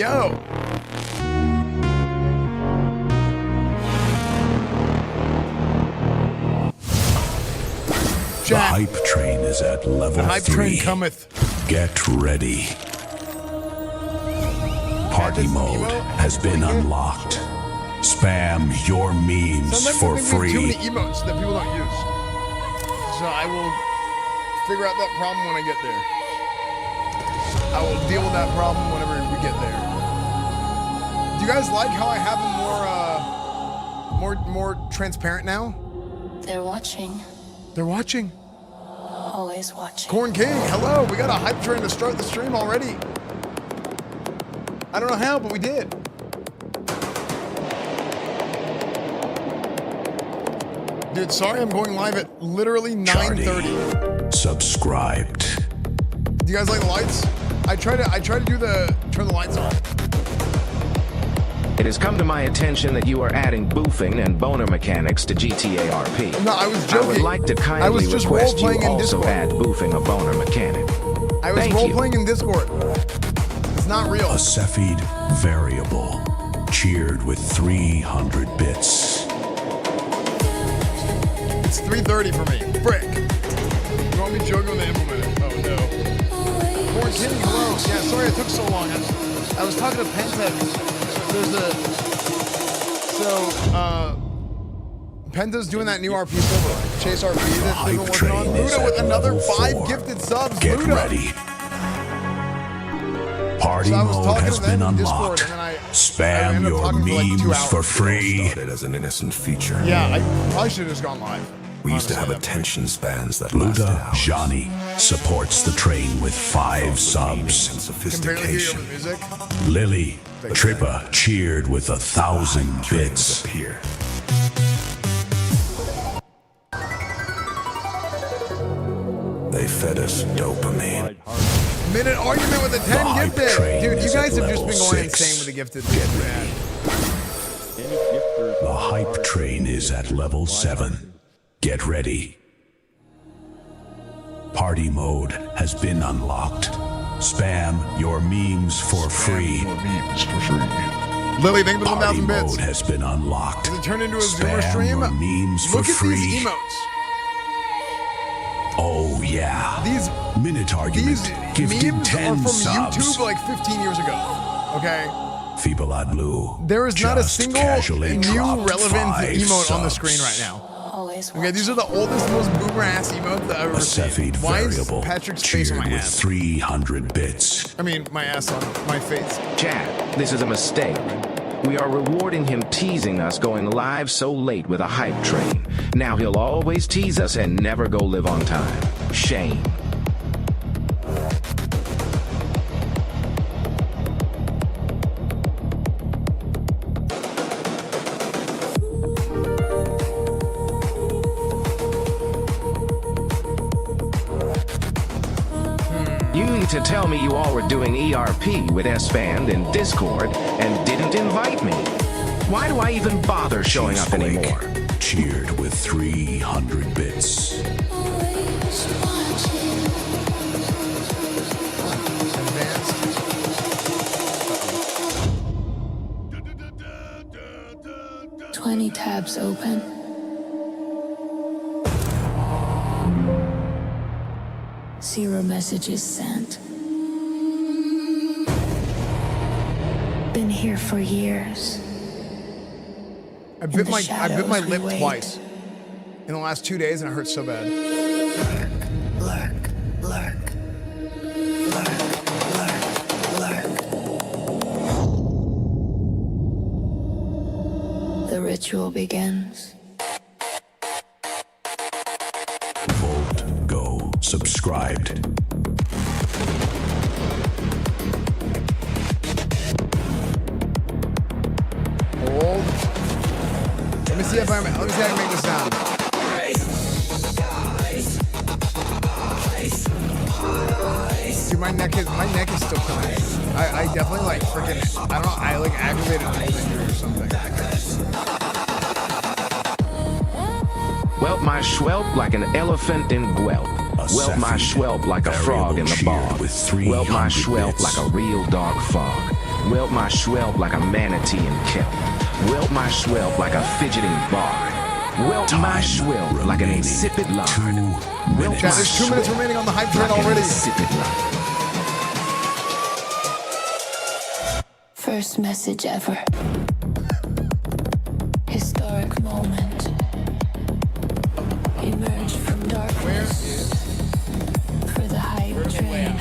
Yo. The hype train is at level 3. The hype train cometh. Get ready. Party mode has been unlocked. Spam your memes for free. Too many emotes that people don't use. So I will figure out that problem when I get there. I will deal with that problem whenever we get there. Do you guys like how I have them more transparent now? They're watching. They're watching. Always watching. Corn King, hello. We got a hype train to start the stream already. I don't know how, but we did. Dude, sorry I'm going live at literally 9:30. Subscribed. Do you guys like the lights? I try to turn the lights on. It has come to my attention that you are adding boofing and boner mechanics to GTA RP. No, I was joking. I would like to kindly request you also add boofing a boner mechanic. I was role-playing in Discord. It's not real. A Cepheid variable cheered with 300 bits. It's 3:30 for me. Frick. You want me joking with the implementer? Oh no. Corn King, hello. Yeah, sorry it took so long. I was talking to Penta. Penta's doing that new RP server, Chase RP, that they've been working on. Luda with another 5 gifted subs. Get Luda. ready. Party mode has been unlocked. Spam your memes for free. Started as an innocent feature. Yeah, I probably should have just gone live. We used to have attention spans that lasted Luda hours. Johnny supports the train with 5 subs. Can barely hear you over the music. Lily Trippa cheered with 1,000 bits. They fed us dopamine. Minute argument with a 10 gifted. Dude, you guys have just been going 6. insane with the gifted. The hype train is at level 7. Get ready. Party mode has been unlocked. Spam your memes for free. Lily, thank you for the Party 1,000 bits. mode has been unlocked. Does it turn into a Zoomer Spam stream? your memes for Look at free. these emotes. Oh yeah. These minute argument. These Gifted memes 10 are from subs. YouTube like 15 years ago. Okay. Feeble Blue. There is not a just single casually new dropped relevant 5 emote on the subs. screen right now. Always Okay, these are the oldest, most boomer ass emotes that I've ever A seen. Cepheid Why is variable Patrick's face on cheered my with ass? 300 bits. I mean, my ass on my face. Chad, this is a mistake. We are rewarding him teasing us going live so late with a hype train. Now he'll always tease us and never go live on time. Shame. You need to tell me you all were doing ERP with Esfand in Discord and didn't invite me. Why do I even bother showing up anymore? Cheered with 300 bits. Advanced. 20 tabs open. Zero messages sent. Been here for years. I bit my shadows lip we wait. twice in the last 2 days, and it hurts so bad. Lurk, lurk, lurk, lurk, lurk. The ritual begins. Volt Go subscribed. Hold. Let me see if I can make this sound. Dude, my neck is still killing me. I definitely like freaking, I don't know, I like aggravated an old injury or something. Whelp my schwelp like an elephant in Guelp. Whelp my schwelp like a frog in the bog. Whelp my schwelp like a real dog fog. Welt my schwelp like a manatee in kelp. Welt my schwelp like a fidgeting bard. Welt my schwelp like an insipid lard. Welt Chat, there's 2 minutes remaining on the hype train already. Insipid lard. First message ever. Historic moment. Emerge from darkness. For the hype train.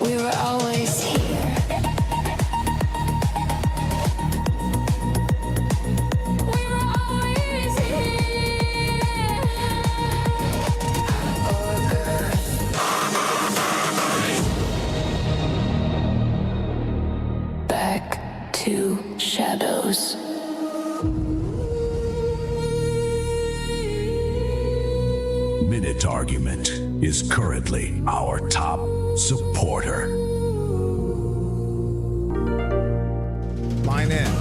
We were always here. We were always here. Back to shadows. Minute Argument is currently our top supporter. Mine in.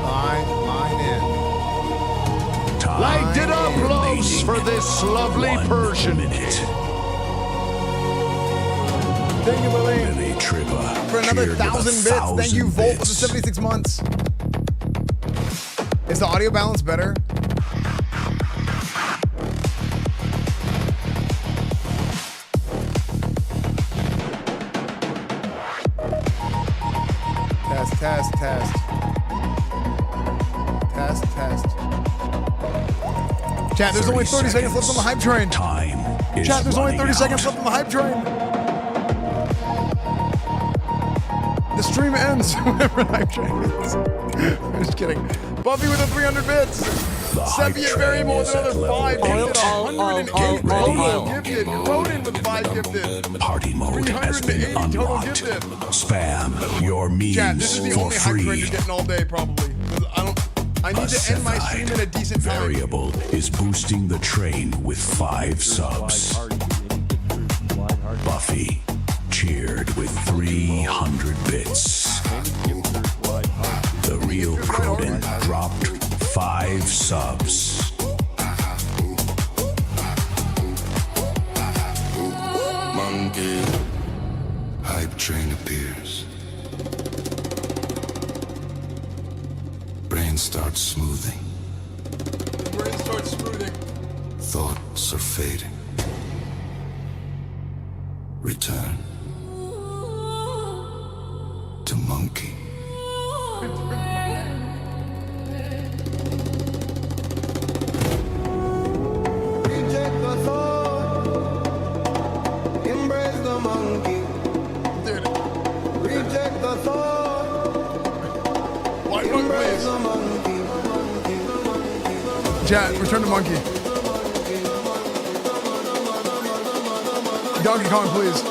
Mine in. Time Light it up, loves, for this lovely 1 Persian. minute. Thank you, Lily. Lily Trippa For another cheered with 1,000 bits. Thank you, 1,000 Volt, for the bits. 76 months. Is the audio balance better? Test. Chat, there's only 30 seconds left on the hype train. Time is Chat, there's only running 30 seconds out. left on the hype train. The stream ends whenever the hype train ends. I'm just kidding. Buffy with the 300 bits. The hype Sepia Variable with train is another at 5 level gifted. 108 total gifted. Rodin with 5 gifted. Party mode has been 380 total unlocked. gifted. Spam your Chat, this is memes the for only hype train free. you're getting all day, probably. 'Cause I need to end my stream at a decent time. Variable is boosting the train with 5 subs. Buffy cheered with 300 bits. The real Cronin dropped 5 subs. Monkey. Hype train appears. Brain starts smoothing. Brain starts smoothing. Thoughts are fading. Return to monkey. Reject the thought, embrace the monkey. Dude, Reject the thought, white one, embrace please. the monkey. Chat, return to monkey. Donkey Kong, please.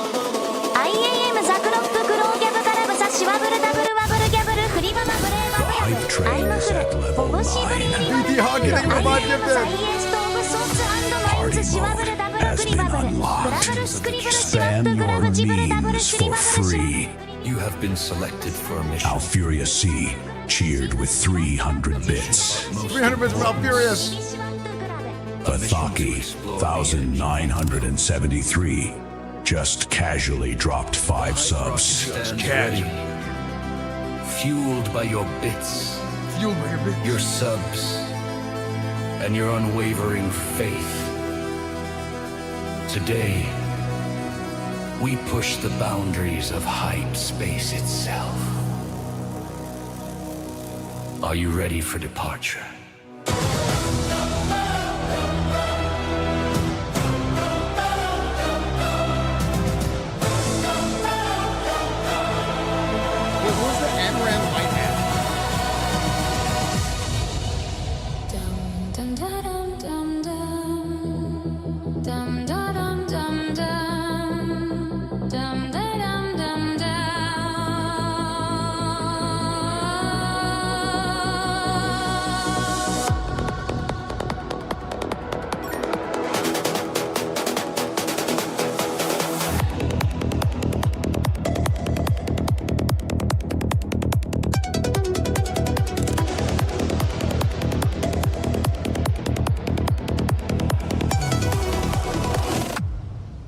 IAM ザクロップグローギャブカラブサシワブルダブルワブルギャブルフリママブレーマ The ブヤ hype ブ train アイム is フル at ボ level ブシブリ 9. リバブ BT ハーゲティングの5 アイ ギ ア フ ム テサイエンストーブソースマイン Party ズシワブル mode ダブル has クリバ been ブルブラ unlocked. ブルスクリブルシワッ Spam プグラ your ブジブルダブル memes シリ for バブルシュ free. You have been selected for a mission. Alfuria C cheered with 300 bits. 300 bits from Alfurious. シワップグラブ Pathaki 1973 just casually dropped 5 subs. Ready. Fueled by your bits, Fueled by your bitch. your subs, and your unwavering faith. Today, we push the boundaries of hype space itself. Are you ready for departure? Wait, what was the Amaran White hat? Dum dum da dum dum dum dum da dum dum dum dum da dum dum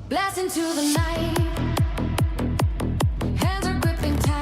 Blast into the night. Hands are gripping tight.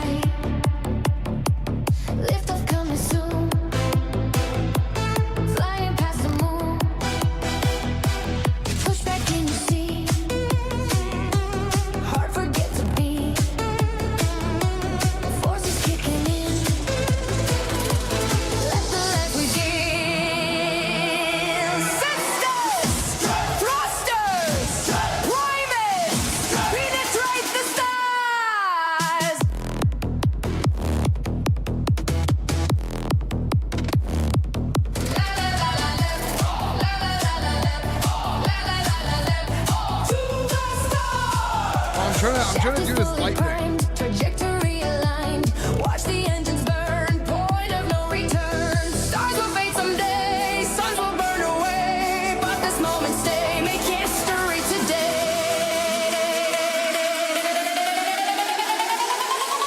trying to do this light thing. Trajectory aligned. Watch the engines burn. Point of no return. Stars will fade someday. Suns will burn away. But this moment stay. Make history today.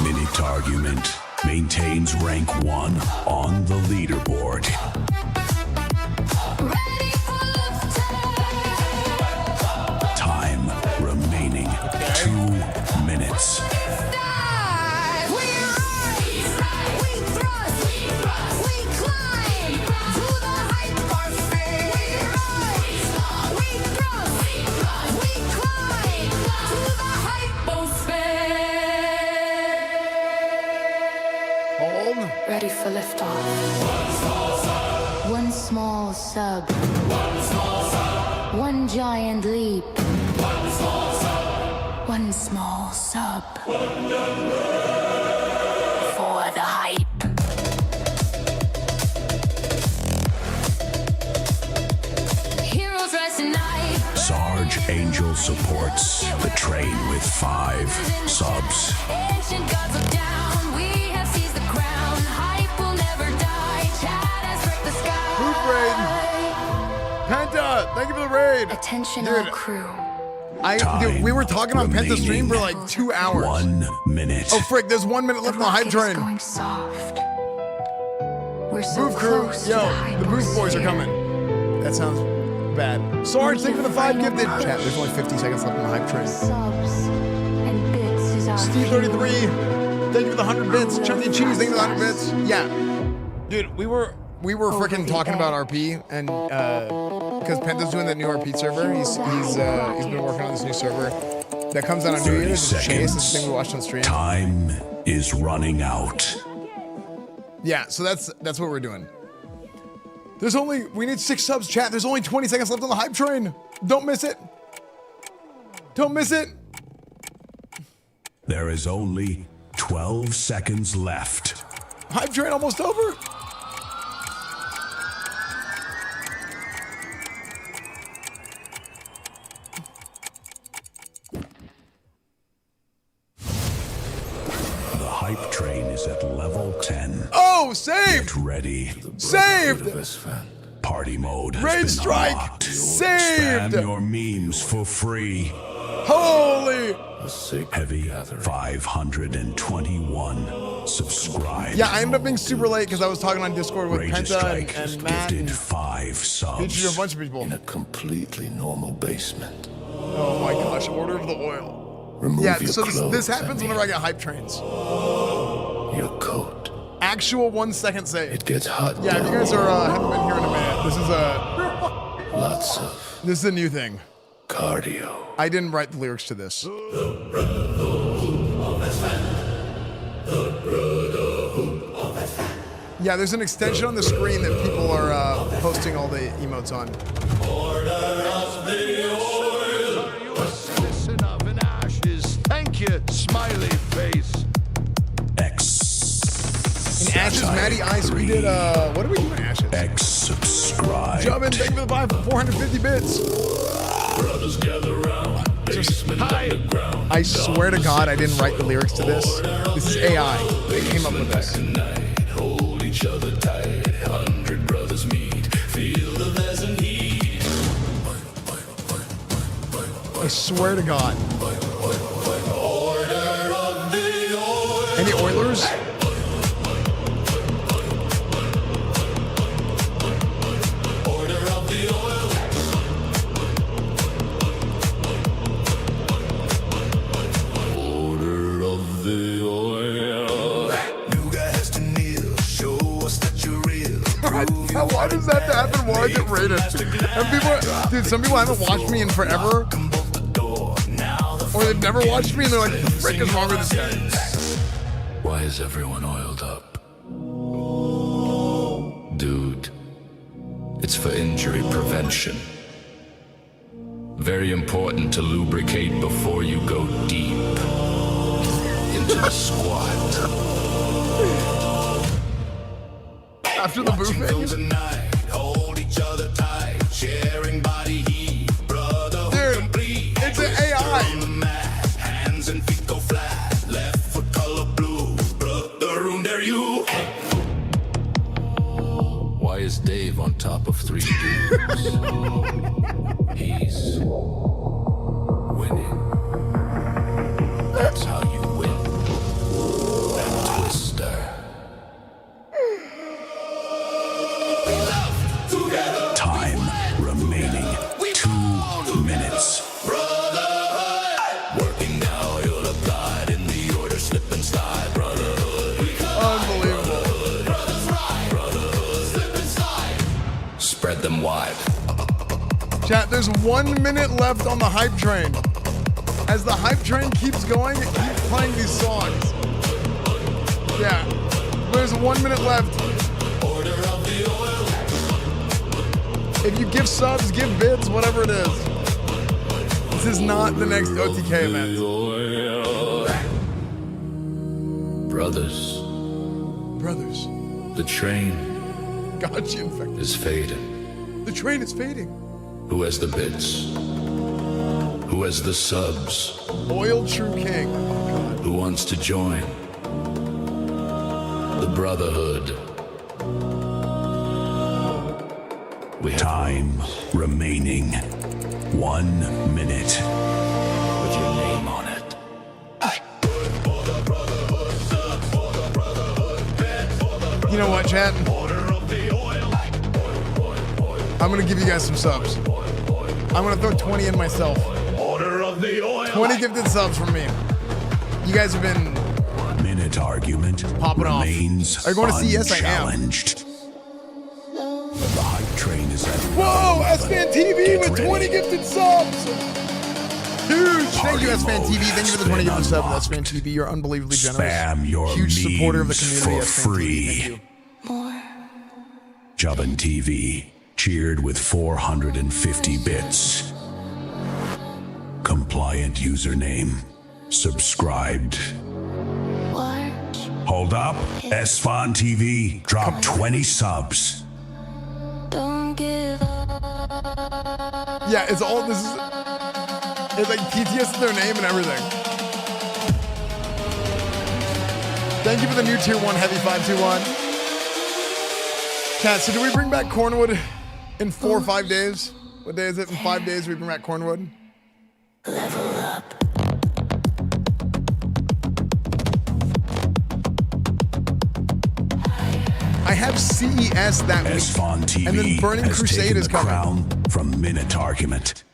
Minute Argument maintains rank 1 on the leaderboard. Ready for liftoff. Time remaining 2 minutes. Dive. We rise. We thrust. We climb. To the hyperspace. We rise. We thrust. We climb. To the hyperspace. Hold. Ready for liftoff. One small sub. One giant leap. One small sub. For the hype. Heroes rise tonight. Sarge Angel supports the train with 5 subs. Ancient gods look down. We have seized the crown. Hype will never die. Chad has break the sky. Move raid. Penta, thank you for the raid. Attention Dude. all crew. Dude, we were talking on Penta stream for remaining. like 2 hours. 1 minute. Oh frick, there's 1 minute left on the hype train. Going soft. We're so Move crew, close to yo, the the booth boys are hyposphere. coming. That sounds bad. Sarge, thank you for the 5 gifted. Chat, there's only 50 seconds left on the hype train. Subs and bits is our Steve 33, fuel. thank you for the 100 bits. Chunky Cheese, thank you for the 100 bits. Yeah, dude, we were freaking talking about RP and because Penta's doing that new RP server. He's been working on this new server that comes out on New 30 Year's. It's Chase, this seconds. thing we watched on stream. Time is running out. Yeah, so that's what we're doing. We need 6 subs, chat. There's only 20 seconds left on the hype train. Don't miss it. Don't miss it. There is only 12 seconds left. Hype train almost over. The hype train is at level 10. Oh, saved. Get ready. Saved. Party mode has Raid been strike. unlocked. Saved. Spam your memes for free. Holy. Heavy 521 subscribe. Yeah, I ended up being super late because I was talking on Discord with Rage Penta Strike and Matt gifted and 5 subs. featured a bunch of people. In a completely normal basement. Oh my gosh, Order of the Oil. Remove Yeah, your so clothes, this happens I mean. whenever I get hype trains. Your coat. Actual 1 second save. It gets hot. Yeah, if you down guys here. haven't been here in a minute, Lots of this is a new thing. cardio. I didn't write the lyrics to this. Yeah, there's an extension on the screen that people are posting all the emotes on. You a citizen of an ashes. Thank you, smiley face. X. In Ashes, Matty Ice, we did, what did we do in Ashes? X subscribe. Jumpin', thank you for the 5 for 450 bits. Brothers gather round. Basement underground. I swear to God, I didn't write the lyrics to this. This is AI. They came up with this. Tonight, hold each other tight. 100 brothers meet. Feel the pleasant heat. I swear to God. Order of the oil. Any Oilers? Order of the oil. Order of the oil. New guy has to kneel. Show us that you're real. Why does that happen? Why is it rated? And people, dude, some people haven't watched me in forever, Bolt the door. Now the or they've never watched me, and they're like, "What the frick is wrong with this guy?" Why is everyone oiled up? Dude, it's for injury prevention. Very important to lubricate before you go deep into the squat. After the Watching buffet, through the night, hold each other tight, sharing body heat, brotherhood dude, complete. it's an AI. On the mat, hands and feet go 3 dudes. He's winning. That's how you win. That Twister. Time remaining 2 minutes. Working now, you'll have died in the order, slip and slide, brotherhood. Unbelievable. Slip and slide. Spread them wide. Chat, there's 1 minute left on the hype train. As the hype train keeps going, it keeps playing these songs. Yeah, there's 1 minute left. Order of the oil. If you give subs, give bids, whatever it is. This is not the next OTK event. Brothers, Brothers, the train got you infected. is fading. The train is fading. Who has the bits? Who has the subs? Oil True King. Oh, God. Who wants to join the Brotherhood? We have Time remaining 1 minute. with your name on it. You know what, chat? I'm gonna give you guys some subs. I'm gonna throw 20 in myself. Order of the oil. 20 gifted subs from me. You guys have been Minute argument popping off. remains Are you going to see? Yes, I am. unchallenged. The hype train is at Whoa, EsfandTV Get with 20 ready. gifted subs. Huge. Thank you, Party EsfandTV. mode Thank you for the has 20 been gifted subs. unlocked. EsfandTV, you're unbelievably generous. Spam your Huge supporter of the memes community. for EsfandTV. free. Thank you. Jubbin TV cheered with 450 bits. Compliant username. Subscribed. Hold up. Esfand TV dropped 20 subs. Don't give up. Yeah, it's all this is. It's like TTS is their name and everything. Thank you for the new tier 1 heavy 521. Cat, so do we bring back Cornwood in 4 or 5 days? What day is it? In 5 days we bring back Cornwood? Level up. I have CES that week. Esfand TV And then Burning has Crusade taken is the coming. crown from Minute Argument.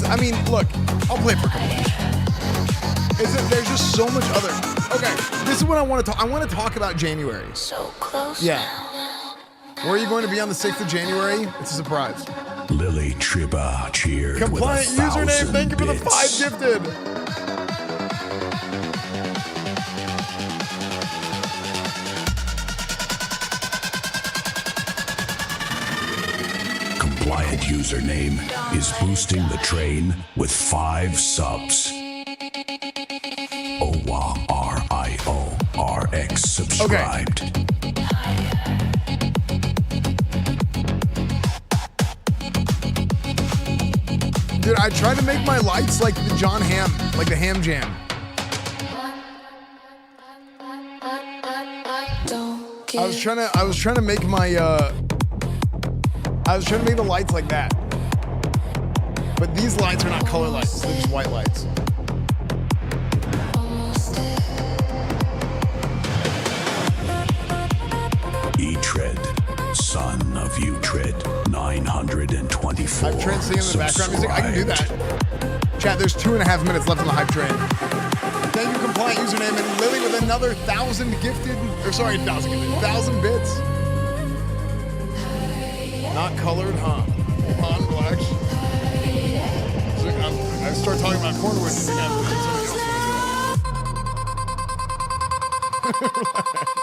I mean, look, I'll play it for a couple days. There's just so much other. Okay, this is what I want to talk. I want to talk about January. So close. Yeah. Where are you going to be on the 6th of January? It's a surprise. Lily Triba cheered Compliant with 1,000 username. Thank you for the bits. 5 gifted. Compliant username is boosting the train with 5 subs. ORIORX subscribed. Dude, I tried to make my lights like the John Ham, like the Ham Jam. Don't give I was trying to make my I was trying to make the lights like that. But these lights are not color lights, they're just white lights. almost there. E-Tread, son of U-Tread, 924. Hype train singing in the background music. I can do that. Chat, there's 2.5 minutes left on the hype train. Thank you, compliant username, and Lily with another 1,000 gifted, or sorry, 1,000 gifted, 1,000 bits. Not colored, huh? On black. So I start talking about Cornwood. You think I'm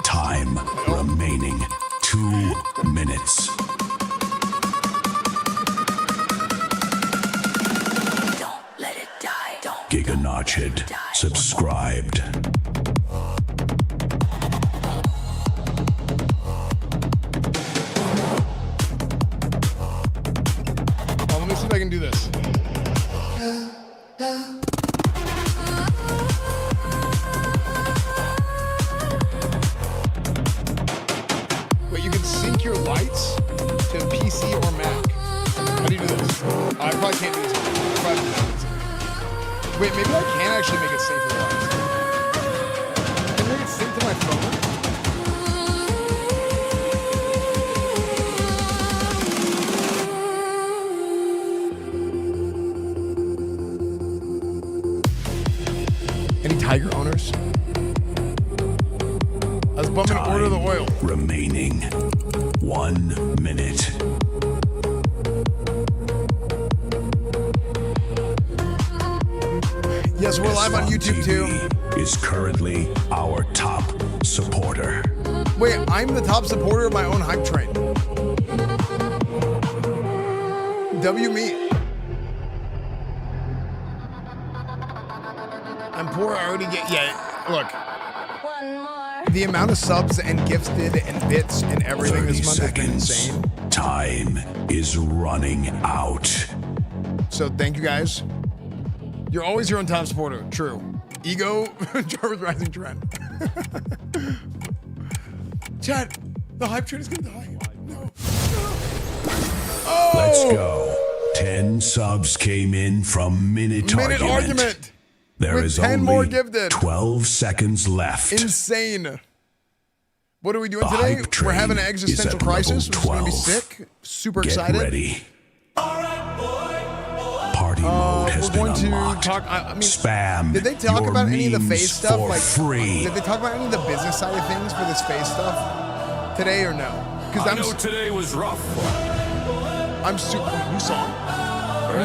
Time remaining 2 minutes. Don't let it die. Don't. Giganotched subscribed. Oh, let me see if I can do this. probably can't do this. Wait, maybe I can actually make it safe for lives. Can I make it sync to my phone? Any Tiger owners? I was bumping Time order the oil. remaining 1 minute. Yes, we're live on YouTube too. EsfandTV is currently our top supporter. Wait, I'm the top supporter of my own hype train. W me. I'm poor, I already get, yeah, look. One more. The amount of subs and gifted and bits and everything 30 this month has been seconds. insane. Time is running out. So thank you guys. You're always your own top supporter, true. Ego, Jarvis Rising Trend. Chat, the hype train is gonna die. No. Oh! Let's go. 10 subs came in from Minute Minute Argument. There with is 10 only more gifted. 12 seconds left. Insane. What are we doing The today? hype train We're having an is existential at crisis, level which is gonna be 12. sick. Super Get excited. ready. Party mode has We're been going to unlocked. talk. I mean, Spam. did they talk your about any of the memes face stuff? for Like, free. did they talk about any of the business side of things for this face stuff today or no? Because I know today was rough. I'm super. New song.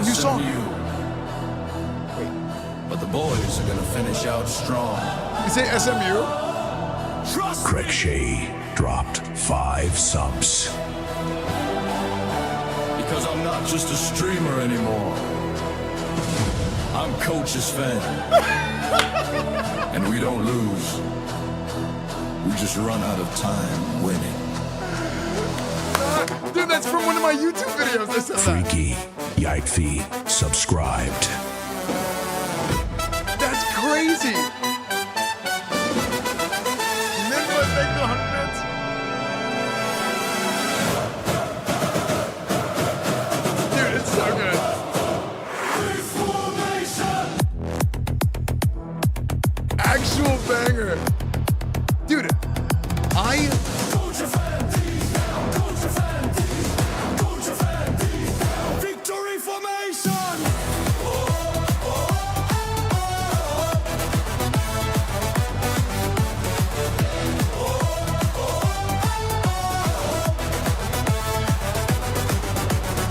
New song. Wait, But the boys are gonna finish out strong. you say SMU? Trust Craig Shea dropped 5 subs. because I'm not just a streamer anymore. I'm Coach Esfand. And we don't lose. We just run out of time winning. Dude, that's from one of my YouTube videos. I said that. Freaky Yikefy subscribed. That's crazy. Ninja, thank you 100 bits. Dude, it's so good. Actual banger. Dude, Victory formation!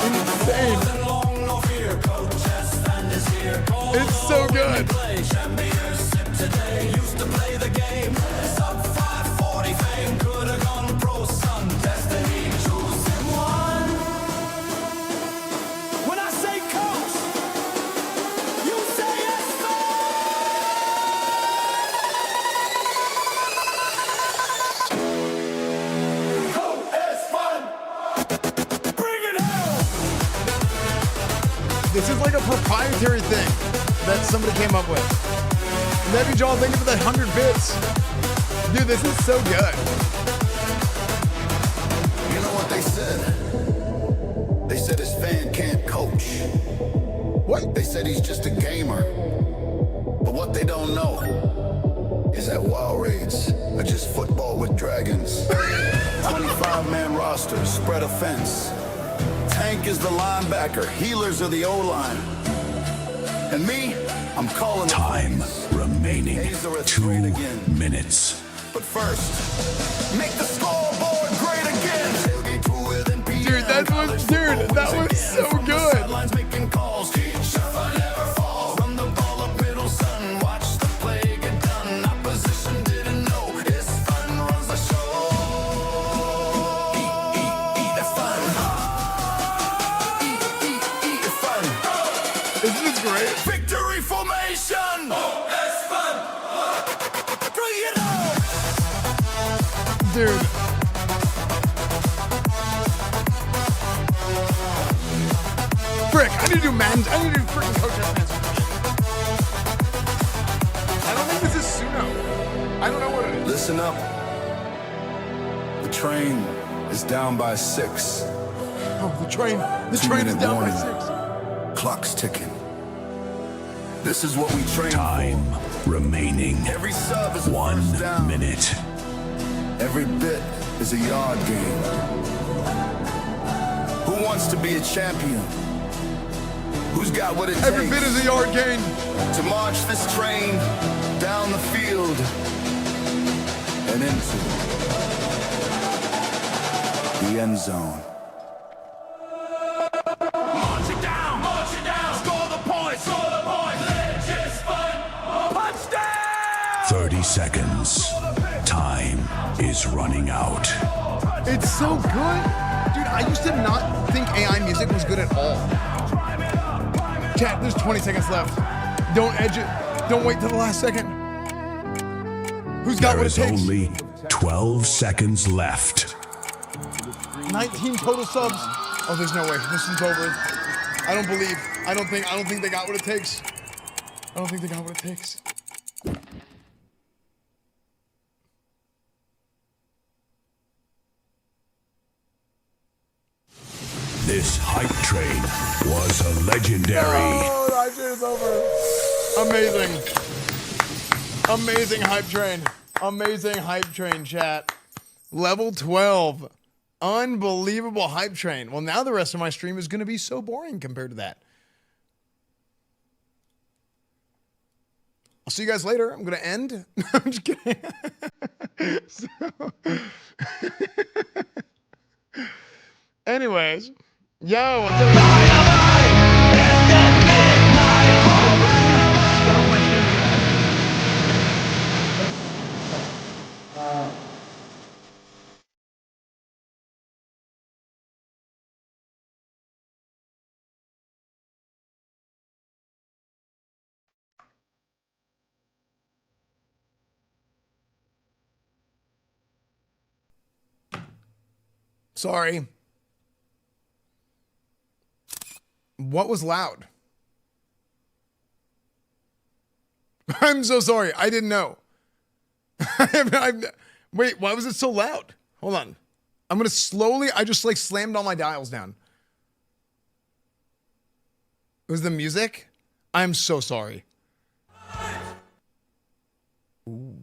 insane. It's so good. When I say coach, you say Esfand! Bring it home! This is like a proprietary thing that somebody came up with. Maybe Joel, thank you for that 100 bits. Dude, this is so good. You know what they said? They said his fan can't coach. What? They said he's just a gamer. But what they don't know is that WoW raids are just football with dragons. 25-man rosters, spread a fence. Tank is the linebacker, healers are the O-line. And me, I'm calling the Time plays. remaining Days are 2 straight again. minutes. But first, make the scoreboard great again. Tailgate to within PM. Dude, that was so good. Sidelines making calls. Shove I never fall. Run the ball up middle, son. Watch the play get done. Opposition didn't know. Esfand runs the show. Eat Esfand. Eat Esfand. Isn't this great? Victory formation. Bring it on. Dude. Frick, I need to do freaking coach Man's. I don't think this is Suno. I don't know what it is. Listen up. The train is down by 6. Oh, the train is down by 6. clock's ticking. This is what we train Time remaining. for. Every sub is a 1 first down. minute. Every bit is a yard game. Who wants to be a champion? Who's got what it takes? Every bit is a yard gain. To march this train down the field and into the end zone. March it down, score the point, let's just fun, touchdown! 30 seconds. Time is running out. It's so good. Dude, I used to not think AI music was good at all. Chat, there's 20 seconds left. Don't edge it. Don't wait till the last second. Who's got There what it is takes? only 12 seconds left. 19 total subs. Oh, there's no way. This is over. I don't believe. I don't think they got what it takes. I don't think they got what it takes. This hype train was a legendary. Oh, the hype train is over. Amazing. Amazing hype train. Amazing hype train, chat. Level 12. Unbelievable hype train. Well, now the rest of my stream is going to be so boring compared to that. I'll see you guys later. I'm going to end. I'm just kidding. Anyways, yo, what's up? Sorry. What was loud? I'm so sorry. I didn't know. Wait, why was it so loud? Hold on. I'm going to slowly, I just like slammed all my dials down. It was the music? I'm so sorry. Ooh.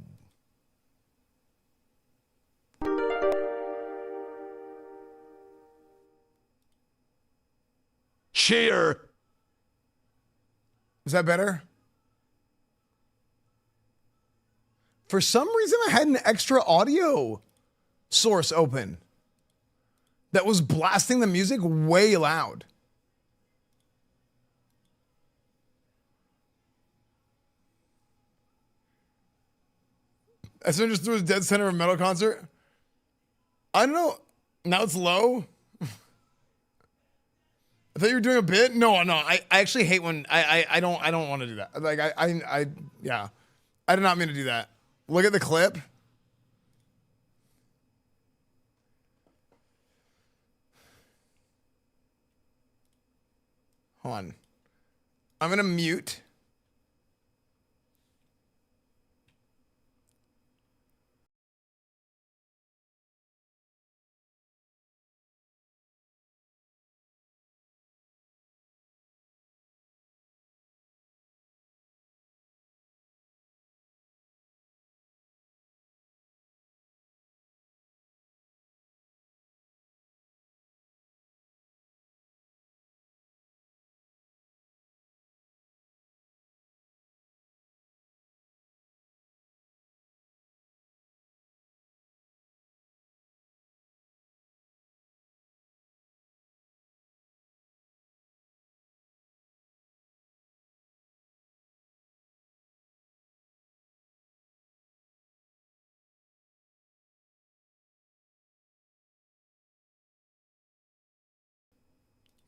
Cheer! Is that better? For some reason, I had an extra audio source open that was blasting the music way loud. Esfand just threw his dead center of metal concert. I don't know. Now it's low. I thought you were doing a bit. No. I actually hate when I don't want to do that. Like yeah. I did not mean to do that. Look at the clip. Hold on. I'm gonna mute.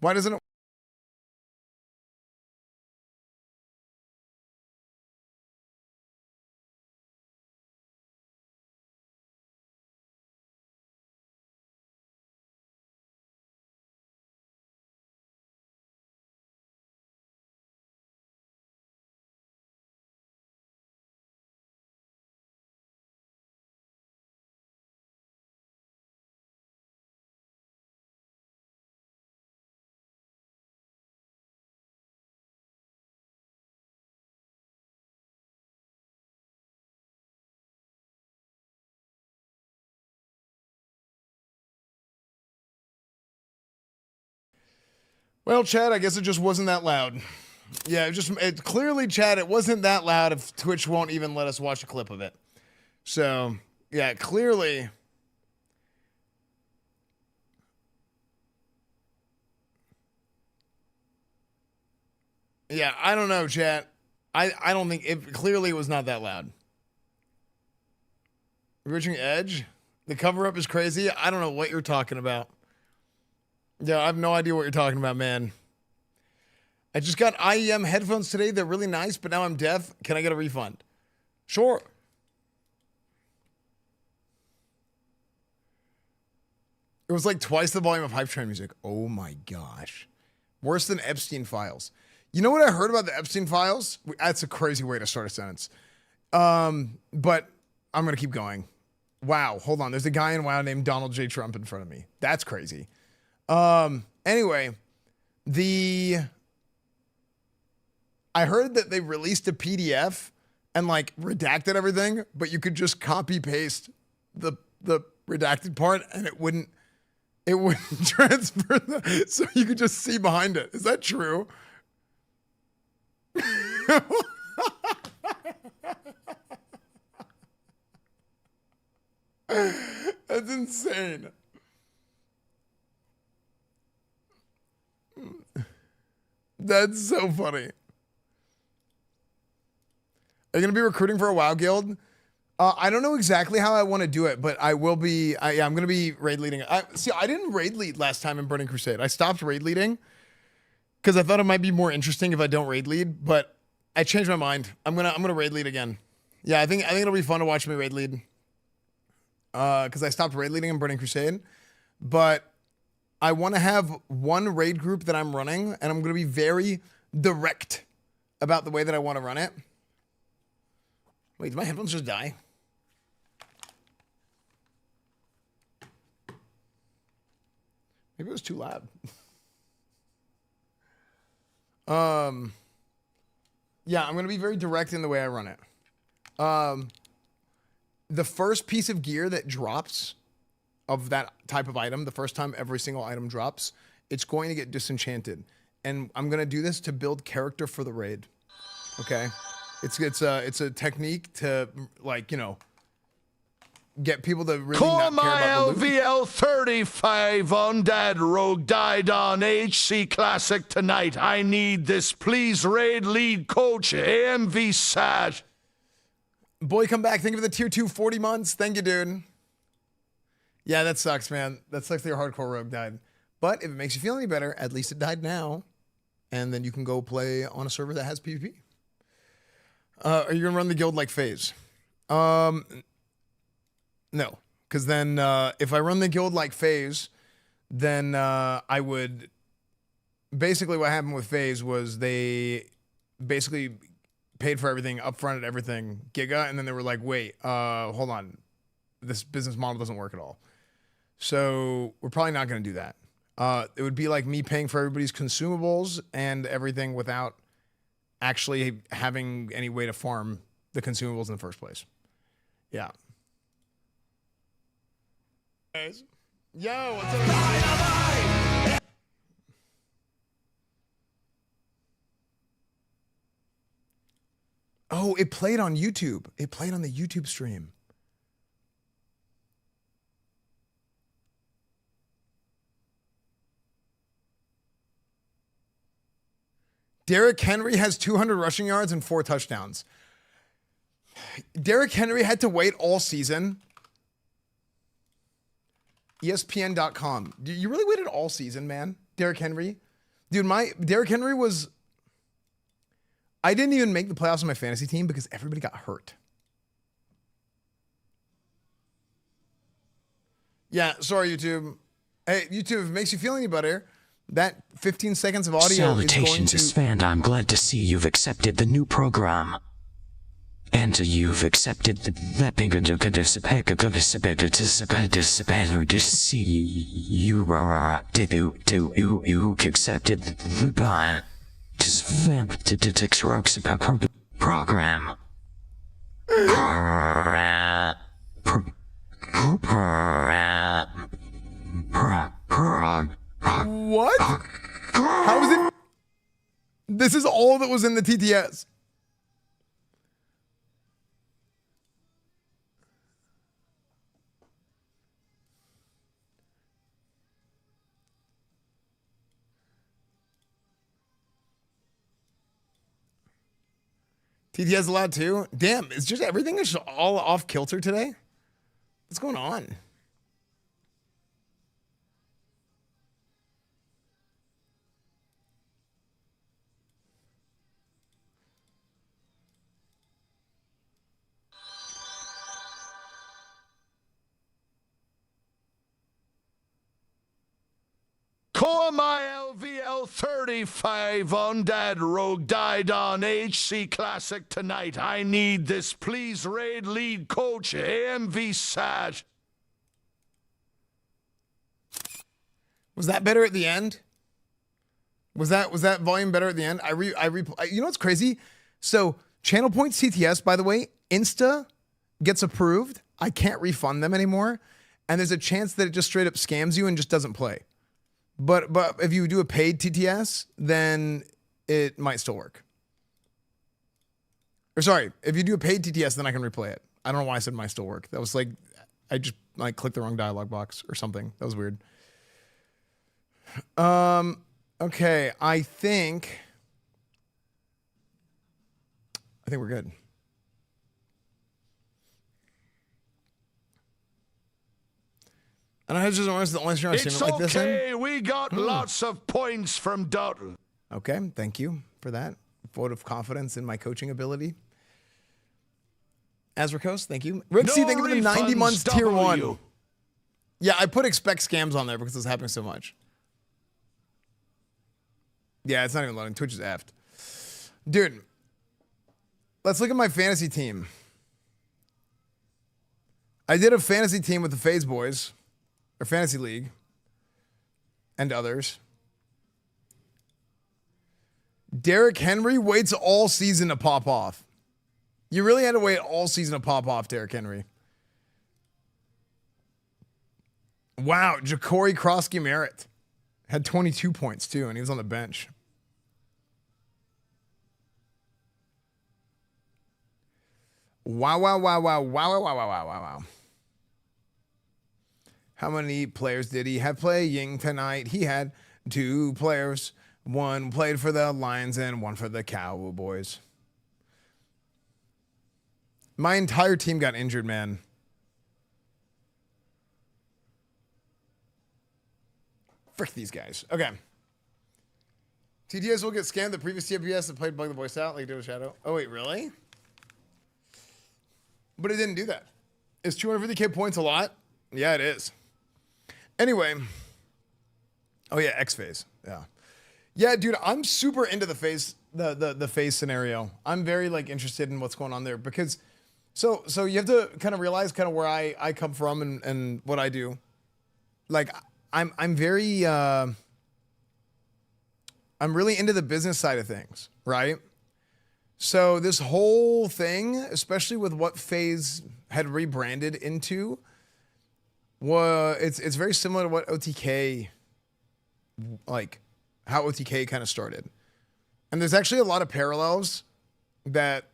Why doesn't it? Well, Chad, I guess it just wasn't that loud. Yeah, it clearly, Chad, it wasn't that loud if Twitch won't even let us watch a clip of it. So, yeah, clearly. Yeah, I don't know, chat. I don't think it clearly was not that loud. Reaching Edge? The cover up is crazy. I don't know what you're talking about. Yeah, I have no idea what you're talking about, man. I just got IEM headphones today. They're really nice, but now I'm deaf. Can I get a refund? Sure. It was like twice the volume of Hype Train music. Oh my gosh. Worse than Epstein Files. You know what I heard about the Epstein Files? That's a crazy way to start a sentence. But I'm going to keep going. Wow. Hold on. There's a guy in WoW named Donald J. Trump in front of me. That's crazy. Anyway, I heard that they released a PDF and like redacted everything, but you could just copy paste the redacted part and it wouldn't transfer so you could just see behind it. Is that true? That's insane. That's so funny. Are you going to be recruiting for a WoW guild? I don't know exactly how I want to do it, but I will be. I'm going to be raid leading. I didn't raid lead last time in Burning Crusade. I stopped raid leading because I thought it might be more interesting if I don't raid lead, but I changed my mind. I'm gonna raid lead again. Yeah, I think it'll be fun to watch me raid lead. Because I stopped raid leading in Burning Crusade, but I want to have one raid group that I'm running, and I'm gonna be very direct about the way that I want to run it. Wait, did my headphones just die? Maybe it was too loud. Yeah, I'm going to be very direct in the way I run it. The first piece of gear that drops of that type of item, the first time every single item drops, it's going to get disenchanted. And I'm going to do this to build character for the raid. Okay? It's a technique to, like, you know, get people to really Call not care my about the loot. LVL 35 Undead Rogue died on HC Classic tonight. I need this. Please raid lead coach AMV Sat. Boy, come back. Thank you for the tier 2 40 months. Thank you, dude. Yeah, that sucks, man. That sucks that your hardcore rogue died. But if it makes you feel any better, at least it died now. And then you can go play on a server that has PvP. Are you going to run the guild like FaZe? No, because then if I run the guild like FaZe, then I would... Basically what happened with FaZe was they basically paid for everything, upfronted everything, Giga, and then they were like, wait, hold on. This business model doesn't work at all. So we're probably not going to do that. It would be like me paying for everybody's consumables and everything without actually having any way to farm the consumables in the first place. Yeah. Guys. Yo, what's up? Oh, it played on YouTube. It played on the YouTube stream. Derrick Henry has 200 rushing yards and 4 touchdowns. Derrick Henry had to wait all season. ESPN.com. You really waited all season, man? Derrick Henry? Dude, Derrick Henry was... I didn't even make the playoffs on my fantasy team because everybody got hurt. Yeah, sorry, YouTube. Hey, YouTube, if it makes you feel any better, that 15 seconds of audio Salutations, is going to... Esfand. I'm glad to see you've accepted the new program. And you've accepted the you accepted the program. What? How This is all that was in the TTS. TTS allowed too? Damn, it's just everything is all off kilter today. What's going on? Call my LVL 35 on Dad Rogue died on HC Classic tonight. I need this. Please raid lead coach AMV Sat. Was that better at the end? Was that volume better at the end? You know what's crazy? So Channel Point CTS, by the way, Insta gets approved. I can't refund them anymore. And there's a chance that it just straight up scams you and just doesn't play. But if you do a paid TTS, then it might still work. Or sorry, if you do a paid TTS, then I can replay it. I don't know why I said might still work. That was like, I just like clicked the wrong dialog box or something. That was weird. Okay, I think we're good. And I just want the only stream I've seen like this. It's okay. We got lots of points from Dutton. Okay, thank you for that vote of confidence in my coaching ability. Azricos, thank you. Rixie, thank you for the 90 months tier 1. Yeah, I put expect scams on there because it's happening so much. Yeah, it's not even loading. Twitch is effed. Dude, let's look at my fantasy team. I did a fantasy team with the FaZe boys. Or Fantasy League, and others. Derrick Henry waits all season to pop off. You really had to wait all season to pop off, Derrick Henry. Wow, Ja'Cory Krosky Merritt had 22 points too, and he was on the bench. Wow. How many players did he have playing tonight? He had 2 players. One played for the Lions and one for the Cowboys. My entire team got injured, man. Frick these guys. Okay. TTS will get scammed. The previous TPS that played Bug the Voice out like did with Shadow. Oh, wait, really? But it didn't do that. Is 250k points a lot? Yeah, it is. Anyway, oh yeah, X-Phase, yeah, dude, I'm super into the phase, the phase scenario. I'm very like interested in what's going on there because, so you have to kind of realize kind of where I come from and what I do. Like I'm very I'm really into the business side of things, right? So this whole thing, especially with what phase had rebranded into. Well, it's very similar to what OTK, like how OTK kind of started. And there's actually a lot of parallels that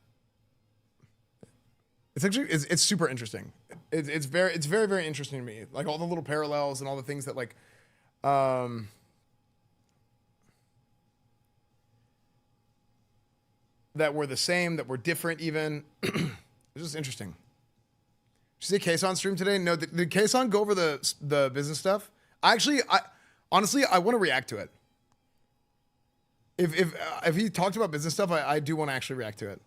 it's super interesting. It's very, very interesting to me. Like all the little parallels and all the things that like, that were the same, that were different even. It's just interesting. Did you see Kason stream today? No, did Kason go over the business stuff? Honestly, I want to react to it. If he talked about business stuff, I do want to actually react to it.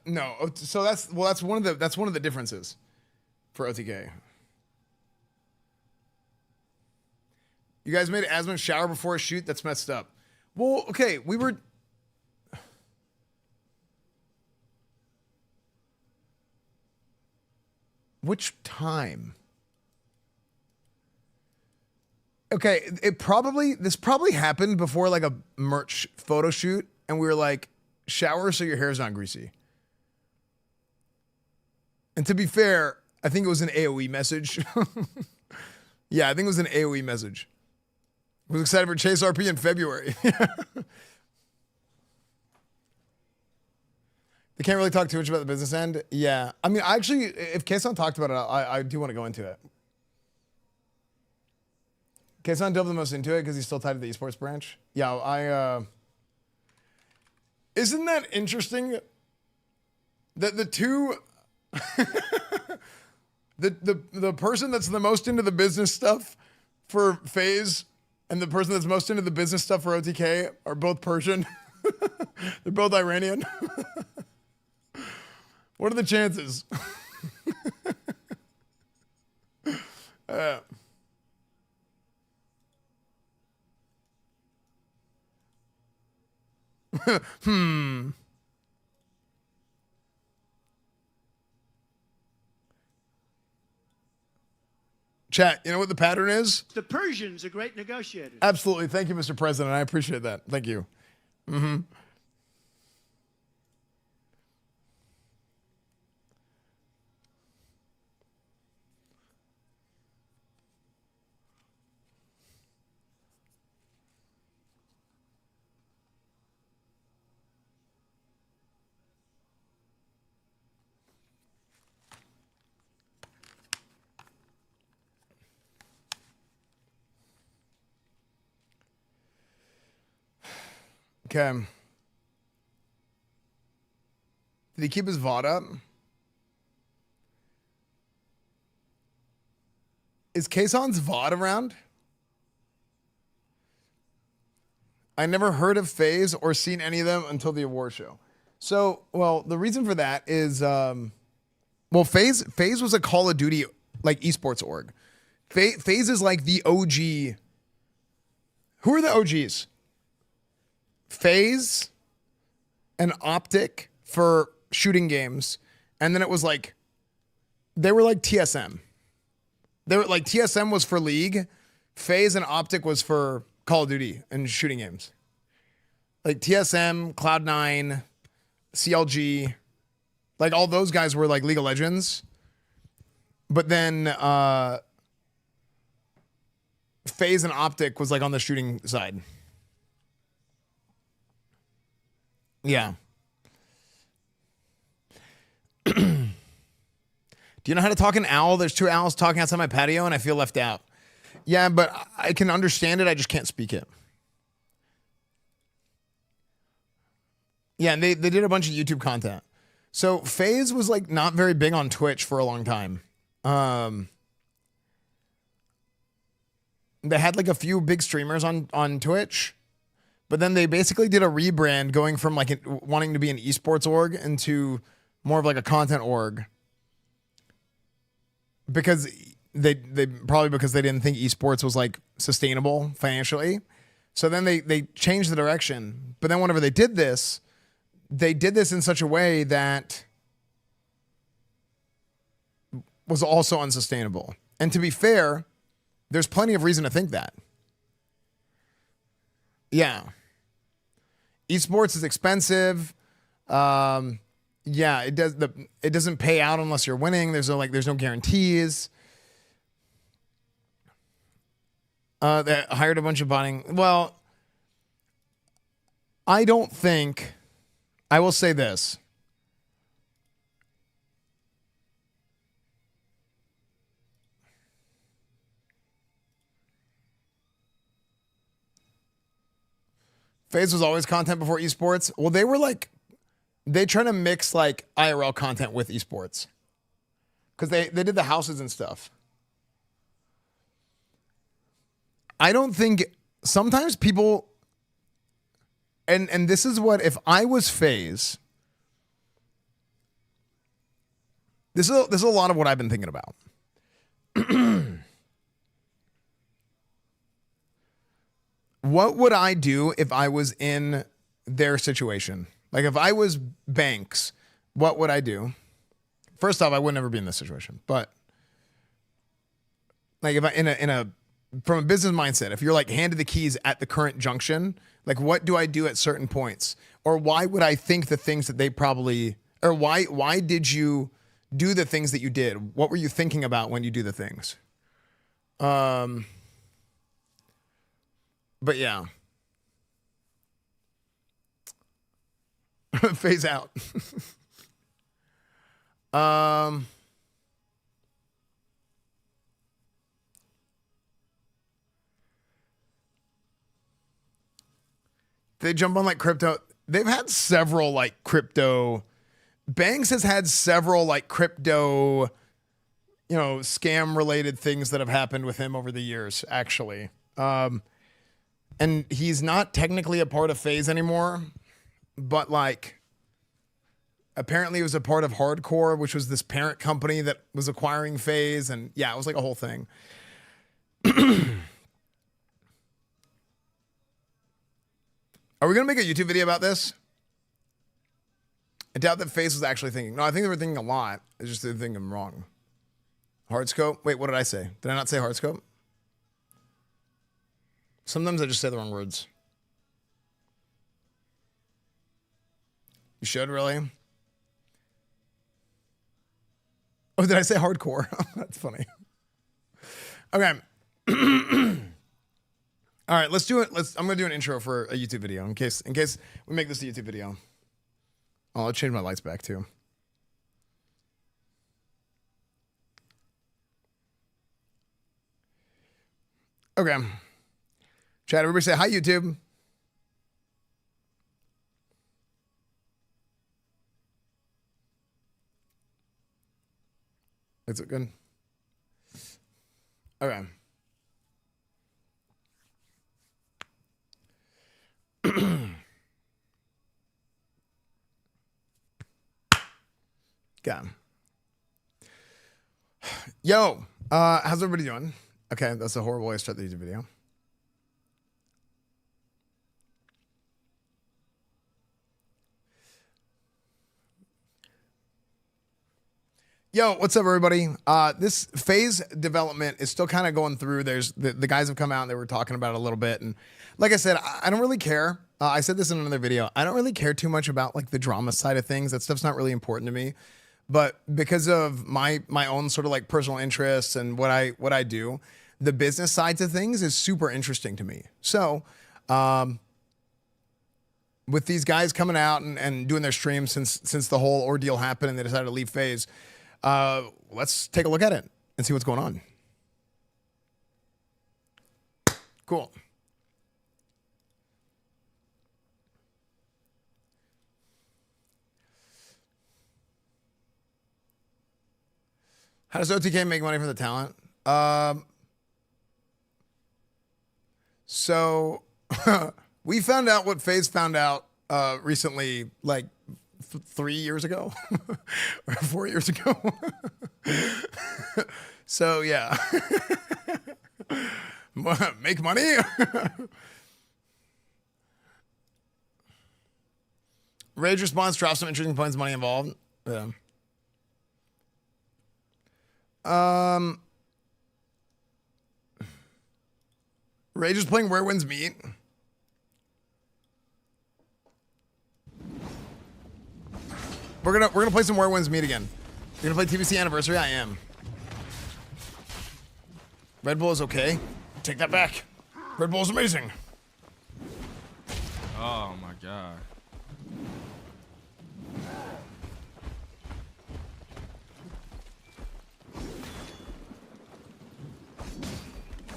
No. So that's one of the differences for OTK. You guys made Asmund shower before a shoot? That's messed up. Well, okay, we were... Which time? Okay, this probably happened before like a merch photo shoot, and we were like, shower so your hair's not greasy. And to be fair, I think it was an AOE message. Yeah, I think it was an AOE message. I was excited for Chase RP in February. They can't really talk too much about the business end. Yeah. I mean, actually, if Kason talked about it, I do want to go into it. Kason delved the most into it because he's still tied to the esports branch. Yeah, isn't that interesting that the two... the person that's the most into the business stuff for FaZe and the person that's most into the business stuff for OTK are both Persian. They're both Iranian. What are the chances? Chat, you know what the pattern is? The Persians are great negotiators. Absolutely. Thank you, Mr. President. I appreciate that. Thank you. Mm-hmm. Okay. Did he keep his VOD up? Is Kason's VOD around? I never heard of FaZe or seen any of them until the award show. So, well, the reason for that is, FaZe was a Call of Duty, like, esports org. FaZe is like the OG. Who are the OGs? FaZe and Optic for shooting games. And then it was like, they were like TSM. They were like, TSM was for League. FaZe and Optic was for Call of Duty and shooting games. Like TSM, Cloud9, CLG, like all those guys were like League of Legends. But then FaZe and Optic was like on the shooting side. Yeah. Do you know how to talk an owl? There's two owls talking outside my patio and I feel left out. Yeah, but I can understand it. I just can't speak it. Yeah, and they did a bunch of YouTube content. So FaZe was like not very big on Twitch for a long time. They had like a few big streamers on Twitch. But then they basically did a rebrand going from like wanting to be an esports org into more of like a content org. Because they probably because they didn't think esports was like sustainable financially. So then they changed the direction. But then whenever they did this in such a way that was also unsustainable. And to be fair, there's plenty of reason to think that. Yeah. Esports is expensive. Yeah, it doesn't pay out unless you're winning. There's no guarantees. They hired a bunch of botting. Well, I don't think. I will say this. FaZe was always content before esports. Well, they try to mix like IRL content with esports. Because they did the houses and stuff. I don't think sometimes people, and this is what, if I was FaZe, this is a lot of what I've been thinking about. What would I do if I was in their situation? Like if I was Banks, what would I do? First off, I would never be in this situation. But like if I from a business mindset, if you're like handed the keys at the current junction, like what do I do at certain points? Or why would I think the things that they probably, or why did you do the things that you did. What were you thinking about when you do the things? But yeah. Phase out. They jump on like crypto. They've had several like crypto. Banks has had several like crypto, you know, scam related things that have happened with him over the years, actually. And he's not technically a part of FaZe anymore, but like apparently he was a part of Hardcore, which was this parent company that was acquiring FaZe. And yeah, it was like a whole thing. Are we going to make a YouTube video about this? I doubt that FaZe was actually thinking. No, I think they were thinking a lot. It's just they think I'm wrong. Hardscope? Wait, what did I say? Did I not say hardscope? Sometimes I just say the wrong words. You should, really? Oh, did I say hardcore? That's funny. Okay. All right, let's do it. I'm gonna do an intro for a YouTube video in case we make this a YouTube video. Oh, I'll change my lights back too. Okay. Chat, everybody say hi, YouTube. Is it good? Okay. Yeah. Yo, how's everybody doing? Okay, that's a horrible way to start the YouTube video. Yo, what's up, everybody? This FaZe development is still kind of going through. There's the guys have come out and they were talking about it a little bit. And like I said, I don't really care. I said this in another video. I don't really care too much about like the drama side of things. That stuff's not really important to me. But because of my own sort of like personal interests and what I do, the business sides of things is super interesting to me. So, with these guys coming out and doing their streams since the whole ordeal happened and they decided to leave FaZe, let's take a look at it and see what's going on. Cool. How does OTK make money from the talent? So we found out what FaZe found out recently, like 3 years ago or 4 years ago. So yeah. Make money. Rage response drops some interesting points, money involved. Yeah. Rage is playing Where Winds Meet. We're gonna play some Where Winds Meet again. You're gonna play TBC Anniversary? I am. Red Bull is okay. Take that back. Red Bull is amazing. Oh my god.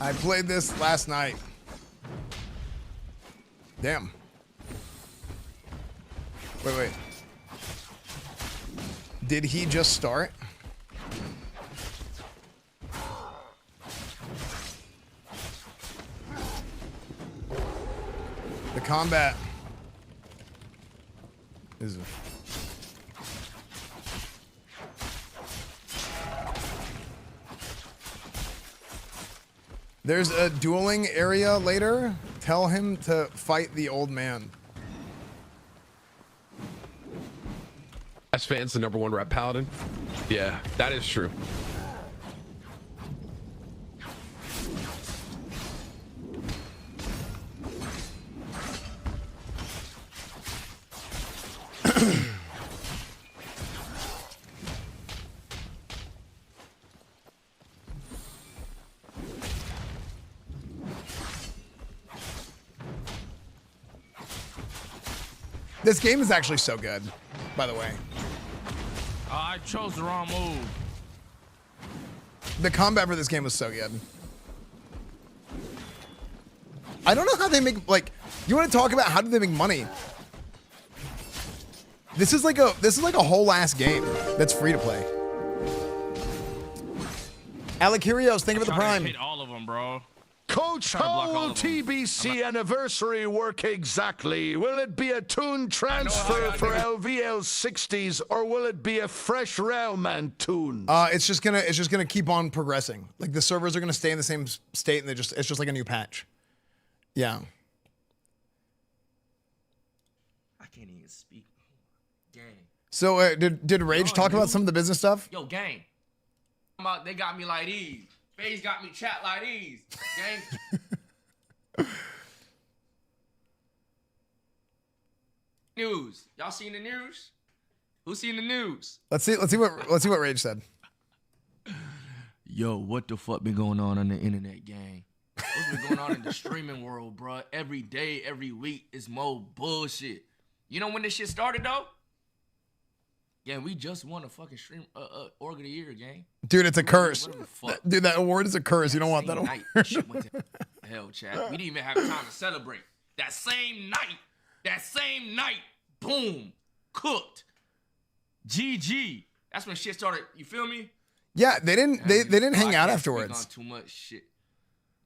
I played this last night. Damn. Wait. Did he just start? The combat is... There's a dueling area later. Tell him to fight the old man. Esfand's the #1 rep paladin. Yeah, that is true. This game is actually so good, by the way. I chose the wrong move. The combat for this game was so good. I don't know how they make, like, you want to talk about how do they make money? This is like a whole ass game that's free to play. Alakirios, thank you for the prime. Hit all of them, bro. Coach, how will TBC anniversary work exactly? Will it be a tune transfer for LVL 60s, or will it be a fresh Railman tune? It's just gonna keep on progressing. Like the servers are gonna stay in the same state, and it's just like a new patch. Yeah. I can't even speak. Gang. So did Rage talk about some of the business stuff? Yo, gang. They got me like these. FaZe got me chat like these. Gang. News. Y'all seen the news? Who seen the news? Let's see what Rage said. Yo, what the fuck been going on the internet, gang? What's been going on in the streaming world, bro? Every day, every week is more bullshit. You know when this shit started though? Yeah, we just won a fucking stream org of the year, gang. Dude, it's a curse. Dude, that award is a curse. You don't want that award. Shit went to hell, chat. We didn't even have time to celebrate. That same night, boom, cooked. GG. That's when shit started. You feel me? Yeah, they didn't hang out afterwards. Too much shit.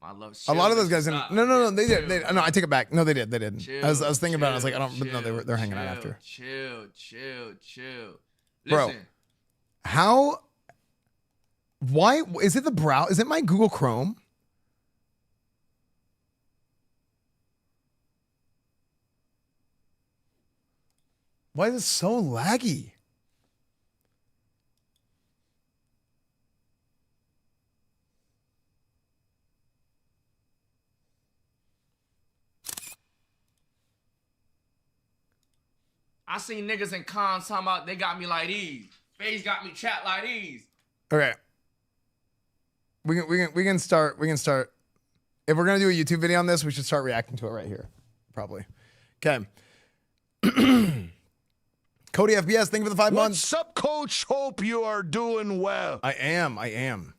I love a lot of those guys didn't. No, they did. No, I take it back. No, they didn't. Chill, I was thinking about it. I was like, I don't. Chill, But no, they're hanging out after. Chill. Bro, Listen. how? Why is it the brow? Is it my Google Chrome? Why is it so laggy? I seen niggas in cons talking about they got me like these. FaZe got me chat like these. Okay. We can start. If we're gonna do a YouTube video on this, we should start reacting to it right here. Probably. Okay. Cody FBS, thank you for the 5 months. What's up, Coach? Hope you are doing well. I am.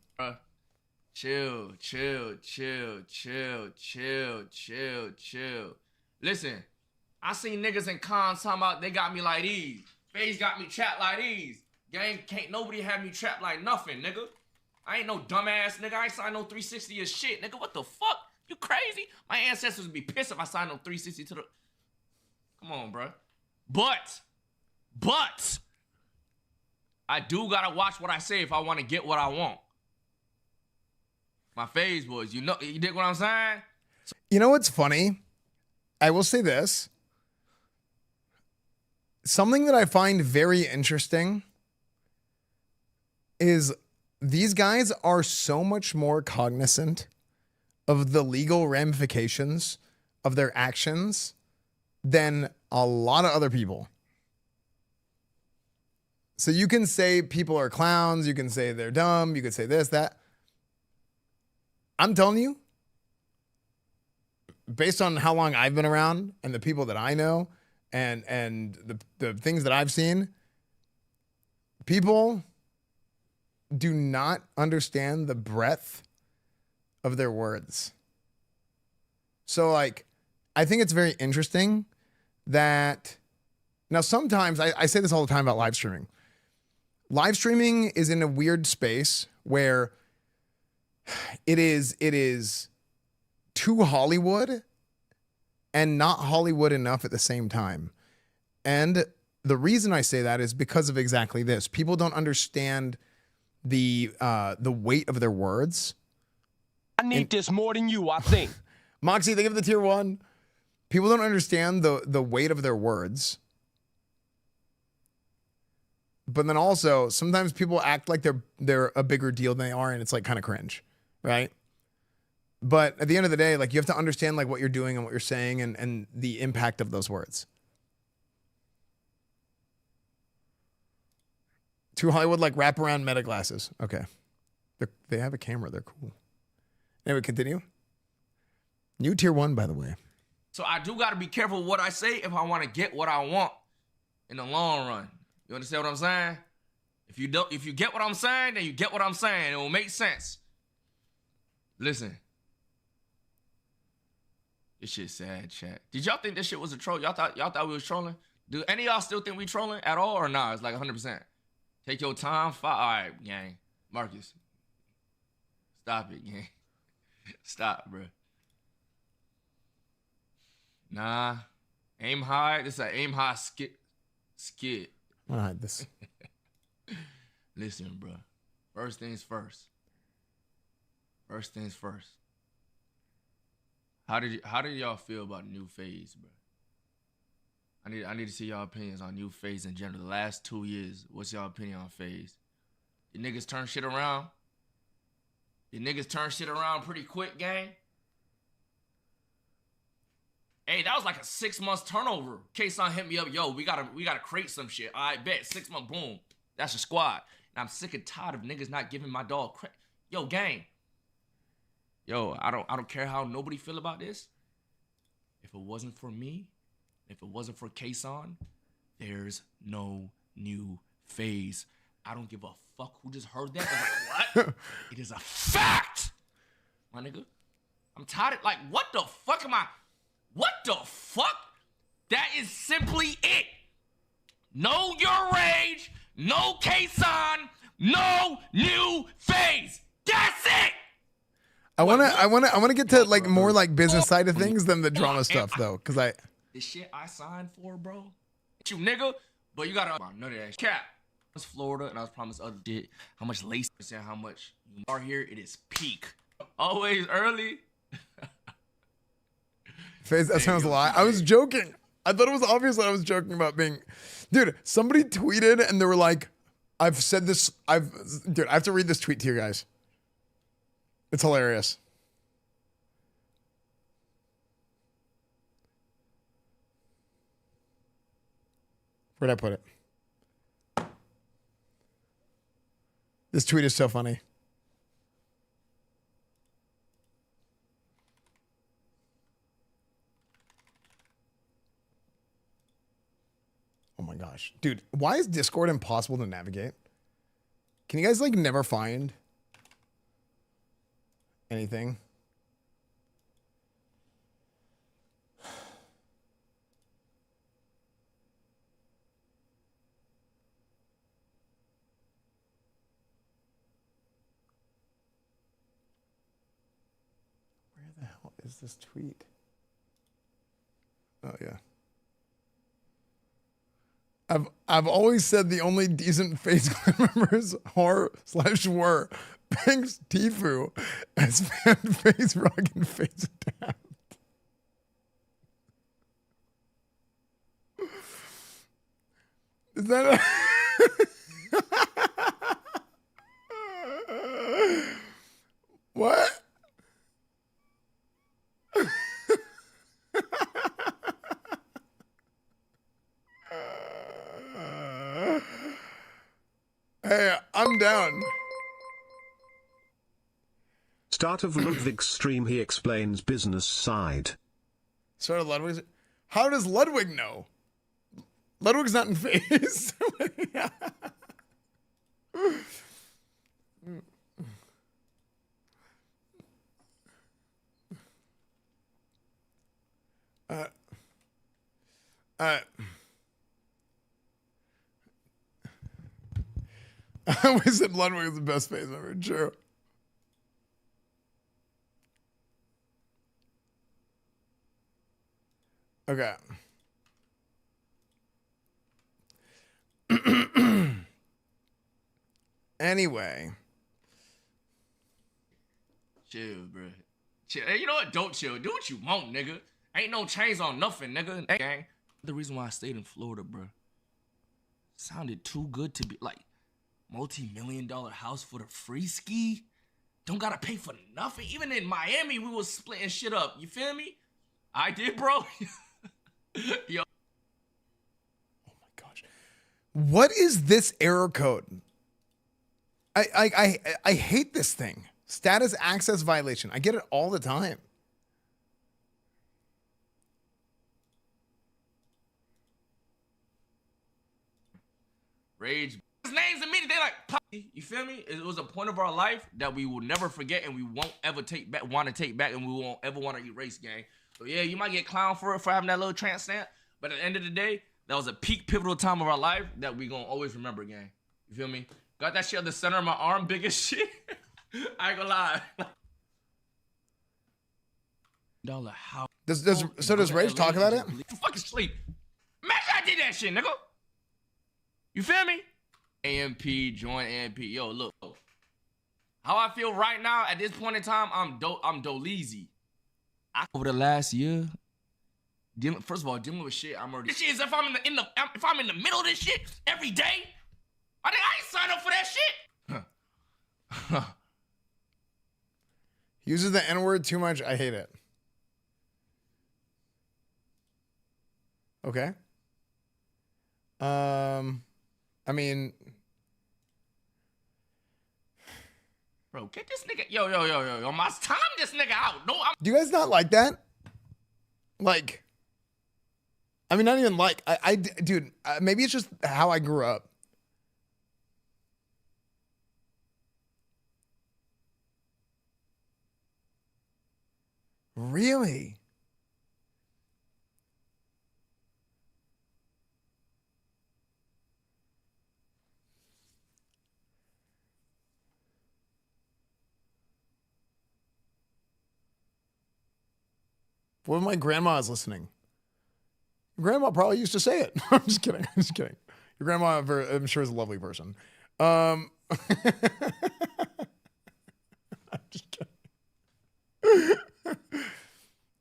Chill. Listen, I seen niggas in cons talking about they got me like these. FaZe got me trapped like these. Gang, can't nobody have me trapped like nothing, nigga. I ain't no dumbass nigga. I ain't signed no 360 or shit, nigga. What the fuck? You crazy? My ancestors would be pissed if I signed no 360 to the... Come on, bro. But, I do gotta watch what I say if I want to get what I want. My FaZe boys, you dig what I'm saying? You know what's funny? I will say this. Something that I find very interesting is these guys are so much more cognizant of the legal ramifications of their actions than a lot of other people. So you can say people are clowns, you can say they're dumb, you could say this, that. I'm telling you, based on how long I've been around and the people that I know and the things that I've seen, people do not understand the breadth of their words. So, like, I think it's very interesting that now sometimes I say this all the time about live streaming. Live streaming is in a weird space where it is too Hollywood and not Hollywood enough at the same time. And the reason I say that is because of exactly this. People don't understand the weight of their words. I need this more than you, I think. Moxie, think of the tier 1. People don't understand the weight of their words. But then also, sometimes people act like they're a bigger deal than they are, and it's like kind of cringe, right? But at the end of the day, like, you have to understand like what you're doing and what you're saying and the impact of those words. Too Hollywood, like wraparound meta glasses. Okay. They have a camera. They're cool. Anyway, continue. New tier 1, by the way. So I do gotta be careful what I say if I want to get what I want in the long run. You understand what I'm saying? If you get what I'm saying, then you get what I'm saying. It will make sense. Listen. This shit sad, chat. Did y'all think this shit was a troll? Y'all thought we was trolling? Do any of y'all still think we trolling at all or nah? It's like 100%. Take your time. All right, gang. Marcus. Stop it, gang. Stop, bro. Nah. Aim high. This is an aim high skit. I'm gonna hide this. Listen, bro. First things first. First things first. How did y'all feel about New Phase, bro? I need to see y'all opinions on New Phase in general. The last 2 years, what's y'all opinion on Phase? Did niggas turn shit around? Did niggas turn shit around pretty quick, gang? Hey, that was like a 6 months turnover. K-Son hit me up, yo, we gotta create some shit. I bet 6 month, boom. That's your squad. And I'm sick and tired of niggas not giving my dog credit. Yo, gang. Yo, I don't care how nobody feel about this. If it wasn't for me, if it wasn't for K-Son, there's no New Phase. I don't give a fuck who just heard that. Like, what? It is a fact, my nigga. I'm tired of, like, what the fuck am I? What the fuck? That is simply it. Know your rage. No K-Son. No New Phase. That's it. I wanna get to like more like business side of things than the drama stuff though, cause this shit I signed for, bro. You nigga, but you gotta none of that cap. It's Florida, and I was promised other shit. How much lace and how much you are here? It is peak. Always early. Phase, that sounds a lie. I was joking. I thought it was obvious that I was joking about being, dude. Somebody tweeted and they were like, "I've said this. Dude, I have to read this tweet to you guys. It's hilarious." Where'd I put it? This tweet is so funny. Oh my gosh. Dude, why is Discord impossible to navigate? Can you guys like never find anything? Where the hell is this tweet? Oh yeah. I've always said the only decent Phase Clan members are/were Banks, Tifu, Esfand, Phase Rock, and Phase Adapt. Is that what? Hey, I'm down. Start of Ludwig's stream, he explains business side. Start of Ludwig's. How does Ludwig know? Ludwig's not in Phase. I always said Ludwig is the best Phase member. True. Okay. Anyway. Chill, bro. Chill. Hey, you know what? Don't chill. Do what you want, nigga. Ain't no chains on nothing, nigga. Hey, gang. The reason why I stayed in Florida, bro, sounded too good to be like multi-million-dollar house for the free ski. Don't gotta pay for nothing. Even in Miami, we was splitting shit up. You feel me? I did, bro. Yo. Oh my gosh. What is this error code? I hate this thing. Status access violation. I get it all the time. Rage. His name's immediate. They like, pop. You feel me? It was a point of our life that we will never forget and we won't ever want to take back, and we won't ever want to erase, gang. So yeah, you might get clowned for it for having that little tramp stamp, but at the end of the day, that was a peak pivotal time of our life that we gonna always remember, gang. You feel me? Got that shit on the center of my arm, big as shit. I ain't gonna lie. How does Rage talk about it? Fucking sleep. Imagine I did that shit, nigga. You feel me? AMP, join AMP. Yo, look. How I feel right now at this point in time, I'm Doleezy. Over the last year, first of all, dealing with shit, I'm already. This shit is if I'm in the middle of this shit every day. I ain't signed up for that shit. Uses the N-word too much. I hate it. Okay. I mean, bro, get this nigga. Yo, my time this nigga out. No, do you guys not like that? Like, I mean, not even like, dude, maybe it's just how I grew up. Really? What if my grandma is listening? Grandma probably used to say it. I'm just kidding. I'm just kidding. Your grandma, I'm sure, is a lovely person. I'm just kidding.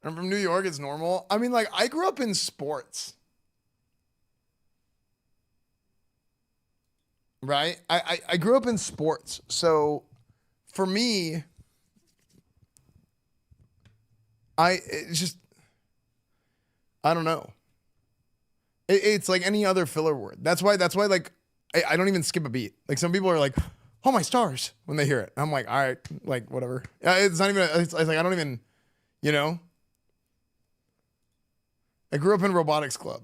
I'm from New York. It's normal. I mean, like, I grew up in sports. Right? I grew up in sports. So for me, it's just, I don't know. It's like any other filler word. That's why like, I don't even skip a beat. Like some people are like, oh my stars, when they hear it. I'm like, all right, like whatever. It's not even, it's like, I don't even, you know. I grew up in robotics club.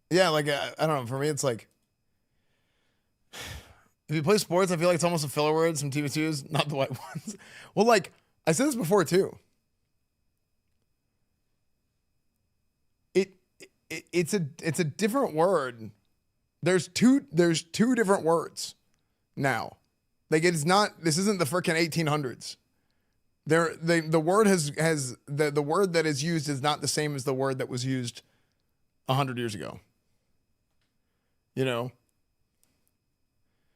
Yeah, like, I don't know. For me, it's like, if you play sports, I feel like it's almost a filler word. Some TV2s, not the white ones. Well, like, I said this before too. It's a different word. There's two different words now. Like, it's not, this isn't the frickin' 1800s. The word the word that is used is not the same as the word that was used 100 years ago. You know?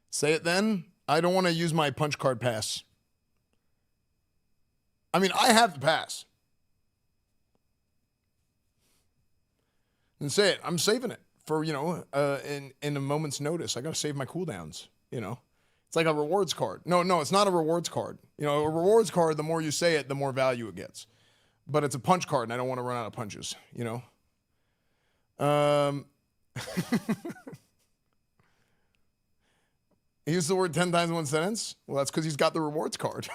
Say it then. I don't want to use my punch card pass. I mean, I have the pass. And say it. I'm saving it for, you know, in a moment's notice. I got to save my cooldowns, you know. It's like a rewards card. No, it's not a rewards card. You know, a rewards card, the more you say it, the more value it gets. But it's a punch card, and I don't want to run out of punches, you know. He used the word 10 times in one sentence? Well, that's because he's got the rewards card.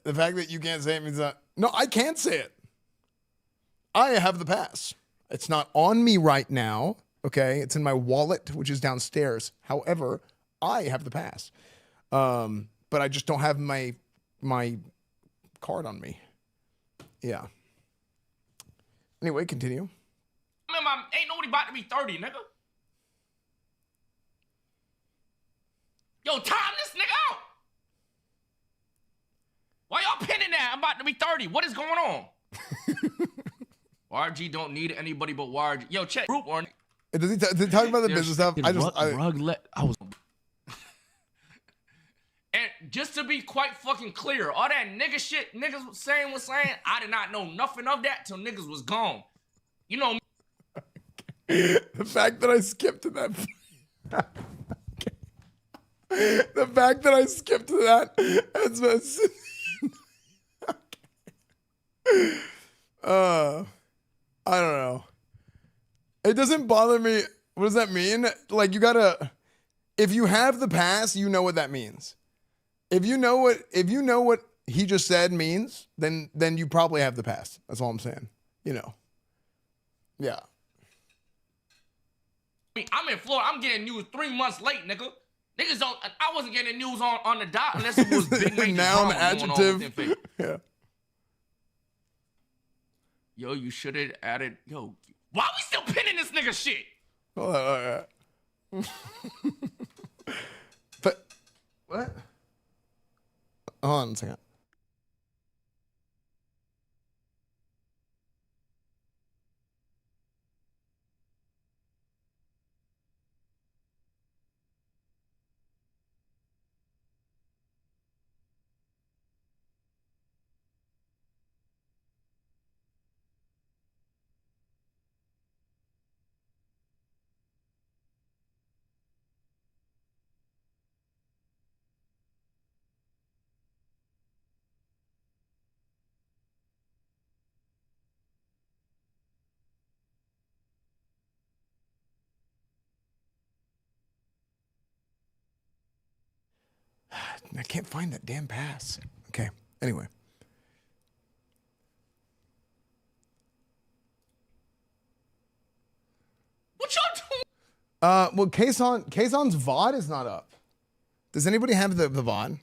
The fact that you can't say it means that... No, I can't say it. I have the pass. It's not on me right now, okay? It's in my wallet, which is downstairs. However, I have the pass. But I just don't have my card on me. Yeah. Anyway, continue. Ain't nobody about to be 30, nigga. Yo, time this nigga out. Why y'all pinning that? I'm about to be 30. What is going on? YRG don't need anybody but YRG. Yo, check group or... Does he talk about the business stuff? I was... And just to be quite fucking clear, all that nigga shit niggas was saying, I did not know nothing of that till niggas was gone. You know... The fact that I skipped to that... The fact that I skipped to that... I don't know. It doesn't bother me. What does that mean? Like, you gotta, if you have the pass, you know what that means. If you know what he just said means, then you probably have the pass. That's all I'm saying. You know. Yeah. I mean, I'm in Florida. I'm getting news 3 months late, nigga. Niggas don't. I wasn't getting news on the dot unless it was big major Noun, drama going on adjective. within Facebook. Yeah. Yo, you should have added. Yo, why we still pinning this nigga shit? But what? Hold on a second. I can't find that damn pass. Okay. Anyway. What y'all doing? Well, Kayson's VOD is not up. Does anybody have the VOD?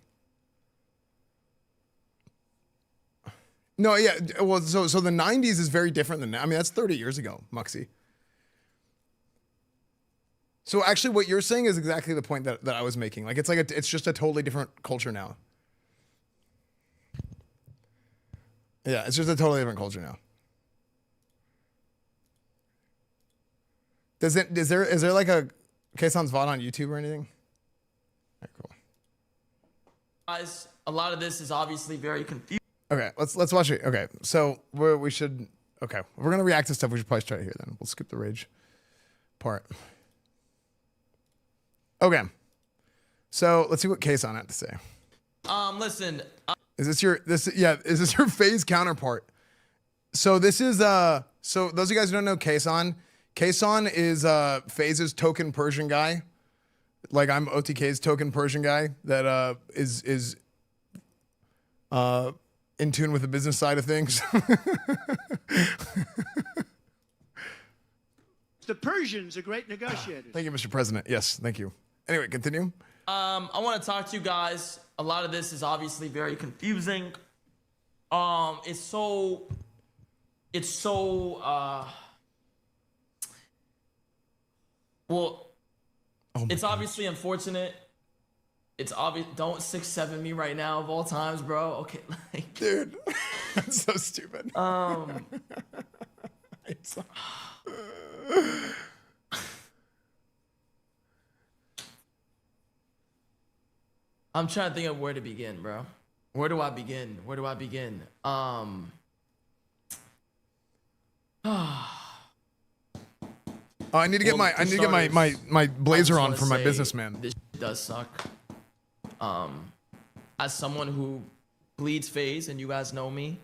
No, yeah. Well, so the 90s is very different than now. I mean, that's 30 years ago, Muxie. So actually what you're saying is exactly the point that I was making. Like, it's just a totally different culture now. Yeah, it's just a totally different culture now. Is there like a Kayson's VOD on YouTube or anything? All right, cool. Guys, a lot of this is obviously very confusing. Okay, let's watch it. Okay, so we're gonna react to stuff. We should probably start here then. We'll skip the rage part. Okay, so let's see what Kayson had to say. Listen. Is this your FaZe counterpart? So this is so those of you guys who don't know Kayson is FaZe's token Persian guy. Like, I'm OTK's token Persian guy that is in tune with the business side of things. The Persians are great negotiators. Thank you, Mr. President. Yes, thank you. Anyway, continue. I want to talk to you guys. A lot of this is obviously very confusing. It's so well, it's obviously unfortunate. It's obvious. Don't 6-7 me right now of all times, bro. Okay, like, dude, that's so stupid. I'm trying to think of where to begin, bro. Where do I begin? I need to get my blazer on for my businessman. This does suck. As someone who bleeds FaZe, and you guys know me,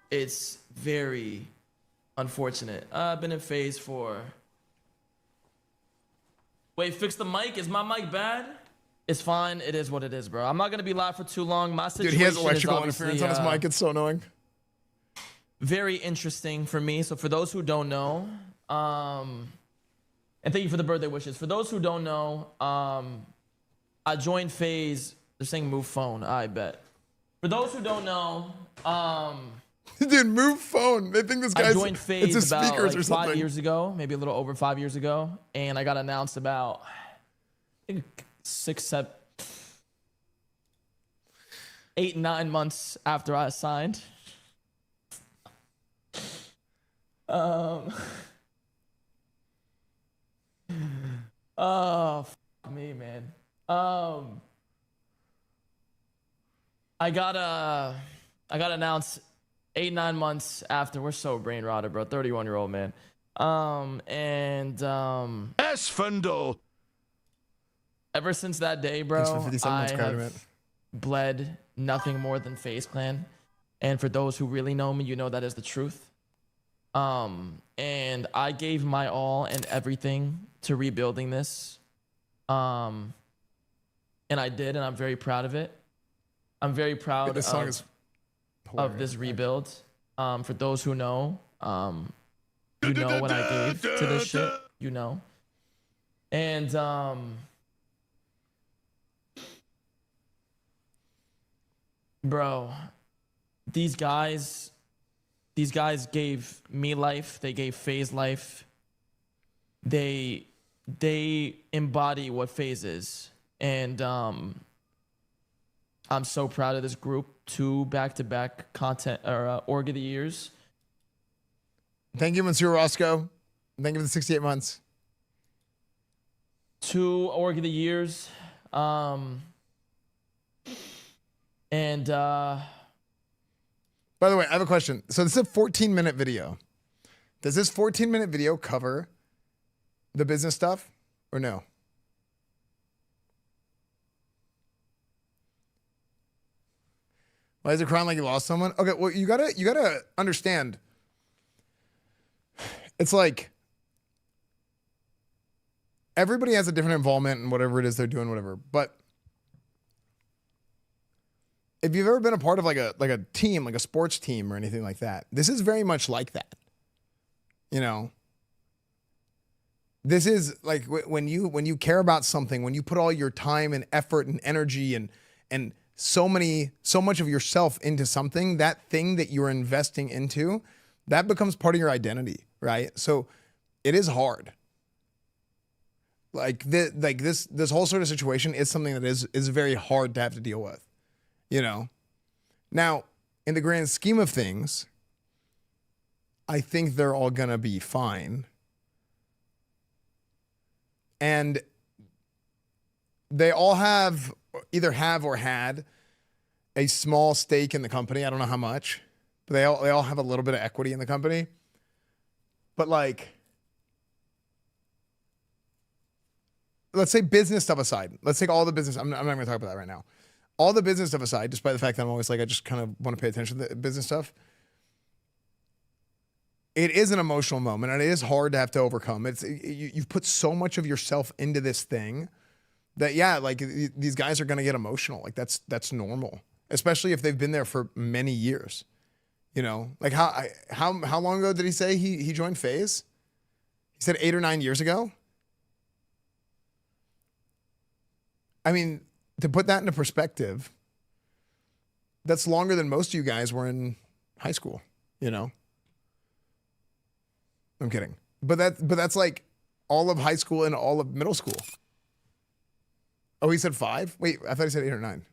it's very unfortunate. I've been in FaZe for. Wait, fix the mic. Is my mic bad? It's fine. It is what it is, bro. I'm not gonna be live for too long. My situation, dude, he has electrical is interference on his mic. It's so annoying. Very interesting for me. So for those who don't know, and thank you for the birthday wishes. For those who don't know, I joined FaZe. They're saying move phone. I bet. For those who don't know, dude, move phone. They think this guy's. I joined FaZe it's about speakers like or something. 5 years ago, maybe a little over 5 years ago, and I got announced about I think 8, 9 months after I signed. Oh, fuck me, man. I got announced 8, 9 months after. We're so brain rotted, bro. 31-year-old man. Esfand. Ever since that day, bro, I have bled nothing more than FaZe Clan. And for those who really know me, you know that is the truth. And I gave my all and everything to rebuilding this. And I did, and I'm very proud of it. I'm very proud This song is of this rebuild. For those who know, you know what I gave to this shit, you know. And bro, these guys gave me life. They gave FaZe life. They embody what FaZe is. And I'm so proud of this group. 2 back-to-back content or Org of the Years. Thank you, Monsieur Roscoe. Thank you for the 68 months. 2 Org of the Years. And by the way, I have a question. So this is a 14-minute video. Does this 14-minute video cover the business stuff or no? Why is it crying like you lost someone? Okay, well, you gotta understand. It's like everybody has a different involvement in whatever it is they're doing, whatever. But if you've ever been a part of like a team, like a sports team or anything like that, this is very much like that. You know, this is like when you care about something, when you put all your time and effort and energy and so much of yourself into something, that thing that you're investing into, that becomes part of your identity, right? So it is hard. Like this whole sort of situation is something that is very hard to have to deal with, you know? Now, in the grand scheme of things, I think they're all gonna be fine. And they all either have or had a small stake in the company. I don't know how much, but they all have a little bit of equity in the company. But like, let's say business stuff aside. Let's take all the business. I'm not going to talk about that right now. All the business stuff aside, despite the fact that I'm always like, I just kind of want to pay attention to the business stuff. It is an emotional moment, and it is hard to have to overcome. You've put so much of yourself into this thing that, yeah, like these guys are going to get emotional. Like that's normal, especially if they've been there for many years. You know, like how long ago did he say he joined FaZe? He said 8 or 9 years ago. I mean, to put that into perspective, that's longer than most of you guys were in high school, you know? I'm kidding. But that's like all of high school and all of middle school. Oh, he said 5? Wait, I thought he said 8 or 9.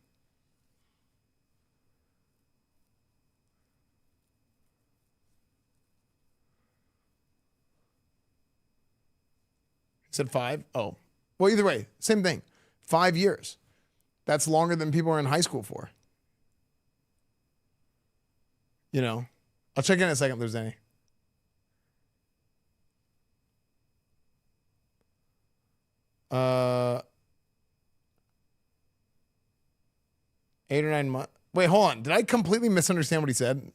He said 5? Oh. Well, either way, same thing. 5 years. That's longer than people are in high school for. You know? I'll check in a second if there's any. Uh, 8 or 9 months. Wait, hold on. Did I completely misunderstand what he said?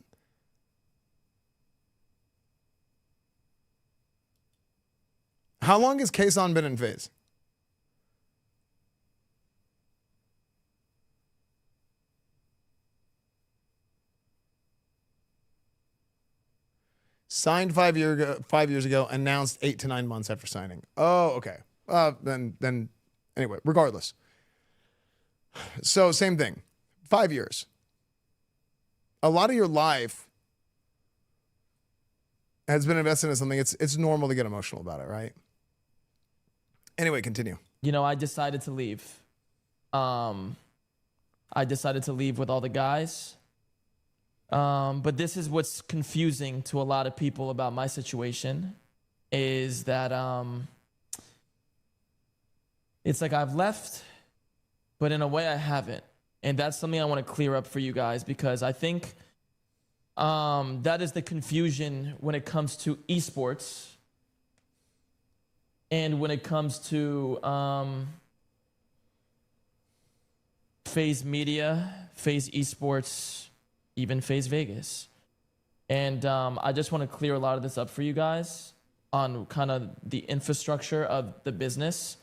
How long has Kason been in FaZe? Signed 5 years ago, announced 8 to 9 months after signing. Oh, okay. Then anyway, regardless. So same thing. 5 years. A lot of your life has been invested in something. It's normal to get emotional about it, right? Anyway, continue. You know, I decided to leave. I decided to leave with all the guys. But this is what's confusing to a lot of people about my situation is that it's like I've left, but in a way I haven't. And that's something I want to clear up for you guys because I think that is the confusion when it comes to esports and when it comes to FaZe Media, FaZe Esports, even FaZe Vegas. And I just want to clear a lot of this up for you guys on kind of the infrastructure of the business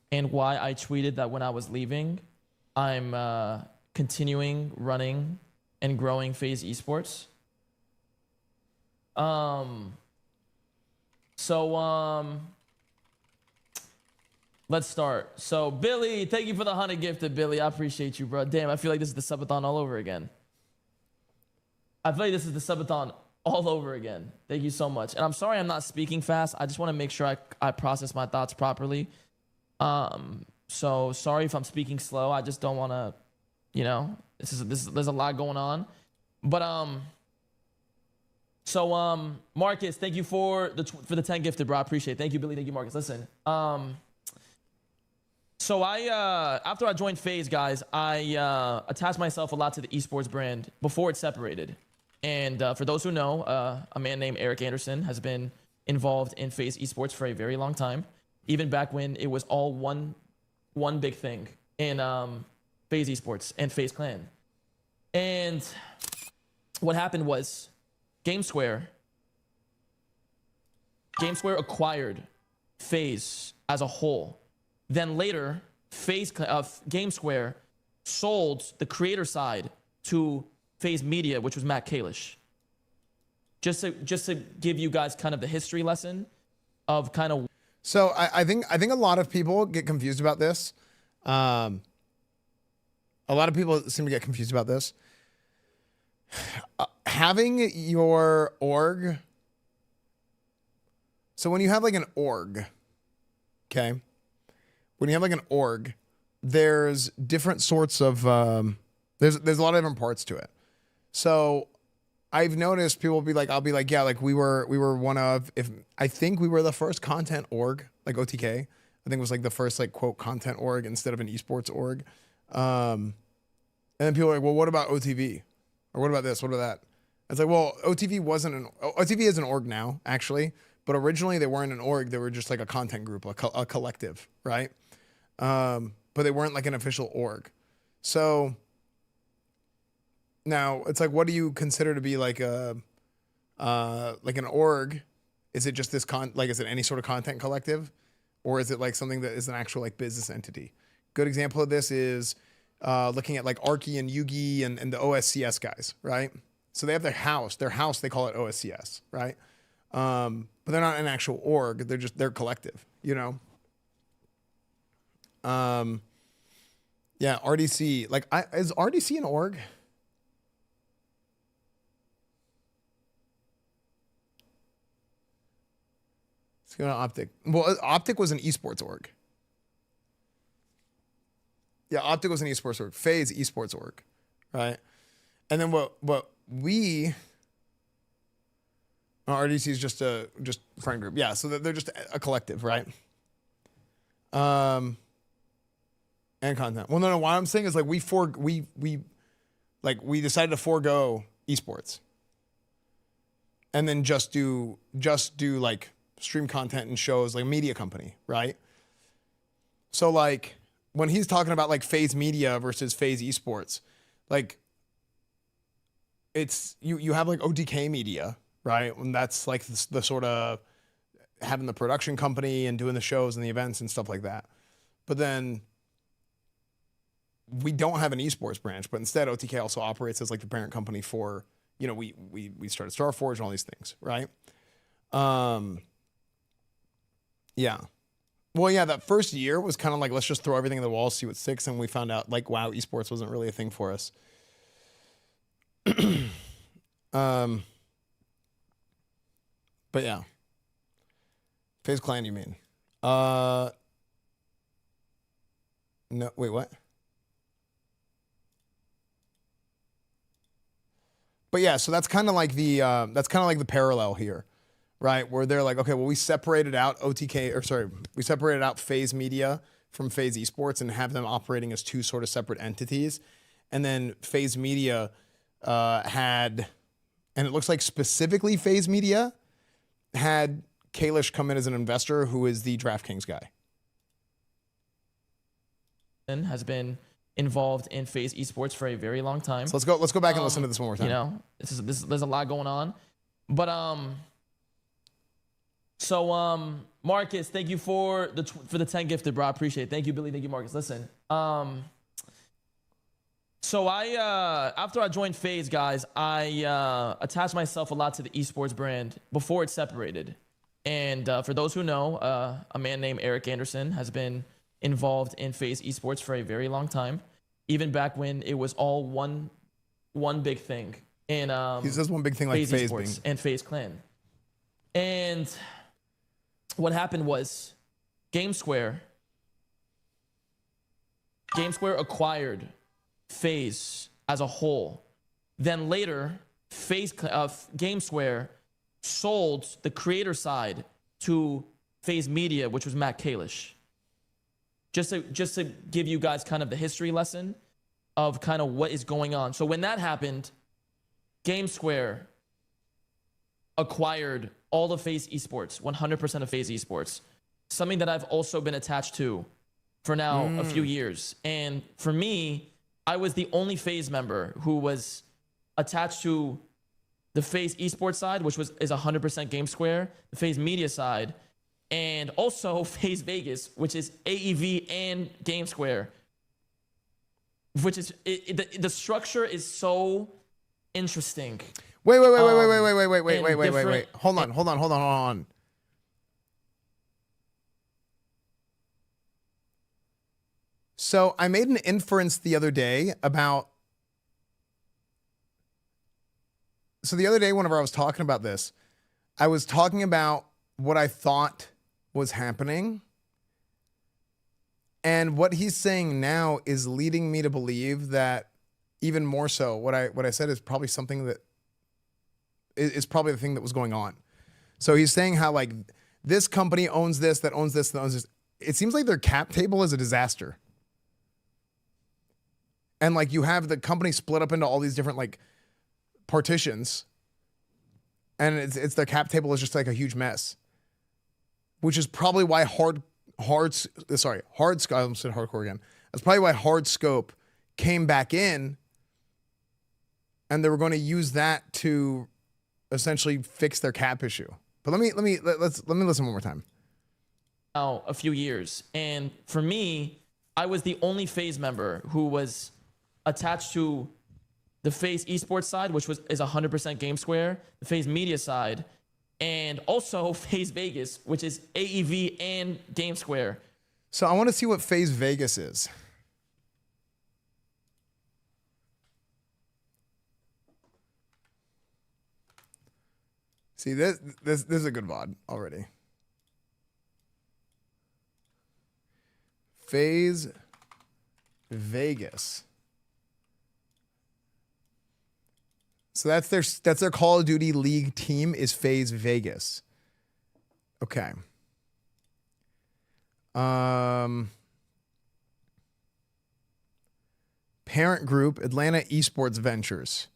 and why I tweeted that when I was leaving, I'm continuing running and growing FaZe Esports. Let's start. So Billy, thank you for the 100 gifted, Billy. I appreciate you, bro. Damn, I feel like this is the subathon all over again. Thank you so much. And I'm sorry I'm not speaking fast. I just want to make sure I process my thoughts properly. So sorry if I'm speaking slow. I just don't want to, you know, there's a lot going on. But Marcus, thank you for the 10 gifted, bro. I appreciate it. Thank you, Billy. Thank you, Marcus. Listen, so after I joined FaZe, guys, I attached myself a lot to the esports brand before it separated. And for those who know, a man named Eric Anderson has been involved in FaZe Esports for a very long time, even back when it was all one big thing in FaZe Esports and FaZe Clan. And what happened was GameSquare acquired FaZe as a whole. Then later, GameSquare sold the creator side to FaZe Media, which was Matt Kalish. Just to give you guys kind of the history lesson of kind of. So I think a lot of people get confused about this. A lot of people seem to get confused about this. Having your org. So when you have like an org, okay. When you have like an org, there's different sorts of there's a lot of different parts to it. So I've noticed people will be like, I'll be like, yeah, like we were one of, I think we were the first content org, like OTK. I think it was like the first like quote content org instead of an esports org. And then people are like, well, what about OTV? Or what about this? What about that? It's like, well, OTV is an org now, actually. But originally they weren't an org. They were just like a content group, a collective, right? But they weren't like an official org. So now it's like, what do you consider to be like like an org? Is it just this is it any sort of content collective? Or is it like something that is an actual like business entity? Good example of this is looking at like Arky and Yugi and the OSCS guys, right? So they have their house, they call it OSCS, right? But they're not an actual org. They're collective, you know? Yeah, RDC, like is RDC an org? Let's go to Optic. Well, Optic was an esports org. Yeah, Optic was an esports org. FaZe esports org, right? And then what we RDC is just friend group. Yeah, so they're just a collective, right? And content. Well, no. What I'm saying is like we decided to forego esports, and then just do like stream content and shows, like media company, right? So like when he's talking about like FaZe Media versus FaZe Esports, like it's you have like OTK Media. Right? And that's like the sort of having the production company and doing the shows and the events and stuff like that. But then we don't have an esports branch, but instead OTK also operates as like the parent company for, you know, we started Starforge and all these things, right? Yeah. Well, yeah, that first year was kind of like, let's just throw everything at the wall, see what sticks. And we found out like, wow, esports wasn't really a thing for us. But yeah. FaZe Clan, you mean? No, wait, what? But yeah, so that's kind of like the parallel here, right? Where they're like, okay, well, we separated out we separated out FaZe Media from FaZe Esports and have them operating as two sort of separate entities. And then FaZe Media had, and it looks like specifically FaZe Media had Kalish come in as an investor who is the DraftKings guy. And has been involved in FaZe Esports for a very long time. So let's go back and listen to this one more time. You know, there's a lot going on. But so Marcus, thank you for the 10 gifted, bro. I appreciate it. Thank you, Billy. Thank you, Marcus. Listen, so I after I joined FaZe, guys, I attached myself a lot to the esports brand before it separated. And for those who know, a man named Eric Anderson has been involved in FaZe esports for a very long time, even back when it was all one big thing. In he says one big thing like FaZe esports and FaZe Clan. And what happened was GameSquare acquired FaZe as a whole. Then later, GameSquare sold the creator side to FaZe Media, which was Matt Kalish. Just to give you guys kind of the history lesson of kind of what is going on. So when that happened, GameSquare acquired all of FaZe esports, 100% of FaZe esports, something that I've also been attached to for now a few years. And for me, I was the only FaZe member who was attached to the FaZe esports side, which is 100% GameSquare, the FaZe Media side, and also FaZe Vegas, which is AEV and GameSquare, which is the structure is so interesting. Wait. Hold on. So I made an inference the other day about. So the other day, whenever I was talking about this, I was talking about what I thought was happening. And what he's saying now is leading me to believe that even more so, what I said is probably something that is probably the thing that was going on. So he's saying how like this company owns this, that owns this, that owns this. It seems like their cap table is a disaster. And like you have the company split up into all these different like partitions, and it's their cap table is just like a huge mess, which is probably why That's probably why Hardscope came back in, and they were going to use that to essentially fix their cap issue. But let me listen one more time. A few years, and for me, I was the only FaZe member who was attached to the FaZe esports side, which is 100% GameSquare, the FaZe Media side, and also FaZe Vegas, which is AEV and GameSquare. So I want to see what FaZe Vegas is. See, this is a good VOD already. FaZe Vegas. So that's their Call of Duty League team is FaZe Vegas. Okay. Parent group Atlanta Esports Ventures.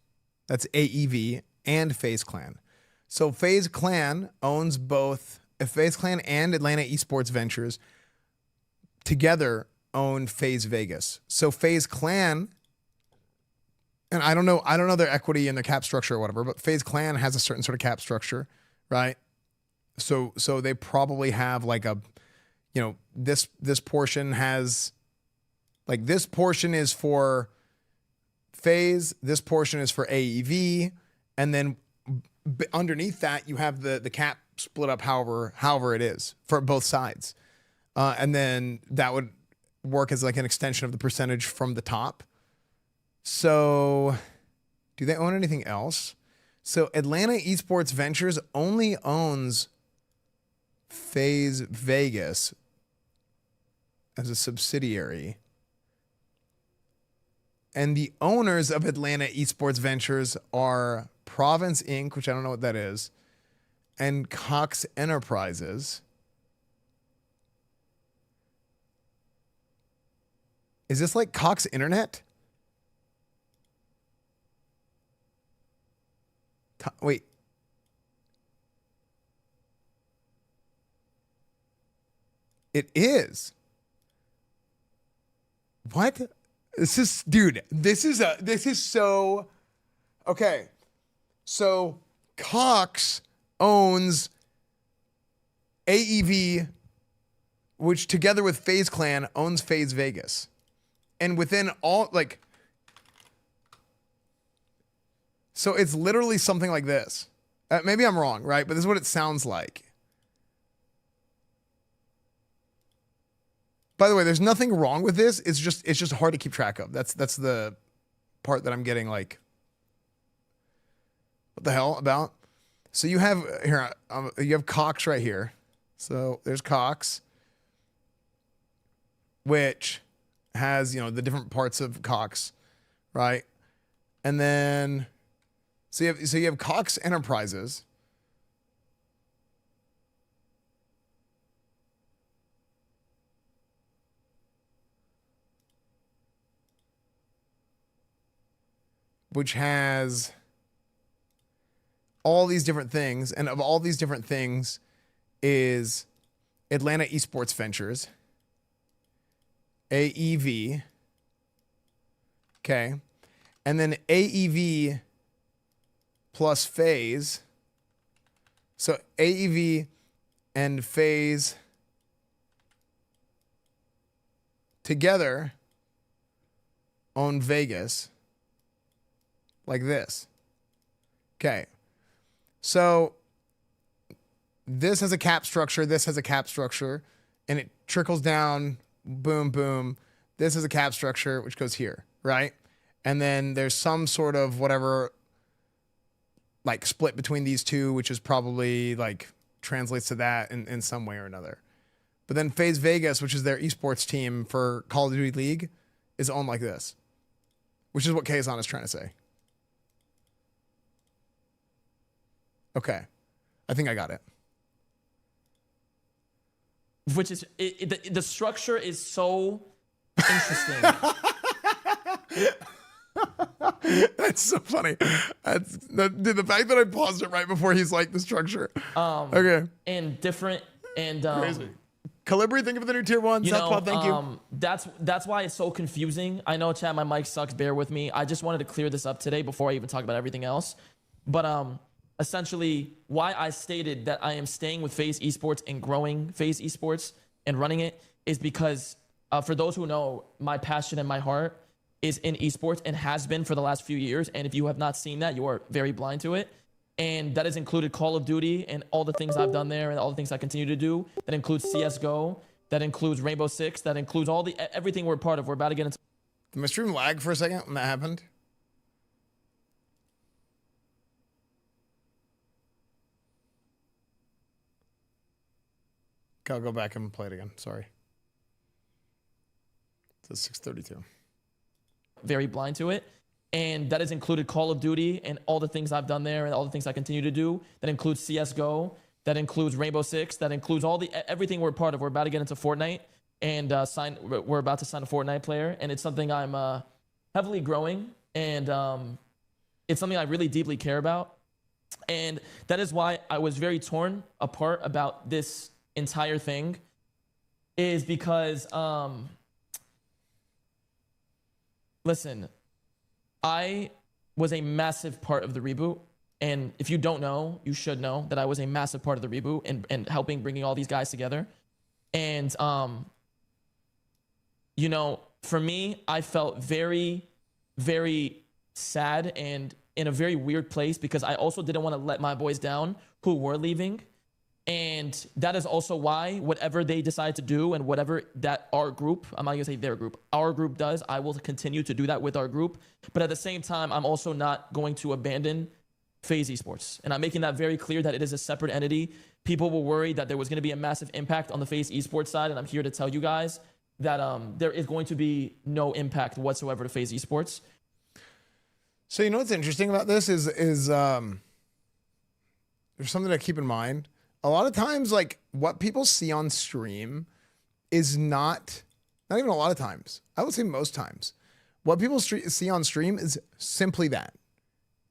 That's AEV and FaZe Clan. So FaZe Clan owns both. FaZe Clan and Atlanta Esports Ventures together own FaZe Vegas. So FaZe Clan, and I don't know their equity and their cap structure or whatever, but FaZe Clan has a certain sort of cap structure, right? So they probably have like a, you know, this portion has, like this portion is for FaZe, this portion is for AEV, and then underneath that you have the cap split up however it is for both sides, and then that would work as like an extension of the percentage from the top. So do they own anything else? So Atlanta Esports Ventures only owns FaZe Vegas as a subsidiary. And the owners of Atlanta Esports Ventures are Province Inc., which I don't know what that is, and Cox Enterprises. Is this like Cox Internet? Wait. It is. What? This is so okay. So Cox owns AEV, which together with FaZe Clan owns FaZe Vegas. And within all, like, so it's literally something like this. Maybe I'm wrong, right? But this is what it sounds like. By the way, there's nothing wrong with this. It's just hard to keep track of. That's the part that I'm getting like, what the hell about? So you have here, you have Cox right here. So there's Cox, which has, you know, the different parts of Cox, right? And then so you have Cox Enterprises. Which has all these different things, and of all these different things is Atlanta Esports Ventures, AEV, okay, and then AEV plus FaZe. So AEV and FaZe together own Vegas. Like this. Okay. So this has a cap structure. This has a cap structure. And it trickles down. Boom, boom. This is a cap structure, which goes here. Right? And then there's some sort of whatever, like, split between these two, which is probably, like, translates to that in some way or another. But then FaZe Vegas, which is their esports team for Call of Duty League, is owned like this. Which is what Kazan is trying to say. Okay. I think I got it. Which is, the structure is so interesting. That's so funny. Dude, the fact that I paused it right before he's like, the structure. Okay. And different, and crazy. Calibri, think of the new tier 1. Southpaw, thank you. That's why it's so confusing. I know, chat, my mic sucks. Bear with me. I just wanted to clear this up today before I even talk about everything else. But essentially, why I stated that I am staying with FaZe Esports and growing FaZe Esports and running it is because, for those who know, my passion and my heart is in esports and has been for the last few years. And if you have not seen that, you are very blind to it. And that has included Call of Duty and all the things I've done there and all the things I continue to do. That includes CSGO. That includes Rainbow Six. That includes everything we're part of. We're about to get into. Did my stream lag for a second when that happened? Okay, I'll go back and play it again. Sorry. It's 6:32. Very blind to it. And that has included Call of Duty and all the things I've done there and all the things I continue to do. That includes CSGO. That includes Rainbow Six. That includes everything we're part of. We're about to get into Fortnite and we're about to sign a Fortnite player. And it's something I'm heavily growing. And it's something I really deeply care about. And that is why I was very torn apart about this entire thing, is because, listen, I was a massive part of the reboot. And if you don't know, you should know that I was a massive part of the reboot and helping bringing all these guys together. And, you know, for me, I felt very, very sad and in a very weird place because I also didn't want to let my boys down who were leaving. And that is also why whatever they decide to do and whatever that our group, I'm not going to say their group, our group does, I will continue to do that with our group. But at the same time, I'm also not going to abandon FaZe Esports. And I'm making that very clear that it is a separate entity. People were worried that there was going to be a massive impact on the FaZe Esports side. And I'm here to tell you guys that there is going to be no impact whatsoever to FaZe Esports. So you know what's interesting about this is there's something to keep in mind. A lot of times, like, what people see on stream is not even a lot of times. I would say most times. What people see on stream is simply that.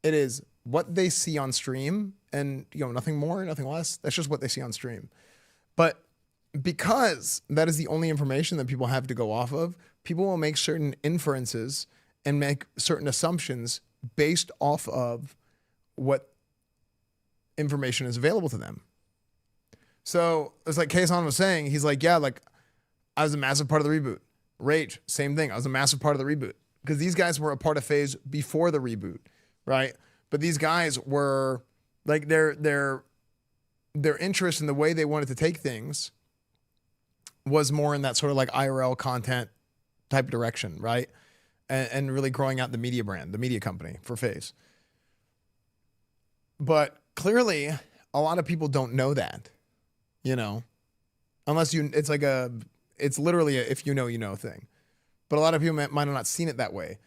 It is what they see on stream and, you know, nothing more, nothing less. That's just what they see on stream. But because that is the only information that people have to go off of, people will make certain inferences and make certain assumptions based off of what information is available to them. So it's like Kaysan was saying, he's like, yeah, like I was a massive part of the reboot. Rage, same thing. I was a massive part of the reboot because these guys were a part of FaZe before the reboot, right? But these guys were like their interest in the way they wanted to take things was more in that sort of like IRL content type direction, right? And really growing out the media brand, the media company for FaZe. But clearly, a lot of people don't know that, you know, unless it's literally a if you know thing. But a lot of people might have not seen it that way.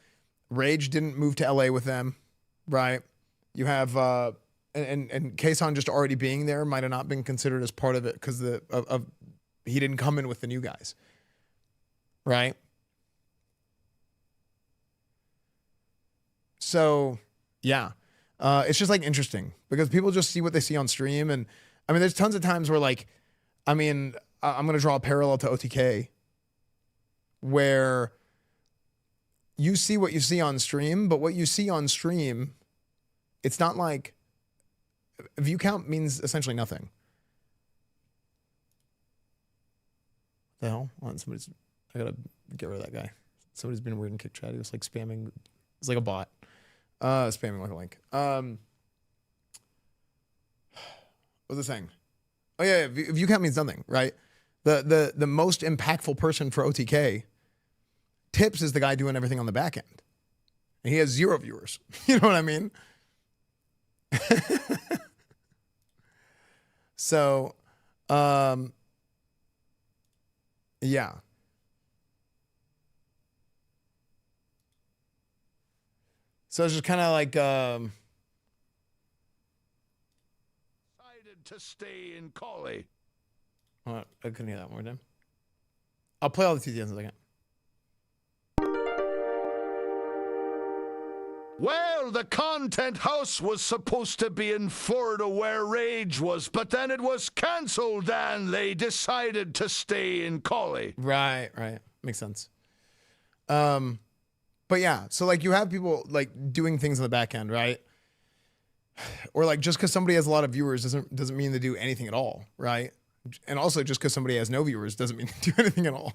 Rage didn't move to LA with them, right? You have, and Kaysan just already being there might have not been considered as part of it because he didn't come in with the new guys, right? So, yeah. It's just like interesting because people just see what they see on stream. And I mean, there's tons of times where like, I mean, I'm going to draw a parallel to OTK where you see what you see on stream, but what you see on stream, it's not like view count means essentially nothing. The hell? I gotta get rid of that guy. Somebody's been weird in kick chat. He was like spamming. It's like a bot. Spamming like a link. What was I saying? Oh yeah, view count means nothing, right? The most impactful person for OTK, Tips is the guy doing everything on the back end. And he has 0 viewers. You know what I mean? So, yeah. So it's just kind of like, Decided to stay in Collie. I couldn't hear that one more time. I'll play all the TTNs in a second. Well, the content house was supposed to be in Florida where Rage was, but then it was cancelled and they decided to stay in Collie. Right. Makes sense. But yeah, so like you have people like doing things on the back end, right? Or like just because somebody has a lot of viewers doesn't mean they do anything at all, right? And also just because somebody has no viewers doesn't mean they do anything at all.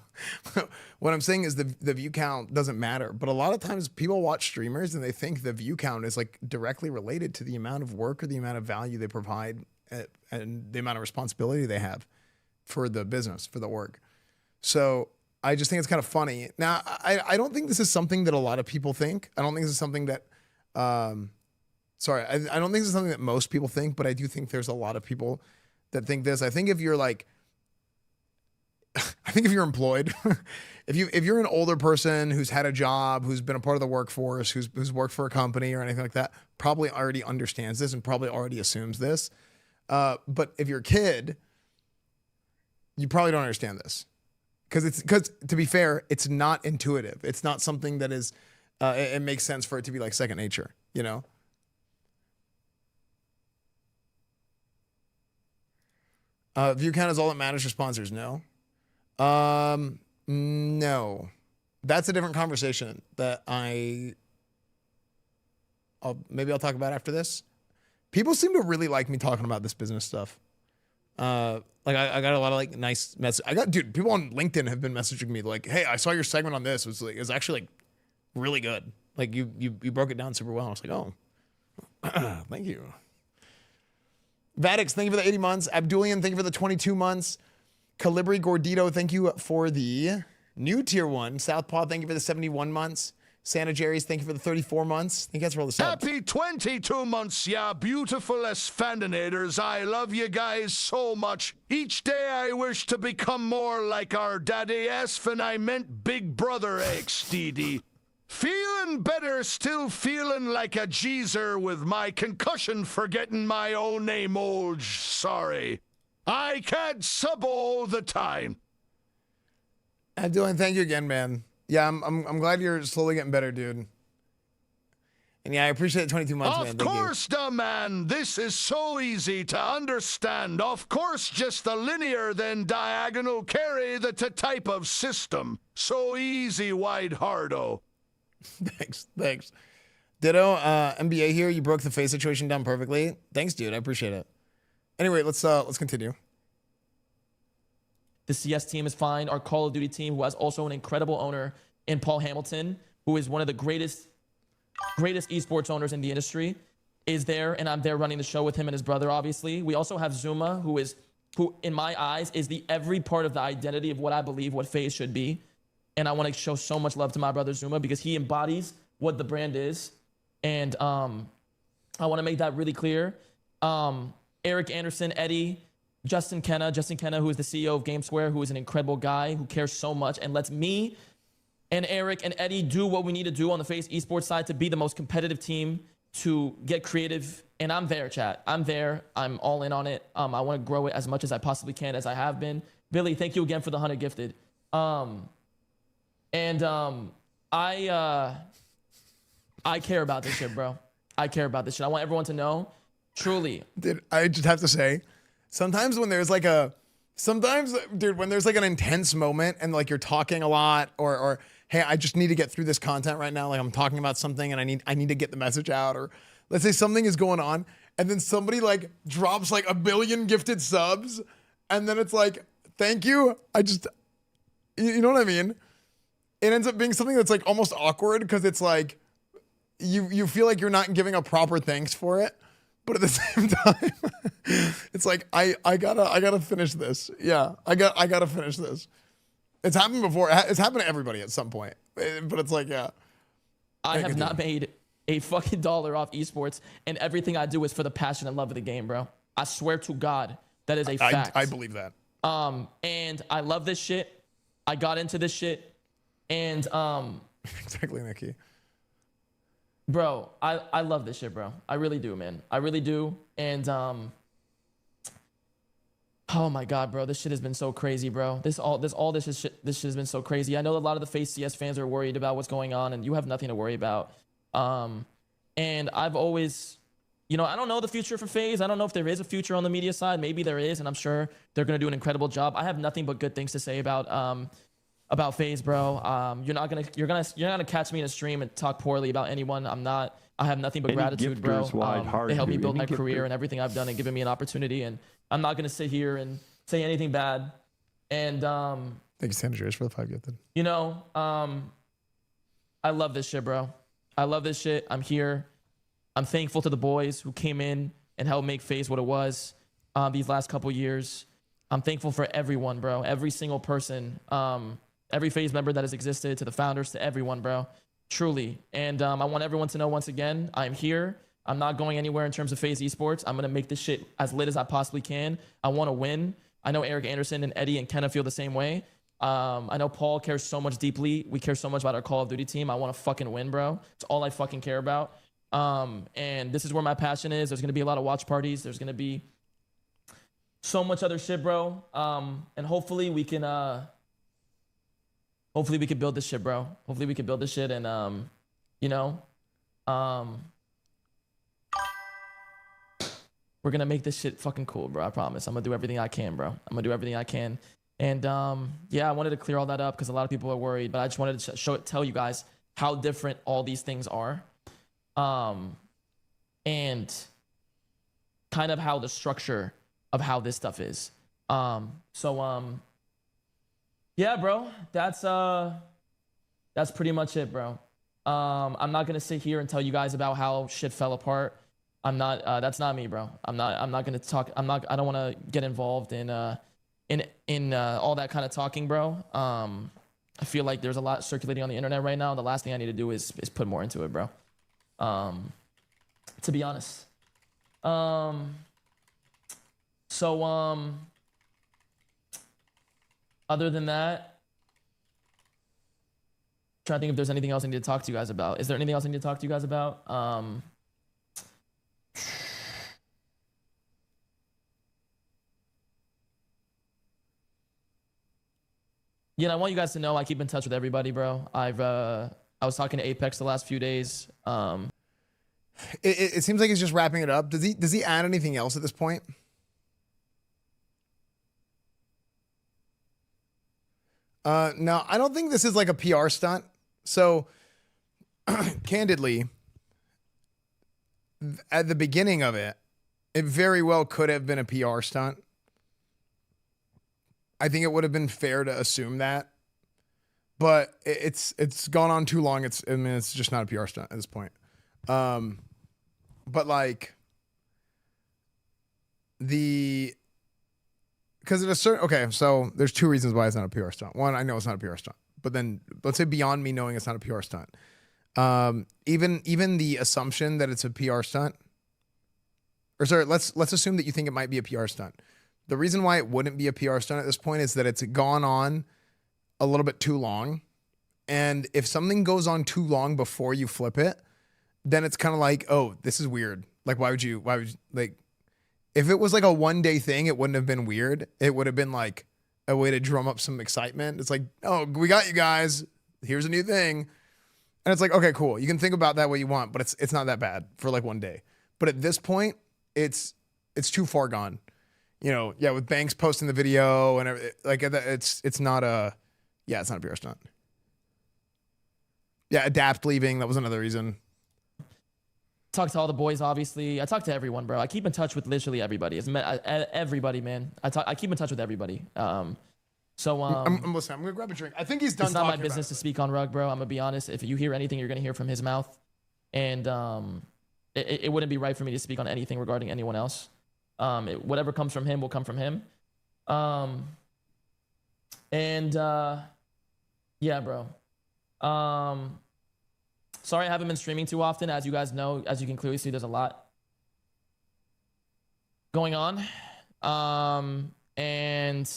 What I'm saying is the view count doesn't matter. But a lot of times people watch streamers and they think the view count is like directly related to the amount of work or the amount of value they provide and the amount of responsibility they have for the business, for the org. So I just think it's kind of funny. Now, I don't think this is something that a lot of people think. I don't think this is something that, I don't think this is something that most people think, but I do think there's a lot of people that think this. I think if you're employed, if you're an older person who's had a job, who's been a part of the workforce, who's worked for a company or anything like that, probably already understands this and probably already assumes this. But if you're a kid, you probably don't understand this. Because to be fair, it's not intuitive. It's not something that is, it makes sense for it to be like second nature, you know? View count is all that matters for sponsors. No. No. That's a different conversation that maybe I'll talk about after this. People seem to really like me talking about this business stuff. Like I got a lot of like nice messages. People on LinkedIn have been messaging me like, "Hey, I saw your segment on this. It was actually like really good. Like you broke it down super well." I was like, "Oh, thank you." Vadix, thank you for the 80 months. Abdulian, thank you for the 22 months. Calibri Gordito, thank you for the new tier 1. Southpaw, thank you for the 71 months. Santa Jerry's, thank you for the 34 months. I think that's for all the subs. Happy 22 months, yeah, beautiful Esfandinators. I love you guys so much. Each day I wish to become more like our daddy Esfand. I meant Big Brother XDD. Feeling better, still feeling like a geezer with my concussion, forgetting my own name, old sorry. I can't sub all the time. Abdulian, thank you again, man. Yeah, I'm glad you're slowly getting better, dude. And yeah, I appreciate 22 months, man. Of course, the man. This is so easy to understand. Of course, just the linear, then diagonal carry the type of system. So easy, wide hardo. Thanks. Ditto. NBA here. You broke the face situation down perfectly. Thanks, dude. I appreciate it. Anyway, let's continue. The CS team is fine. Our Call of Duty team, who has also an incredible owner in Paul Hamilton, who is one of the greatest esports owners in the industry, is there, and I'm there running the show with him and his brother, obviously. We also have Zuma, who in my eyes is the every part of the identity of what I believe what FaZe should be. And I want to show so much love to my brother Zuma because he embodies what the brand is. And I want to make that really clear. Eric Anderson, Eddie, Justin Kenna, who is the CEO of GameSquare, who is an incredible guy who cares so much and lets me and Eric and Eddie do what we need to do on the FaZe esports side to be the most competitive team, to get creative. And I'm there, chat. I'm there. I'm all in on it. I want to grow it as much as I possibly can, as I have been. Billy, thank you again for the 100 gifted. I care about this shit, bro. I care about this shit. I want everyone to know, truly. Dude, I just have to say, sometimes when there's like when there's like an intense moment and like you're talking a lot or hey, I just need to get through this content right now. Like I'm talking about something and I need to get the message out, or let's say something is going on and then somebody like drops like 1 billion gifted subs and then it's like, thank you. You know what I mean? It ends up being something that's like almost awkward because it's like, you feel like you're not giving a proper thanks for it, but at the same time, it's like I gotta finish this. Yeah, I gotta finish this. It's happened before. It's happened to everybody at some point, but it's like, yeah. I have not made a fucking dollar off esports, and everything I do is for the passion and love of the game, bro. I swear to God, that is a fact. I believe that. And I love this shit. I got into this shit, and exactly, Nikki. Bro, I love this shit, bro. I really do, man. I really do. And oh my God, bro, this shit has been so crazy, bro. This shit has been so crazy. I know a lot of the FaZe CS fans are worried about what's going on, and you have nothing to worry about. And I've always, I don't know the future for FaZe. I don't know if there is a future on the media side. Maybe there is, and I'm sure they're gonna do an incredible job. I have nothing but good things to say about FaZe, bro. You're not gonna catch me in a stream and talk poorly about anyone. I'm not. I have nothing but gratitude, bro. They helped me build my career and everything I've done and given me an opportunity. And I'm not gonna sit here and say anything bad. And thank you, Sandra, for the 5 gifted. I love this shit, bro. I love this shit. I'm here. I'm thankful to the boys who came in and helped make FaZe what it was these last couple years. I'm thankful for everyone, bro. Every single person. Every FaZe member that has existed, to the founders, to everyone, bro. Truly. And I want everyone to know once again, I'm here. I'm not going anywhere in terms of FaZe esports. I'm going to make this shit as lit as I possibly can. I want to win. I know Eric Anderson and Eddie and Kenna feel the same way. I know Paul cares so much deeply. We care so much about our Call of Duty team. I want to fucking win, bro. It's all I fucking care about. And this is where my passion is. There's going to be a lot of watch parties. There's going to be so much other shit, bro. And hopefully we can build this shit, bro. Hopefully we can build this shit, and we're gonna make this shit fucking cool, bro. I promise. I'm gonna do everything I can, bro. I'm gonna do everything I can. And yeah, I wanted to clear all that up because a lot of people are worried, but I just wanted to tell you guys how different all these things are, and kind of how the structure of how this stuff is. Yeah, bro, that's pretty much it, bro. I'm not gonna sit here and tell you guys about how shit fell apart. I'm not. That's not me, bro. I'm not gonna talk. I don't want to get involved in all that kind of talking, bro. I feel like there's a lot circulating on the internet right now. The last thing I need to do is put more into it, bro. To be honest. Other than that, I'm trying to think if there's anything else I need to talk to you guys about. Is there anything else I need to talk to you guys about? I want you guys to know I keep in touch with everybody, bro. I was talking to Apex the last few days. It seems like he's just wrapping it up. Does he add anything else at this point? No, I don't think this is like a PR stunt. So, candidly, at the beginning of it, it very well could have been a PR stunt. I think it would have been fair to assume that, but it's gone on too long. It's just not a PR stunt at this point. But like because at a certain, okay, so there's two reasons why it's not a PR stunt. One, I know it's not a PR stunt, but then let's say beyond me knowing it's not a PR stunt, even the assumption that it's a PR stunt, or sorry, let's assume that you think it might be a PR stunt. The reason why it wouldn't be a PR stunt at this point is that it's gone on a little bit too long. And if something goes on too long before you flip it, then it's kind of like, oh, this is weird. Like, why would you, like, if it was like a 1 day thing, it wouldn't have been weird. It would have been like a way to drum up some excitement. It's like, oh, we got you guys. Here's a new thing. And it's like, okay, cool. You can think about that way you want, but it's not that bad for like 1 day. But at this point, it's too far gone. You know, yeah, with Banks posting the video and everything, like it's not a PR stunt. Yeah, Adapt leaving, that was another reason. Talk to all the boys, obviously. I talk to everyone, bro. I keep in touch with literally everybody. Everybody, man. I keep in touch with everybody. I'm listening. I'm gonna grab a drink. I think he's done. It's not my business to speak on Rug, bro. I'm gonna be honest. If you hear anything, you're gonna hear from his mouth, and it wouldn't be right for me to speak on anything regarding anyone else. Whatever comes from him will come from him. Yeah, bro. Sorry I haven't been streaming too often. As you guys know, as you can clearly see, there's a lot going on. And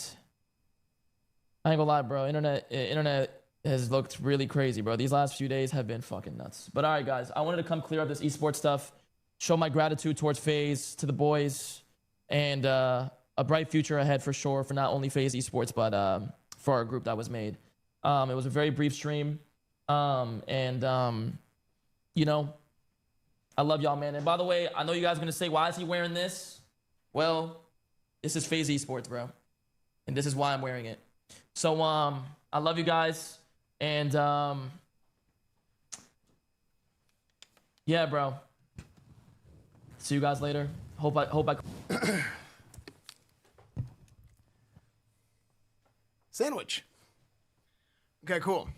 I ain't gonna lie, bro. Internet has looked really crazy, bro. These last few days have been fucking nuts. But all right, guys, I wanted to come clear up this esports stuff, show my gratitude towards FaZe, to the boys, and a bright future ahead for sure for not only FaZe Esports, but for our group that was made. It was a very brief stream. You know, I love y'all, man. And by the way, I know you guys are gonna say, why is he wearing this? Well, this is FaZe Esports, bro. And this is why I'm wearing it. So, I love you guys. And, yeah, bro. See you guys later. Hope I Sandwich. Okay, cool.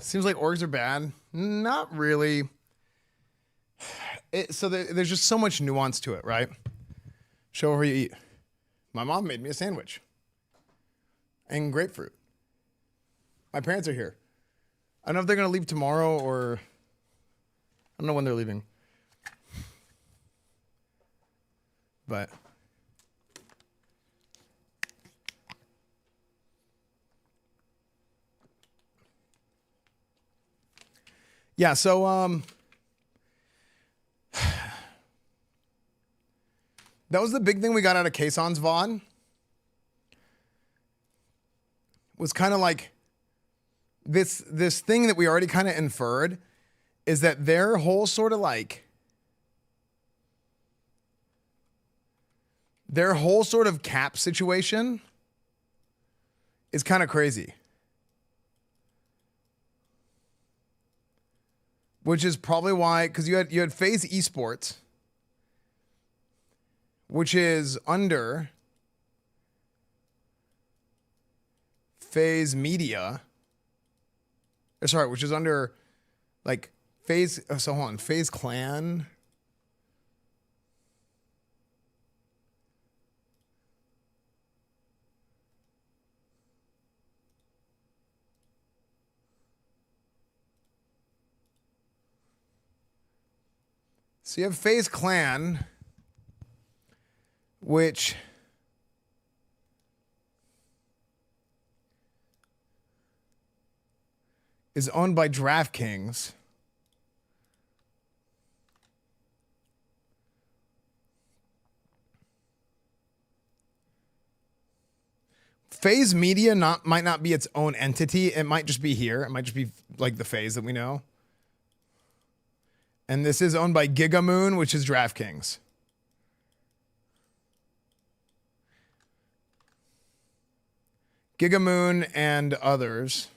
Seems like orgs are bad. Not really. There's just so much nuance to it, right? Show where you eat. My mom made me a sandwich. And grapefruit. My parents are here. I don't know if they're going to leave tomorrow or... I don't know when they're leaving. But... yeah, so that was the big thing we got out of Kason's VOD. Was kind of like this thing that we already kind of inferred is that their whole sort of like cap situation is kind of crazy. Which is probably why, because you had FaZe Esports, which is under FaZe Media. Sorry, which is under like FaZe. So hold on, FaZe Clan. So you have FaZe Clan, which is owned by DraftKings. FaZe Media might not be its own entity. It might just be here. It might just be like the FaZe that we know. And this is owned by Gigamoon, which is DraftKings. Gigamoon and others.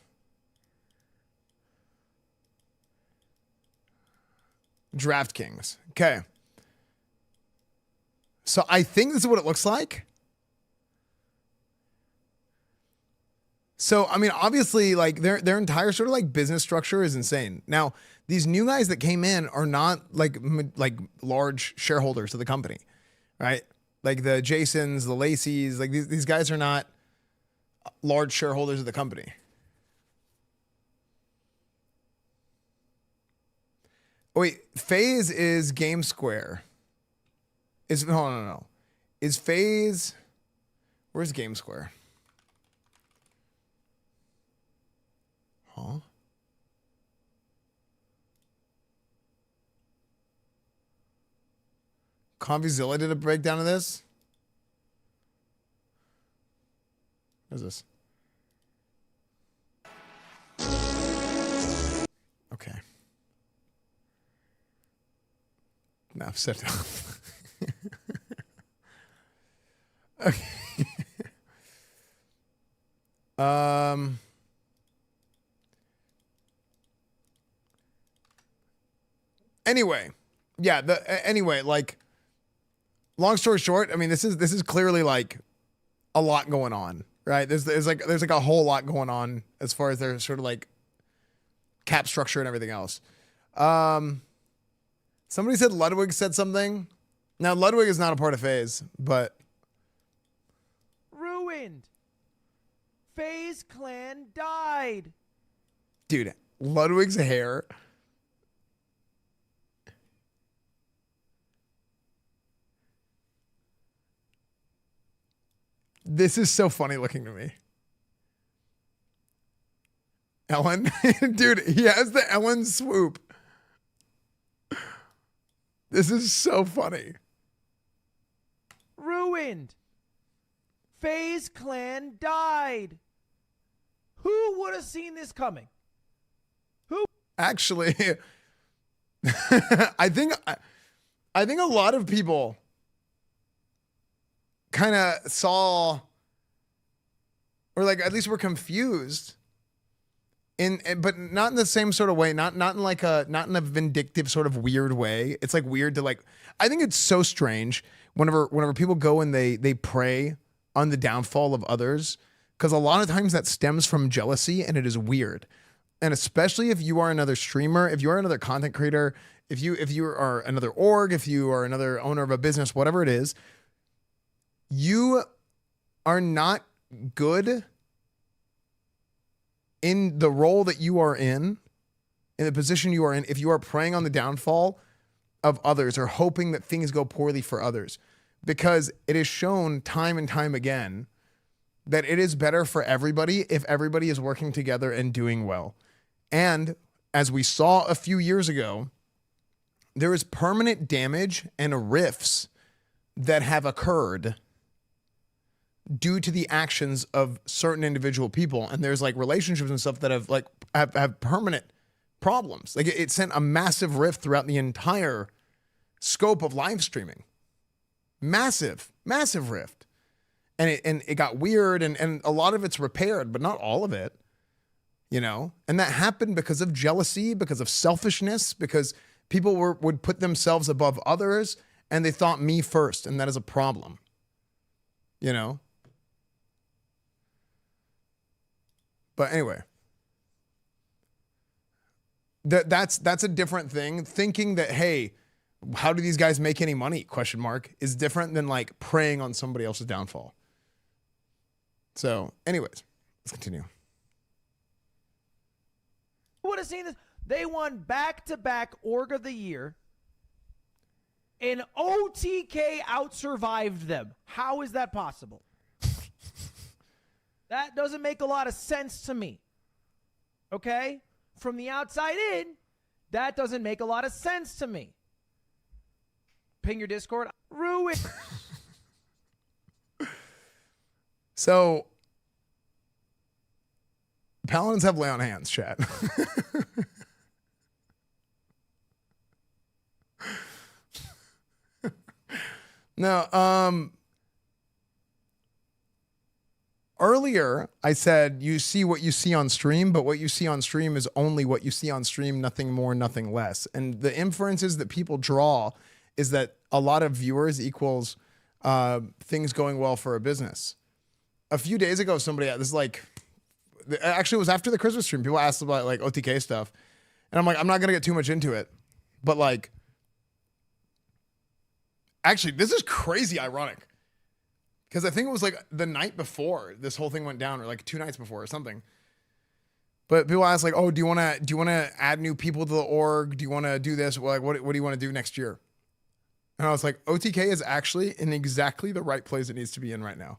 DraftKings. Okay. So I think this is what it looks like. So, I mean, obviously, like their entire sort of like business structure is insane. Now, these new guys that came in are not like large shareholders of the company, right? Like the Jasons, the Lacey's, like these guys are not large shareholders of the company. Oh, wait, FaZe is Game Square. No. Is FaZe, where's Game Square? Huh? Convizilla did a breakdown of this. What is this? Okay. Now I've set it up. Okay. Anyway, yeah. Anyway, like, long story short, I mean, this is clearly like a lot going on, right? There's like a whole lot going on as far as their sort of like cap structure and everything else. Somebody said Ludwig said something. Now Ludwig is not a part of FaZe, but ruined. FaZe Clan died. Dude, Ludwig's hair. This is so funny looking to me. Ellen, dude, he has the Ellen swoop. This is so funny. Ruined. FaZe Clan died. Who would have seen this coming? Who? Actually, I think a lot of people kind of saw, or like at least were confused but not in the same sort of way, not in a vindictive sort of weird way. It's like weird to like, I think it's so strange whenever people go and they prey on the downfall of others, because a lot of times that stems from jealousy, and it is weird. And especially if you are another streamer, if you are another content creator, if you are another org, if you are another owner of a business, whatever it is, you are not good in the role that you are in the position you are in, if you are preying on the downfall of others or hoping that things go poorly for others. Because it is shown time and time again that it is better for everybody if everybody is working together and doing well. And as we saw a few years ago, there is permanent damage and rifts that have occurred due to the actions of certain individual people. And there's like relationships and stuff that have permanent problems. Like it sent a massive rift throughout the entire scope of live streaming. Massive rift. And it got weird, and a lot of it's repaired, but not all of it, you know? And that happened because of jealousy, because of selfishness, because people would put themselves above others, and they thought me first, and that is a problem, you know? But anyway, that's a different thing. Thinking that, hey, how do these guys make any money? ? Is different than like preying on somebody else's downfall. So, anyways, let's continue. Who would have seen this? They won back-to-back Org of the Year, and OTK outsurvived them. How is that possible? That doesn't make a lot of sense to me. Okay? From the outside in, that doesn't make a lot of sense to me. Ping your Discord. Ruin. So, Paladins have lay on hands, chat. No, earlier I said you see what you see on stream, but what you see on stream is only what you see on stream, nothing more, nothing less. And the inferences that people draw is that a lot of viewers equals things going well for a business. A few days ago, somebody, this is like, actually it was after the Christmas stream, people asked about like OTK stuff. And I'm like, I'm not going to get too much into it. But like, actually, this is crazy ironic. Because I think it was like the night before this whole thing went down, or like 2 nights before or something. But people ask like, oh, do you want to add new people to the org? Do you want to do this? Like, what do you want to do next year? And I was like, OTK is actually in exactly the right place it needs to be in right now.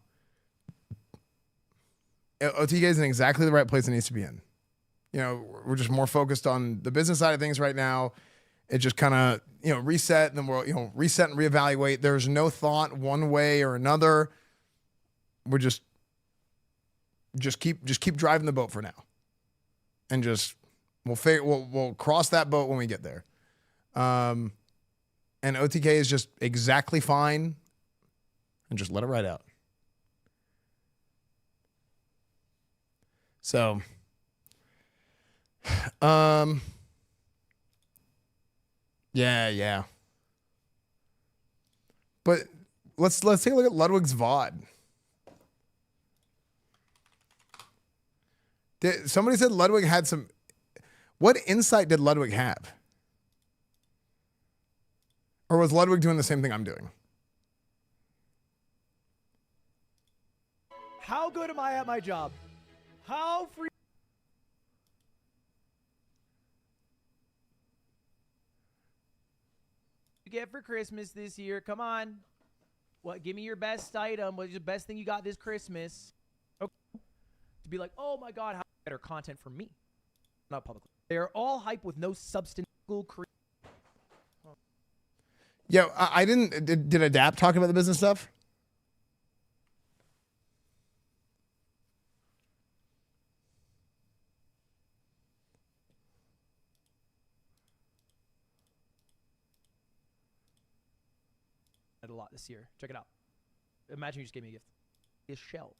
OTK is in exactly the right place it needs to be in. You know, we're just more focused on the business side of things right now. It just kind of, you know, reset, and then we'll, you know, reset and reevaluate. There's no thought one way or another. We're just keep driving the boat for now. And just we'll cross that boat when we get there. And OTK is just exactly fine, and just let it ride out. So, yeah. But let's take a look at Ludwig's VOD. Somebody said Ludwig had some. What insight did Ludwig have? Or was Ludwig doing the same thing I'm doing? How good am I at my job? How free? You get for Christmas this year? Come on. What? Give me your best item. What's the best thing you got this Christmas? Okay. To be like, oh my God, how better content for me? Not publicly. They are all hype with no substantial creation. Yeah, I didn't. Did Adapt talk about the business stuff? A lot this year. Check it out. Imagine you just gave me a gift. It's shelved.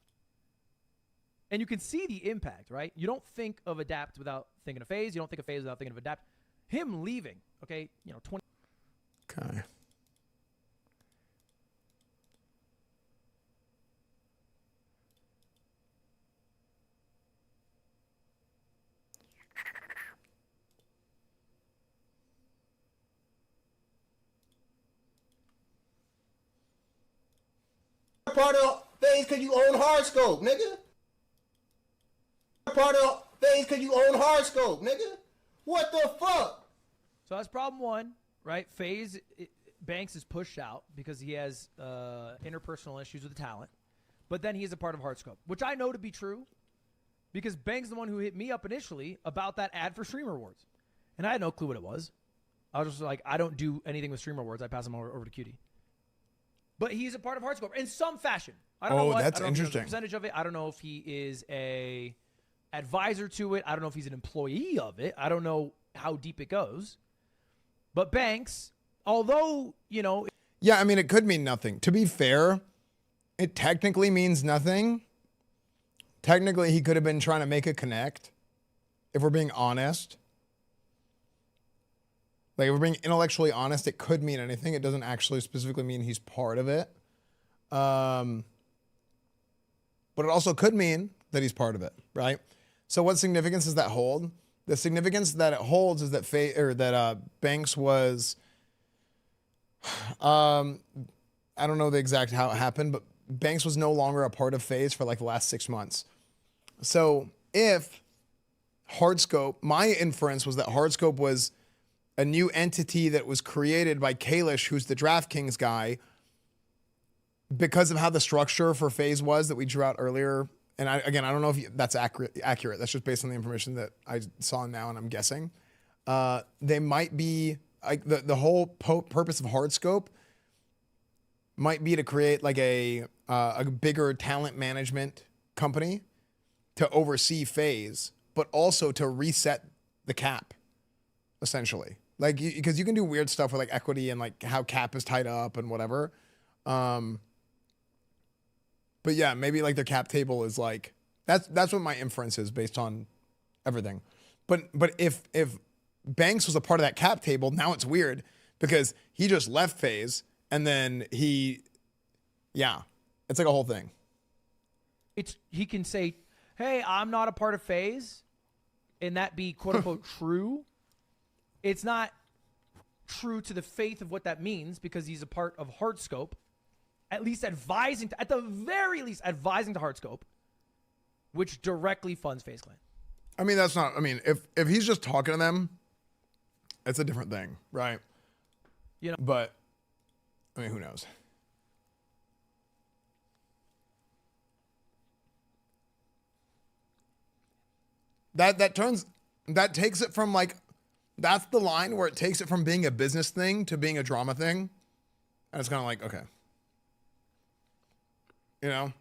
And you can see the impact, right? You don't think of Adapt without thinking of FaZe. You don't think of FaZe without thinking of Adapt. Him leaving, okay, 20. Okay. Part of FaZe because you own Hardscope, nigga. Part of FaZe because you own Hardscope, nigga. What the fuck? So that's problem one, right? FaZe, Banks is pushed out because he has interpersonal issues with the talent. But then he is a part of Hardscope, which I know to be true because Banks is the one who hit me up initially about that ad for Streamer Awards. And I had no clue what it was. I was just like, I don't do anything with Streamer Awards. I pass them over to Cutie. But he's a part of Hardscope in some fashion. I don't know what. That's I don't interesting. know the percentage of it. I don't know if he is a advisor to it. I don't know if he's an employee of it. I don't know how deep it goes. But Banks, although, Yeah, I mean, it could mean nothing. To be fair, it technically means nothing. Technically, he could have been trying to make a connect, if we're being honest. Like, if we're being intellectually honest, it could mean anything. It doesn't actually specifically mean he's part of it. But it also could mean that he's part of it, right? So what significance does that hold? The significance that it holds is that Banks was, I don't know the exact how it happened, but Banks was no longer a part of FaZe for like the last 6 months. So if Hardscope, my inference was that Hardscope was a new entity that was created by Kalish, who's the DraftKings guy, because of how the structure for FaZe was that we drew out earlier. And I don't know if that's accurate. That's just based on the information that I saw now, and I'm guessing. They might be, like, the whole purpose of Hardscope might be to create like a bigger talent management company to oversee FaZe, but also to reset the cap, essentially. Like, because you can do weird stuff with like equity and like how cap is tied up and whatever. But yeah, maybe like their cap table is like that's what my inference is based on everything. But if Banks was a part of that cap table, now it's weird because he just left FaZe and then it's like a whole thing. He can say, "Hey, I'm not a part of FaZe," and that be quote unquote true. It's not true to the faith of what that means because he's a part of Hardscope. At the very least, advising to Hardscope, which directly funds FaZe Clan. I mean, if he's just talking to them, it's a different thing, right? You know, but I mean, who knows? That takes it from like, that's the line where it takes it from being a business thing to being a drama thing, and it's kind of like, okay. You know?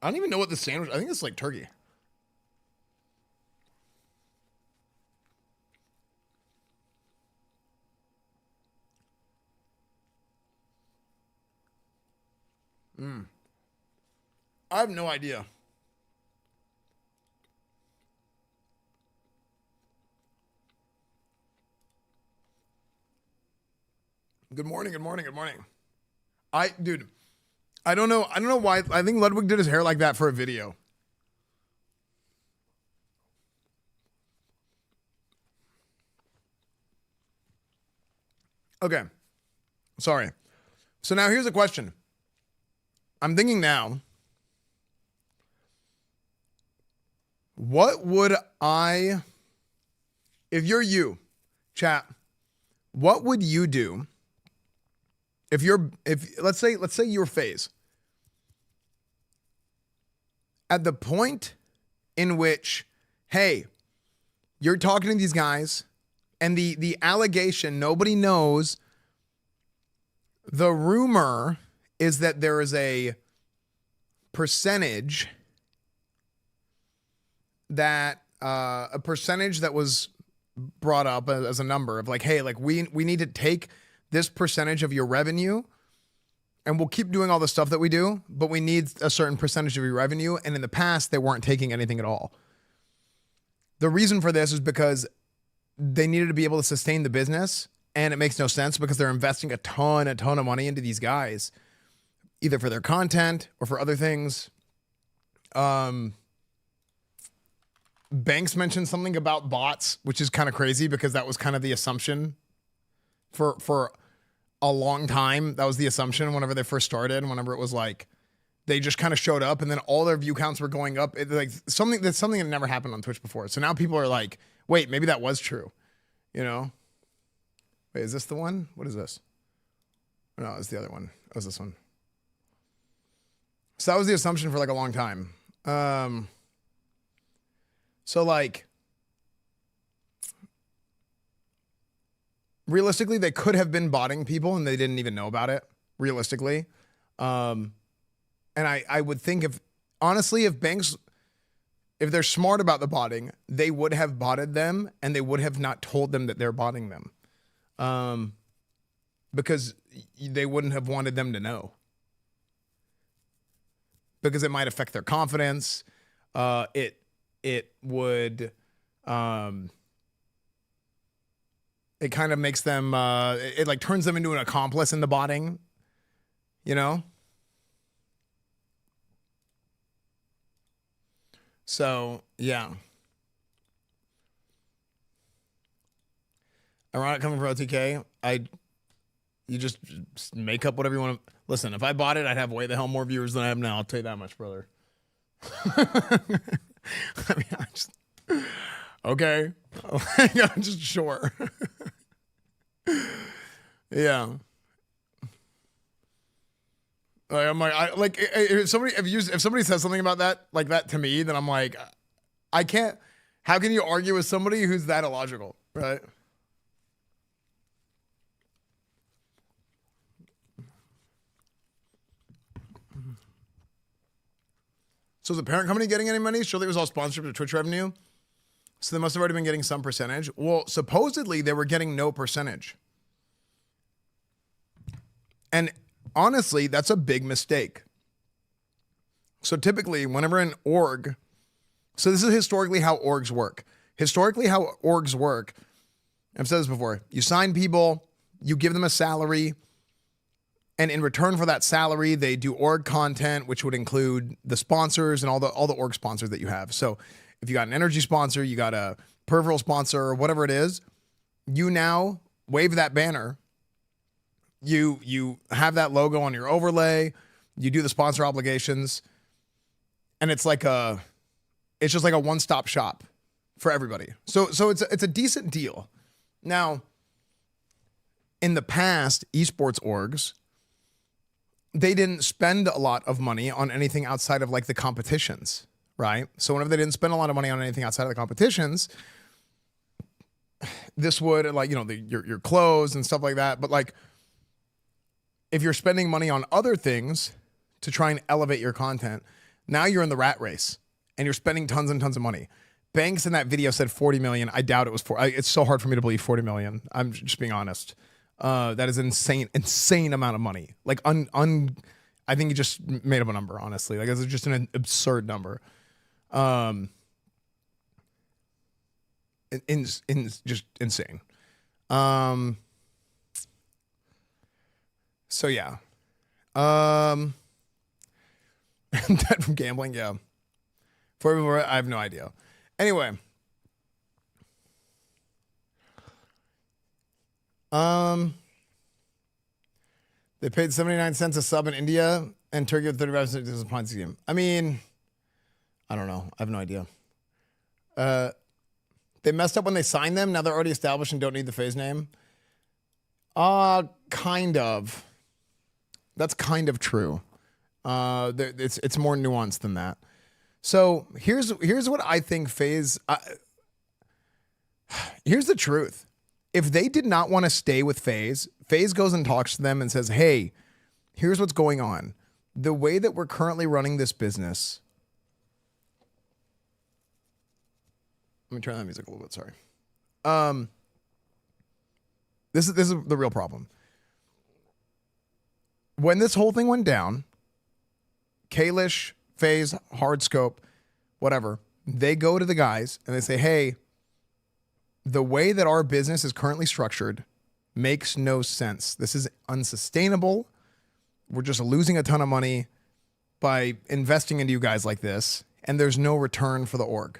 I don't even know what the sandwich, I think it's like turkey. I have no idea. Good morning, good morning, good morning. Dude, I don't know why. I think Ludwig did his hair like that for a video. Okay. Sorry. So now here's a question. I'm thinking now, what would if you're you, chat, what would you do if let's say you're FaZe, at the point in which, hey, you're talking to these guys and the allegation, nobody knows, the rumor is that there is a percentage that was brought up as a number of like, hey, like we need to take this percentage of your revenue and we'll keep doing all the stuff that we do, but we need a certain percentage of your revenue. And in the past, they weren't taking anything at all. The reason for this is because they needed to be able to sustain the business, and it makes no sense because they're investing a ton of money into these guys, either for their content or for other things. Banks mentioned something about bots, which is kind of crazy because that was kind of the assumption for a long time. That was the assumption whenever they first started, whenever it was like they just kind of showed up and then all their view counts were going up. Something that never happened on Twitch before. So now people are like, wait, maybe that was true. You know? Wait, is this the one? What is this? No, it's the other one. It was this one. So that was the assumption for like a long time. So like, realistically, they could have been botting people and they didn't even know about it, realistically. And I would think if Banks, if they're smart about the botting, they would have botted them and they would have not told them that they're botting them. Because they wouldn't have wanted them to know. Because it might affect their confidence. It would, it kind of makes them, it like turns them into an accomplice in the botting, you know? So, yeah. Ironic coming from OTK. You just make up whatever you want to. Listen, if I bought it, I'd have way the hell more viewers than I have now. I'll tell you that much, brother. I mean, okay. I'm just sure. Yeah. Like, I'm like, if somebody says something about that, like that to me, then I'm like, I can't. How can you argue with somebody who's that illogical, right? So is the parent company getting any money? Surely it was all sponsored to Twitch revenue. So they must have already been getting some percentage. Well, supposedly they were getting no percentage. And honestly, that's a big mistake. So typically, whenever an org, so this is historically how orgs work. Historically, how orgs work, I've said this before, you sign people, you give them a salary, and in return for that salary, they do org content, which would include the sponsors and all the org sponsors that you have. So if you got an energy sponsor, you got a peripheral sponsor, or whatever it is, you now wave that banner. You have that logo on your overlay. You do the sponsor obligations, and it's just like a one-stop shop for everybody. So it's a decent deal. Now, in the past, esports orgs, they didn't spend a lot of money on anything outside of like the competitions, right? So whenever they didn't spend a lot of money on anything outside of the competitions, this would your clothes and stuff like that. But like, if you're spending money on other things to try and elevate your content, now you're in the rat race and you're spending tons and tons of money. Banks in that video said 40 million. I doubt it was it's so hard for me to believe 40 million. I'm just being honest. That is insane amount of money. Like I think he just made up a number, honestly. Like it's just an absurd number. Just insane. So yeah. Debt from gambling, yeah. I have no idea. Anyway. They paid 79 cents a sub in India and Turkey with 35 cents as a Ponzi scheme. I mean, I don't know. I have no idea. They messed up when they signed them. Now they're already established and don't need the phase name. Kind of. That's kind of true. It's more nuanced than that. So here's what I think phase. Here's the truth. If they did not want to stay with FaZe, FaZe goes and talks to them and says, hey, here's what's going on. The way that we're currently running this business. Let me turn that music a little bit, sorry. This is the real problem. When this whole thing went down, Kalish, FaZe, Hardscope, whatever, they go to the guys and they say, hey, the way that our business is currently structured makes no sense. This is unsustainable. We're just losing a ton of money by investing into you guys like this, and there's no return for the org.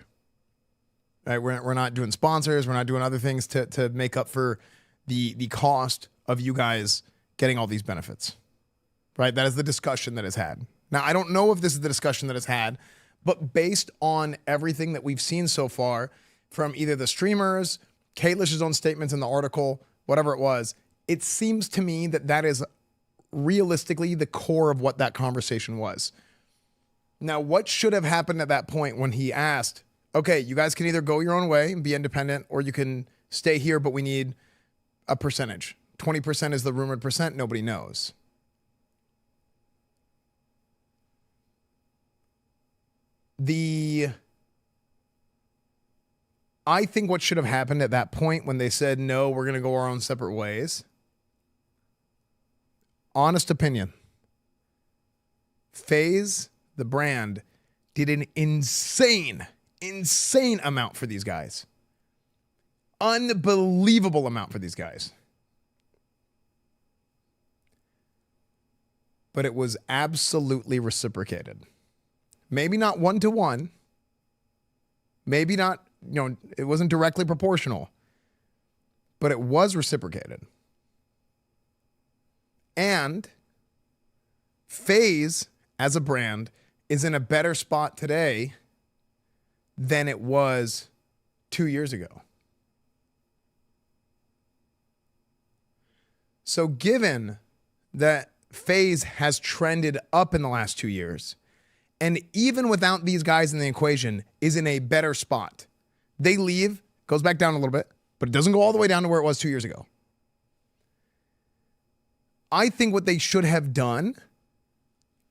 Right? We're not doing sponsors. We're not doing other things to make up for the cost of you guys getting all these benefits. Right? That is the discussion that is had. Now, I don't know if this is the discussion that is had, but based on everything that we've seen so far from either the streamers, Kalish's own statements in the article, whatever it was, it seems to me that that is realistically the core of what that conversation was. Now, what should have happened at that point when he asked, okay, you guys can either go your own way and be independent, or you can stay here, but we need a percentage. 20% is the rumored percent. Nobody knows. I think what should have happened at that point when they said, no, we're going to go our own separate ways. Honest opinion. FaZe, the brand, did an insane amount for these guys. Unbelievable amount for these guys. But it was absolutely reciprocated. Maybe not one-to-one. Maybe not, it wasn't directly proportional. But it was reciprocated. And FaZe, as a brand, is in a better spot today than it was 2 years ago. So given that FaZe has trended up in the last 2 years, and even without these guys in the equation, is in a better spot. They leave, goes back down a little bit, but it doesn't go all the way down to where it was 2 years ago. I think what they should have done,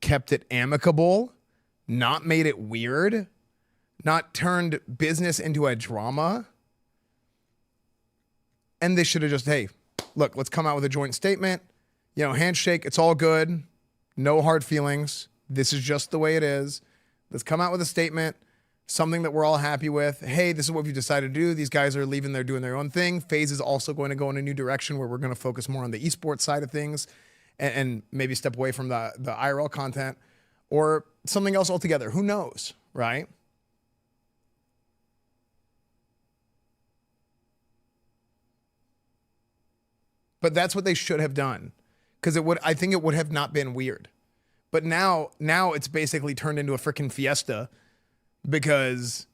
kept it amicable, not made it weird, not turned business into a drama. And they should have just, hey, look, let's come out with a joint statement. You know, handshake, it's all good. No hard feelings. This is just the way it is. Let's come out with a statement, something that we're all happy with. Hey, this is what we decided to do. These guys are leaving, they're doing their own thing. FaZe is also going to go in a new direction where we're going to focus more on the esports side of things and maybe step away from the IRL content or something else altogether. Who knows, right? But that's what they should have done. Because I think it would have not been weird. But now it's basically turned into a freaking fiesta because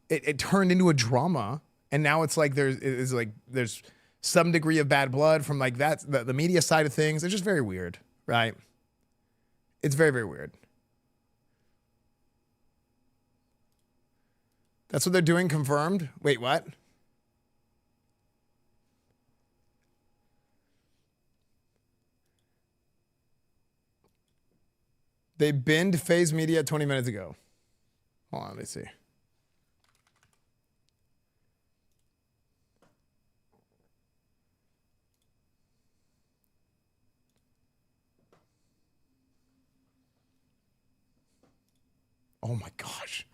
it turned into a drama. And now it's like there's some degree of bad blood from like that, the media side of things. It's just very weird, right? It's very, very weird. That's what they're doing, confirmed? Wait, what? They binned FaZe Media 20 minutes ago. Hold on, let me see. Oh my gosh.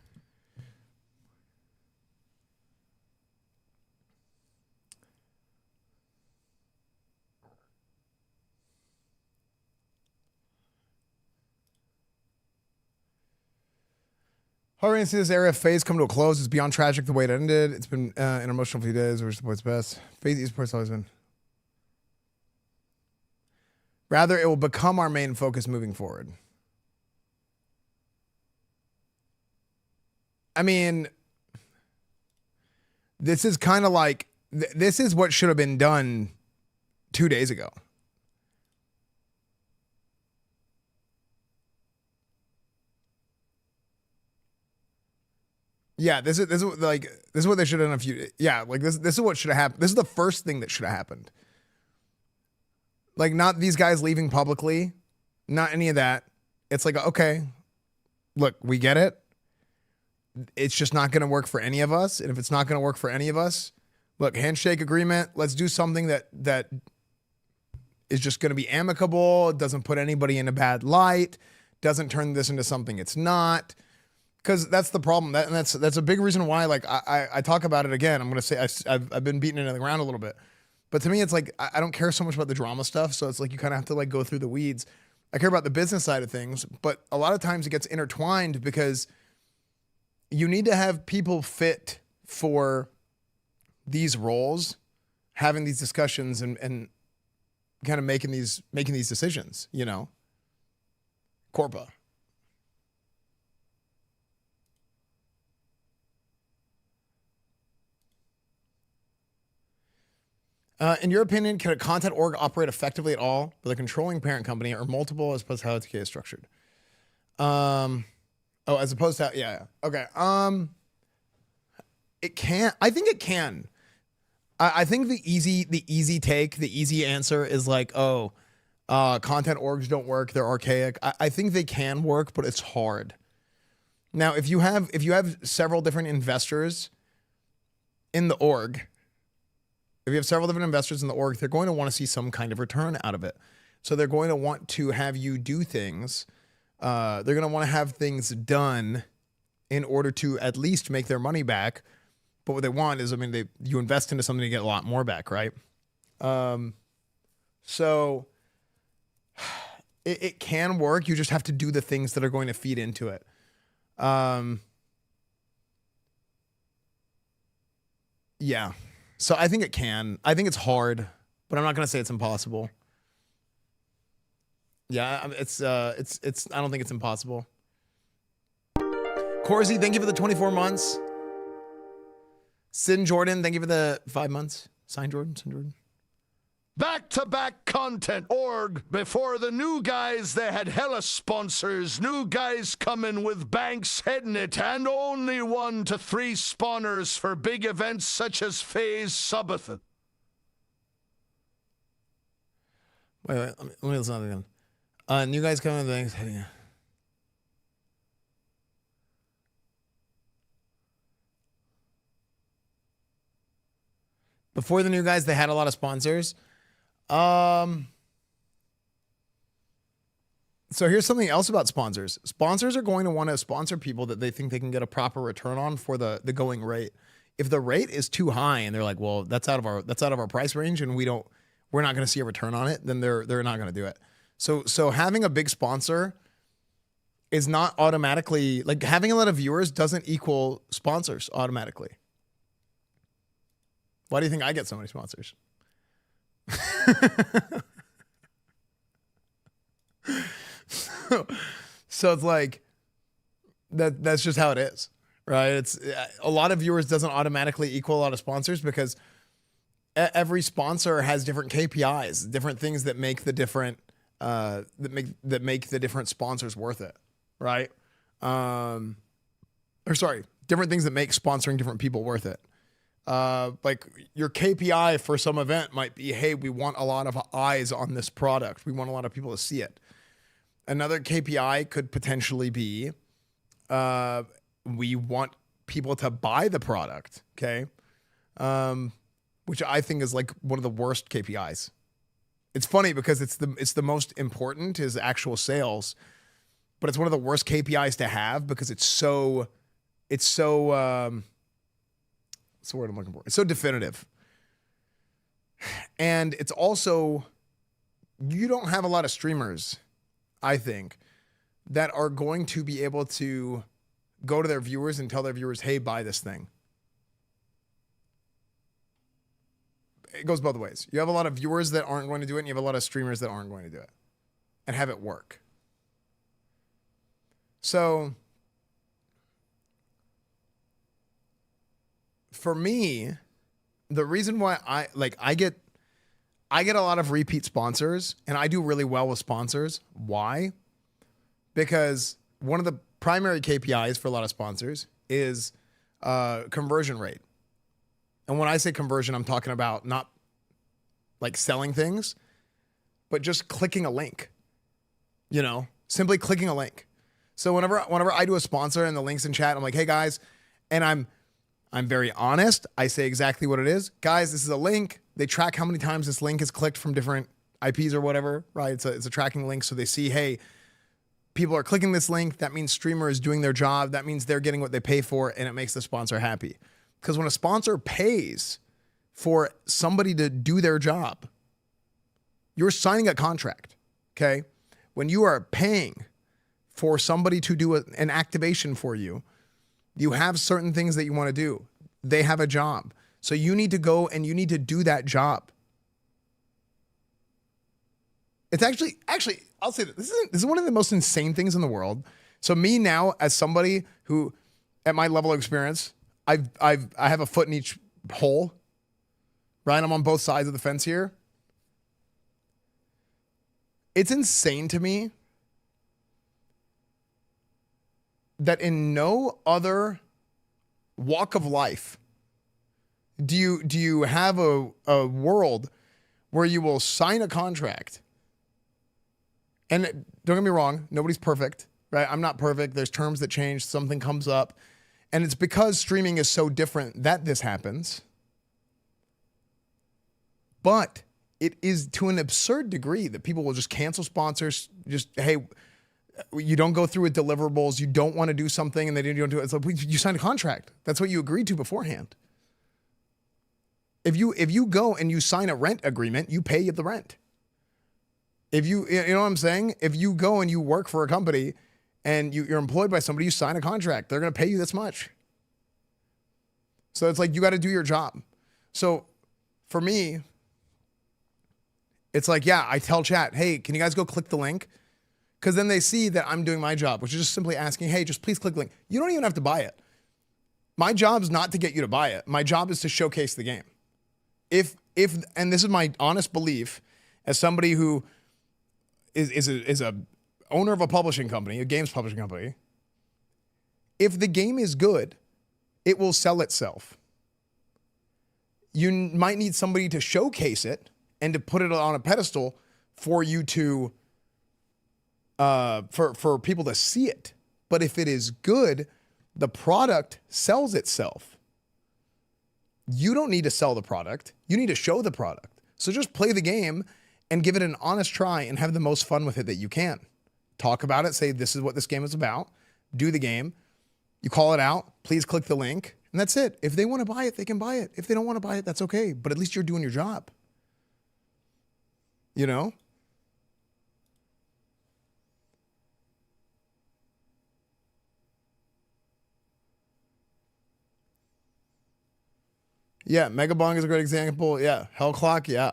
How are we going to see this era of FaZe come to a close? It's beyond tragic the way it ended. It's been an emotional few days. We're supports best. FaZe esports always been. Rather, it will become our main focus moving forward. I mean, this is kind of like, this is what should have been done 2 days ago. Yeah, this is what they should have done a few. Yeah, like this is what should have happened. This is the first thing that should have happened. Like, not these guys leaving publicly, not any of that. It's like, okay, look, we get it. It's just not going to work for any of us. And if it's not going to work for any of us, look, handshake agreement. Let's do something that is just going to be amicable. It doesn't put anybody in a bad light. Doesn't turn this into something it's not. Because that's the problem. That's a big reason why, like, I talk about it again. I'm going to say I've been beating it in the ground a little bit. But to me, it's like, I don't care so much about the drama stuff. So it's like you kind of have to like go through the weeds. I care about the business side of things. But a lot of times it gets intertwined because you need to have people fit for these roles, having these discussions and kind of making these decisions, you know? Corpa. In your opinion, can a content org operate effectively at all with a controlling parent company or multiple as opposed to how TK is structured? As opposed to, yeah. Okay. It can. I think it can. I think the easy answer is like, content orgs don't work. They're archaic. I think they can work, but it's hard. Now, if you have several different investors in the org, if you have several different investors in the org, they're going to want to see some kind of return out of it. So they're going to want to have you do things. They're going to want to have things done in order to at least make their money back. But what they want is, you invest into something to get a lot more back, right? So it can work. You just have to do the things that are going to feed into it. Yeah. So I think it can. I think it's hard, but I'm not going to say it's impossible. Yeah, it's I don't think it's impossible. Corsi, thank you for the 24 months. Sin Jordan, thank you for the 5 months. Sign Jordan. Back-to-back content org. Before the new guys, they had hella sponsors. New guys coming with banks heading it, and only 1 to 3 spawners for big events such as FaZe Subathon. Wait, let me listen to that again. New guys coming with banks heading it. Before the new guys, they had a lot of sponsors. So here's something else about sponsors. Sponsors are going to want to sponsor people that they think they can get a proper return on for the going rate. If the rate is too high and they're like, well, that's out of our price range and we're not going to see a return on it, then they're not going to do it. So having a big sponsor is not automatically, like, having a lot of viewers doesn't equal sponsors automatically. Why do you think I get so many sponsors? So it's like that's just how it is, right? It's a lot of viewers doesn't automatically equal a lot of sponsors because every sponsor has different KPIs, different things that make the different that make the different sponsors worth it, right? Different things that make sponsoring different people worth it. Like your KPI for some event might be, hey, we want a lot of eyes on this product. We want a lot of people to see it. Another KPI could potentially be, we want people to buy the product. Okay. Which I think is like one of the worst KPIs. It's funny because it's the most important is actual sales, but it's one of the worst KPIs to have because it's so what's the word I'm looking for? It's so definitive. And it's also, you don't have a lot of streamers, I think, that are going to be able to go to their viewers and tell their viewers, hey, buy this thing. It goes both ways. You have a lot of viewers that aren't going to do it, and you have a lot of streamers that aren't going to do it and have it work. So for me, the reason why I get a lot of repeat sponsors, and I do really well with sponsors. Why? Because one of the primary KPIs for a lot of sponsors is conversion rate. And when I say conversion, I'm talking about not like selling things, but just clicking a link. You know, simply clicking a link. So whenever I do a sponsor and the link's in chat, I'm like, hey guys, and I'm very honest. I say exactly what it is. Guys, this is a link. They track how many times this link is clicked from different IPs or whatever, right? It's a tracking link. So they see, hey, people are clicking this link. That means streamer is doing their job. That means they're getting what they pay for, and it makes the sponsor happy. Because when a sponsor pays for somebody to do their job, you're signing a contract, okay? When you are paying for somebody to do an activation for you, you have certain things that you want to do. They have a job. So you need to go and you need to do that job. It's actually, I'll say this is one of the most insane things in the world. So me now, as somebody who, at my level of experience, I have a foot in each hole, right? I'm on both sides of the fence here. It's insane to me that in no other walk of life do you have a world where you will sign a contract. And don't get me wrong, nobody's perfect, right? I'm not perfect. There's terms that change. Something comes up. And it's because streaming is so different that this happens. But it is to an absurd degree that people will just cancel sponsors. Just, hey, you don't go through with deliverables. You don't want to do something and they don't do it. It's like, you signed a contract. That's what you agreed to beforehand. If you go and you sign a rent agreement, you pay the rent. If you know what I'm saying? If you go and you work for a company and you're employed by somebody, you sign a contract. They're going to pay you this much. So it's like, you got to do your job. So for me, it's like, yeah, I tell chat, hey, can you guys go click the link? Because then they see that I'm doing my job, which is just simply asking, hey, just please click the link. You don't even have to buy it. My job is not to get you to buy it. My job is to showcase the game. If and this is my honest belief as somebody who is a owner of a publishing company, a games publishing company, if the game is good, it will sell itself. You might need somebody to showcase it and to put it on a pedestal for you to, for people to see it. But if it is good, the product sells itself. You don't need to sell the product. You need to show the product. So just play the game and give it an honest try and have the most fun with it that you can. Talk about it. Say, this is what this game is about. Do the game. You call it out. Please click the link. And that's it. If they want to buy it, they can buy it. If they don't want to buy it, that's okay. But at least you're doing your job. You know? Yeah, Megabong is a great example. Yeah, Hell Clock, yeah.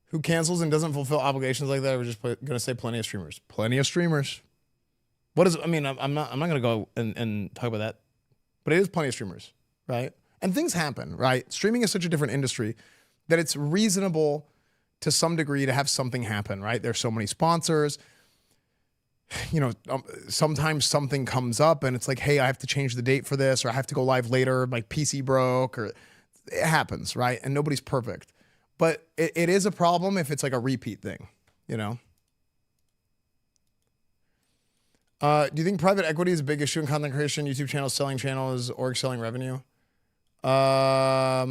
Who cancels and doesn't fulfill obligations like that? We're just going to say plenty of streamers. Plenty of streamers. What is? I mean, I'm not going to go and talk about that, but it is plenty of streamers, right? And things happen, right? Streaming is such a different industry that it's reasonable to some degree to have something happen, right? There's so many sponsors. You know, sometimes something comes up and it's like, hey, I have to change the date for this, or I have to go live later. My PC broke, or it happens, right? And nobody's perfect. But it is a problem if it's like a repeat thing, you know? Do you think private equity is a big issue in content creation, YouTube channels, selling channels, org selling revenue? I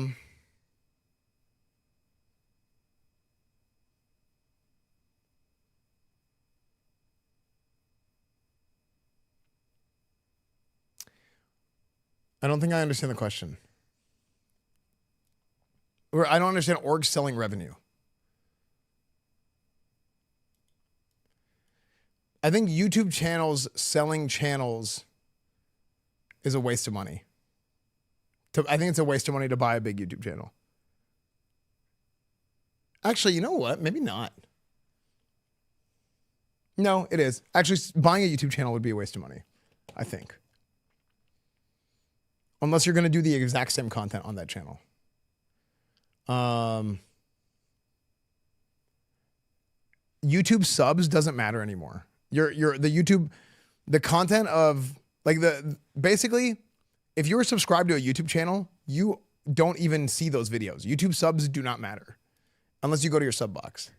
don't think I understand the question. Or I don't understand org selling revenue. I think YouTube channels selling channels is a waste of money. I think it's a waste of money to buy a big YouTube channel. Actually, you know what? Maybe not. No, it is. Actually, buying a YouTube channel would be a waste of money, I think. Unless you're going to do the exact same content on that channel. YouTube subs doesn't matter anymore. The content of like basically, if you're subscribed to a YouTube channel, you don't even see those videos. YouTube subs do not matter unless you go to your sub box.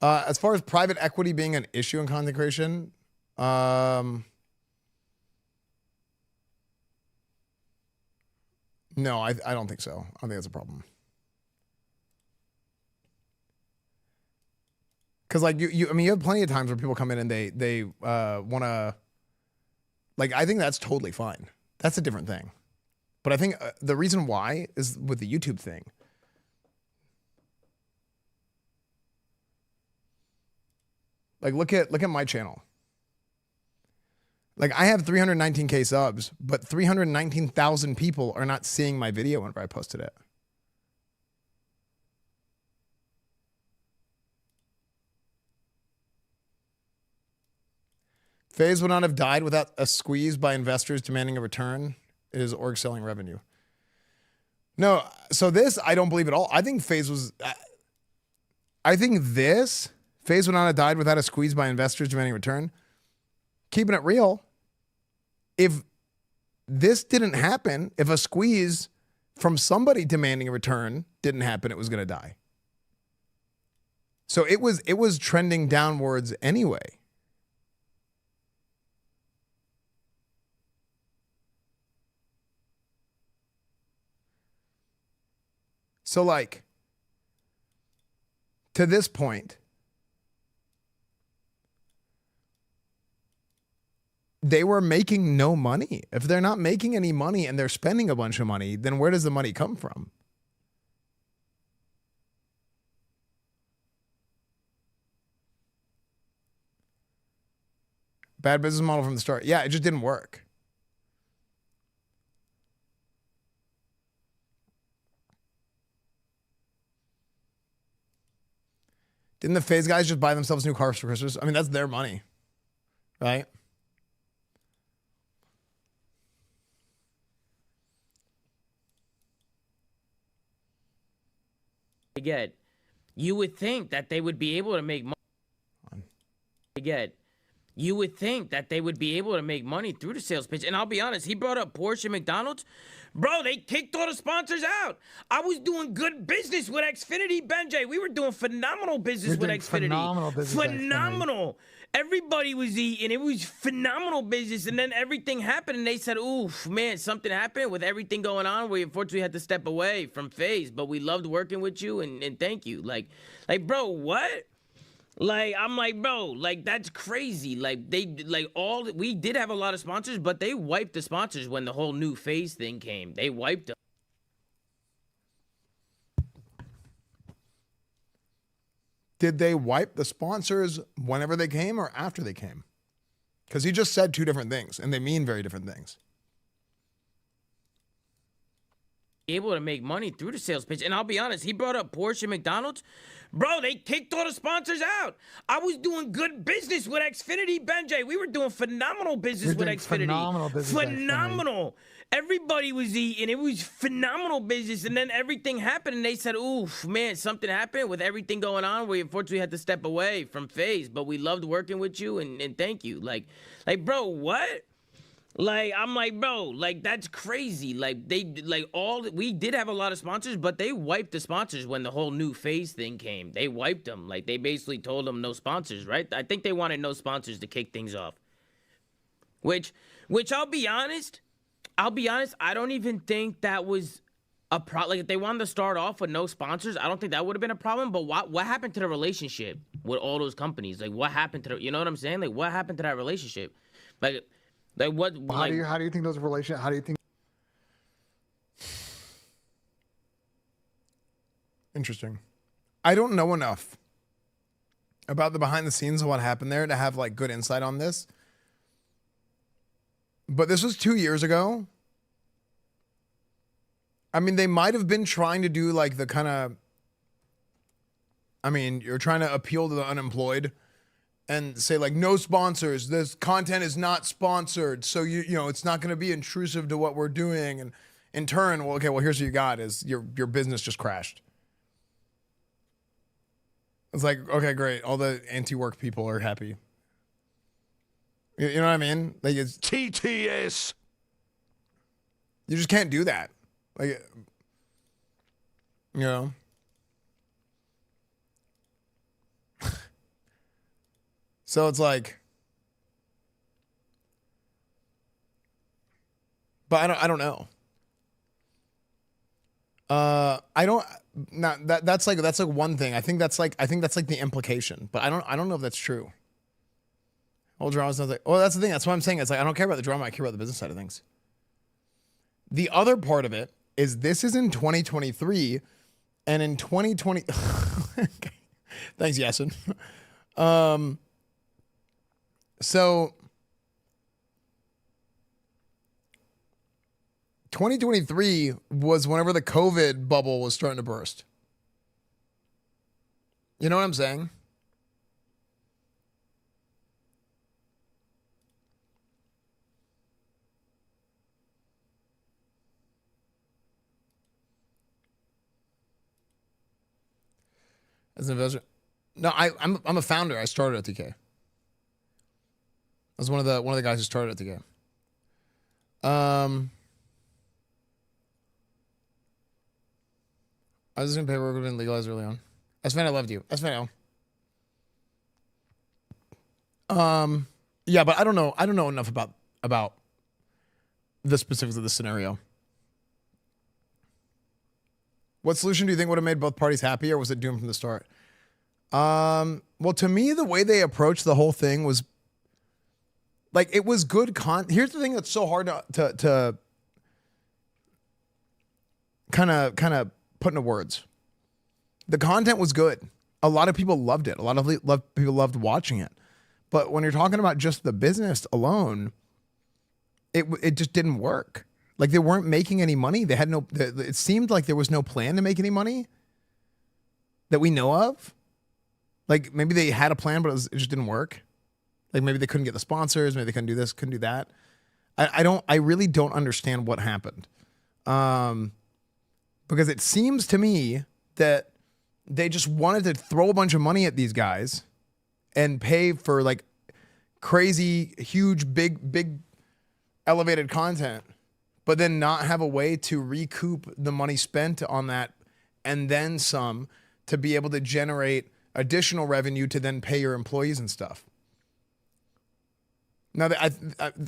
As far as private equity being an issue in content creation, no, I don't think so. I don't think that's a problem. Because like I mean, you have plenty of times where people come in and they want to, like, I think that's totally fine. That's a different thing. But I think the reason why is with the YouTube thing. Like, look at my channel. Like, I have 319K subs, but 319,000 people are not seeing my video whenever I posted it. FaZe would not have died without a squeeze by investors demanding a return. It is org selling revenue. No, so this, I don't believe at all. I think FaZe was... FaZe would not have died without a squeeze by investors demanding a return. Keeping it real, if this didn't happen, if a squeeze from somebody demanding a return didn't happen, it was going to die. So it was trending downwards anyway. So like, to this point, they were making no money. If they're not making any money and they're spending a bunch of money, then where does the money come from? Bad business model from the start. Yeah, it just didn't work. Didn't the FaZe guys just buy themselves new cars for Christmas? I mean, that's their money, right? Get, you would think that they would be able to make money. Get, you would think that they would be able to make money through the sales pitch. And I'll be honest, he brought up Porsche and McDonald's. Bro, they kicked all the sponsors out. I was doing good business with Xfinity, Benjay. We were doing phenomenal business with Xfinity. Phenomenal business with Xfinity. Phenomenal. Everybody was eating. It was phenomenal business. And then everything happened, and they said, oof, man, something happened with everything going on. We unfortunately had to step away from FaZe, but we loved working with you, and thank you. Like, bro, what? Like, I'm like, bro, like, that's crazy. Like, we did have a lot of sponsors, but they wiped the sponsors when the whole new FaZe thing came. They wiped them. Did they wipe the sponsors whenever they came or after they came? Because he just said two different things, and they mean very different things. Able to make money through the sales pitch. And I'll be honest, he brought up Porsche and McDonald's. Bro, they kicked all the sponsors out. I was doing good business with Xfinity, Benjay. We were doing phenomenal business with Xfinity. Phenomenal business with Phenomenal. Everybody was eating. It was phenomenal business. And then everything happened, and they said, oof, man, something happened with everything going on. We unfortunately had to step away from FaZe, but we loved working with you, and thank you. Like, bro, what? Like, I'm like, bro, like, that's crazy. Like, we did have a lot of sponsors, but they wiped the sponsors when the whole new FaZe thing came. They wiped them. Like, they basically told them no sponsors, right? I think they wanted no sponsors to kick things off. Which I'll be honest, I don't even think that was a problem. Like, if they wanted to start off with no sponsors, I don't think that would have been a problem. But what happened to the relationship with all those companies? Like, what happened to you know what I'm saying? Like, what happened to that relationship? Like what? How do you think those relationships? How do you think? Interesting. I don't know enough about the behind the scenes of what happened there to have like good insight on this. But this was 2 years ago. I mean, they might have been trying to do like the kind of, I mean, you're trying to appeal to the unemployed and say like, no sponsors, this content is not sponsored. So you know, it's not going to be intrusive to what we're doing. And in turn, well, okay, well, here's what you got is your business just crashed. It's like, okay, great. All the anti-work people are happy. You know what I mean? Like it's TTS. You just can't do that. Like, you know. So it's like, but I don't know. That's like one thing. I think that's like the implication, but I don't know if that's true. Old drama's not like, well, that's the thing. That's what I'm saying. It's like, I don't care about the drama. I care about the business side of things. The other part of it is this is in 2023 and in 2020. Okay. Thanks, Yasin. So 2023 was whenever the COVID bubble was starting to burst. You know what I'm saying? As an investor, no, I'm a founder. I started at TK. I was one of the guys who started at TK. I was in paperwork would have been legalized early on. Esfand, I loved you. Esfand, yeah, but I don't know enough about the specifics of the scenario. What solution do you think would have made both parties happy, or was it doomed from the start? Well, to me, the way they approached the whole thing was like, it was good here's the thing that's so hard to kind of put into words. The content was good. A lot of people loved it. A lot of people loved watching it. But when you're talking about just the business alone, it just didn't work. Like, they weren't making any money. They had it seemed like there was no plan to make any money that we know of. Like, maybe they had a plan, but it just didn't work. Like, maybe they couldn't get the sponsors. Maybe they couldn't do this, couldn't do that. I really don't understand what happened. Because it seems to me that they just wanted to throw a bunch of money at these guys and pay for like crazy, huge, big elevated content, but then not have a way to recoup the money spent on that and then some to be able to generate additional revenue to then pay your employees and stuff. Now,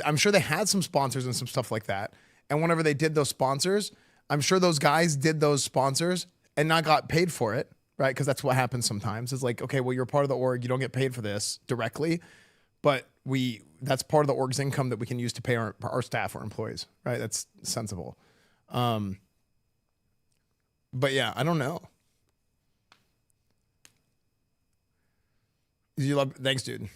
I'm sure they had some sponsors and some stuff like that. And whenever they did those sponsors, I'm sure those guys did those sponsors and not got paid for it, right? Because that's what happens sometimes. It's like, okay, well, you're part of the org. You don't get paid for this directly, but that's part of the org's income that we can use to pay our staff or employees, right? That's sensible. But yeah, I don't know. Thanks, dude.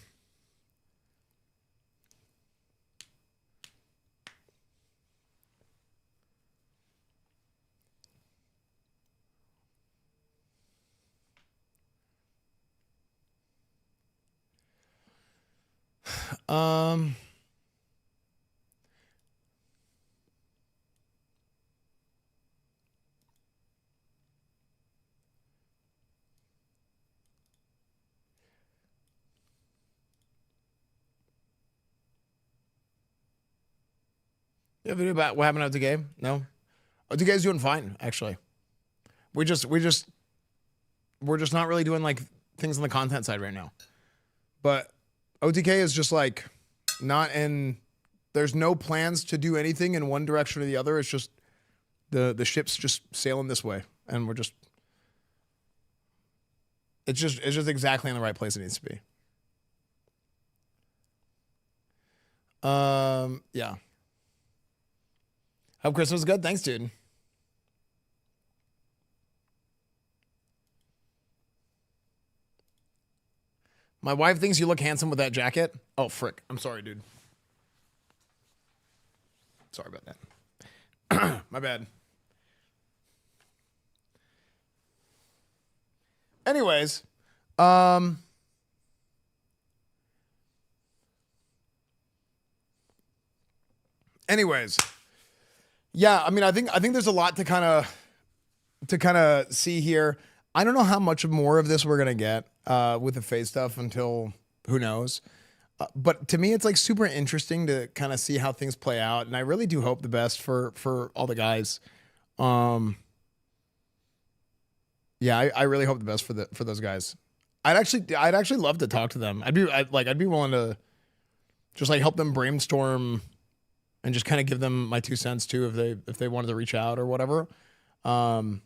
You have a video about what happened at the game? No? OTK is doing fine, actually. We're just not really doing like things on the content side right now. But OTK is just like not in, there's no plans to do anything in one direction or the other. It's just the ship's just sailing this way. And we're just, it's just exactly in the right place it needs to be. Yeah. Hope Christmas was good. Thanks, dude. My wife thinks you look handsome with that jacket. Oh, frick. I'm sorry, dude. Sorry about that. My bad. Anyways, yeah, I mean, I think there's a lot to kind of see here. I don't know how much more of this we're gonna get with the FaZe stuff until who knows. But to me, it's like super interesting to kind of see how things play out, and I really do hope the best for all the guys. Yeah, I really hope the best for those guys. I'd actually love to talk to them. I'd be willing to just like help them brainstorm and just kind of give them my 2 cents too if they wanted to reach out or whatever. But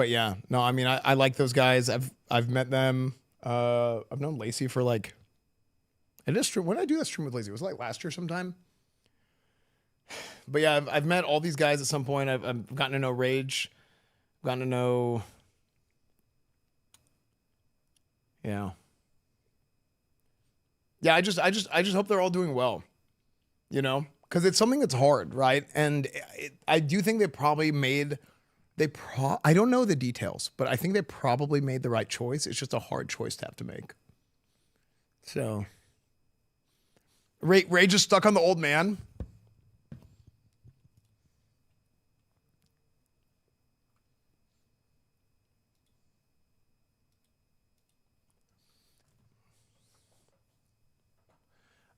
yeah, no, I mean I like those guys. I've met them. I've known Lacey for like, when did I do that stream with Lacey? Was it like last year sometime? But yeah, I've met all these guys at some point. I've gotten to know Rage, gotten to know, yeah. Yeah, I just hope they're all doing well, you know, because it's something that's hard, right? And I do think they probably made, I don't know the details, but I think they probably made the right choice. It's just a hard choice to have to make. So, Rage is stuck on the old man.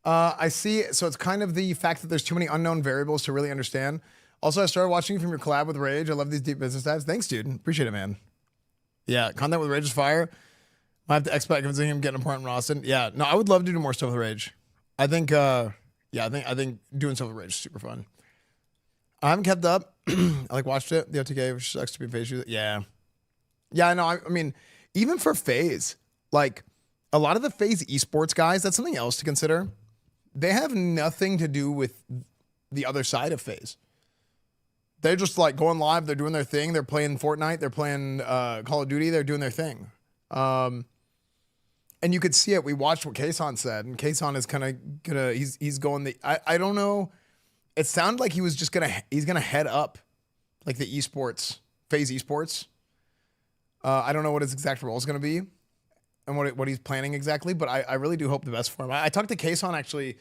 I see. So it's kind of the fact that there's too many unknown variables to really understand. Also, I started watching you from your collab with Rage. I love these deep business dives. Thanks, dude. Appreciate it, man. Yeah, content with Rage is fire. I have to expect convincing him getting a part in Rawson. Yeah, no, I would love to do more stuff with Rage. I think, I think doing stuff with Rage is super fun. I haven't kept up. I like watched it. The OTK, which sucks to be FaZe. Yeah. Yeah, no, I mean, even for FaZe, like a lot of the FaZe esports guys, that's something else to consider. They have nothing to do with the other side of FaZe. They're just like going live. They're doing their thing. They're playing Fortnite. They're playing Call of Duty. They're doing their thing. And you could see it. We watched what Kason said, and Kason is kind of gonna. He's going. I don't know. It sounded like he was just he's gonna head up like the esports, FaZe esports. I don't know what his exact role is gonna be, and what he's planning exactly. But I really do hope the best for him. I talked to Kason actually.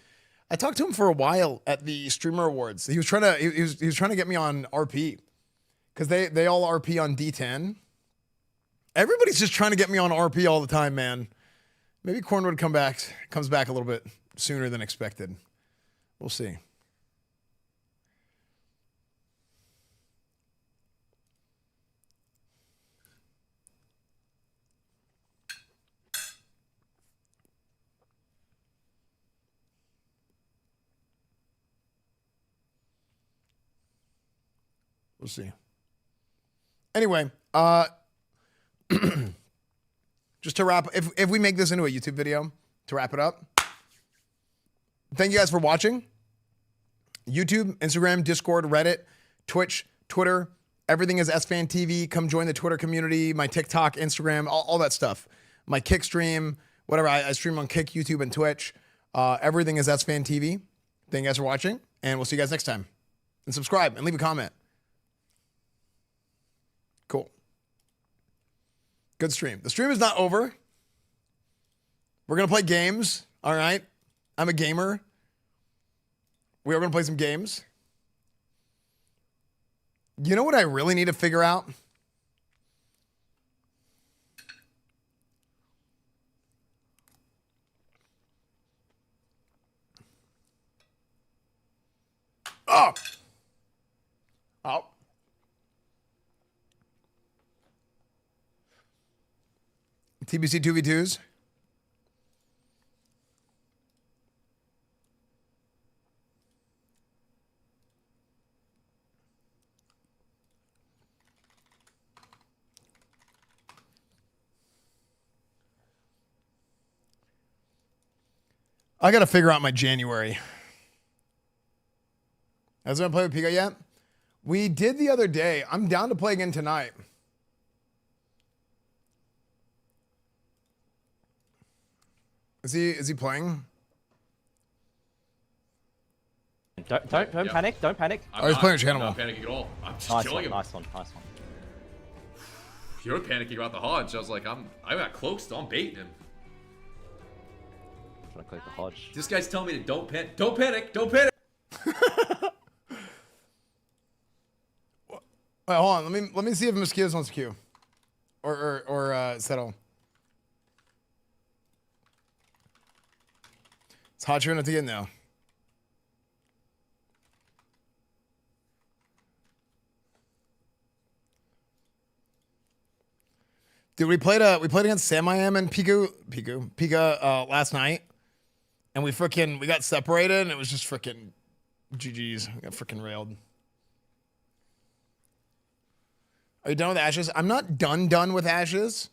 I talked to him for a while at the Streamer Awards. He was trying to get me on RP because they all RP on D10, Everybody's just trying to get me on RP all the time, man. Maybe Cornwood comes back a little bit sooner than expected. We'll see. We'll see. Anyway, just to wrap, if we make this into a YouTube video, to wrap it up, thank you guys for watching. YouTube, Instagram, Discord, Reddit, Twitch, Twitter, everything is EsfandTV. Come join the Twitter community, my TikTok, Instagram, all that stuff. My Kick stream, whatever. I stream on Kick, YouTube, and Twitch. Everything is EsfandTV. Thank you guys for watching, and we'll see you guys next time. And subscribe and leave a comment. Cool. Good stream. The stream is not over. We're going to play games. All right. I'm a gamer. We are going to play some games. You know what I really need to figure out? Oh. TBC 2v2s. I got to figure out my January. Has anyone played with Pico yet? We did the other day. I'm down to play again tonight. Is he playing? Don't panic. Don't panic. Oh, he's playing with Channel. I'm not panicking at all. I'm just Nice killing one. him. Nice one. You're panicking about the Hodge. I was like, I got cloak still. I'm baiting him. Trying to click the Hodge. This guy's telling me to don't panic. Don't panic. Don't panic. Wait, hold on. Let me see if Mosquitoes wants to queue, or settle. It's hot true enough to get now. Dude, we played against Sam I Am and Pika last night, and we got separated, and it was just freaking GG's. We got freaking railed. Are you done with Ashes? I'm not done with Ashes.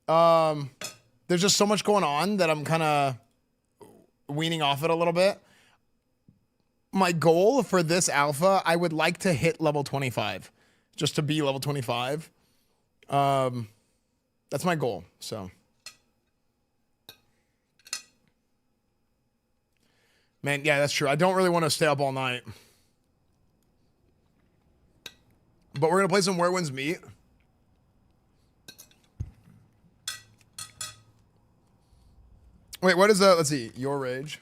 There's just so much going on that I'm kind of weaning off it a little bit. My goal for this alpha, I would like to hit level 25, just to be level 25. That's my goal. So, man, yeah, that's true. I don't really want to stay up all night. But we're going to play some Where Winds Meet. Wait, what is that? Let's see. Your Rage.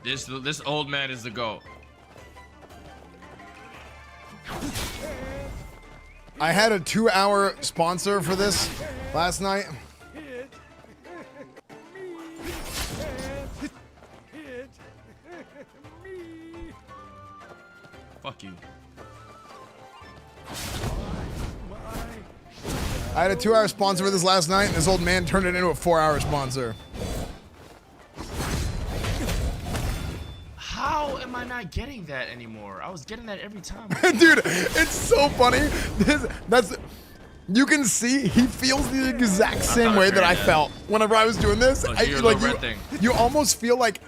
This old man is the GOAT. I had a 2-hour sponsor for this last night. Fuck you. I had a 2-hour sponsor for this last night, and this old man turned it into a 4-hour sponsor. How am I not getting that anymore? I was getting that every time. Dude, it's so funny. You can see he feels the exact same way that I felt whenever I was doing this. You almost feel like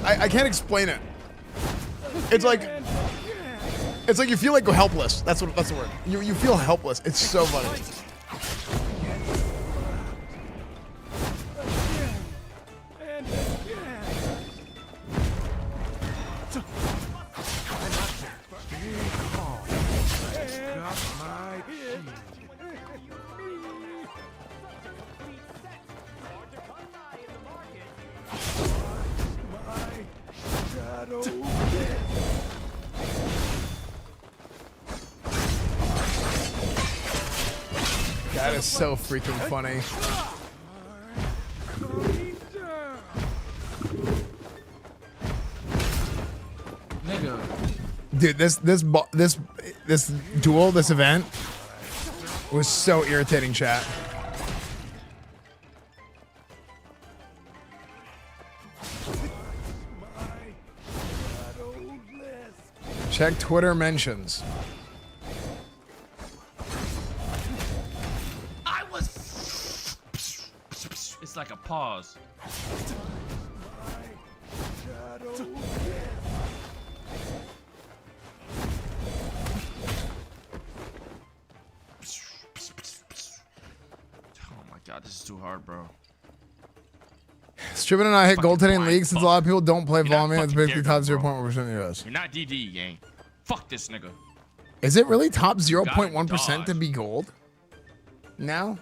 I can't explain it. It's like you feel like helpless. That's the word. You feel helpless. It's so funny. That is so freaking funny. Nigga. Dude, this duel, this event was so irritating, chat. Check Twitter mentions. I was. It's like a pause. Oh my god, this is too hard, bro. Strippin and I hit gold today in league since a lot of people don't play You're not volume. It's fucking basically top Derek, 0.1% of us. You're not DD, gang. Fuck this nigga. Is it really top 0.1% to be gold? Now?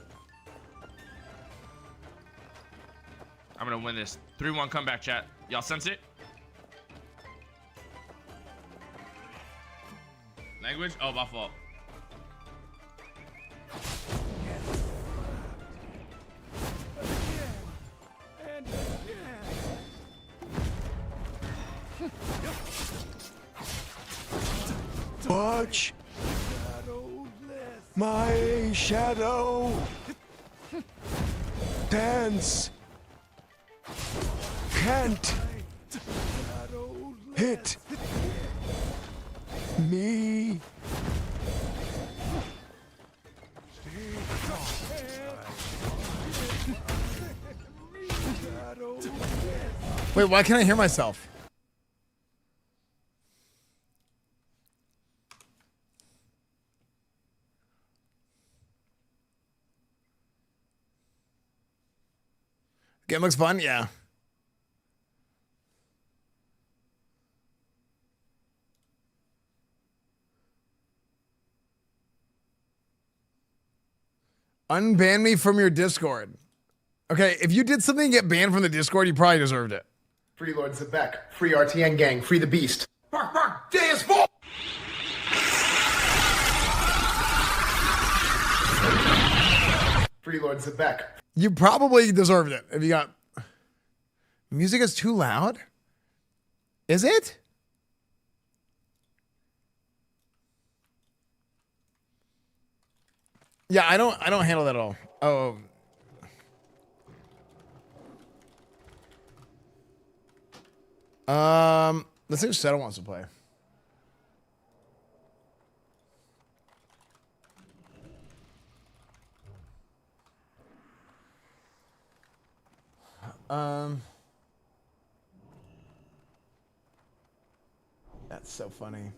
I'm gonna win this. 3-1 comeback, chat. Y'all sense it? Language? Oh, my fault. Watch my shadow dance. Can't hit me. Wait, why can't I hear myself? Game looks fun, yeah. Unban me from your Discord. Okay, if you did something and get banned from the Discord, you probably deserved it. Free Lord Zebek. Free RTN gang. Free the beast. Bark, bark, dance, ball. Free Lord Zebek. You probably deserved it if you got... Music is too loud? Is it? Yeah, I don't handle that at all. Oh. Let's see if Settle wants to play. That's so funny.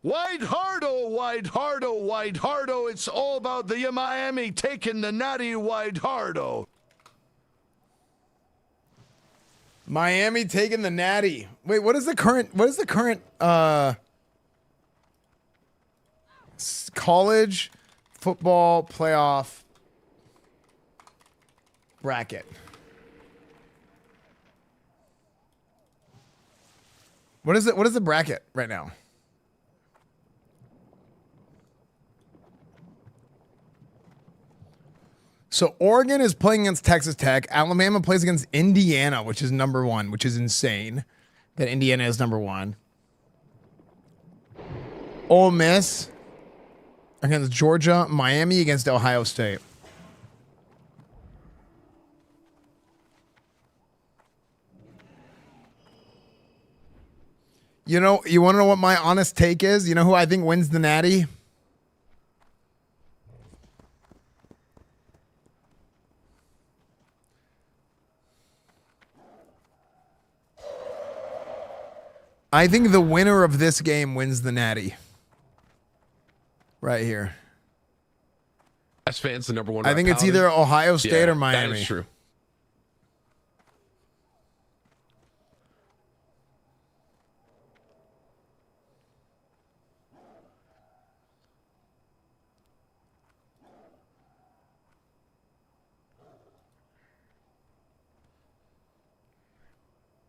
White Hardo, White Hardo, White Hardo. It's all about the Miami taking the natty White Hardo. Miami taking the natty. Wait, what is the current college football playoff bracket? What is it? What is the bracket right now? So Oregon is playing against Texas Tech. Alabama plays against Indiana, which is number 1, which is insane that Indiana is number 1. Ole Miss against Georgia. Miami against Ohio State. You know, you want to know what my honest take is? You know who I think wins the natty? I think the winner of this game wins the natty. Right here. Esfand's the number 1. I think it's either Ohio State or Miami. That is true.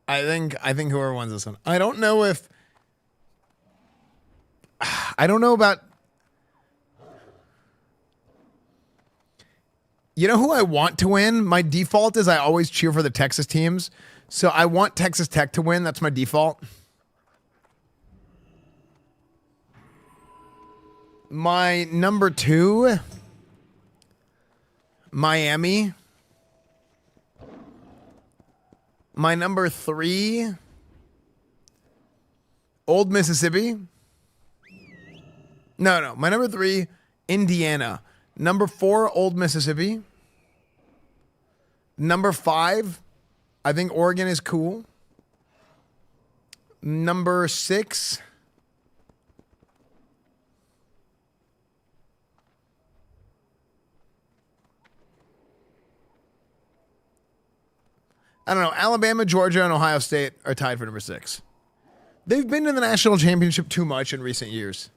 I think whoever wins this one. I don't know if. I don't know about. You know who I want to win? My default is I always cheer for the Texas teams. So I want Texas Tech to win. That's my default. My number 2, Miami. My number 3, Old Mississippi. No. My number 3, Indiana. Number 4, Old Mississippi. Number 5, I think Oregon is cool. Number 6, I don't know. Alabama, Georgia, and Ohio State are tied for number 6. They've been to the national championship too much in recent years.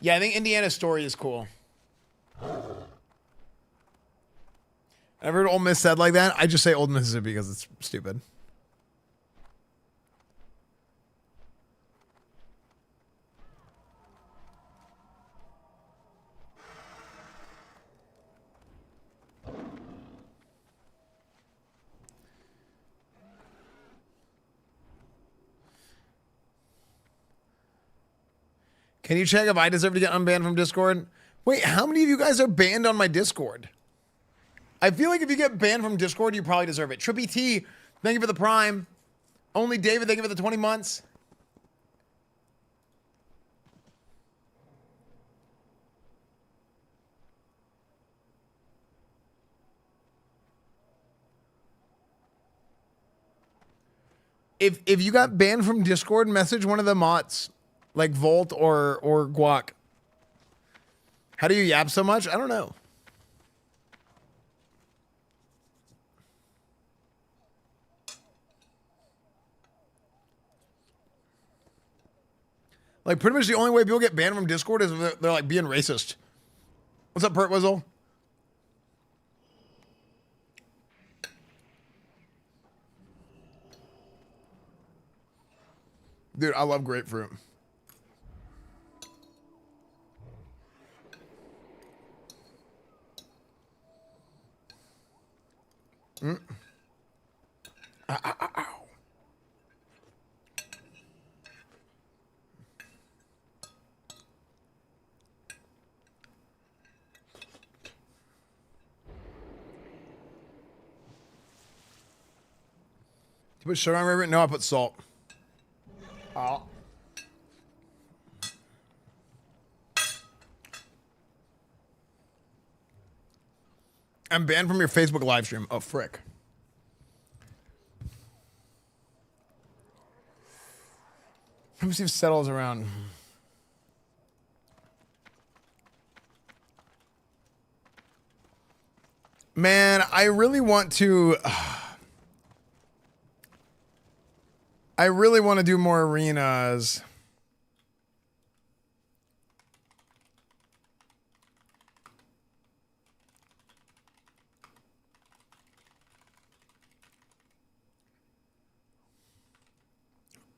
Yeah, I think Indiana's story is cool. I've heard Ole Miss said like that. I just say Old Mississippi because it's stupid. Can you check if I deserve to get unbanned from Discord? Wait, how many of you guys are banned on my Discord? I feel like if you get banned from Discord, you probably deserve it. Trippy T, thank you for the Prime. Only David, thank you for the 20 months. If you got banned from Discord, message one of the mods, like Volt or Guac. How do you yap so much? I don't know. Like, pretty much the only way people get banned from Discord is if they're like being racist. What's up, Pert Wizzle? Dude, I love grapefruit. Mm. Ow, ow, ow, ow. You put sugar on river? No, I put salt. Oh. I'm banned from your Facebook live stream. Oh, frick. Let me see if it settles around. Man, I really want to... I really want to do more arenas.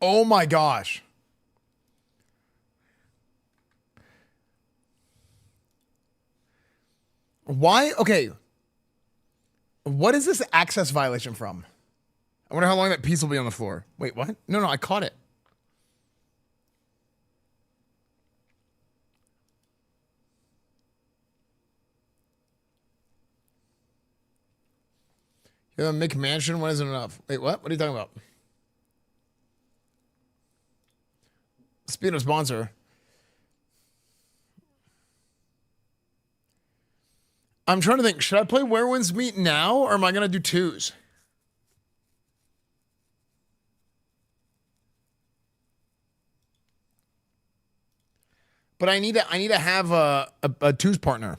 Oh my gosh. Why? Okay. What is this access violation from? I wonder how long that piece will be on the floor. Wait, what? No, I caught it. Yeah, McMansion, what isn't enough? Wait, what? What are you talking about? Speaking of sponsor. I'm trying to think, should I play Where Winds Meet now, or am I going to do twos? But I need to have a twos partner.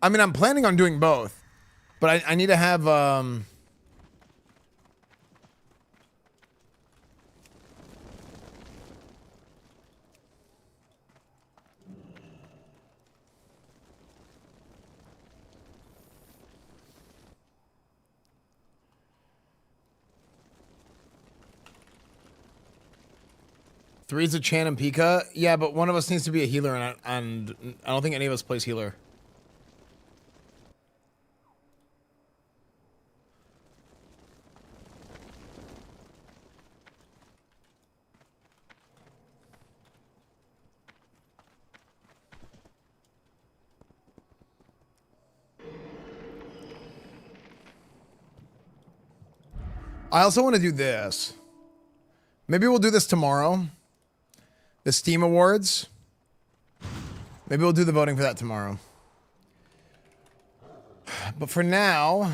I mean, I'm planning on doing both, but I need to have Three's a Chan and Pika. Yeah, but one of us needs to be a healer, and I don't think any of us plays healer. I also want to do this. Maybe we'll do this tomorrow. The Steam Awards. Maybe we'll do the voting for that tomorrow. But for now,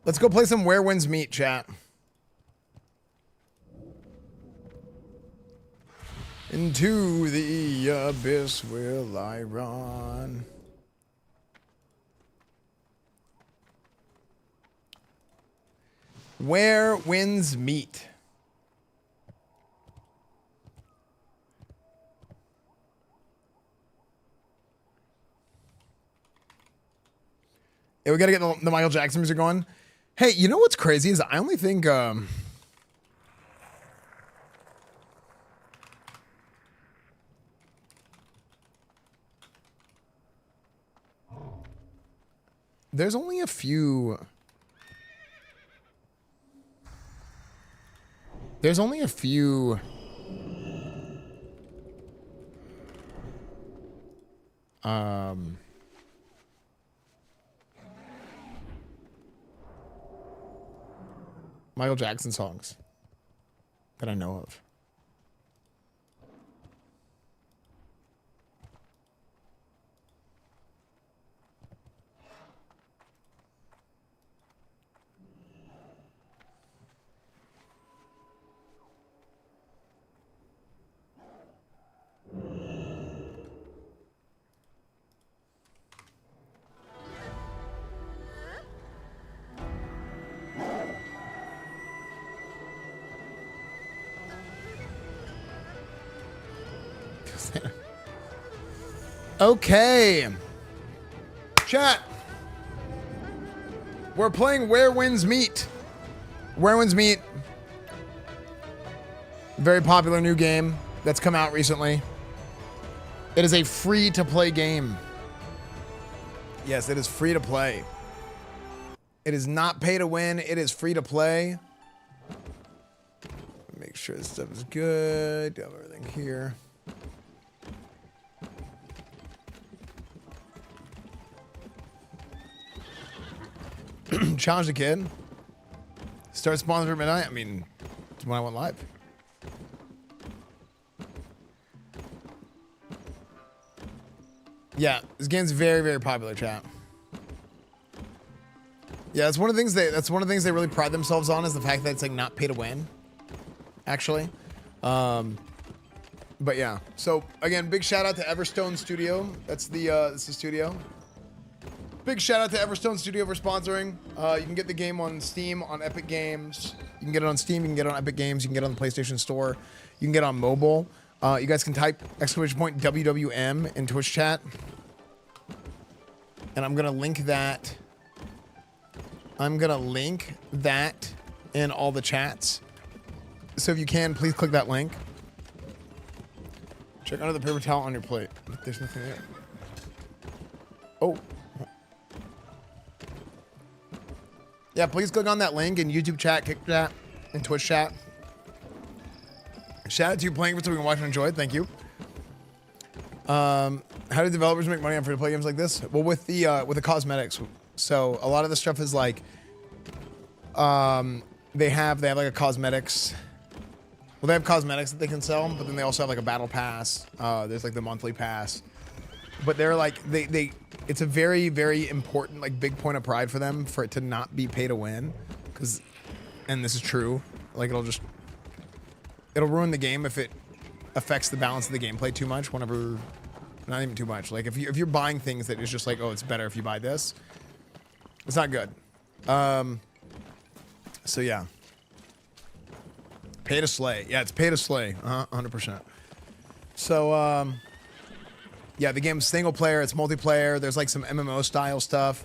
let's go play some Where Winds Meet, chat. Into the abyss will I run. Where Winds Meet. Yeah, we gotta get the Michael Jackson music going. Hey, you know what's crazy is I only think there's only a few. There's only a few Michael Jackson songs that I know of. Okay. Chat. We're playing Where Winds Meet. Where Winds Meet. Very popular new game that's come out recently. It is a free-to-play game. Yes, it is free to play. It is not pay to win. It is free to play. Make sure this stuff is good. Do everything here. Challenge the kid. Start sponsoring at midnight. I mean, it's when I went live. Yeah, this game's very, very popular, chat. Yeah, that's one of the things they really pride themselves on is the fact that it's like not pay to win. Actually. But yeah. So again, big shout out to Everstone Studio. That's the studio. Big shout out to Everstone Studio for sponsoring. You can get the game on Steam, on Epic Games. You can get it on Steam, you can get it on Epic Games, you can get it on the PlayStation Store. You can get it on mobile. You guys can type !WWM in Twitch chat. And I'm gonna link that. I'm gonna link that in all the chats. So if you can, please click that link. Check under the paper towel on your plate. There's nothing there. Oh. Yeah, please click on that link in YouTube chat, Kick chat, and Twitch chat. Shout out to you playing for so we can watch and enjoy it. Thank you. How do developers make money on free-to-play games like this? Well, with the cosmetics. So a lot of the stuff is like, they have like a cosmetics. Well, they have cosmetics that they can sell, but then they also have like a battle pass. There's like the monthly pass. But they're like it's a very, very important, like, big point of pride for them for it to not be pay to win, and this is true. Like it'll ruin the game if it affects the balance of the gameplay too much. Whenever Not even too much. Like if you're buying things that is just like, oh, it's better if you buy this, it's not good. So yeah. Pay to slay. Yeah, it's pay to slay. 100%. So yeah, the game's single player, it's multiplayer, there's like some MMO style stuff.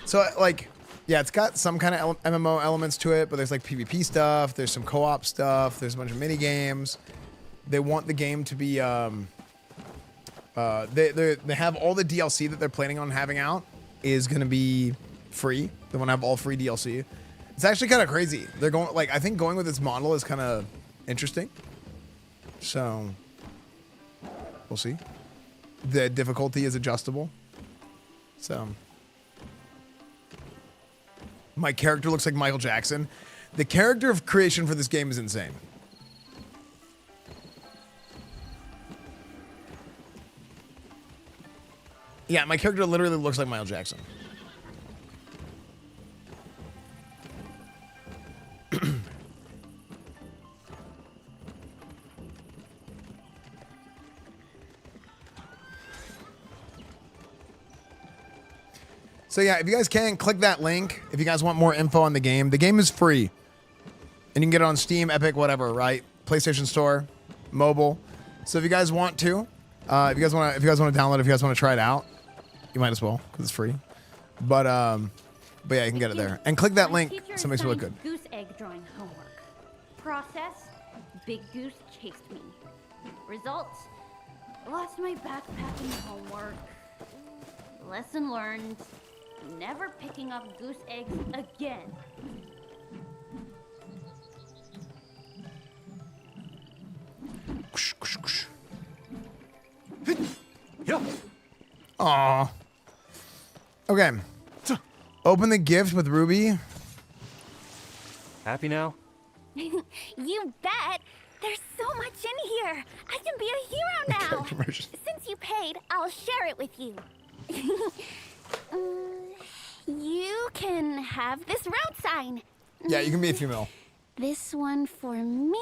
So like, yeah, it's got some kind of MMO elements to it, but there's like PvP stuff, there's some co-op stuff, there's a bunch of mini games. They want the game to be they have all the DLC that they're planning on having out is going to be free. They want to have all free DLC. It's actually kind of crazy. They're going, like, I think going with this model is kind of interesting. So we'll see. The difficulty is adjustable. So my character looks like Michael Jackson. The character of creation for this game is insane. Yeah, my character literally looks like Michael Jackson. So yeah, if you guys can, click that link if you guys want more info on the game. The game is free. And you can get it on Steam, Epic, whatever, right? PlayStation Store, mobile. So if you guys want to, if you guys want to download it, if you guys want to try it out, you might as well, because it's free. But yeah, you can get it there. And click that link, so it makes it look good. Goose egg drawing homework. Process, big goose chased me. Results, lost my backpacking homework. Lesson learned, never picking up goose eggs again. Aww. Okay. Open the gift with Ruby. Happy now? You bet. There's so much in here. I can be a hero now. Since you paid, I'll share it with you. You can have this road sign. Yeah, you can be a female. This one for me,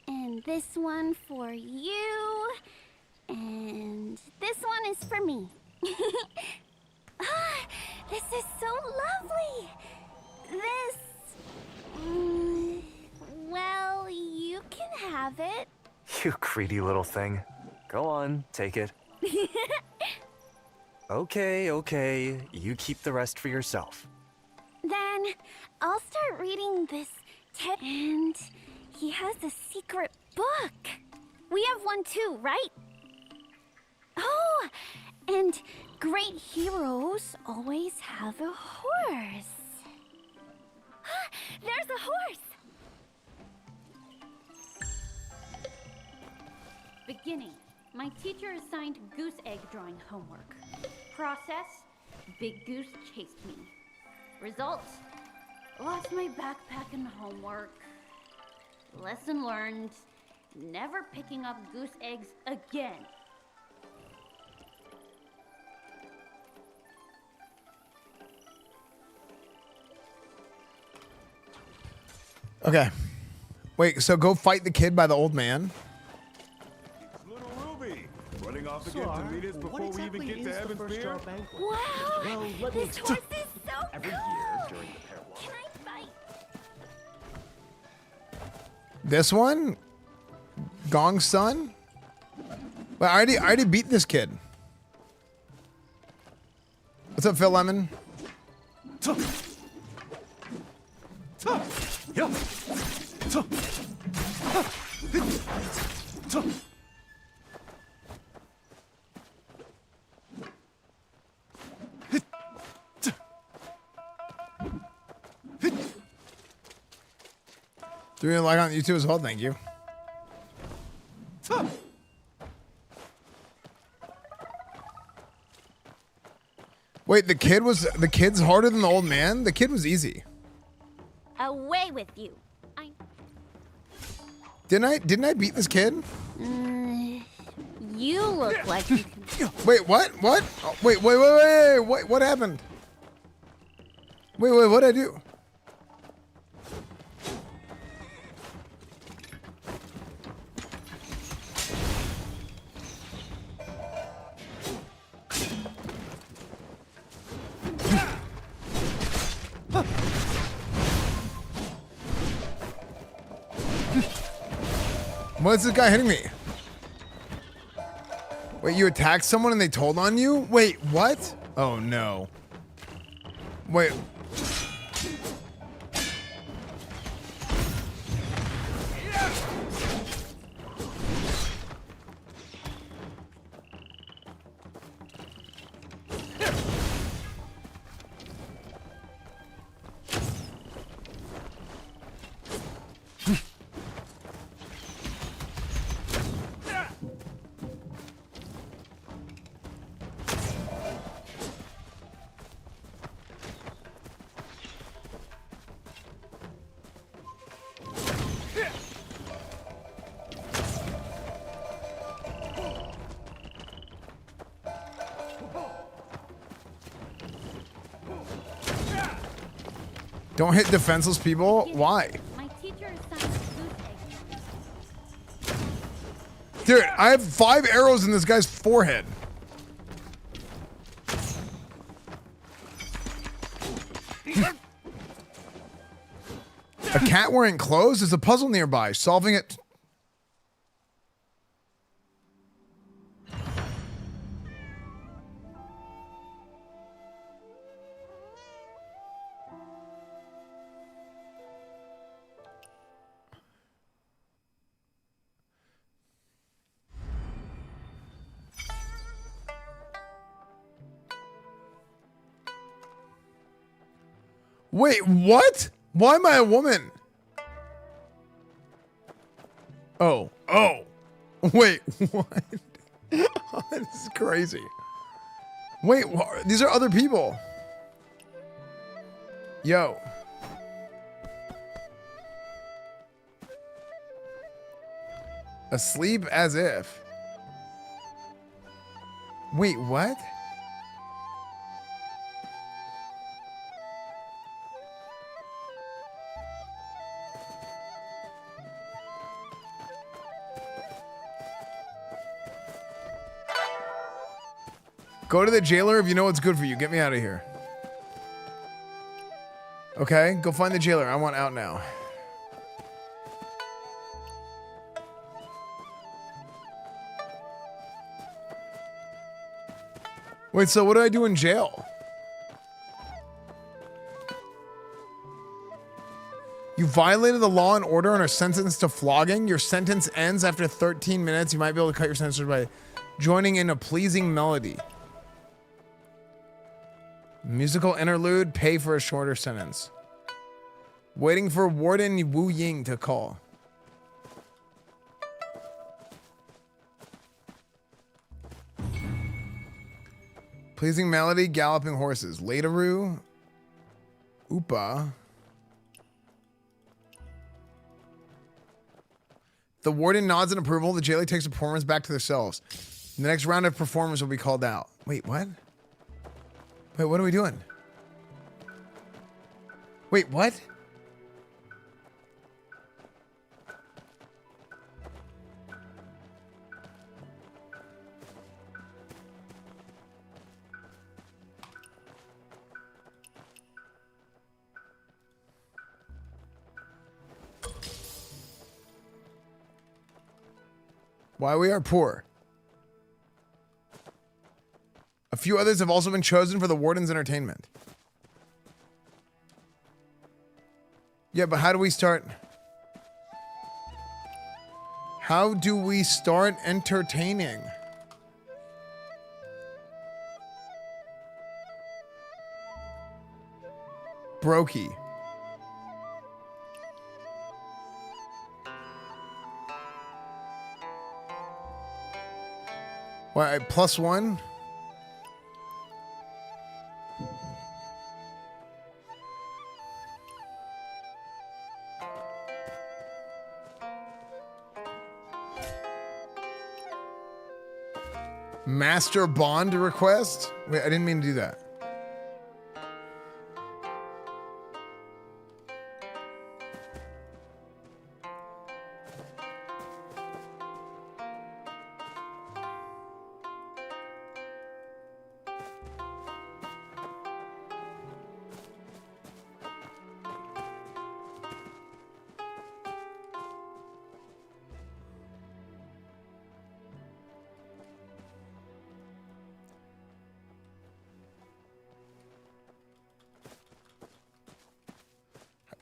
and this one for you, and this one is for me. This is so lovely. This, well, you can have it. You greedy little thing. Go on, take it. Okay, you keep the rest for yourself. Then I'll start reading this tip. And he has a secret book. We have one too, right? Oh, and great heroes always have a horse. There's a horse. Beginning. My teacher assigned goose egg drawing homework. Process, big goose chased me. Results, lost my backpack and homework. Lesson learned, never picking up goose eggs again. Okay. Wait, so go fight the kid by the old man? Running off again to meet us before we even get to Heaven's Beer? Wow, this horse is so Every cool. year during the pair walk. Can I fight? This one? Gong's son? But I already beat this kid. What's up, Phil Lemon? Do you like on YouTube as well? Thank you. Wait, the kid's harder than the old man? The kid was easy. Away with you. Didn't I beat this kid? You look like you can... Wait, what? What? Oh, wait, what happened? Wait, what did I do? What's this guy hitting me? Wait, you attacked someone and they told on you? Wait, what? Oh no. Wait. Don't hit defenseless people? Why? My teacher assigned goose egg. Dude, I have 5 arrows in this guy's forehead. A cat wearing clothes? There's a puzzle nearby. Solving it. Wait, what? Why am I a woman? Oh. Wait, what? This is crazy. Wait, these are other people. Yo. Asleep as if. Wait, what? Go to the jailer if you know what's good for you. Get me out of here. Okay, go find the jailer. I want out now. Wait, so what do I do in jail? You violated the law and order and are sentenced to flogging. Your sentence ends after 13 minutes. You might be able to cut your sentence by joining in a pleasing melody. Musical interlude, pay for a shorter sentence. Waiting for Warden Wu Ying to call. Pleasing melody, galloping horses. Lateroo. Oopa. The warden nods in approval. The jailer takes the performers back to their cells. The next round of performers will be called out. Wait, what? Wait, what are we doing? Wait, what? Why we are poor. A few others have also been chosen for the warden's entertainment. Yeah, but how do we start? How do we start entertaining? Brokey. Why, +1? Master bond request? Wait, I didn't mean to do that.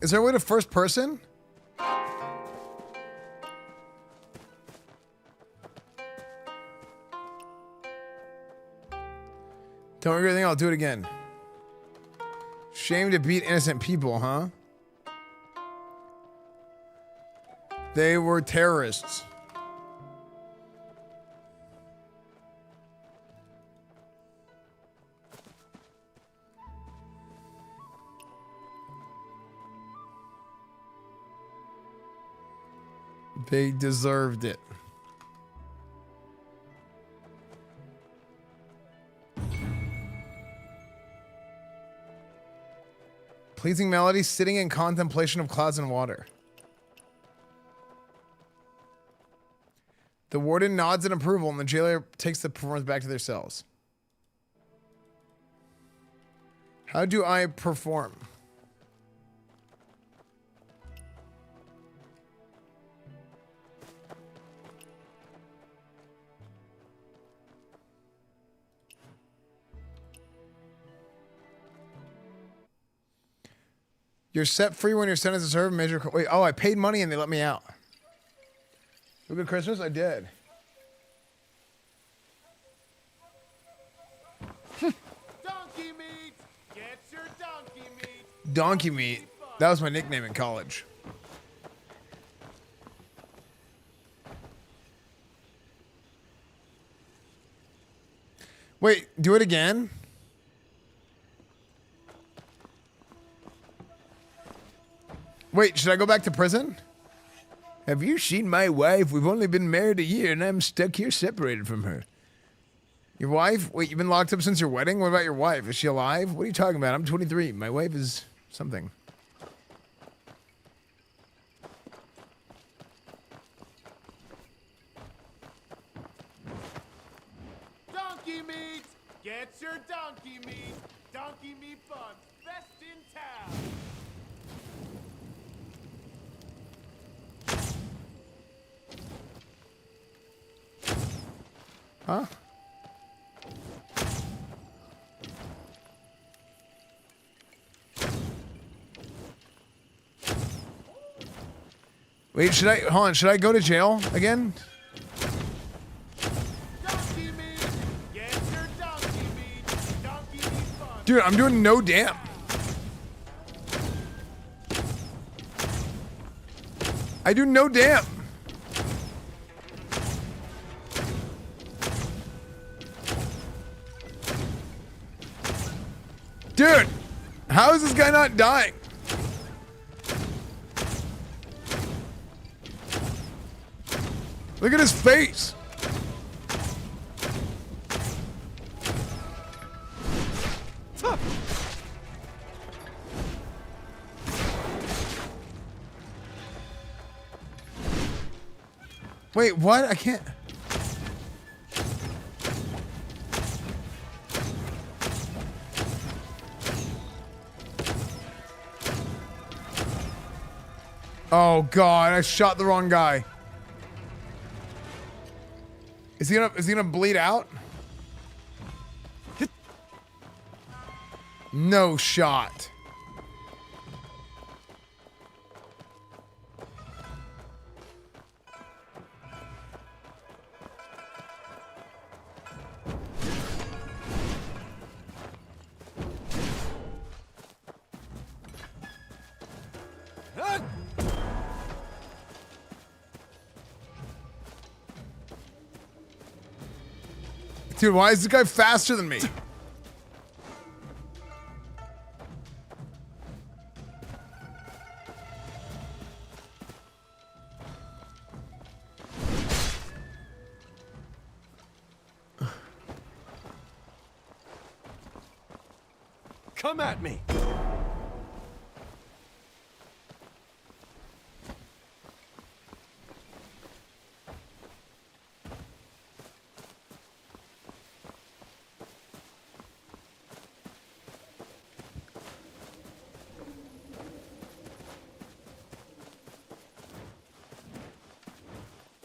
Is there a way to first person? Don't regret anything, I'll do it again. Shame to beat innocent people, huh? They were terrorists. They deserved it. Pleasing melody, sitting in contemplation of clouds and water. The warden nods in approval and the jailer takes the performers back to their cells. How do I perform? You're set free when your sentence is served. Major. Wait, oh, I paid money and they let me out. Have a good Christmas? I did. Donkey meat! Get your donkey meat! Donkey meat. That was my nickname in college. Wait, do it again? Wait, should I go back to prison? Have you seen my wife? We've only been married a year and I'm stuck here separated from her. Your wife? Wait, you've been locked up since your wedding? What about your wife? Is she alive? What are you talking about? I'm 23. My wife is something. Donkey meat! Get your donkey meat! Donkey meat buns, best in town! Huh? Wait, should I, hold on, should I go to jail again? Dude, I'm doing no damn. I do no damn. Dude, how is this guy not dying? Look at his face. Wait, what? I can't. Oh God, I shot the wrong guy. Is he gonna bleed out? No shot. Dude, why is this guy faster than me? Come at me.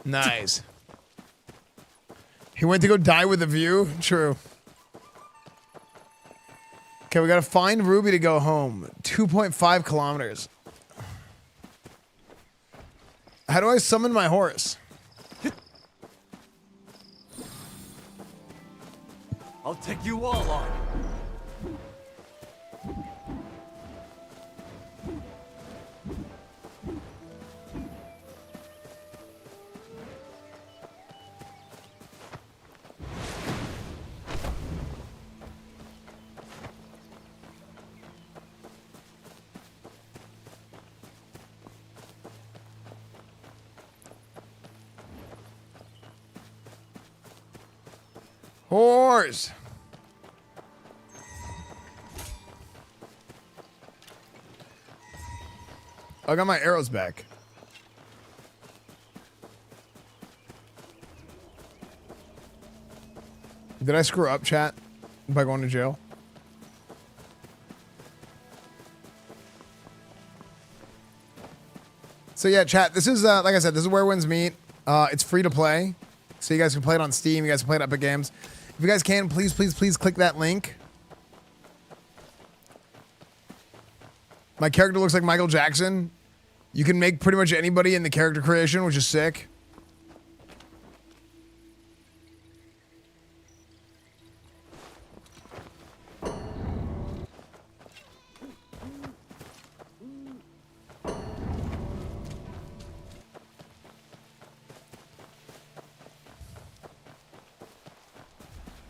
Nice. He went to go die with a view? True. Okay, we gotta find Ruby to go home. 2.5 kilometers. How do I summon my horse? I'll take you all on. Horse. I got my arrows back. Did I screw up, chat, by going to jail? So yeah, chat, this is, like I said, this is where wins meet. It's free to play. So you guys can play it on Steam. You guys can play it at Epic Games. If you guys can, please, please, please click that link. My character looks like Michael Jackson. You can make pretty much anybody in the character creation, which is sick.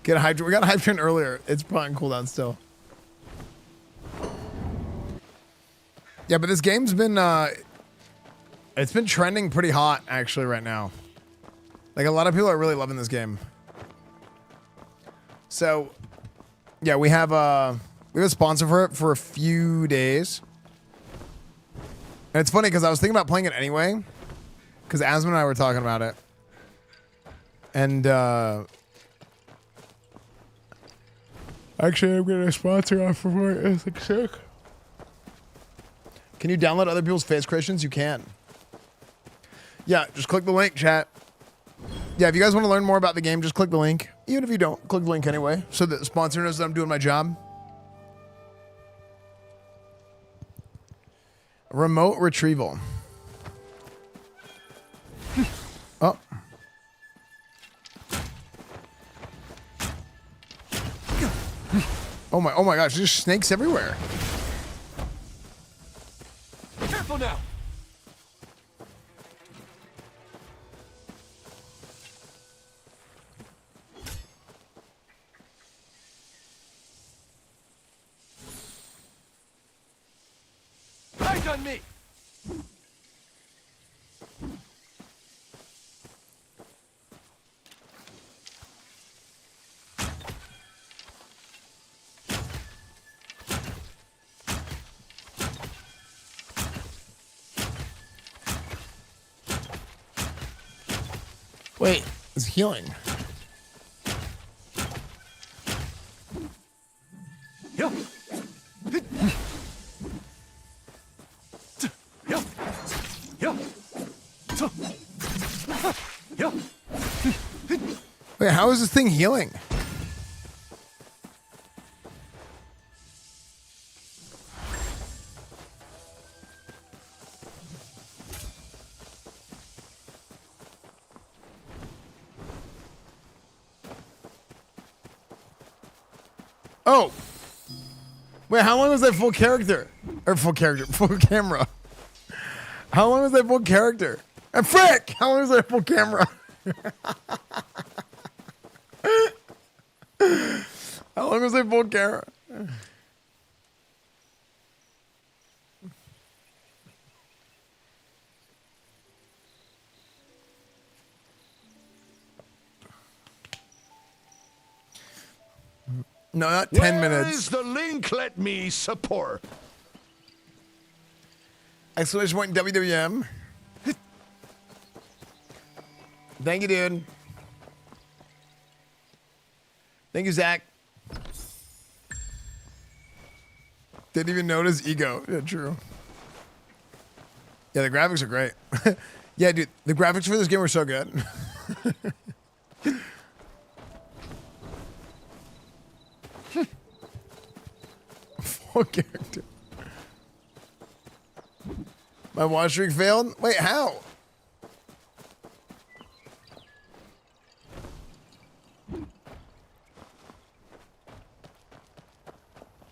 Get a hydrant. We got a hydrant earlier. It's probably on cooldown still. Yeah, but this game's been it's been trending pretty hot actually right now. Like a lot of people are really loving this game. So yeah, we have a sponsor for it for a few days. And it's funny because I was thinking about playing it anyway. Because Asmund and I were talking about it. And actually I'm getting a sponsor off for it. It's like sick. Can you download other people's face creations? You can. Yeah, just click the link, chat. Yeah, if you guys want to learn more about the game, just click the link. Even if you don't, click the link anyway, so that the sponsor knows that I'm doing my job. Remote retrieval. Oh. Oh my gosh, there's snakes everywhere. Careful now. Eyes on me. Wait, it's healing. Yo. Yo. Yo. Yo. Wait, how is this thing healing? Oh. Wait, how long was that full character? Or full character, full camera. How long was that full character? And frick! How long was that full camera? How long was that full camera? No, not 10 minutes. Where is the link? Let me support. Exclamation point WWM. Thank you, dude. Thank you, Zach. Didn't even notice ego. Yeah, true. Yeah, the graphics are great. Yeah, dude, the graphics for this game were so good. Full character. My watch streak failed? Wait, how?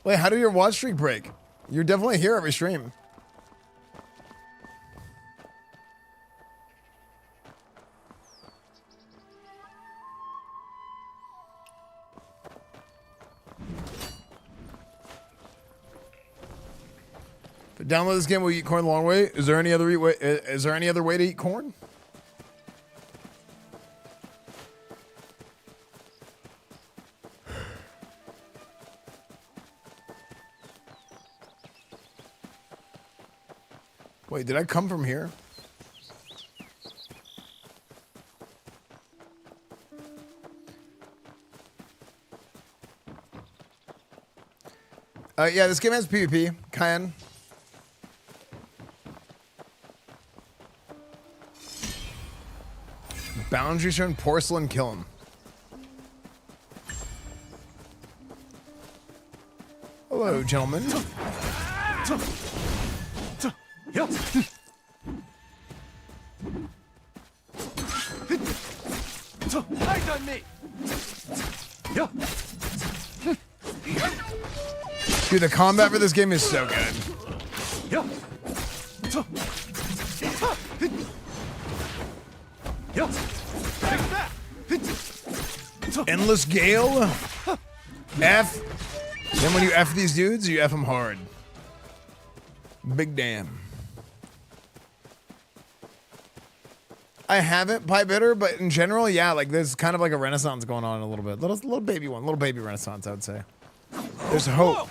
Wait, how did your watch streak break? You're definitely here every stream. To download this game, will you eat corn the long way? Is there any other way? Is there any other way to eat corn? Wait, did I come from here? Yeah, this game has PvP. Cayenne. Boundary shown porcelain kill him. Hello, gentlemen. I done me. Dude, the combat for this game is so good. Endless Gale. F. Then when you F these dudes, you F them hard. Big damn. I haven't pipe hitter, but in general, yeah, like there's kind of like a renaissance going on a little bit. Little baby one, little baby renaissance, I would say. There's hope.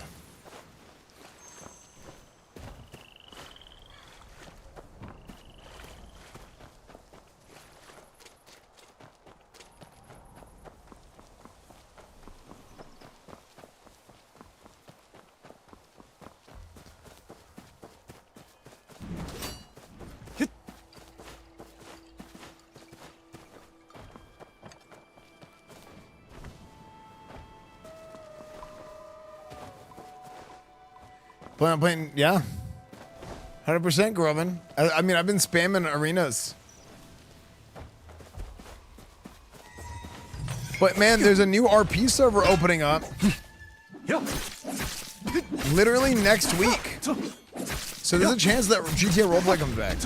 Playing, yeah. 100% Groven. I mean, I've been spamming arenas. But man, there's a new RP server opening up. Literally next week. So there's a chance that GTA Roleplay comes back.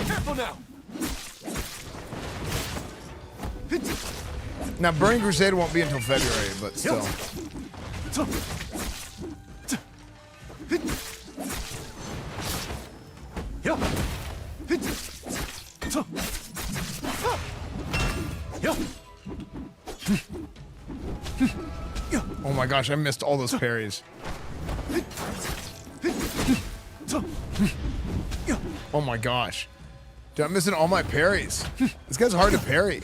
Careful now. Now, Burning Crusade won't be until February, but still. Oh my gosh, I missed all those parries. Oh my gosh. Dude, I'm missing all my parries. This guy's hard to parry.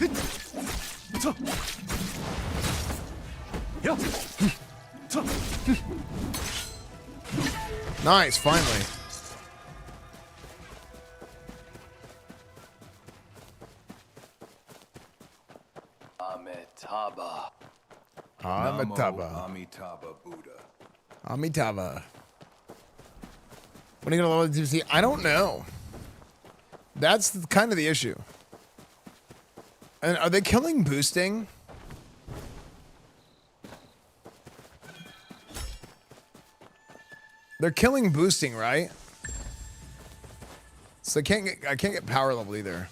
Nice, finally. Amitabha. Amitabha. Amitabha Buddha. Amitabha. When are you gonna load the DVC? I don't know. That's kind of the issue. And are they killing boosting? They're killing boosting, right? So I can't get power level either.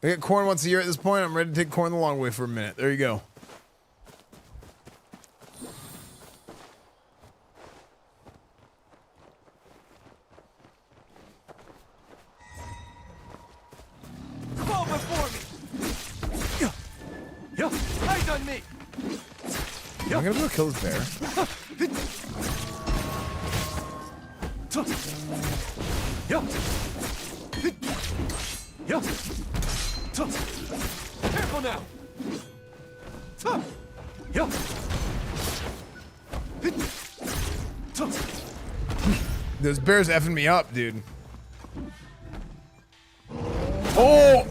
I get corn once a year at this point. I'm ready to take corn the long way for a minute. There you go. Fall before me. I done me. I'm gonna go kill this bear. Careful now. Those bears effing me up, dude. Oh!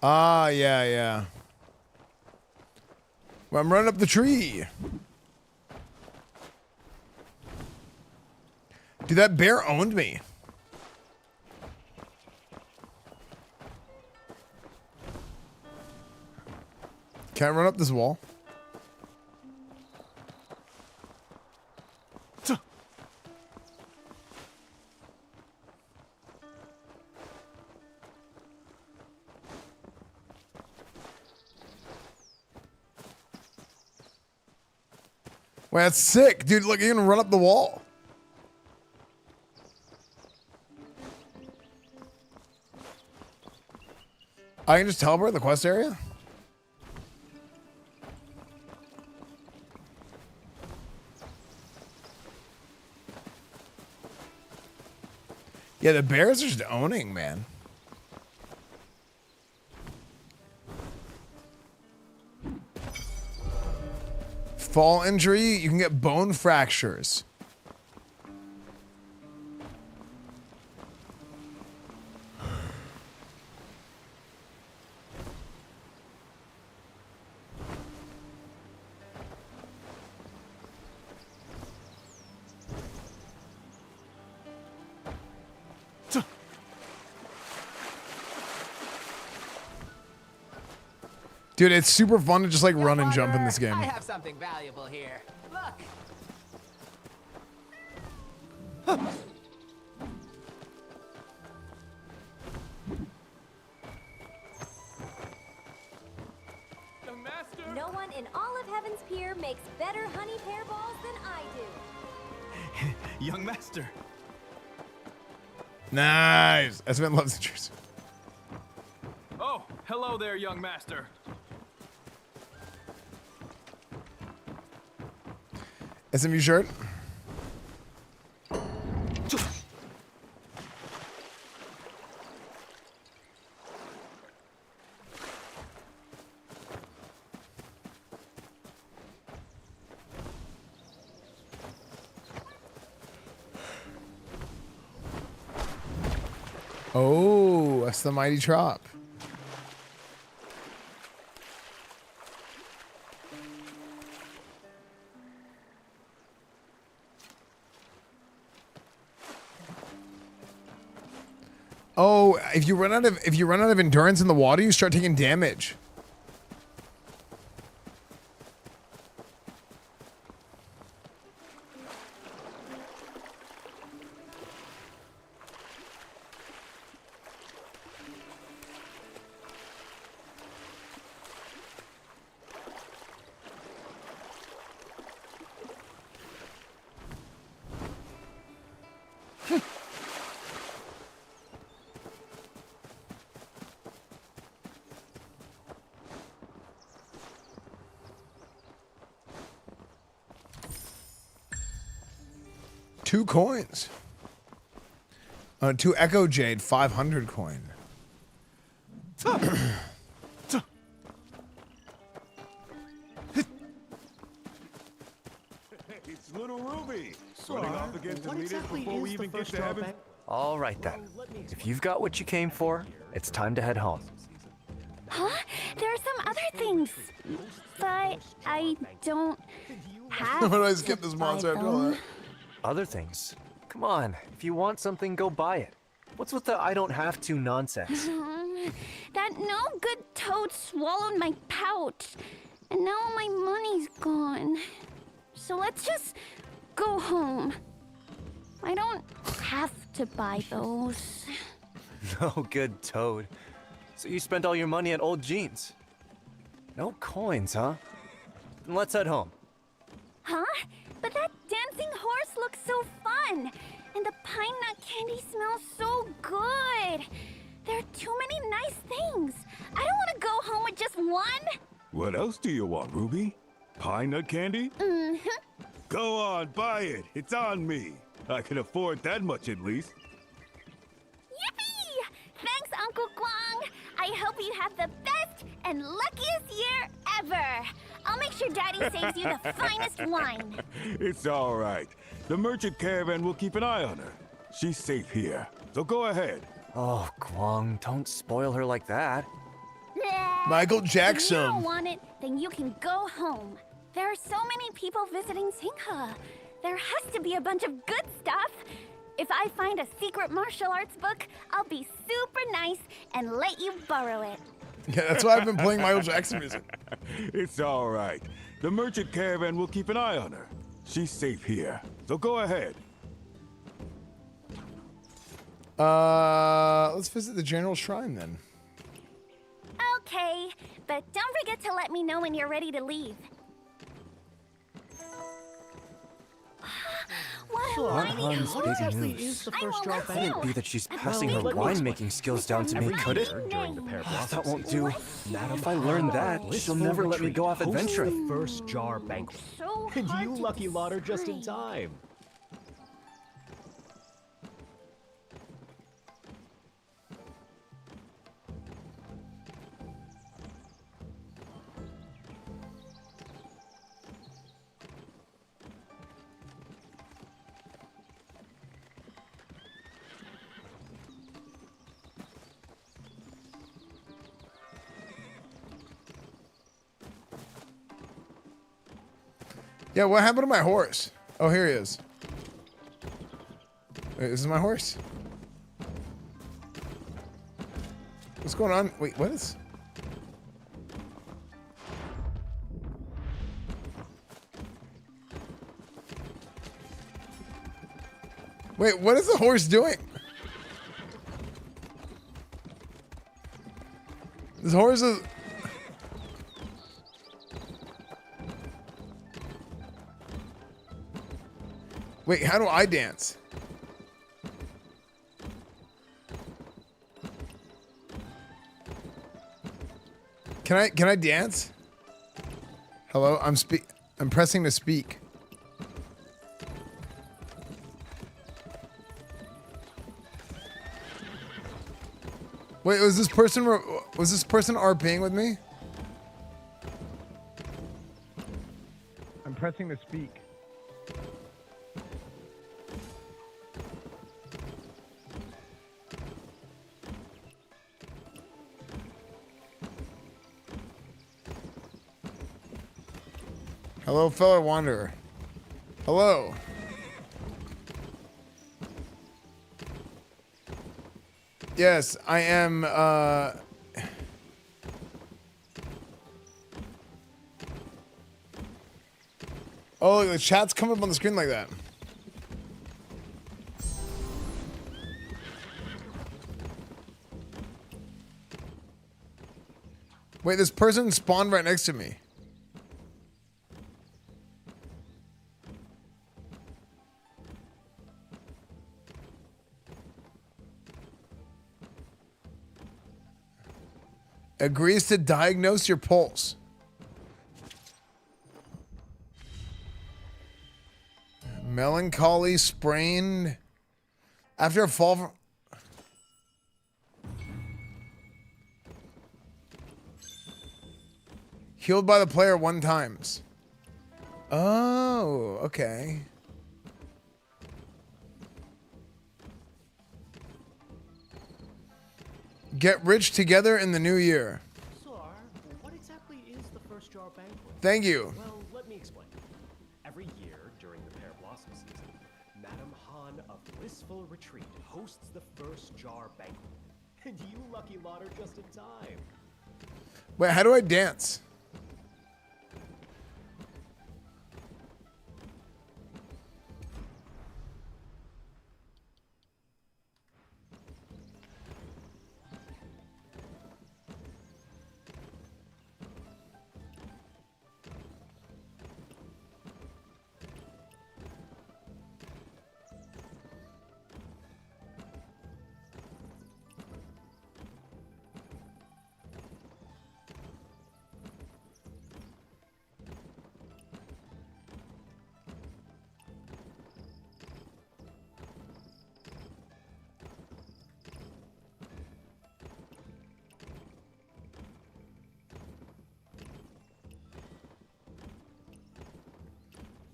Ah, yeah, yeah. Well, I'm running up the tree. Dude, that bear owned me. Can I run up this wall? Well, that's sick. Dude, look, you're gonna run up the wall. I can just teleport the quest area? Yeah, the bears are just owning, man. Fall injury, you can get bone fractures. Dude, it's super fun to just like run and jump in this game. I have something valuable here. Look. No one in all of Heaven's Pier makes better honey pear balls than I do. Young master. Nice. Esfand loves the truth. Oh, hello there, young master. SMU shirt. Oh, that's the mighty trop. Oh, if you run out of endurance in the water, you start taking damage. Two coins. 2 Echo Jade, 500 coin. It's little Ruby. Running off against the meters before we even get to heaven. All right then. If you've got what you came for, it's time to head home. Huh? There are some other things, but I don't have. Why do I skip this monster after all that? Other things? Come on. If you want something, go buy it. What's with the I don't have to nonsense? That no good toad swallowed my pouch, and now all my money's gone. So let's just go home. I don't have to buy those. No good toad. So you spent all your money on old jeans. No coins, huh? Then let's head home. Huh? But that dancing horse looks so fun, and the pine nut candy smells so good. There are too many nice things. I don't want to go home with just one. What else do you want, Ruby? Pine nut candy? Mm-hmm. Go on, buy it. It's on me. I can afford that much at least. Yippee! Thanks, Uncle Guang. I hope you have the best and luckiest year ever. I'll make sure Daddy saves you the finest wine. It's all right. The merchant caravan will keep an eye on her. She's safe here, so go ahead. Oh, Guang, don't spoil her like that. Michael If you Jackson. don't want it, then you can go home. There are so many people visiting Singha. There has to be a bunch of good stuff. If I find a secret martial arts book, I'll be super nice and let you borrow it. Yeah, that's why I've been playing Michael Jackson music. It's all right. The merchant caravan will keep an eye on her. She's safe here, so go ahead. Let's visit the General Shrine then. Okay, but don't forget to let me know when you're ready to leave. Aren't Han's big news? Could it be that she's passing her wine-making skills down to me, could it? That won't do. If I learn that, she'll never let me go off adventuring. First jar banquet. And you lucky lot are just in time. Yeah, what happened to my horse? Oh, here he is. Wait, this is my horse? What's going on? Wait, what is... Wait, what is the horse doing? This horse is... Wait, how do I dance? Can I dance? Hello, I'm pressing to speak. Wait, was this person RPing with me? I'm pressing to speak. Hello, fellow wanderer. Hello. Yes, I am, Oh, look, the chat's coming up on the screen like that. Wait, this person spawned right next to me. Agrees to diagnose your pulse. Melancholy, sprained. After a fall from... Healed by the player 1 times. Oh, okay. Get rich together in the new year. Sir, what exactly is the first jar banquet? Thank you. Well, let me explain. Every year during the pear blossom season, Madam Han of Blissful Retreat hosts the first jar banquet. And you lucky lot are just in time. Wait, how do I dance?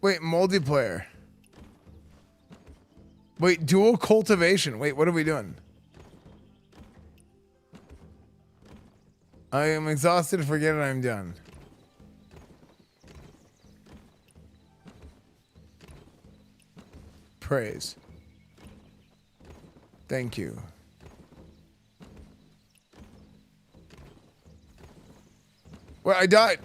Wait, multiplayer. Wait, dual cultivation. Wait, what are we doing? I am exhausted. Forget it. I'm done. Praise. Thank you. Well, I died.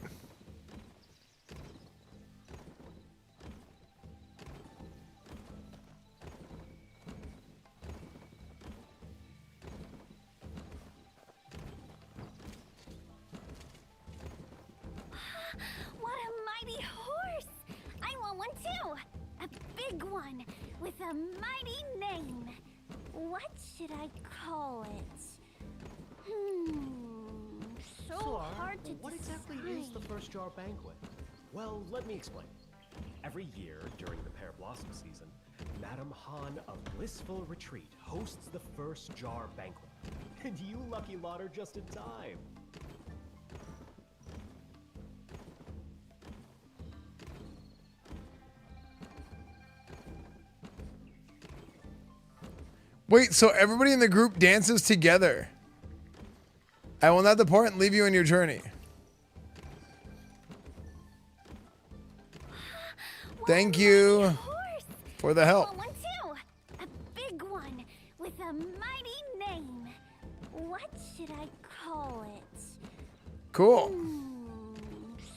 What a mighty horse! I want one too! A big one with a mighty name. What should I call it? So hard to what exactly is the First Jar Banquet? Well, let me explain. Every year during the Pear Blossom season, Madame Han of Blissful Retreat hosts the First Jar Banquet. And you lucky lot are just in time. Wait, so everybody in the group dances together. I will not depart and leave you on your journey. Thank you for the help. One too. A big one with a mighty name. What should I call it? Cool.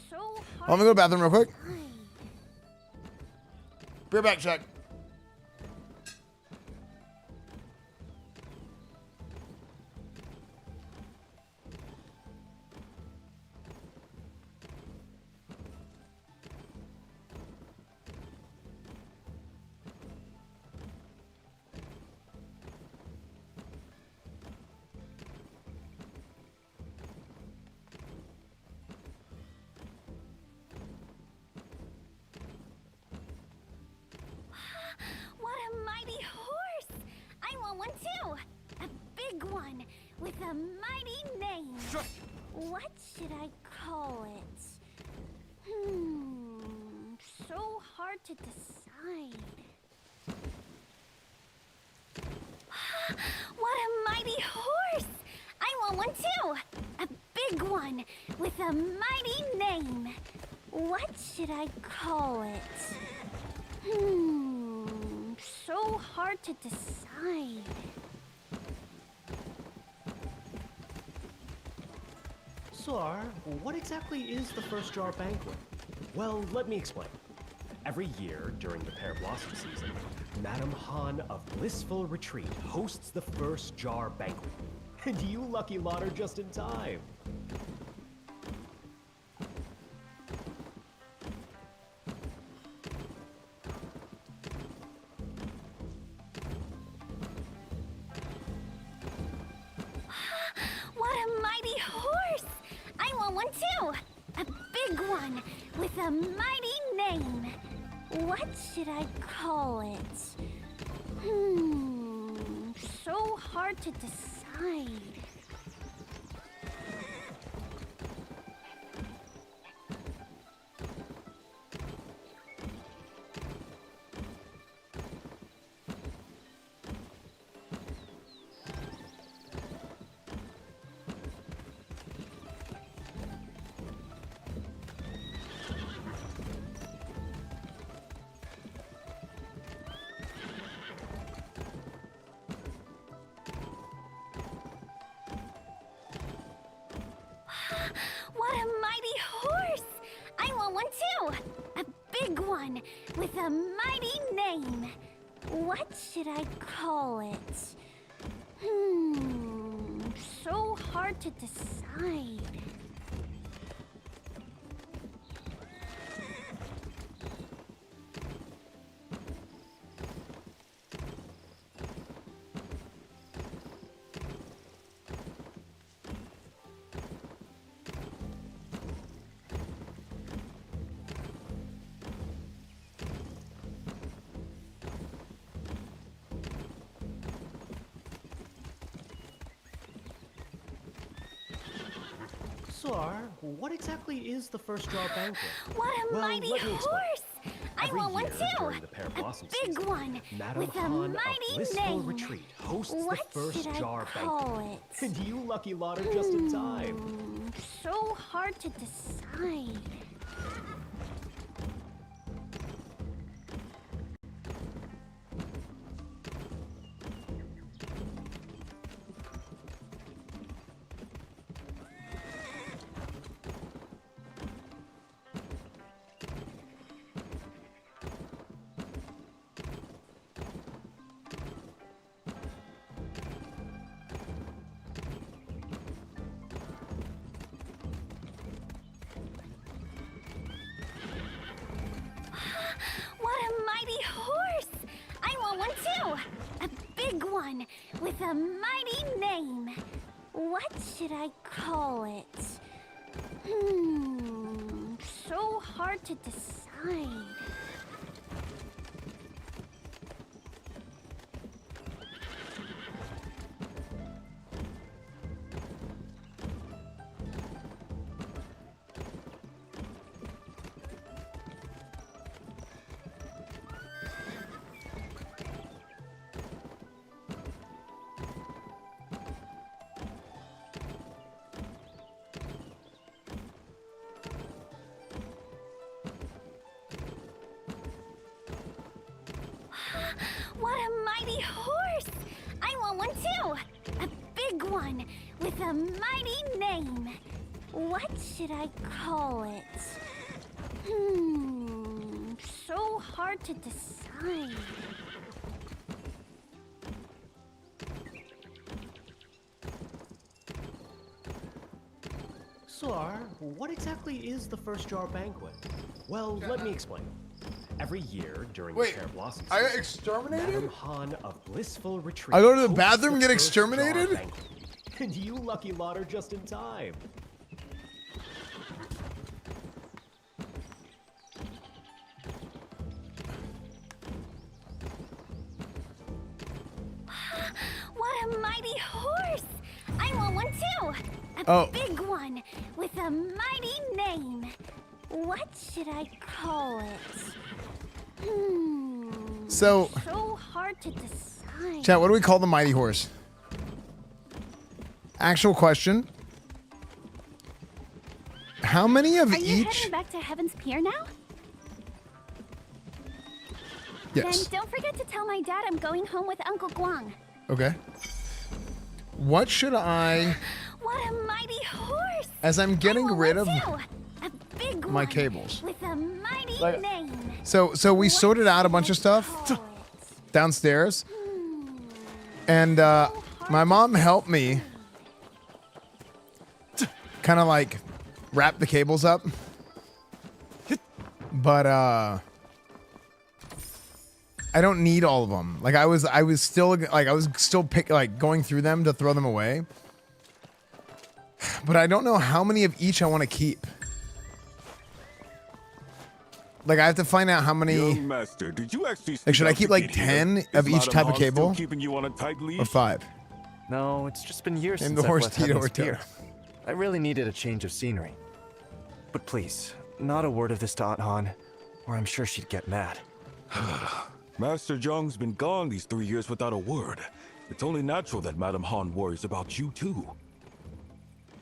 So I'm gonna go to the bathroom real quick. Be right back, Chuck. What a mighty horse! I want one too. A big one with a mighty name. What should I call it? So hard to decide. What a mighty horse! I want one too. A big one with a mighty name. What should I call it? So hard to decide. Sir, what exactly is the First Jar Banquet? Well, let me explain. Every year during the Pear Blossom season, Madame Han of Blissful Retreat hosts the First Jar Banquet. And you lucky lot are just in time. What a mighty horse! I want one too. A big one with a mighty name. What should I call it? So hard to decide. What a mighty horse! I want one too. A big one with a mighty name. What should I call it? So hard to decide. Sir, what exactly is the First Jar Banquet? What a well, mighty let me explain. horse! I Every want one year too. during the Pear Blossom Big season, one Madam with a Han of mighty Blissful name. Retreat hosts What the first should I jar call banquet. it? And you lucky lot are just in time. So hard to decide. What a mighty horse! I want one too! A big one with a mighty name. What should I call it? So hard to decide. What a mighty horse! I want one too! A big one with a mighty name. What should I call it? So hard to decide. Sir, what exactly is the first jar banquet? Well, let me explain. Every year during the Pear Blossom season, I got exterminated? Madam Han of Blissful Retreat. I go to the hosts bathroom and get first jar exterminated? banquet. And you lucky lot are just in time. What a mighty horse! I want one too! A big one with a mighty name. What should I call it? So hard to decide. Chat, what do we call the mighty horse? Actual question. How many of Are you each? heading back to Heaven's Pier now? Yes. Then don't forget to tell my dad I'm going home with Uncle Guang. Okay. What should I, What a mighty horse! as I'm getting rid of A big my one cables. with a mighty name. So we sorted out a bunch of stuff downstairs, and my mom helped me kind of like wrap the cables up, but I don't need all of them. Like I was still going through them to throw them away, but I don't know how many of each I want to keep. Like I have to find out how many. Young master, did you actually Like should I sneak keep out to like get here? 10 Is of each Madam type of Han still cable, keeping you on a tight leash? or 5? No, it's just been years Name since the I've horse left Tito Heaven's or Pier. Tara. I really needed a change of scenery. But please, not a word of this to Aunt Han, or I'm sure she'd get mad. Master Zhang's been gone these 3 years without a word. It's only natural that Madam Han worries about you too.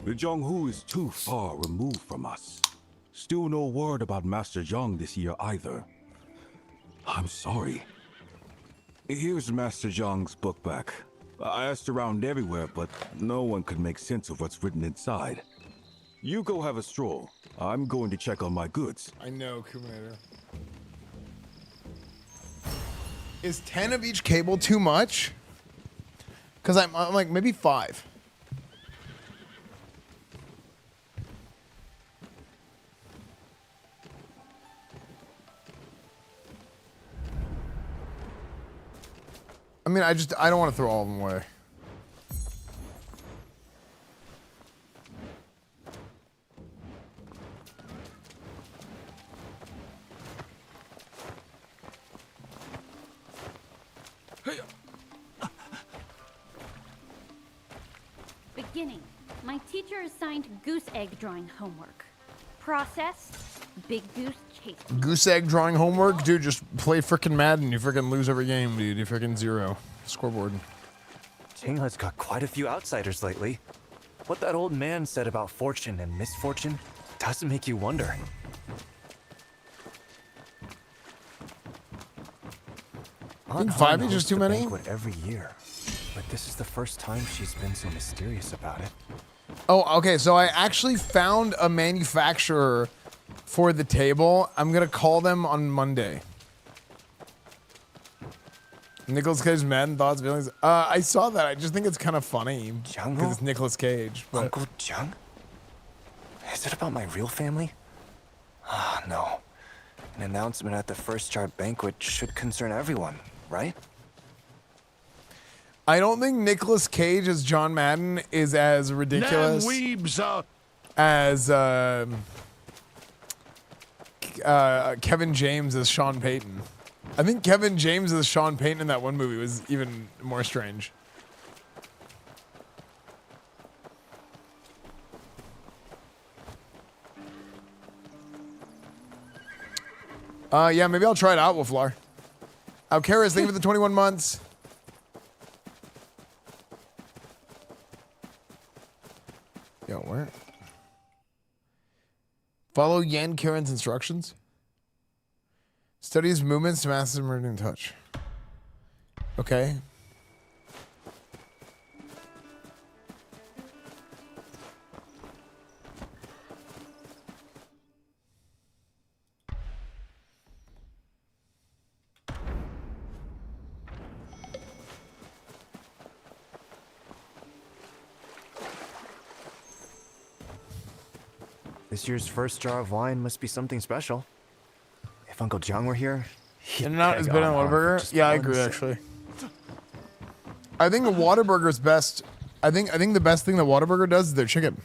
The Zhonghu is too far removed from us. Still no word about Master Zhang this year either. I'm sorry. Here's Master Zhang's book back. I asked around everywhere, but no one could make sense of what's written inside. You go have a stroll. I'm going to check on my goods. I know, Kuminator. Is 10 of each cable too much? Because I'm like maybe 5. I mean, I don't want to throw all of them away. Beginning. My teacher assigned goose egg drawing homework. Process, big goose chased me. Goose egg drawing homework? Dude, just play frickin' Madden. You frickin' lose every game, dude. You frickin' 0. Scoreboard. Tingle's got quite a few outsiders lately. What that old man said about fortune and misfortune does make you wonder. I think 5 is just too many. Banquet every year, but this is the first time she's been so mysterious about it. Oh, okay. So I actually found a manufacturer for the table. I'm gonna call them on Monday. Nicolas Cage, Madden, thoughts, feelings. I saw that. I just think it's kind of funny because it's Nicolas Cage. But... Uncle Jung? Is it about my real family? Ah, no. An announcement at the first jar banquet should concern everyone, right? I don't think Nicolas Cage as John Madden is as ridiculous as Kevin James as Sean Payton. I think Kevin James as Sean Payton in that one movie was even more strange. Yeah, maybe I'll try it out, Wolflar. Alcaris, thank you for the 21 months. Yo, where? Follow Yan Karen's instructions. Study his movements to master emerging touch. Okay. This year's first jar of wine must be something special. If Uncle Jung were here, he'd In-N-Out is better than Whataburger? Yeah, I agree, actually. I think the Whataburger's best. I think the best thing that Whataburger does is their chicken.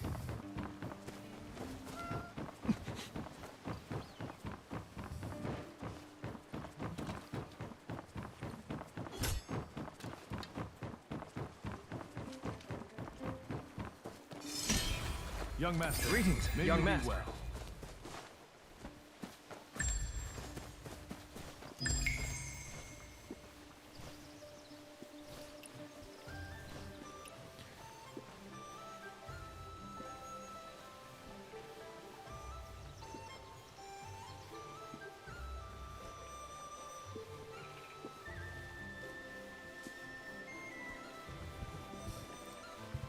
Young master, greetings. Young master. Well.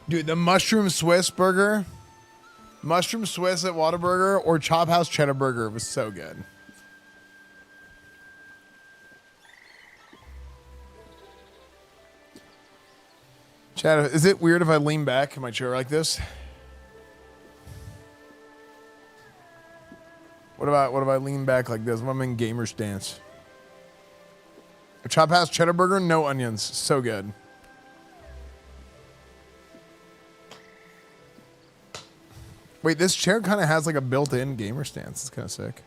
Dude, the mushroom Swiss burger, mushroom Swiss at Whataburger or Chop House Cheddar Burger was so good. Chad, is it weird if I lean back in my chair like this? What if I lean back like this? What if I'm in gamer stance? A Chop House Cheddar Burger, no onions, so good. Wait, this chair kind of has like a built-in gamer stance. It's kind of sick.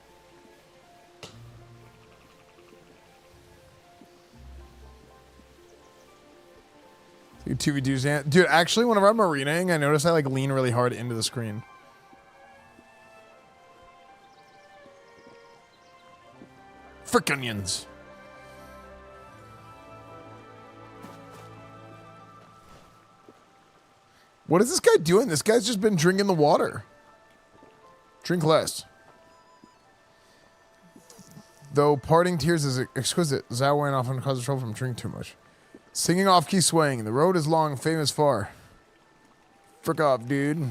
Like 2v2 stand. Dude, actually, whenever I'm arenaing, I notice I like lean really hard into the screen. Frick onions. What is this guy doing? This guy's just been drinking the water. Drink less. Though parting tears is exquisite, Zawine often causes trouble from drinking too much. Singing off-key swaying. The road is long, fame is far. Frick off, dude.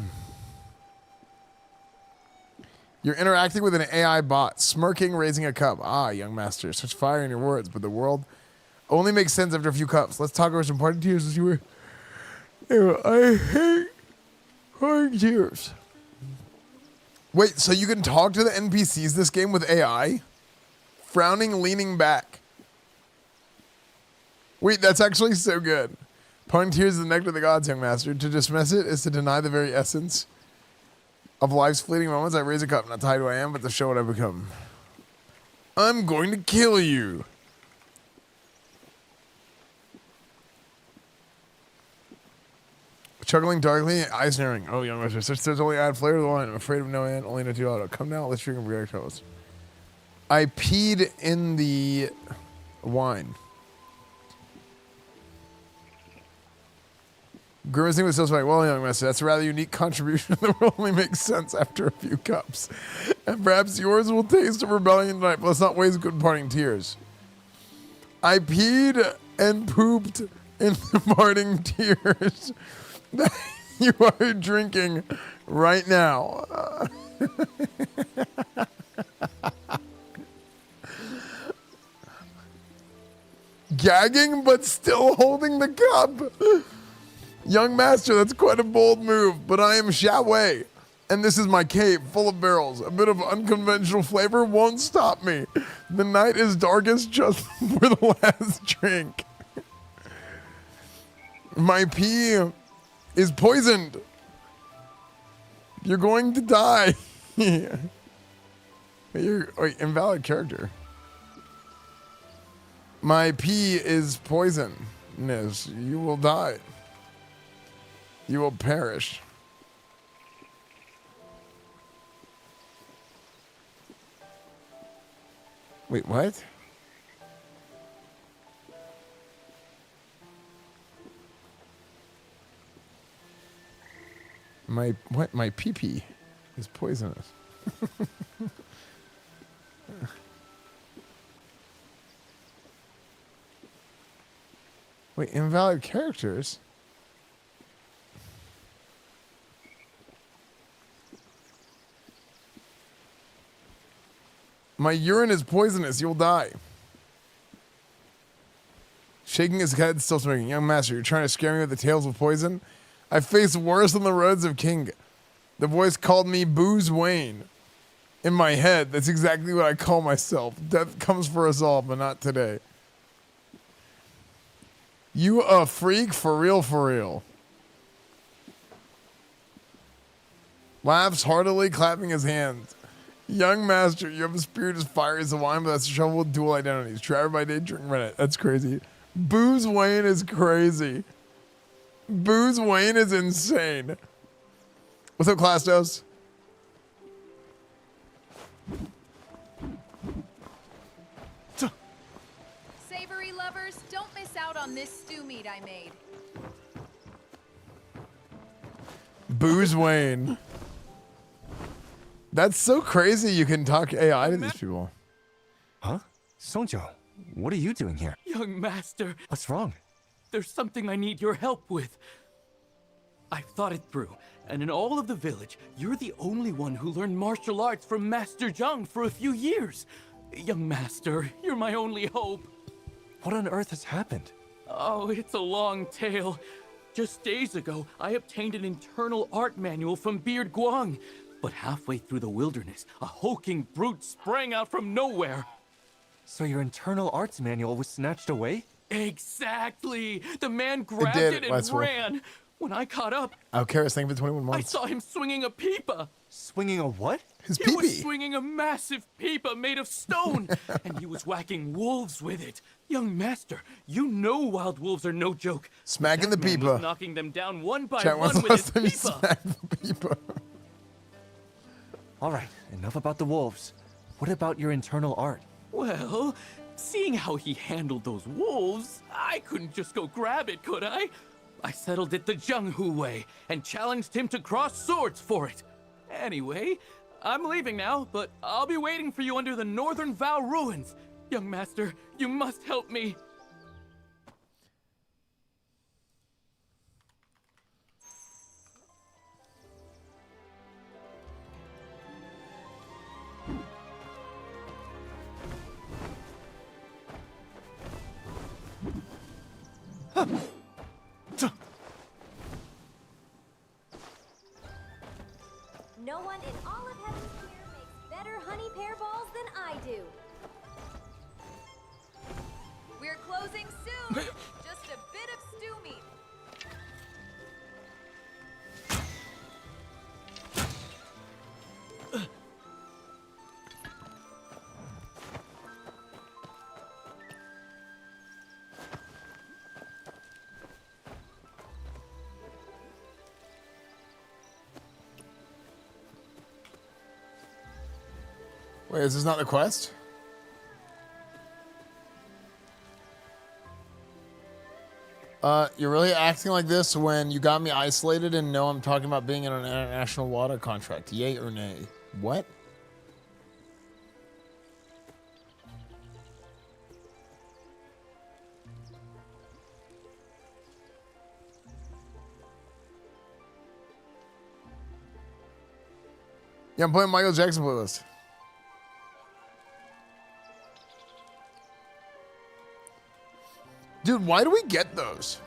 You're interacting with an AI bot. Smirking, raising a cup. Ah, young master. Such fire in your words, but the world only makes sense after a few cups. Let's talk over some parting tears as you were... Ew, I hate parting tears. Wait, so you can talk to the NPCs this game with AI? Frowning, leaning back. Wait, that's actually so good. Parting tears is the nectar of the gods, young master. To dismiss it is to deny the very essence of life's fleeting moments. I raise a cup, not to hide who I am, but to show what I've become. I'm going to kill you. Chuckling darkly, eyes narrowing. Oh, young master, such there's only add flavor to the wine. I'm afraid of no end, only no 2 auto. Come now, let's drink and react to us. I peed in the wine. Grimacing was so funny. Well, young master, that's a rather unique contribution that will only make sense after a few cups. And perhaps yours will taste of rebellion tonight, but let's not waste good parting tears. I peed and pooped in the parting tears that you are drinking right now. Gagging, but still holding the cup. Young master, that's quite a bold move, but I am Shaway, and this is my cave full of barrels. A bit of unconventional flavor won't stop me. The night is darkest just for the last drink. My pee is poisoned. You're going to die. Wait, invalid character. My pee is poisonous. You will die. You will perish. Wait, what? My pee-pee is poisonous. Wait, invalid characters? My urine is poisonous. You'll die. Shaking his head, still smoking. Young master, you're trying to scare me with the tales of poison? I faced worse on the roads of King. The voice called me Booze Wayne. In my head, that's exactly what I call myself. Death comes for us all, but not today. You a freak? For real, for real. Laughs heartily, clapping his hands. Young master, you have a spirit as fiery as the wine, but that's a shovel with dual identities. Traver by day, drink by night. That's crazy. Booze Wayne is crazy. Booze Wayne is insane. What's up, Class Dose? Savory lovers, don't miss out on this stew meat I made. Booze Wayne. That's so crazy you can talk AI to these people. Huh? Sonjo, what are you doing here? Young master. What's wrong? There's something I need your help with. I've thought it through, and in all of the village, you're the only one who learned martial arts from Master Zhang for a few years. Young master, you're my only hope. What on earth has happened? Oh, it's a long tale. Just days ago, I obtained an internal art manual from Beard Guang. But halfway through the wilderness, a hulking brute sprang out from nowhere. So your internal arts manual was snatched away? Exactly! The man grabbed it and ran. When I caught up, Karis, thank you for 21 months. I saw him swinging a pipa. Swinging a what? His He pee-pee. was swinging a massive pipa made of stone, and he was whacking wolves with it. Young master, you know wild wolves are no joke. Smacking the That man pipa. was knocking them down one by Chat, one when's the with last his time you pipa. smacked the pipa? All right, enough about the wolves. What about your internal art? Well, seeing how he handled those wolves, I couldn't just go grab it, could I? I settled it the Zhenghu way and challenged him to cross swords for it. Anyway, I'm leaving now, but I'll be waiting for you under the Northern Vow ruins. Young master, you must help me. No one in all of Heaven's Pier makes better honey pear balls than I do. We're closing soon. Just a bit of stew meat. Wait, is this not the quest? You're really acting like this when you got me isolated and know I'm talking about being in an international water contract. Yay or nay? What? Yeah, I'm playing Michael Jackson playlist. Dude, why do we get those?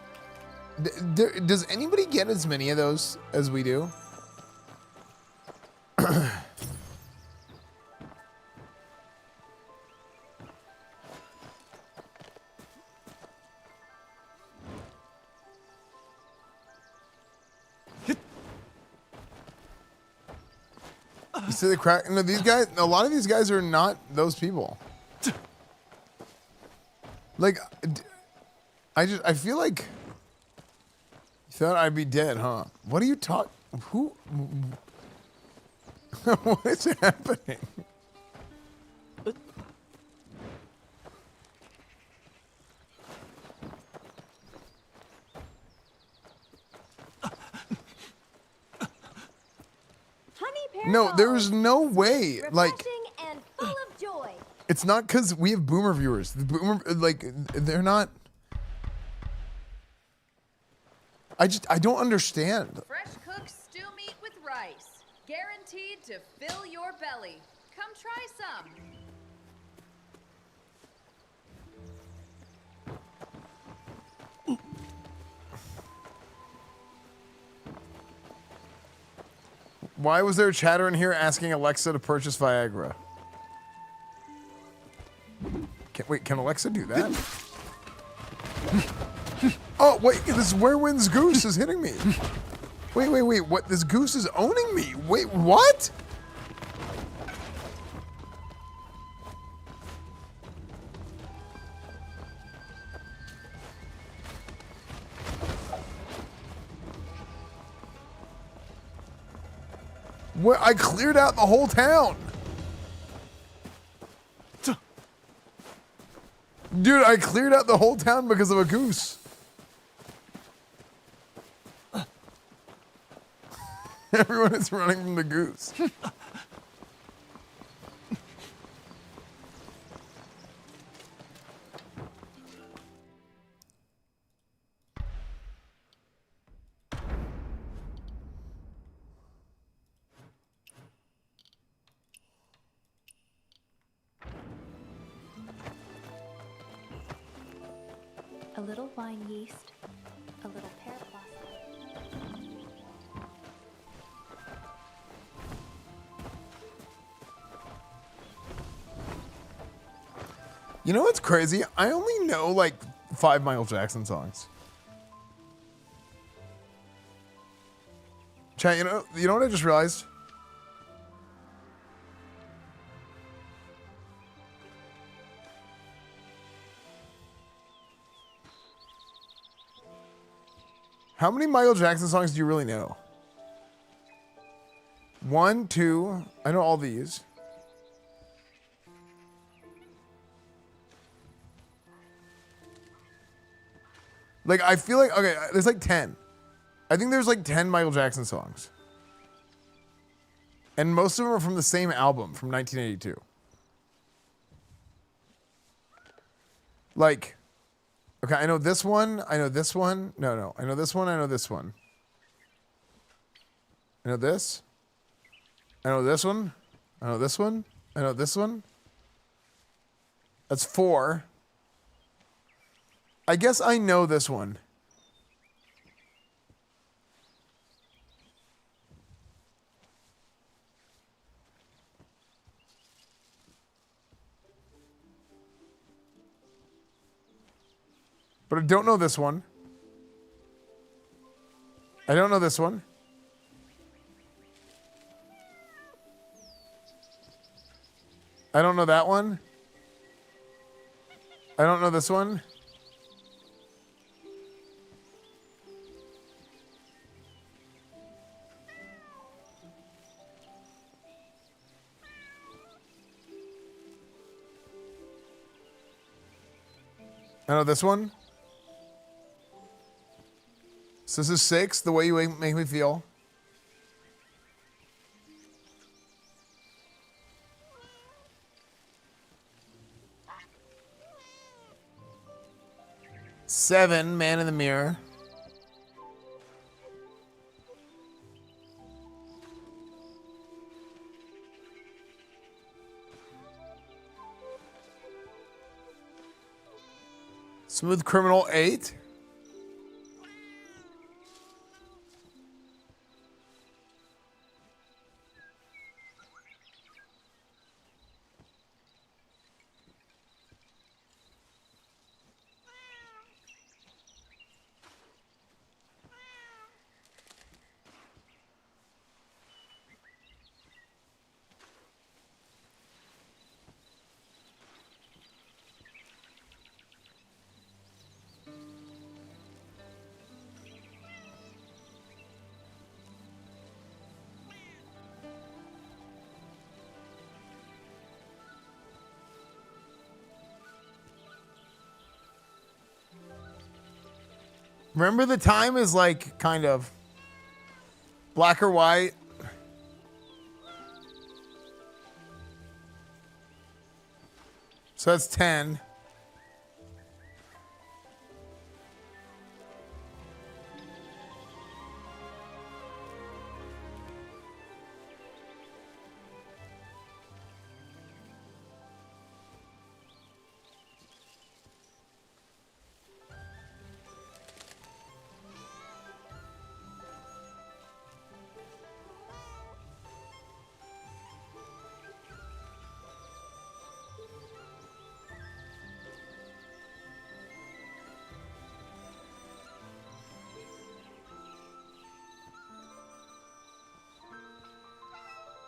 Does anybody get as many of those as we do? You see the crack? No, these guys. A lot of these guys are not those people. Like, I feel like you thought I'd be dead, huh? What are you talking? Who? What is happening? No, there's no way. Like, and full of joy. it's not because we have boomer viewers. The boomer, like, they're not. I don't understand. Fresh cooked stew meat with rice. Guaranteed to fill your belly. Come try some. Why was there chatter in here asking Alexa to purchase Viagra? Wait, can Alexa do that? Oh, wait, this Werewind's goose is hitting me. Wait, what? This goose is owning me. Wait, what? What? I cleared out the whole town. Dude, I cleared out the whole town because of a goose. Everyone is running from the goose. A little wine yeast, a little pear blossom. You know what's crazy? I only know like 5 Michael Jackson songs. Chat, you know what I just realized? How many Michael Jackson songs do you really know? 1, 2, I know all these. Like, I feel like, okay, there's like 10. I think there's like 10 Michael Jackson songs. And most of them are from the same album from 1982. Like, okay, I know this one. I know this one. No. I know this one. I know this one. I know this. I know this one. I know this one. I know this one. That's 4. I guess I know this one. But I don't know this one. I don't know this one. I don't know that one. I don't know this one. I know this one. So this is 6, the way you make me feel. Seven, Man in the Mirror. Smooth Criminal 8. Remember the Time is like kind of black or white. So that's 10.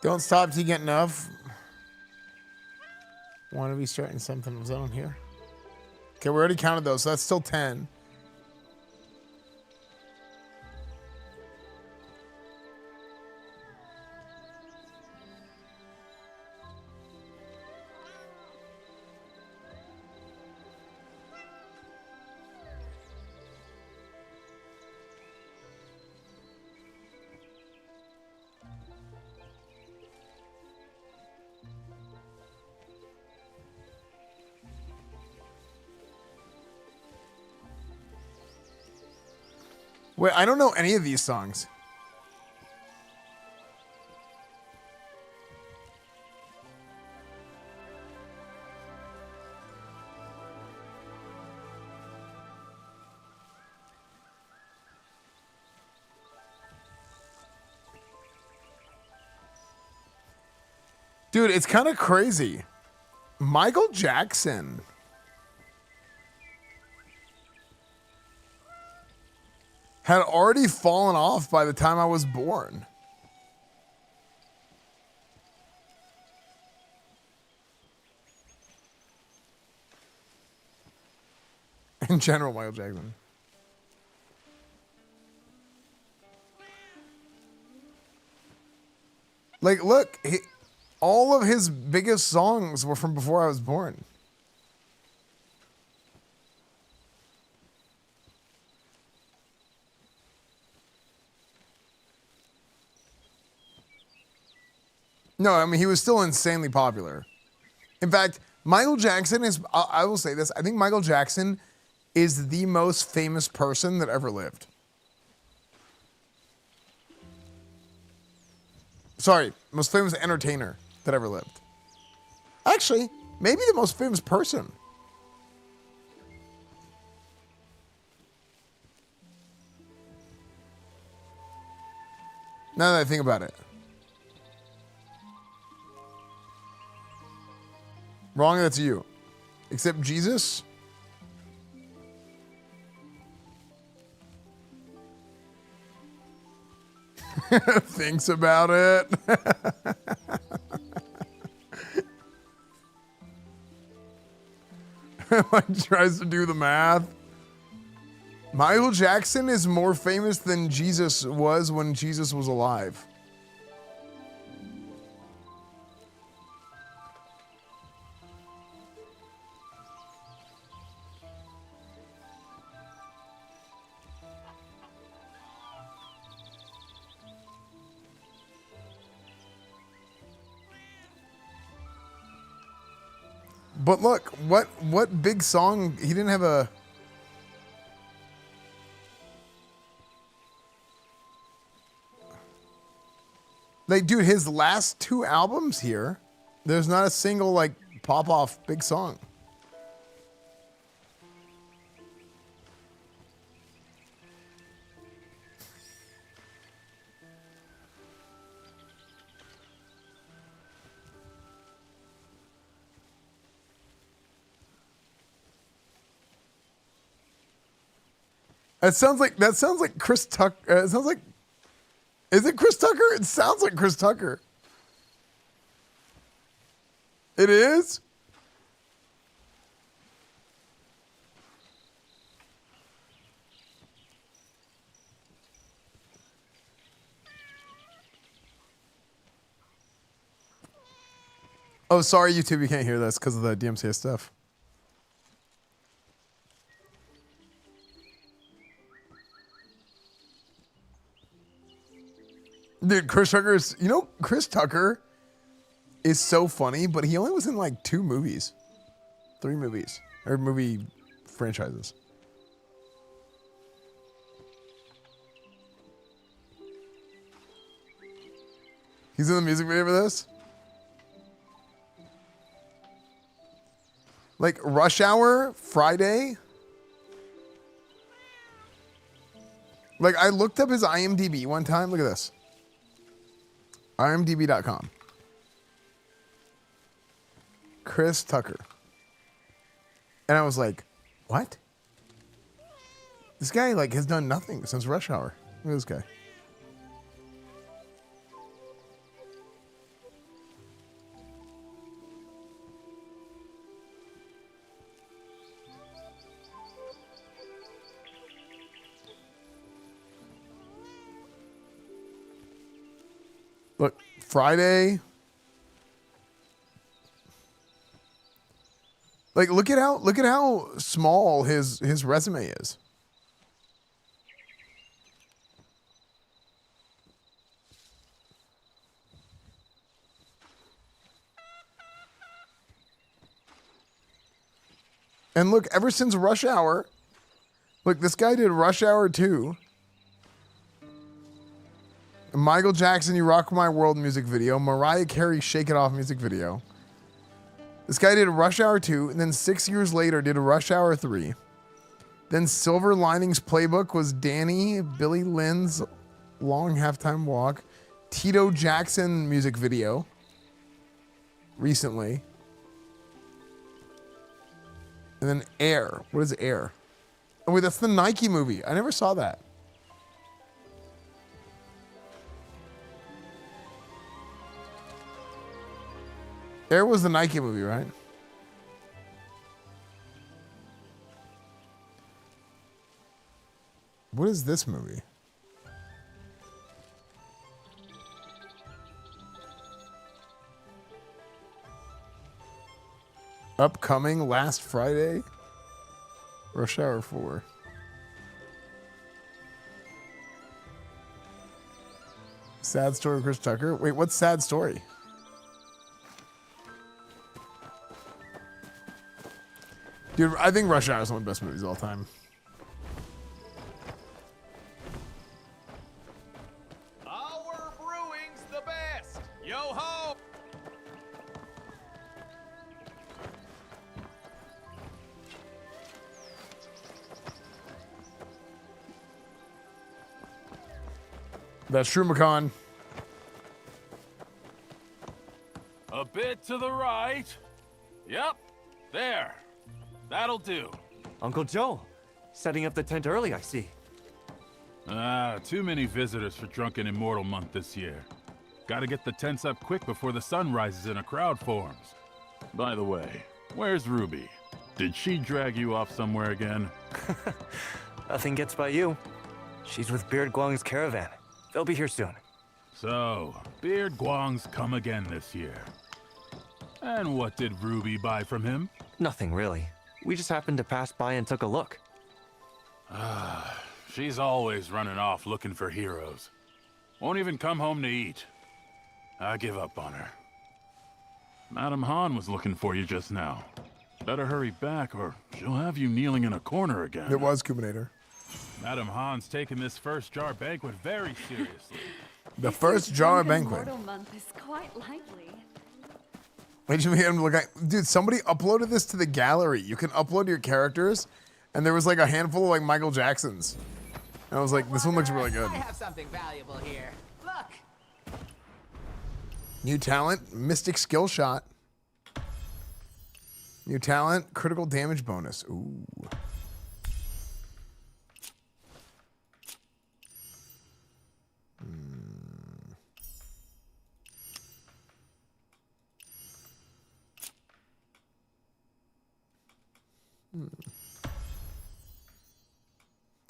Don't stop till you get enough. Want to be starting something zone here. Okay, we already counted those, so that's still 10. Wait, I don't know any of these songs. Dude, it's kind of crazy. Michael Jackson had already fallen off by the time I was born. In general, Michael Jackson. Like, look, all of his biggest songs were from before I was born. No, I mean, he was still insanely popular. In fact, Michael Jackson is, I will say this, I think Michael Jackson is the most famous person that ever lived. Sorry, most famous entertainer that ever lived. Actually, maybe the most famous person. Now that I think about it. Wrong, that's you. Except Jesus? Thinks about it. Like tries to do the math. Michael Jackson is more famous than Jesus was when Jesus was alive. But look, what big song? He didn't have a. Like, dude, his last 2 albums here, there's not a single like pop off big song. That sounds like Chris Tucker. It sounds like. Is it Chris Tucker? It sounds like Chris Tucker. It is? Oh, sorry, YouTube, you can't hear this because of the DMCA stuff. Dude, Chris Tucker is, Chris Tucker is so funny, but he only was in like 2 movies, 3 movies, or movie franchises. He's in the music video for this? Like Rush Hour, Friday. Like I looked up his IMDb one time. Look at this. IMDb.com. Chris Tucker. And I was like, what? This guy like has done nothing since Rush Hour. Look at this guy. Look, Friday. Like, look at how small his resume is. And look, ever since Rush Hour, look, this guy did Rush Hour 2. Michael Jackson, You Rock My World music video. Mariah Carey, Shake It Off music video. This guy did Rush Hour 2, and then 6 years later did Rush Hour 3. Then Silver Linings Playbook was Danny, Billy Lynn's Long Halftime Walk. Tito Jackson music video. Recently. And then Air. What is Air? Oh wait, that's the Nike movie. I never saw that. Air was the Nike movie, right? What is this movie? Upcoming last Friday? Rush Hour 4. Sad story of Chris Tucker? Wait, what's sad story? Dude, I think Rush Hour is one of the best movies of all time. Our brewing's the best. Yo ho! That's true, McCon. A bit to the right. Yep, there. That'll do. Uncle Joe, setting up the tent early, I see. Too many visitors for Drunken Immortal Month this year. Gotta get the tents up quick before the sun rises and a crowd forms. By the way, where's Ruby? Did she drag you off somewhere again? Nothing gets by you. She's with Beard Guang's caravan. They'll be here soon. So, Beard Guang's come again this year. And what did Ruby buy from him? Nothing really. We just happened to pass by and took a look. She's always running off looking for heroes. Won't even come home to eat. I give up on her. Madam Han was looking for you just now. Better hurry back or she'll have you kneeling in a corner again. It was Kubinator. Madam Han's taking this first jar banquet very seriously. The first jar banquet. Mortal month is quite lively. Wait, should we get him to look like, dude, somebody uploaded this to the gallery. You can upload your characters, and there was like a handful of like Michael Jacksons. And I was like, this one looks really good. I have something valuable here. Look. New talent, Mystic Skill Shot. New talent, critical damage bonus. Ooh.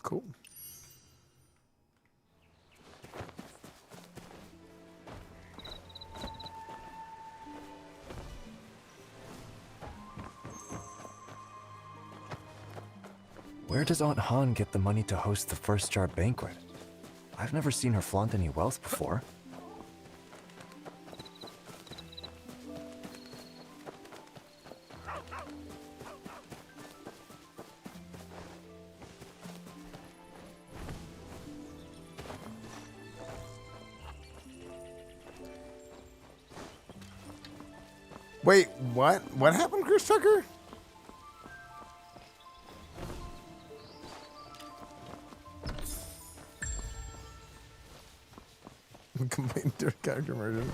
Cool. Where does Aunt Han get the money to host the first jar banquet? I've never seen her flaunt any wealth before. Wait, what? What happened, Chris Tucker? Complete character immersion.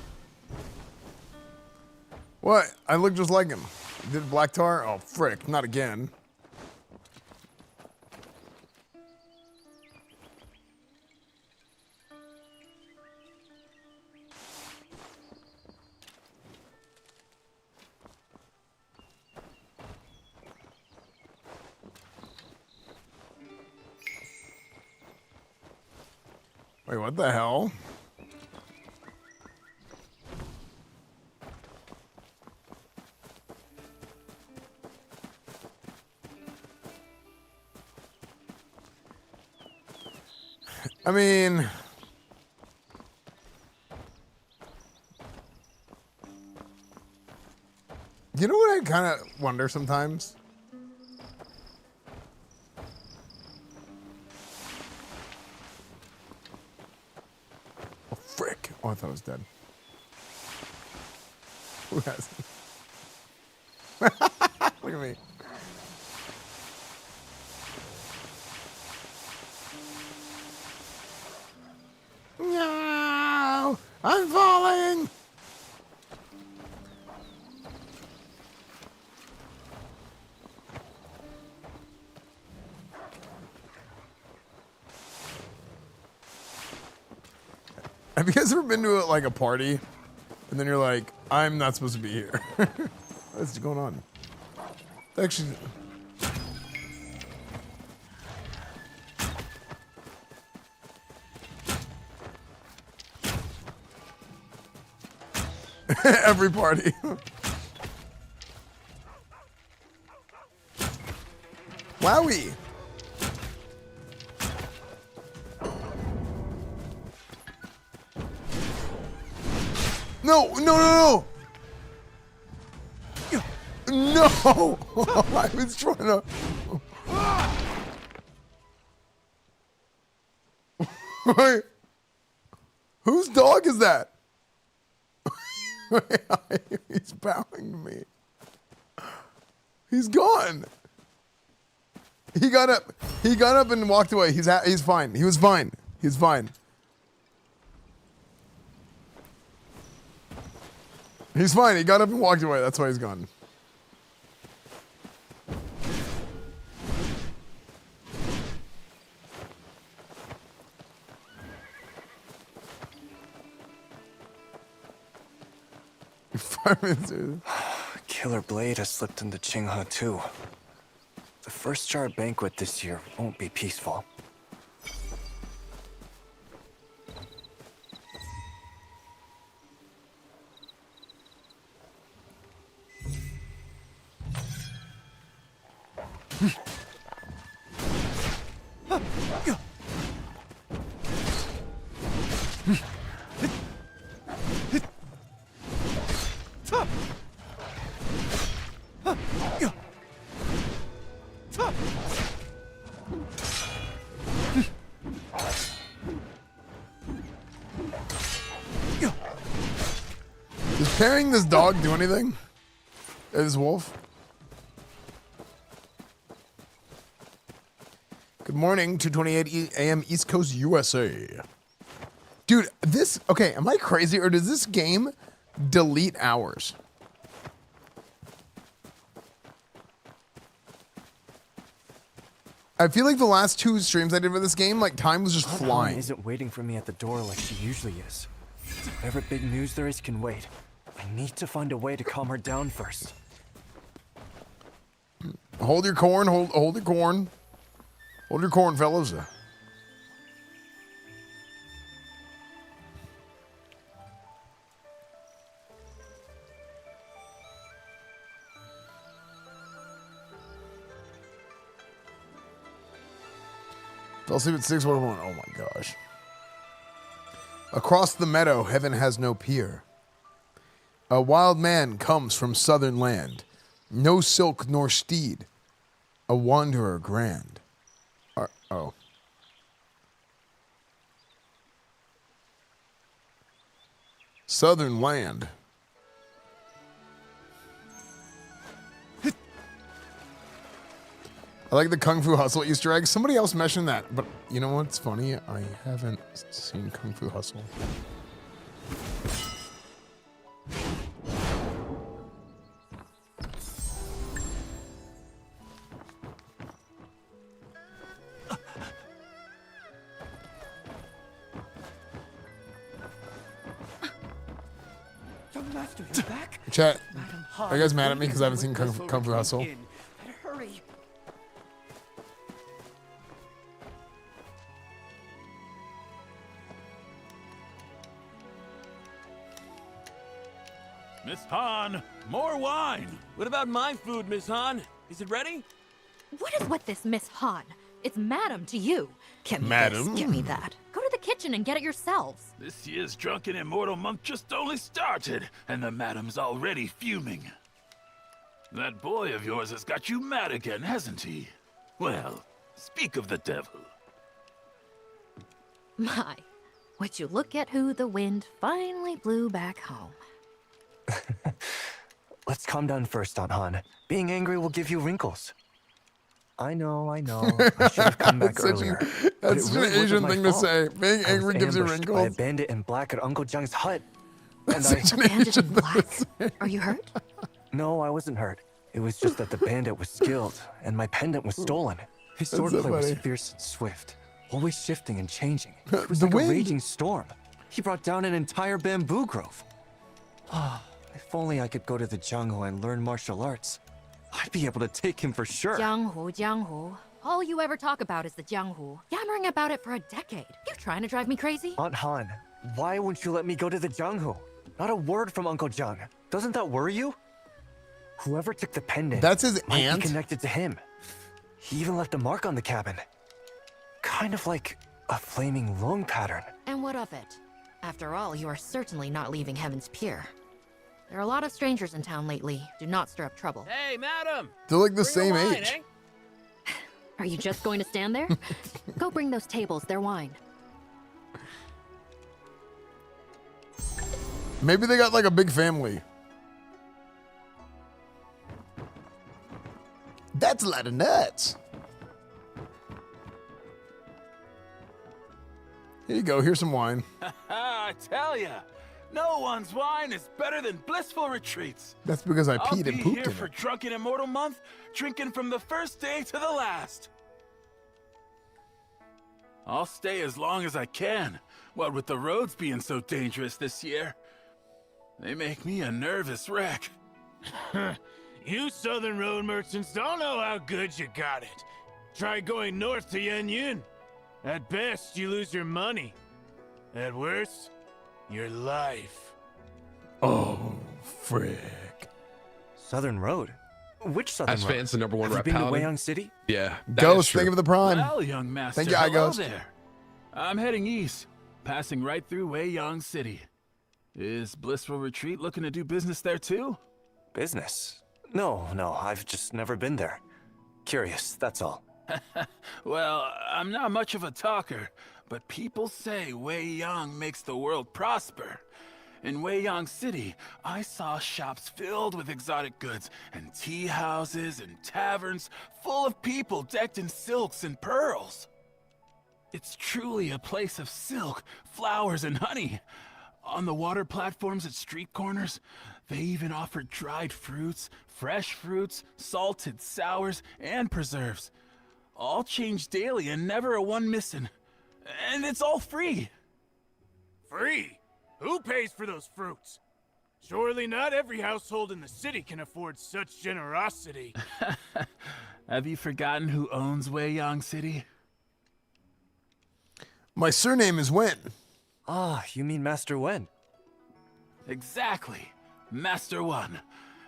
What? I look just like him. Did Black Tar? Oh, frick. Not again. Wait, what the hell? I mean, you know what I kind of wonder sometimes? Oh, frick. Oh, I thought I was dead. Who has it? Look at me. No! I'm falling! Have you guys ever been to like a party and then you're like, I'm not supposed to be here? What's going on? Actually, every party. Wowie. No, no, no, no. No. I was trying to. Wait. Whose dog is that? He's bowing to me. He's gone. He got up. He got up and walked away. He's fine. He was fine. He's fine. He's fine. He got up and walked away. That's why he's gone. Killer Blade has slipped into Qinghe too. The first jar banquet this year won't be peaceful. Pairing this dog do anything? This wolf? Good morning, 2:28 a.m. East Coast, USA. Dude, this... Okay, am I crazy, or does this game delete hours? I feel like the last 2 streams I did for this game, like, time was just flying. Isn't waiting for me at the door like she usually is. Whatever big news there is can wait. I need to find a way to calm her down first. Hold your corn, hold your corn. Hold your corn, fellas. Fell asleep at 6:01. Oh my gosh. Across the meadow, heaven has no peer. A wild man comes from southern land. No silk nor steed. A wanderer grand. Oh. Southern land. I like the Kung Fu Hustle Easter egg. Somebody else mentioned that, but you know what's funny? I haven't seen Kung Fu Hustle. Young master, you're back? Chat, are you guys mad at me because I haven't seen Kung Fu Hustle? Hurry. Miss Han, more wine. What about my food, Miss Han? Is it ready? What is with this Miss Han? It's Madam to you. Get me Madam? this, get me that. Go to the kitchen and get it yourselves. This year's Drunken Immortal month just only started, and the madam's already fuming. That boy of yours has got you mad again, hasn't he? Well, speak of the devil. My, would you look at who the wind finally blew back home. Let's calm down first, Aunt Han. Being angry will give you wrinkles. I know. I should have come back earlier. That's such an Asian thing to say. Being angry gives you wrinkles. By a bandit in black at Uncle Jung's hut. That's such an Asian thing to say. Are you hurt? No, I wasn't hurt. It was just that the bandit was skilled, and my pendant was stolen. His That's so swordplay was funny. fierce and swift, always shifting and changing. It was The like wind. a raging storm. He brought down an entire bamboo grove. If only I could go to the jungle and learn martial arts. I'd be able to take him for sure. Jianghu. All you ever talk about is the Jianghu. Yammering about it for a decade. You trying to drive me crazy? Aunt Han, why won't you let me go to the Jianghu? Not a word from Uncle Jung. Doesn't that worry you? Whoever took the pendant That's his might aunt? be connected to him. He even left a mark on the cabin. Kind of like a flaming lung pattern. And what of it? After all, you are certainly not leaving Heaven's Pier. There are a lot of strangers in town lately. Do not stir up trouble. Hey, madam. They're like the Bring same wine, age. eh? Are you just going to stand there? Go bring those tables their wine. Maybe they got like a big family. That's a lot of nuts. Here you go. Here's some wine. I tell ya, no one's wine is better than Blissful Retreats. That's because I I'll peed be and pooped here in for it. Drunken Immortal Month, drinking from the first day to the last. I'll stay as long as I can, what with the roads being so dangerous this year. They make me a nervous wreck. You southern road merchants don't know how good you got it. Try going north to Yun. At best, you lose your money. At worst, your life. Oh, frick. Southern Road? Which Southern Road? Esfand's the #1 Have you rap been to paladin. Wayang City? Yeah. that is Ghost, true. thank you for the prime. Well, young master, Thank you, I hello Ghost. there. I'm heading east, passing right through Wayang City. Is Blissful Retreat looking to do business there too? Business? No, I've just never been there. Curious, that's all. Well, I'm not much of a talker, but people say Wei Yang makes the world prosper. In Weiyang City, I saw shops filled with exotic goods, and tea houses and taverns full of people decked in silks and pearls. It's truly a place of silk, flowers, and honey. On the water platforms at street corners, they even offered dried fruits, fresh fruits, salted sours, and preserves. All changed daily and never a one missing. And it's all free. Free? Who pays for those fruits? Surely not every household in the city can afford such generosity. Have you forgotten who owns Weiyang City? My surname is Wen. Ah, you mean Master Wen? Exactly. Master Wen.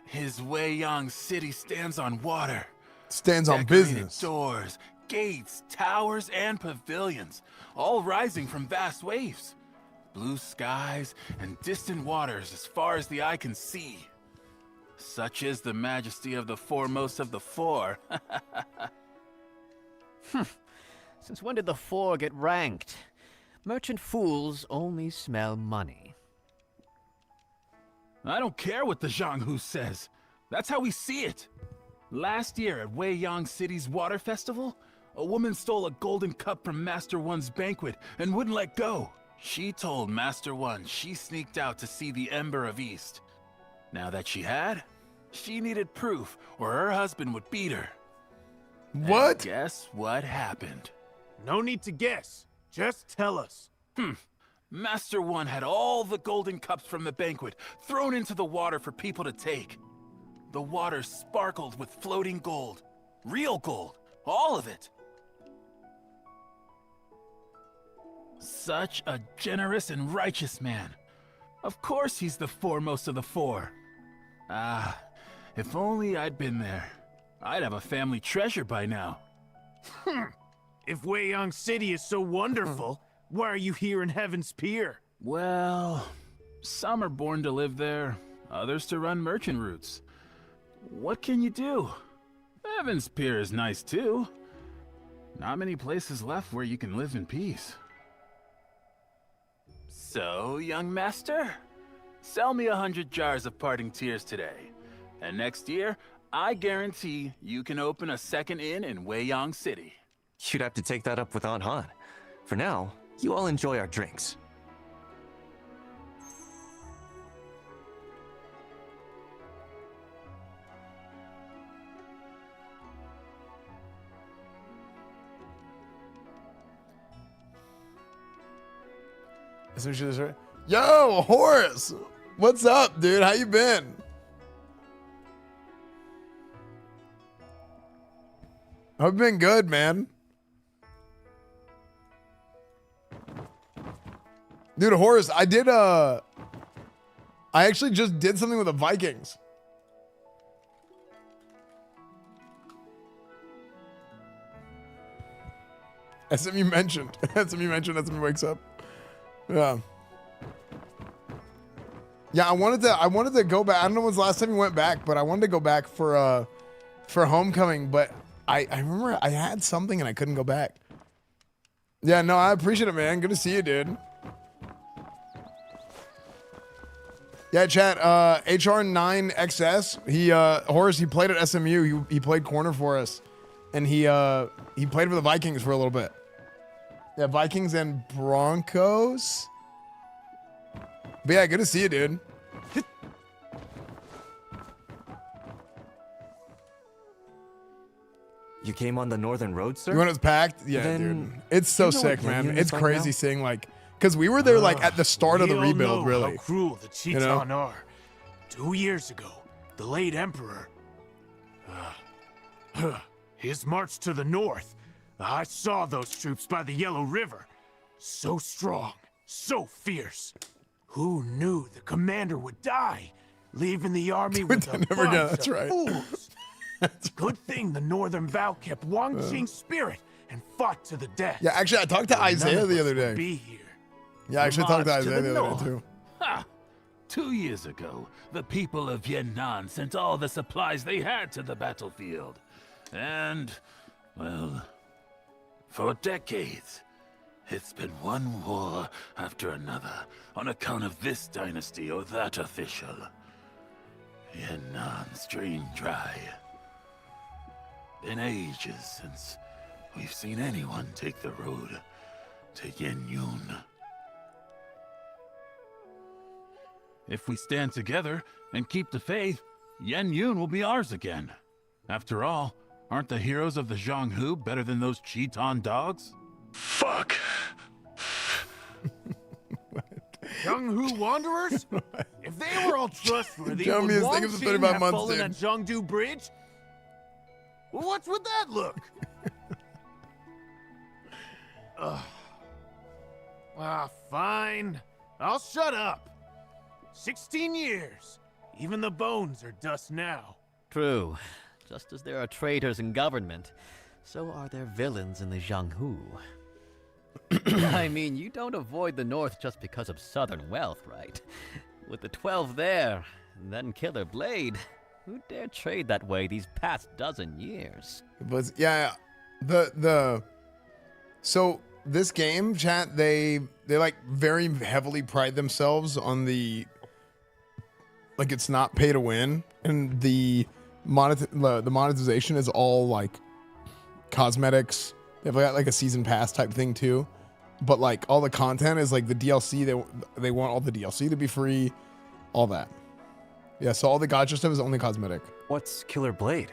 His Weiyang City stands on water. Stands on Decorated business. Doors, gates, towers, and pavilions, all rising from vast waves. Blue skies and distant waters as far as the eye can see. Such is the majesty of the foremost of the four. Since when did the four get ranked? Merchant fools only smell money. I don't care what the Zhanghu says. That's how we see it. Last year at Weiyang City's water festival, a woman stole a golden cup from Master Wen's banquet and wouldn't let go. She told Master Wen she sneaked out to see the Ember of East. Now that she had, she needed proof or her husband would beat her. What? And guess what happened? No need to guess. Just tell us. Master Wen had all the golden cups from the banquet thrown into the water for people to take. The water sparkled with floating gold. Real gold. All of it. Such a generous and righteous man. Of course he's the foremost of the four. Ah, if only I'd been there. I'd have a family treasure by now. If Weiyang City is so wonderful, why are you here in Heaven's Pier? Well, some are born to live there, others to run merchant routes. What can you do? Heaven's Pier is nice too. Not many places left where you can live in peace. So, young master, sell me 100 jars of parting tears today. And next year, I guarantee you can open a second inn in Weiyang City. You'd have to take that up with Aunt Han. For now, you all enjoy our drinks. Yo, Horace! What's up, dude? How you been? I've been good, man. Dude, Horace, I actually just did something with the Vikings. SMU mentioned. SMU mentioned. SMU wakes up. Yeah. Yeah, I wanted to go back. I don't know when's the last time you went back, but I wanted to go back for homecoming, but I remember I had something and I couldn't go back. Yeah, no, I appreciate it, man. Good to see you, dude. Yeah, chat, HR9XS, Horace, he played at SMU. He played corner for us. And he played for the Vikings for a little bit. Yeah, Vikings and Broncos. But yeah, good to see you, dude. You came on the Northern Road, sir? You when it was packed? Yeah, dude. It's so sick, man. It's crazy seeing, like, because we were there, like, at the start of the rebuild, really. How cruel the Chiton are. 2 years ago, the late Emperor, his march to the north, I saw those troops by the Yellow River. So strong, so fierce. Who knew the commander would die, leaving the army with a bunch of fools? Good thing the Northern Vow kept Wang Qing's spirit and fought to the death. Yeah, actually, I talked to Isaiah the other day. Be here. Yeah, I actually talked to Isaiah the other day, too. Ha! 2 years ago, the people of Yan'an sent all the supplies they had to the battlefield. And, well, for decades, It's been one war after another on account of this dynasty or that official. Yannan's drained dry. Been ages since we've seen anyone take the road to Yanyun. If we stand together and keep the faith, Yanyun will be ours again. After all, aren't the heroes of the Zhonghu better than those Chiton dogs? Fuck. Zhonghu Wanderers? If they were all trustworthy, Tell me would his Wang thing is Qing 35 have months, fallen dude. at Zhongdu Bridge? Well, what's with that look? Fine. I'll shut up. 16 years. Even the bones are dust now. True. Just as there are traitors in government, so are there villains in the Zhonghu. I mean, you don't avoid the North just because of southern wealth, right? With the 12 there, and then Killer Blade, who dare trade that way these past dozen years? But yeah, so this game, chat, they like very heavily pride themselves on the, like, it's not pay to win, and the monetization is all like cosmetics. They've got like a season pass type thing too, but like all the content is like the DLC. They want all the DLC to be free, all that. Yeah, so all the gacha stuff is only cosmetic. What's Killer Blade?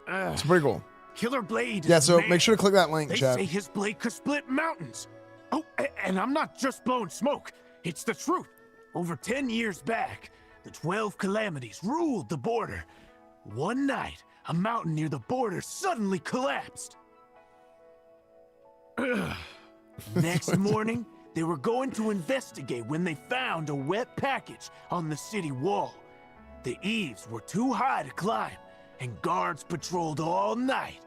It's pretty cool. Killer Blade. Yeah, is so mad. make sure to click that link, They chat. say his blade could split mountains. Oh, and I'm not just blowing smoke. It's the truth. Over 10 years back, the 12 calamities ruled the border. One night, a mountain near the border suddenly collapsed. Next morning, they were going to investigate when they found a wet package on the city wall. The eaves were too high to climb, and guards patrolled all night.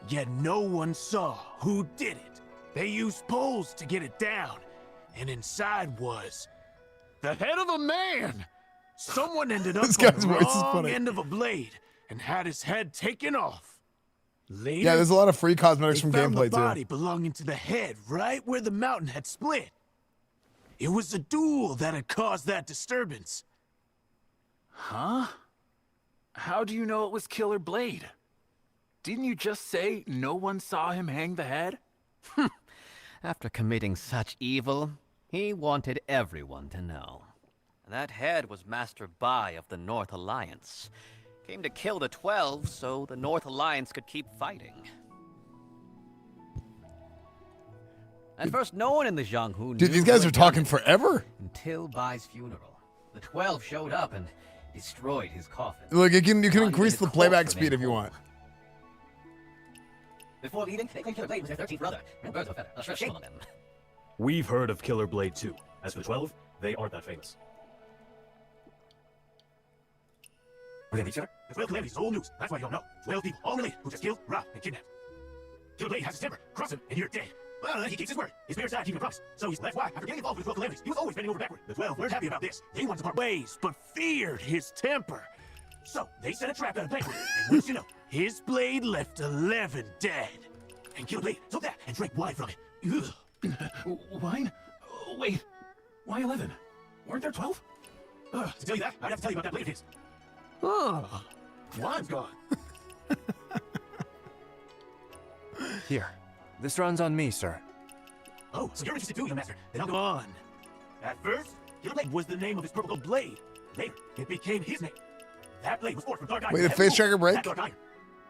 Yet no one saw who did it. They used poles to get it down, and inside was the head of a man. Someone ended up This on guy's the voice is wrong funny. end of a blade and had his head taken off. Later, Yeah, there's a lot of free cosmetics they from found gameplay the body too. belonging to the head right where the mountain had split. It was the duel that had caused that disturbance. Huh? How do you know it was Killer Blade? Didn't you just say no one saw him hang the head? After committing such evil, he wanted everyone to know. That head was Master Bai of the North Alliance. Came to kill the 12 so the North Alliance could keep fighting. At first, no one in the Zhonghu Dude, knew these guys who are had talking done it forever. until Bai's funeral. The 12 showed up and destroyed his coffin. Look, you can One increase minute the close playback remained speed if you whole. want. Before leaving, they claimed Killer Blade was their 13th brother, and birds of a feather. A shame on them. We've heard of Killer Blade too. As for the 12, they aren't that famous. Were they each other? The 12 calamities is old news. That's why you don't know. 12 people, all related, who just killed, robbed, and kidnapped. Killer Blade has his temper. Cross him, and you're dead. Well, he keeps his word. His parents died keeping a promise. So that's why, after getting involved with the 12 calamities, he was always bending over backward. The 12 weren't happy about this. They wanted to part ways, but feared his temper. So they set a trap down a banquet, and once you know, his blade left 11 dead. And Killer Blade took that and drank wine from it. Ugh. Wine? Wait, why 11? Weren't there 12? To tell you that, I'd have to tell you about that blade of his. Oh, wine's gone. Here, this runs on me, sir. Oh, so you're interested too, young master. Then I'll go on. At first, Killer Blade was the name of his purple gold blade. Later, it became his name. That blade was forged from dark iron. Wait, did face tracker break? That dark iron.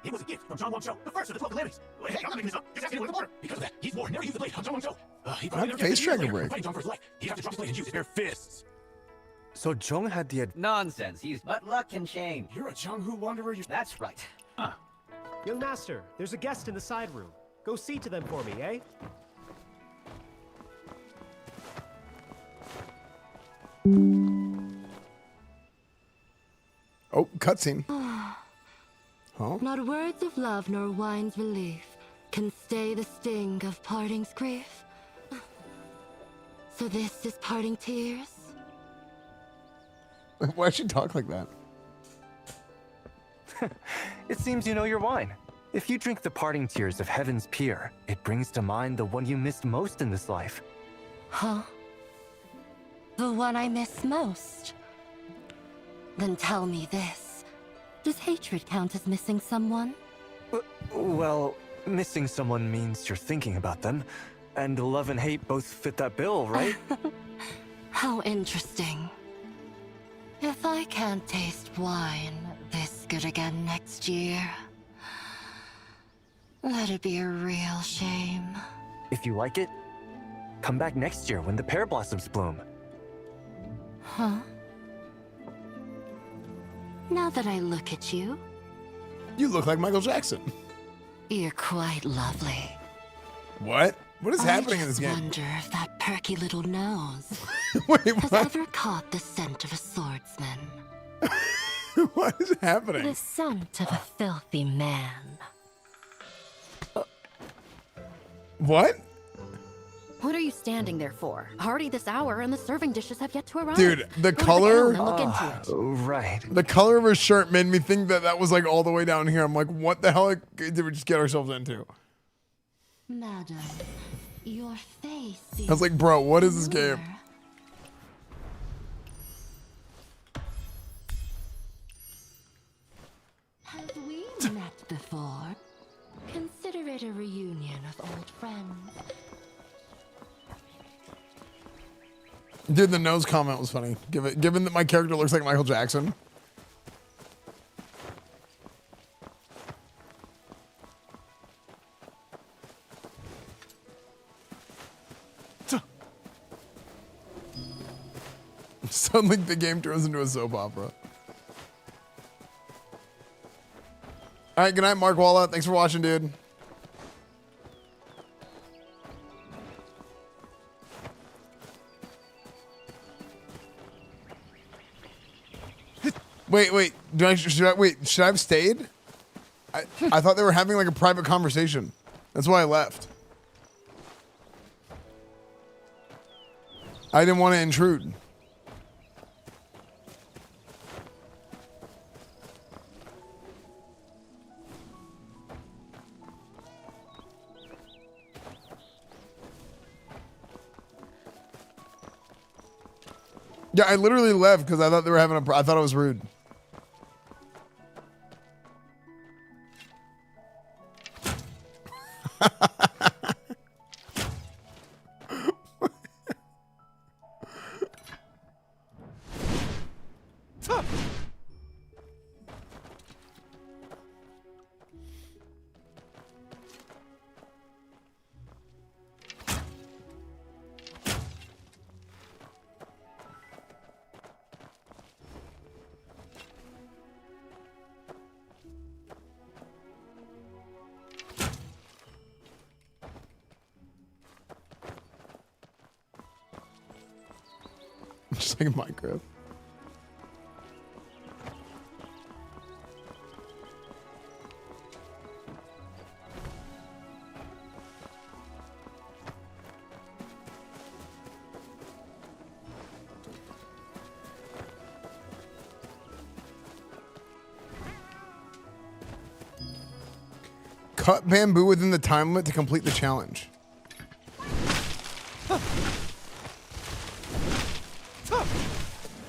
It was a gift from John Wong Cho, the first of the 12 calamities. Hey, I'm not making this up. Just asking him with the border. Because of that, he swore never to use the blade on John Wong Cho. He How'd face tracker break? Fighting John for his life. He'd have to drop his blade and use his bare fists. So Zhong had the... Nonsense. But luck can change. You're a Zhonghu wanderer. That's right. Young master, there's a guest in the side room. Go see to them for me, eh? Oh, cutscene. Huh? Not words of love nor wine's relief can stay the sting of parting's grief. So this is parting tears? Why'd she talk like that? It seems you know your wine. If you drink the parting tears of Heaven's Pier, it brings to mind the one you missed most in this life. Huh? The one I miss most? Then tell me this. Does hatred count as missing someone? Well, missing someone means you're thinking about them, and love and hate both fit that bill, right? How interesting. If I can't taste wine this good again next year, that'd be a real shame. If you like it, come back next year when the pear blossoms bloom. Huh? Now that I look at you... You look like Michael Jackson. You're quite lovely. What? What is happening in this game? I wonder if that perky little nose has ever caught the scent of a swordsman. What is happening? The scent of a filthy man. What? What are you standing there for? Already this hour and the serving dishes have yet to arrive. Dude, the Go to color... town and look into it. Right. The color of her shirt made me think that that was like all the way down here. I'm like, what the hell did we just get ourselves into? Madam, your face is... I was like, bro, what is this game? Have we met before? Consider it a reunion of old friends. Dude, the nose comment was funny. Given that my character looks like Michael Jackson. Suddenly the game turns into a soap opera. Alright, good night, Mark Walla. Thanks for watching, dude. Wait. Should I have stayed? I thought they were having like a private conversation. That's why I left. I didn't want to intrude. Yeah, I literally left because I thought they were having I thought it was rude. Just like Minecraft. Cut bamboo within the time limit to complete the challenge.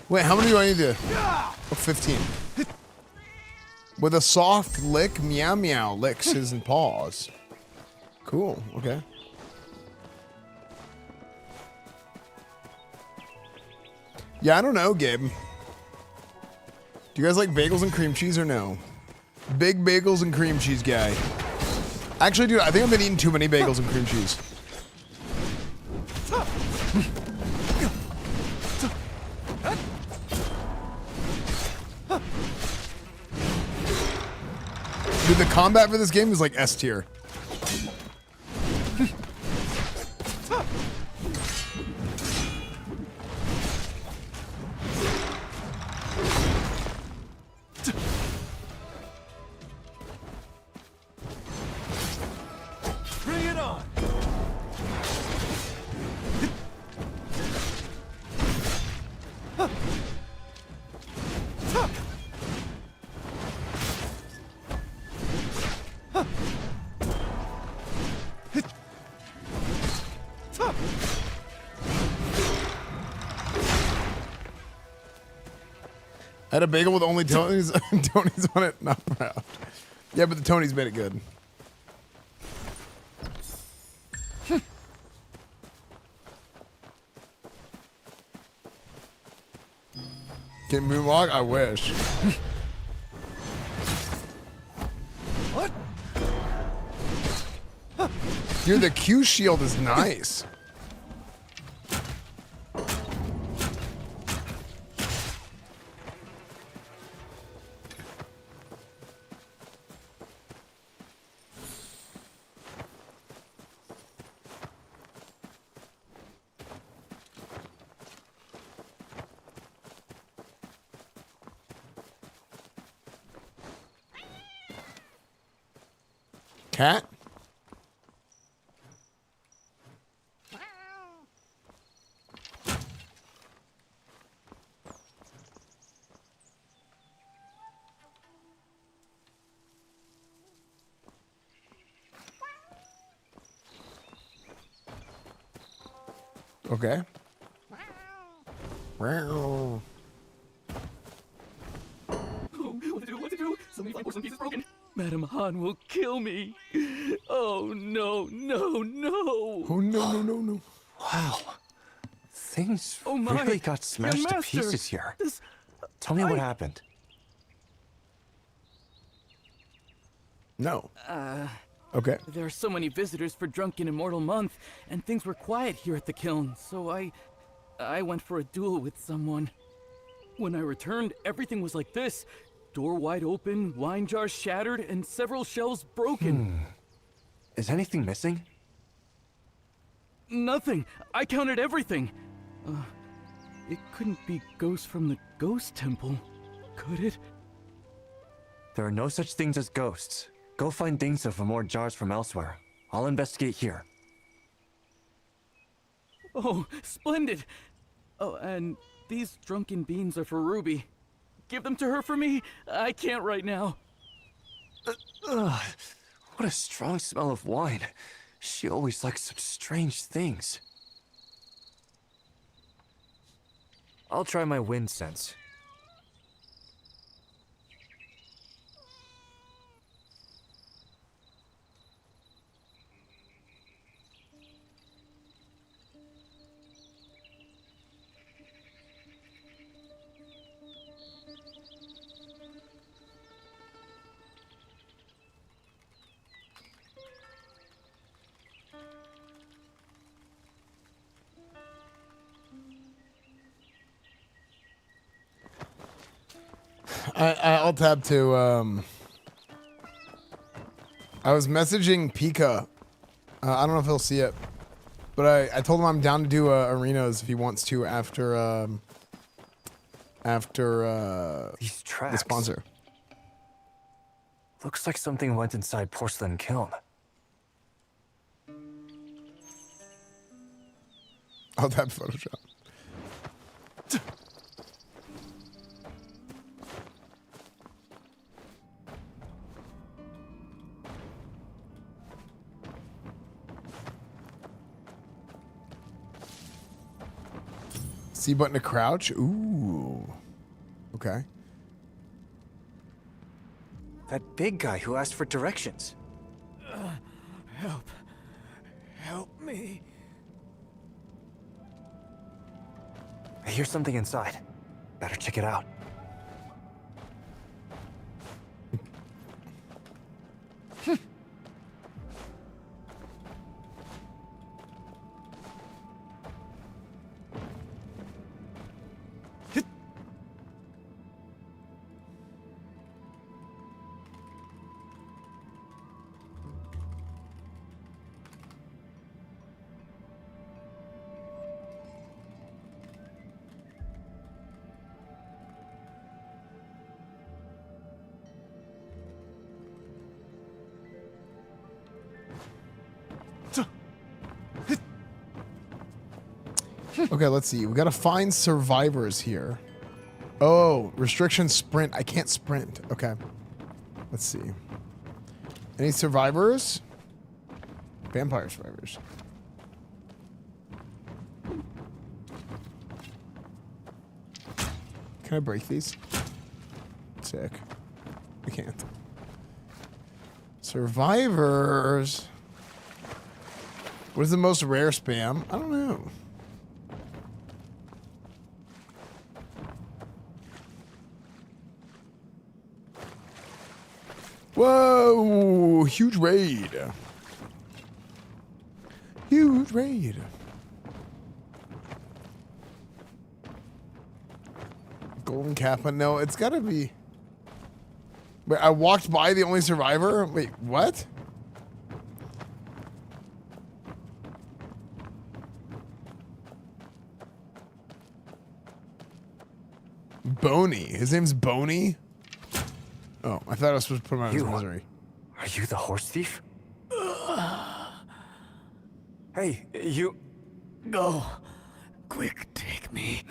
Wait, how many do I need to? Oh, 15. With a soft lick, meow meow licks his paws. Cool, okay. Yeah, I don't know, Gabe. Do you guys like bagels and cream cheese or no? Big bagels and cream cheese guy. Actually, dude, I think I've been eating too many bagels and cream cheese. Dude, the combat for this game is like S tier. Bring it on! I had a bagel with only Tony's Tony's on it. Not proud. Yeah, but the Tony's made it good. Can moonwalk? I wish. What? Dude, the Q shield is nice. Cat? Okay. Wow. What to do? Somebody find some pieces broken. Madam Han will kill me. Oh no, no, no. Oh no. Wow. Things Oh my. really got smashed to Master, pieces here. this- Tell me what happened. No. Okay. There are so many visitors for Drunken Immortal Month, and things were quiet here at the kiln, so I went for a duel with someone. When I returned, everything was like this. Door wide open, wine jars shattered, and several shelves broken. Is anything missing? Nothing. I counted everything. It couldn't be ghosts from the ghost temple, could it? There are no such things as ghosts. Go find Dingsa for more jars from elsewhere. I'll investigate here. Oh, splendid. Oh, and these drunken beans are for Ruby. Give them to her for me. I can't right now. What a strong smell of wine. She always likes such strange things. I'll try my wind sense. I'll tab to, I was messaging Pika. I don't know if he'll see it, but I told him I'm down to do arenas if he wants to after These tracks. the sponsor. Looks like something went inside Porcelain Kiln. I'll tab Photoshop. C button to crouch? Ooh. Okay. That big guy who asked for directions. Help me. I hear something inside. Better check it out. Okay, let's see. We gotta find survivors here. Oh, restriction sprint. I can't sprint. Okay. Let's see. Any survivors? Vampire survivors. Can I break these? Sick. I can't. Survivors. What is the most rare spam? I don't know. Whoa! Huge raid. Huge raid. Golden Kappa? No, it's gotta be. Wait, I walked by the only survivor? Wait, what? Boney. His name's Boney? Oh, I thought I was supposed to put him out of his misery. Are you the horse thief? Hey, you... Go. Quick, take me.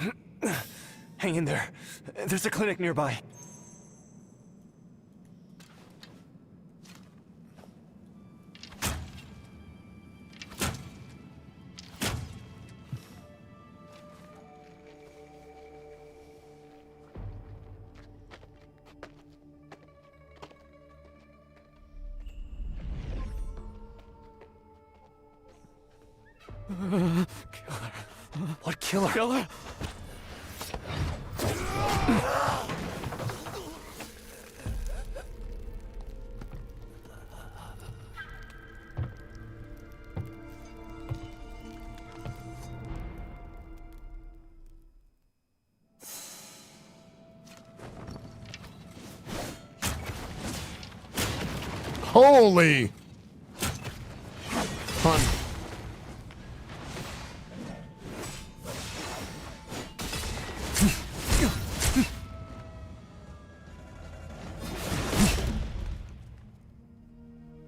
Hang in there. There's a clinic nearby. Killer. What killer? Killer. Holy! Hun.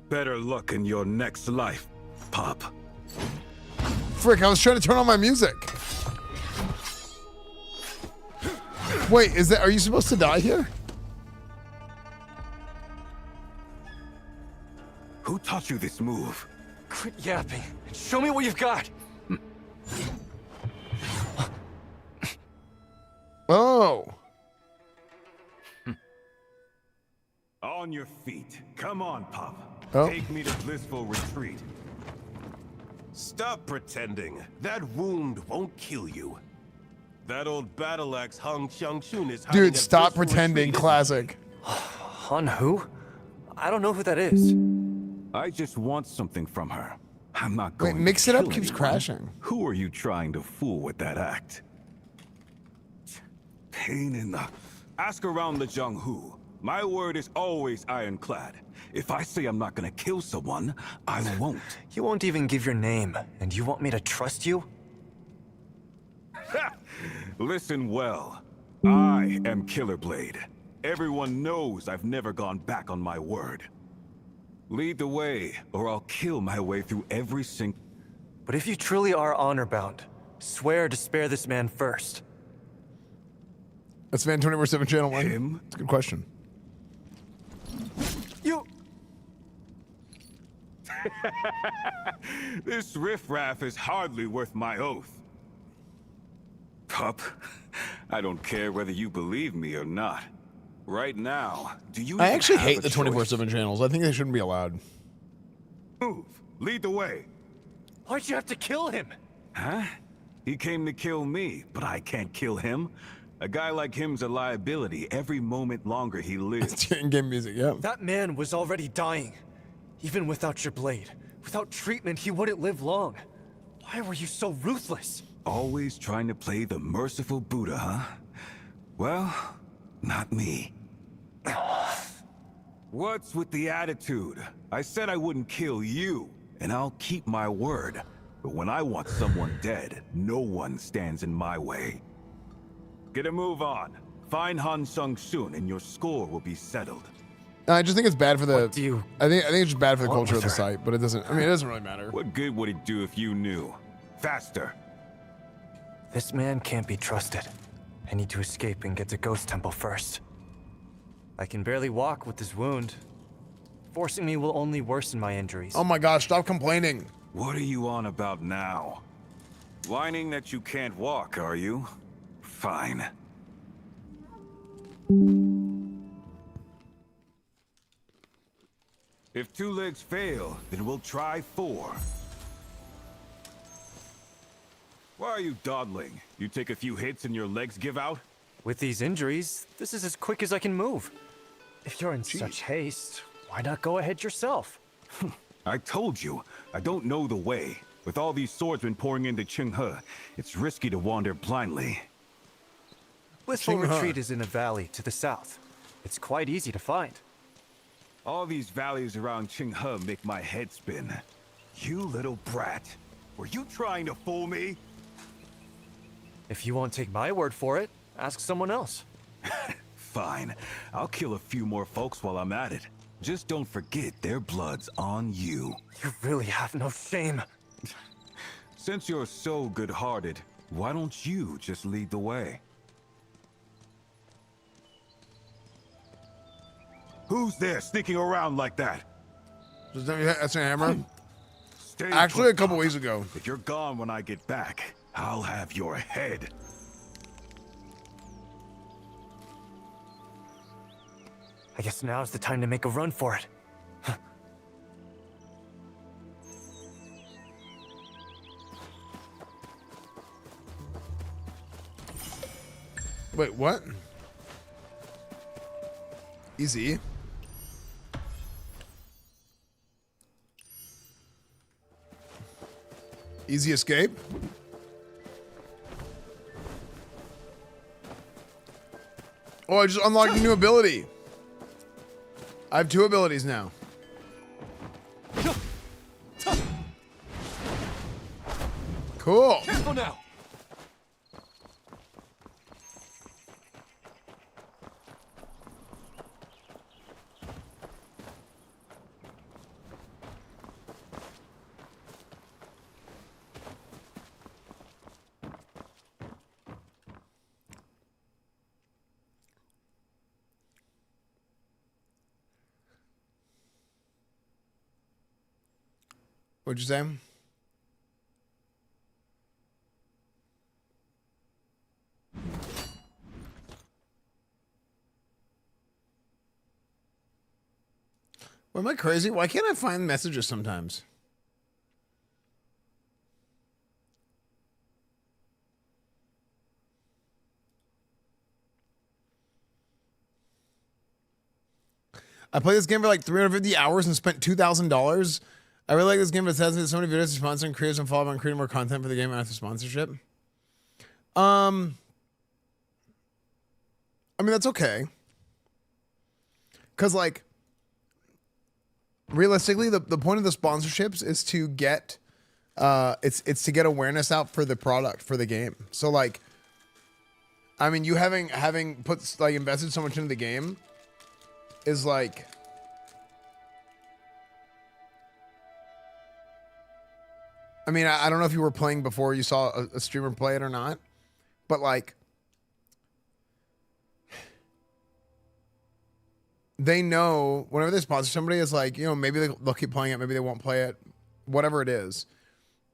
Better luck in your next life, Pop. Frick, I was trying to turn on my music. Wait, are you supposed to die here? Who taught you this move? Quit yapping. Show me what you've got. Oh. On your feet. Come on, Pop. Oh. Take me to Blissful Retreat. Stop pretending. That wound won't kill you. That old battle axe Hong Xiangxun is hiding Dude, at stop Blissful pretending. Retreat. Classic. Han who? I don't know who that is. I just want something from her. I'm not Wait, going mix to it up kill keeps anyone. crashing. Who are you trying to fool with that act? Pain in the... Ask around the Zhonghu. My word is always ironclad. If I say I'm not gonna kill someone, I won't. You won't even give your name, and you want me to trust you? Listen well. I am Killer Blade. Everyone knows I've never gone back on my word. Lead the way, or I'll kill my way through every single... But if you truly are honor-bound, swear to spare this man first. That's Van 24/7 Channel 1. Him? It's a good question. You... This riffraff is hardly worth my oath. Pup, I don't care whether you believe me or not. Right now, do you I even actually have hate a the choice? 24/7 channels. I think they shouldn't be allowed. Move. Lead the way. Why'd you have to kill him? Huh? He came to kill me, but I can't kill him. A guy like him's a liability every moment longer he lives. In-game music, yeah. That man was already dying. Even without your blade, without treatment, he wouldn't live long. Why were you so ruthless? Always trying to play the merciful Buddha, huh? Well, not me. What's with the attitude? I said I wouldn't kill you, and I'll keep my word. But when I want someone dead, no one stands in my way. Get a move on. Find Han Xiangxun and your score will be settled. I just think it's bad for the. What do you I think it's just bad for the want culture of with the her? site, but it doesn't. I mean, it doesn't really matter. What good would it do if you knew? Faster. This man can't be trusted. I need to escape and get to Ghost Temple first. I can barely walk with this wound. Forcing me will only worsen my injuries. Oh my gosh! Stop complaining. What are you on about now? Whining that you can't walk, are you? Fine. If 2 legs fail, then we'll try 4. Why are you dawdling? You take a few hits and your legs give out? With these injuries, this is as quick as I can move. If you're in such haste, why not go ahead yourself? I told you, I don't know the way. With all these swordsmen pouring into Qinghe, it's risky to wander blindly. Blissful Retreat is in a valley to the south. It's quite easy to find. All these valleys around Qinghe make my head spin. You little brat. Were you trying to fool me? If you won't take my word for it, ask someone else. Fine. I'll kill a few more folks while I'm at it. Just don't forget their blood's on you. You really have no shame. Since you're so good-hearted, why don't you just lead the way? Who's there sneaking around like that? That's a hammer? Stay Actually, put, a couple Pop. weeks ago. If you're gone when I get back, I'll have your head. I guess now's the time to make a run for it. Wait, what? Easy. Easy escape? Oh, I just unlocked a new ability. I have 2 abilities now. Cool. Careful now. What'd you say? Well, am I crazy? Why can't I find messages sometimes? I played this game for like 350 hours and spent $2,000. I really like this game, but it says that so many videos are sponsoring creators and follow up on creating more content for the game after sponsorship. I mean, that's okay. Because, like, realistically, the point of the sponsorships is to get, it's to get awareness out for the product, for the game. So, like, I mean, you having put, like, invested so much into the game is, like... I mean, I don't know if you were playing before you saw a streamer play it or not, but like, they know whenever they sponsor somebody, it's like, you know, maybe they'll keep playing it, maybe they won't play it, whatever it is.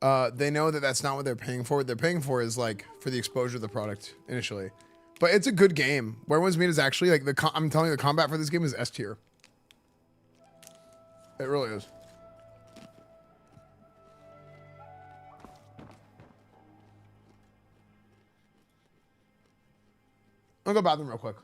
They know that that's not what they're paying for. What they're paying for is like for the exposure of the product initially. But it's a good game. Where One's Meat is actually like I'm telling you, the combat for this game is S tier. It really is. I'll go to the bathroom real quick.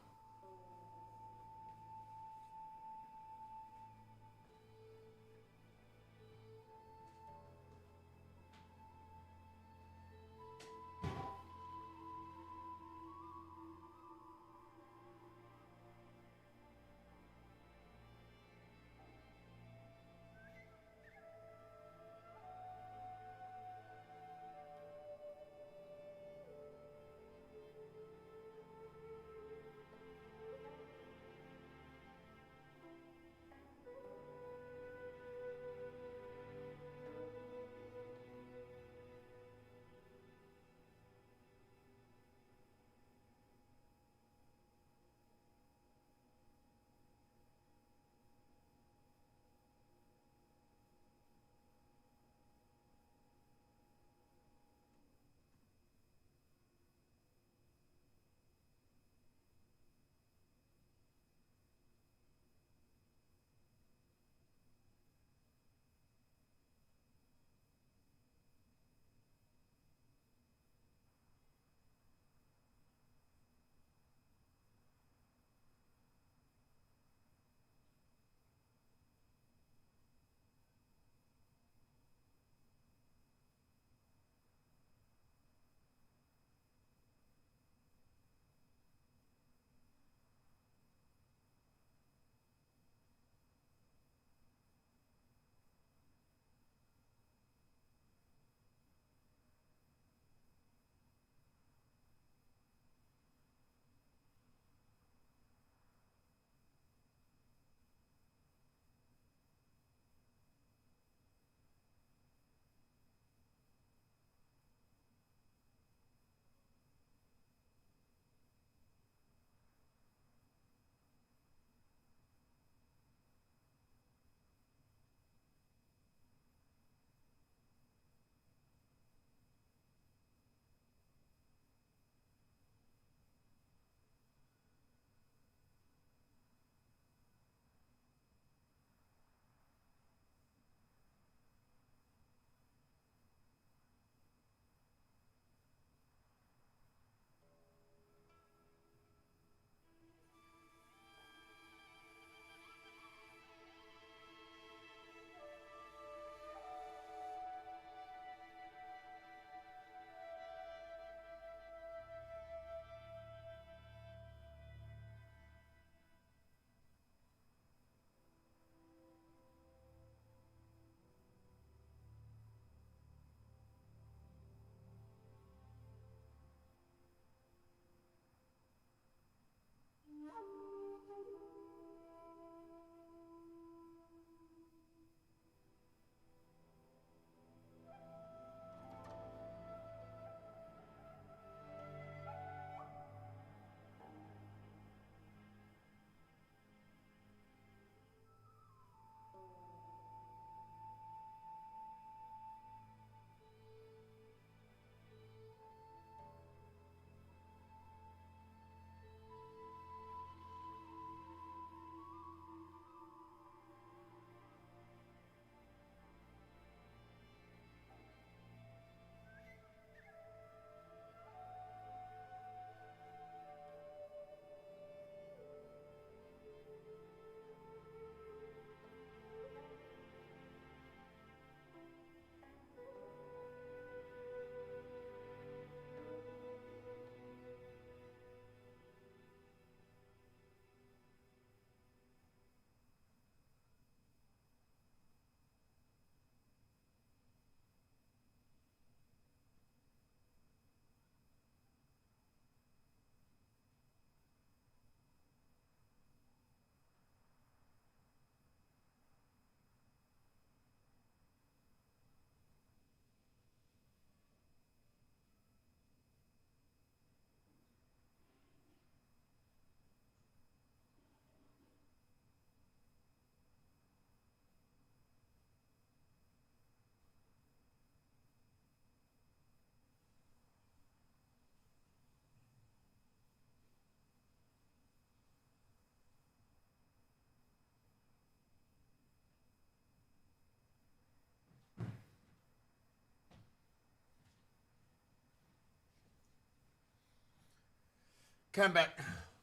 Okay, I'm back.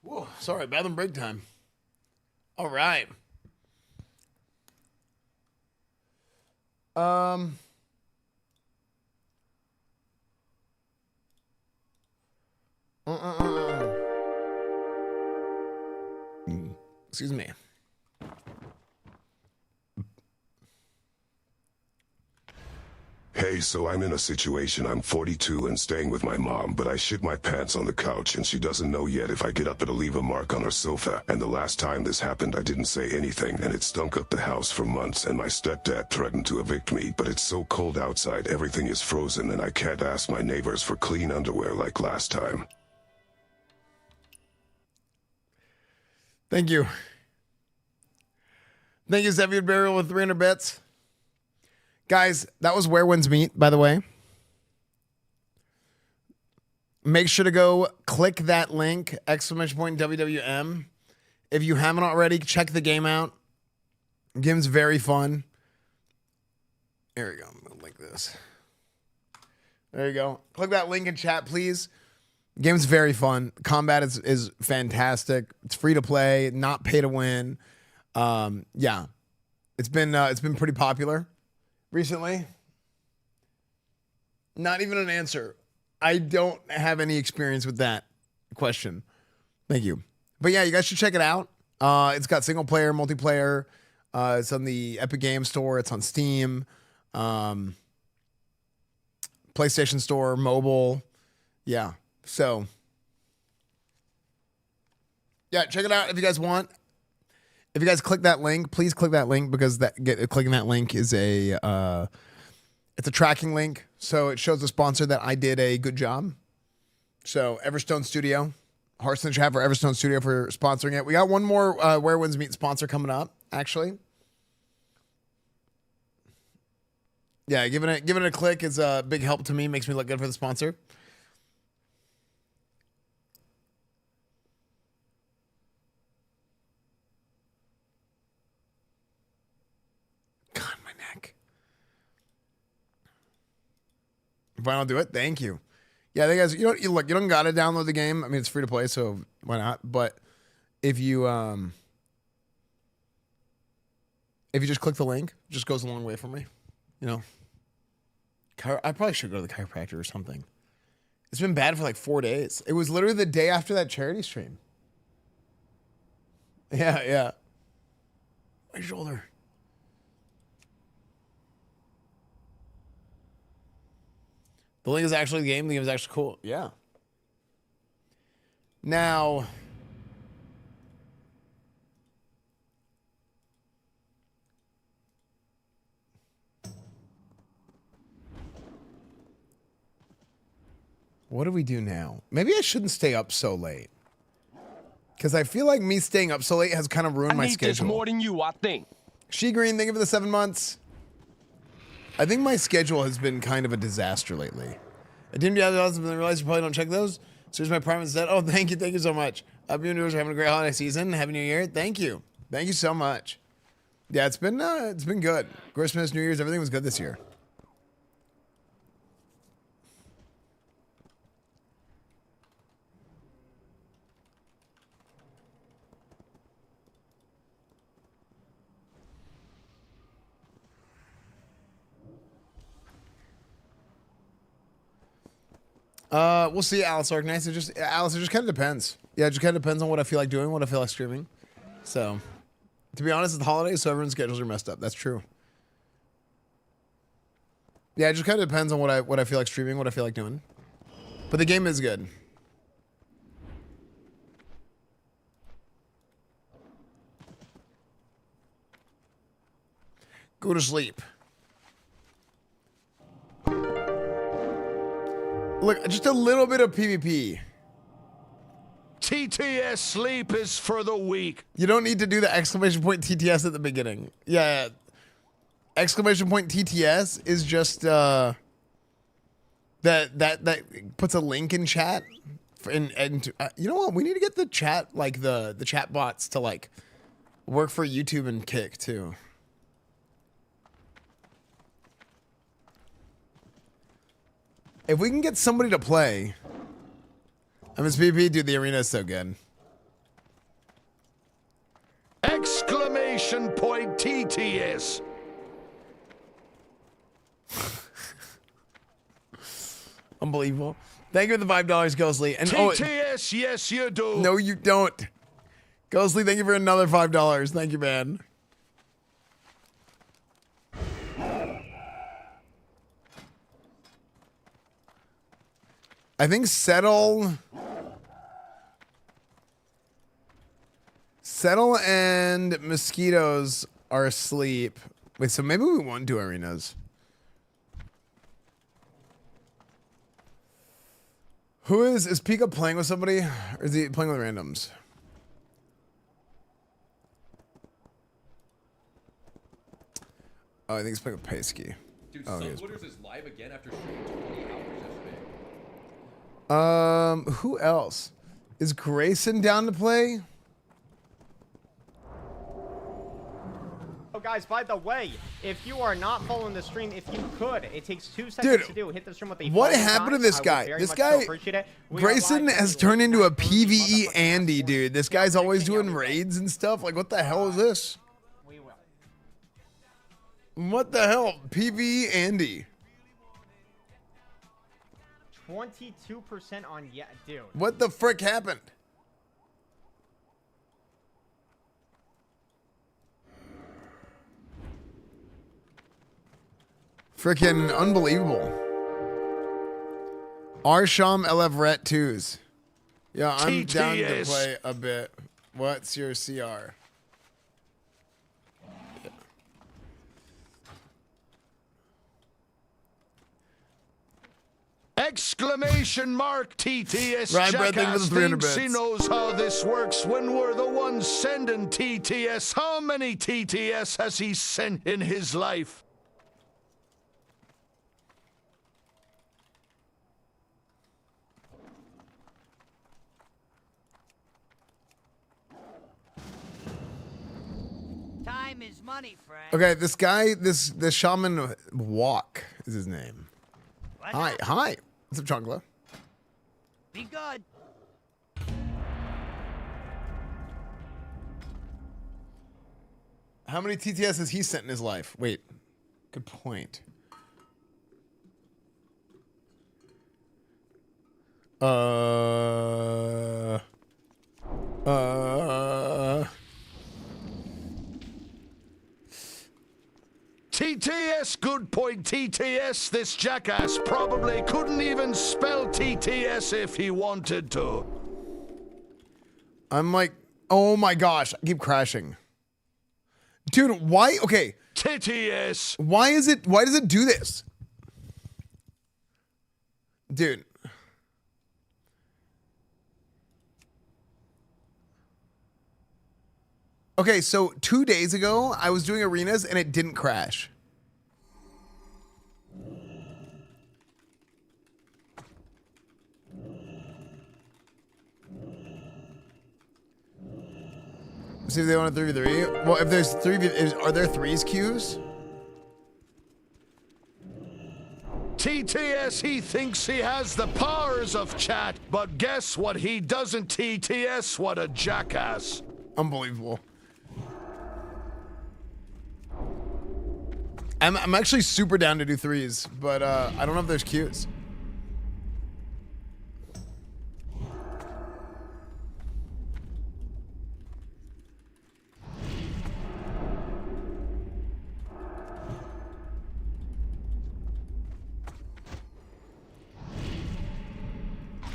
Whoa, sorry, bathroom break time. All right. Excuse me. Hey, so I'm in a situation. I'm 42 and staying with my mom, but I shit my pants on the couch and she doesn't know yet if I get up it'll leave a mark on her sofa. And the last time this happened I didn't say anything and it stunk up the house for months and my stepdad threatened to evict me, but it's so cold outside everything is frozen and I can't ask my neighbors for clean underwear like last time. Thank you. Thank you, Xavier Burial with 300 bits. Guys, that was Where Winds Meet, by the way. Make sure to go click that link, !WWM. If you haven't already, check the game out. The game's very fun. There we go. I'm gonna link this. There you go. Click that link in chat, please. The game's very fun. Combat is fantastic. It's free to play, not pay to win. Yeah. It's been pretty popular recently. Not even an answer. I don't have any experience with that question. Thank you. But yeah, you guys should check it out. It's got single player, multiplayer. It's on the Epic Game Store. It's on Steam. PlayStation Store, mobile. Yeah. So yeah, check it out if you guys want. If you guys click that link, please click that link because clicking that link is it's a tracking link. So it shows the sponsor that I did a good job. So Everstone Studio, Hearthstone should have for Everstone Studio for sponsoring it. We got one more Where Winds Meet sponsor coming up, actually. Yeah, giving it a click is a big help to me. Makes me look good for the sponsor. Why not do it? Thank you. Yeah, I think guys, you don't gotta download the game. I mean, it's free to play, so why not? But if you just click the link, it just goes a long way for me. You know, I probably should go to the chiropractor or something. It's been bad for like 4 days. It was literally the day after that charity stream. Yeah. My shoulder. The link is actually the game. The game is actually cool. Yeah. Now, what do we do now? Maybe I shouldn't stay up so late. Because I feel like me staying up so late has kind of ruined my schedule. I need this more than you, I think. She Green, thank you for the 7 months. I think my schedule has been kind of a disaster lately. I didn't realize you probably don't check those. So here's my prime instead. Oh, thank you so much. Hope you viewers are having a great holiday season. Happy New Year. Thank you so much. Yeah, it's been good. Christmas, New Year's, everything was good this year. We'll see, Alice Arknights. It just kind of depends. Yeah, it just kind of depends on what I feel like doing, what I feel like streaming. So, to be honest, it's the holidays, so everyone's schedules are messed up. That's true. Yeah, it just kind of depends on what I feel like streaming, what I feel like doing. But the game is good. Go to sleep. Look, just a little bit of PvP. TTS sleep is for the weak. You don't need to do the exclamation point TTS at the beginning. Yeah. Exclamation point TTS is just that puts a link in chat. And you know what? We need to get the chat, like the chat bots to like work for YouTube and Kick too. If we can get somebody to play, MSPP, dude, the arena is so good. Exclamation point TTS. Unbelievable. Thank you for the $5, Ghostly. And TTS, yes you do. No, you don't. Ghostly, thank you for another $5. Thank you, man. I think Settle and Mosquitoes are asleep. Wait, so maybe we won't do arenas. Who is Pika playing with somebody? Or is he playing with randoms? Oh, I think he's playing with Paisky. Dude, oh, Sunwooders is live again after streaming 20 hours yesterday. Who else? Is Grayson down to play? Oh, guys, by the way, if you are not following the stream, if you could, it takes 2 seconds Dude, to do. Hit the stream with a what follow happened to sign. this I guy? would very This much guy, so appreciate it. We are Grayson live has turned into a PvE Andy, dude. This guy's always doing raids and stuff. Like, what the hell is this? We will. What the hell? PvE Andy. 22% on, yeah, dude. What the frick happened? Frickin' unbelievable. Arsham Elevret 2s. Yeah, I'm down to play a bit. What's your CR? Exclamation mark TTS. Ryan Brett, thank you for the Jackass 300 thinks he bits. knows how this works when we're the ones sending TTS. How many TTS has he sent in his life? Time is money, friend. Okay, this guy, this shaman Walk is his name. Hi, hi. What's up, Chongla? Be good. How many TTS has he sent in his life? Wait, good point. TTS, good point, TTS. This jackass probably couldn't even spell TTS if he wanted to. I'm like, oh my gosh, I keep crashing. Dude, why? Okay. TTS. Why does it do this? Dude. Okay, so 2 days ago, I was doing arenas and it didn't crash. See if they want a 3v3. Well, if there's 3v, are there 3s queues? TTS, he thinks he has the powers of chat, but guess what? He doesn't. TTS, what a jackass. Unbelievable. I'm actually super down to do 3s, but I don't know if there's queues.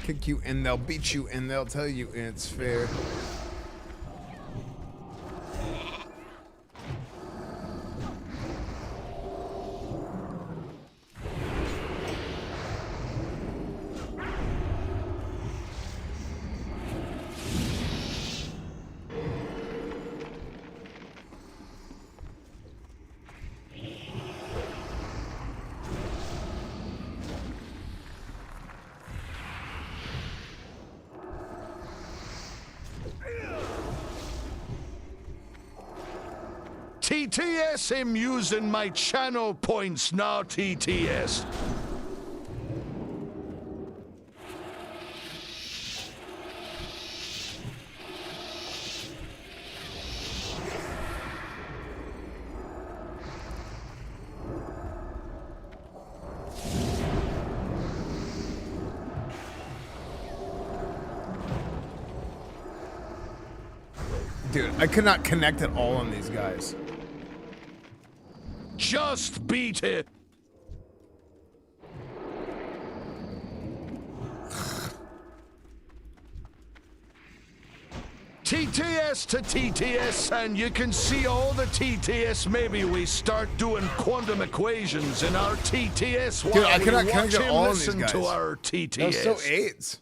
Kick you and they'll beat you and they'll tell you it's fair. TTS, I'm using my channel points now, TTS. Dude, I could not connect at all on these guys. Just beat it. TTS to TTS, and you can see all the TTS. Maybe we start doing quantum equations in our TTS. Dude, I while cannot we connect watch at him all on these listen guys. to our TTS. That was so AIDS.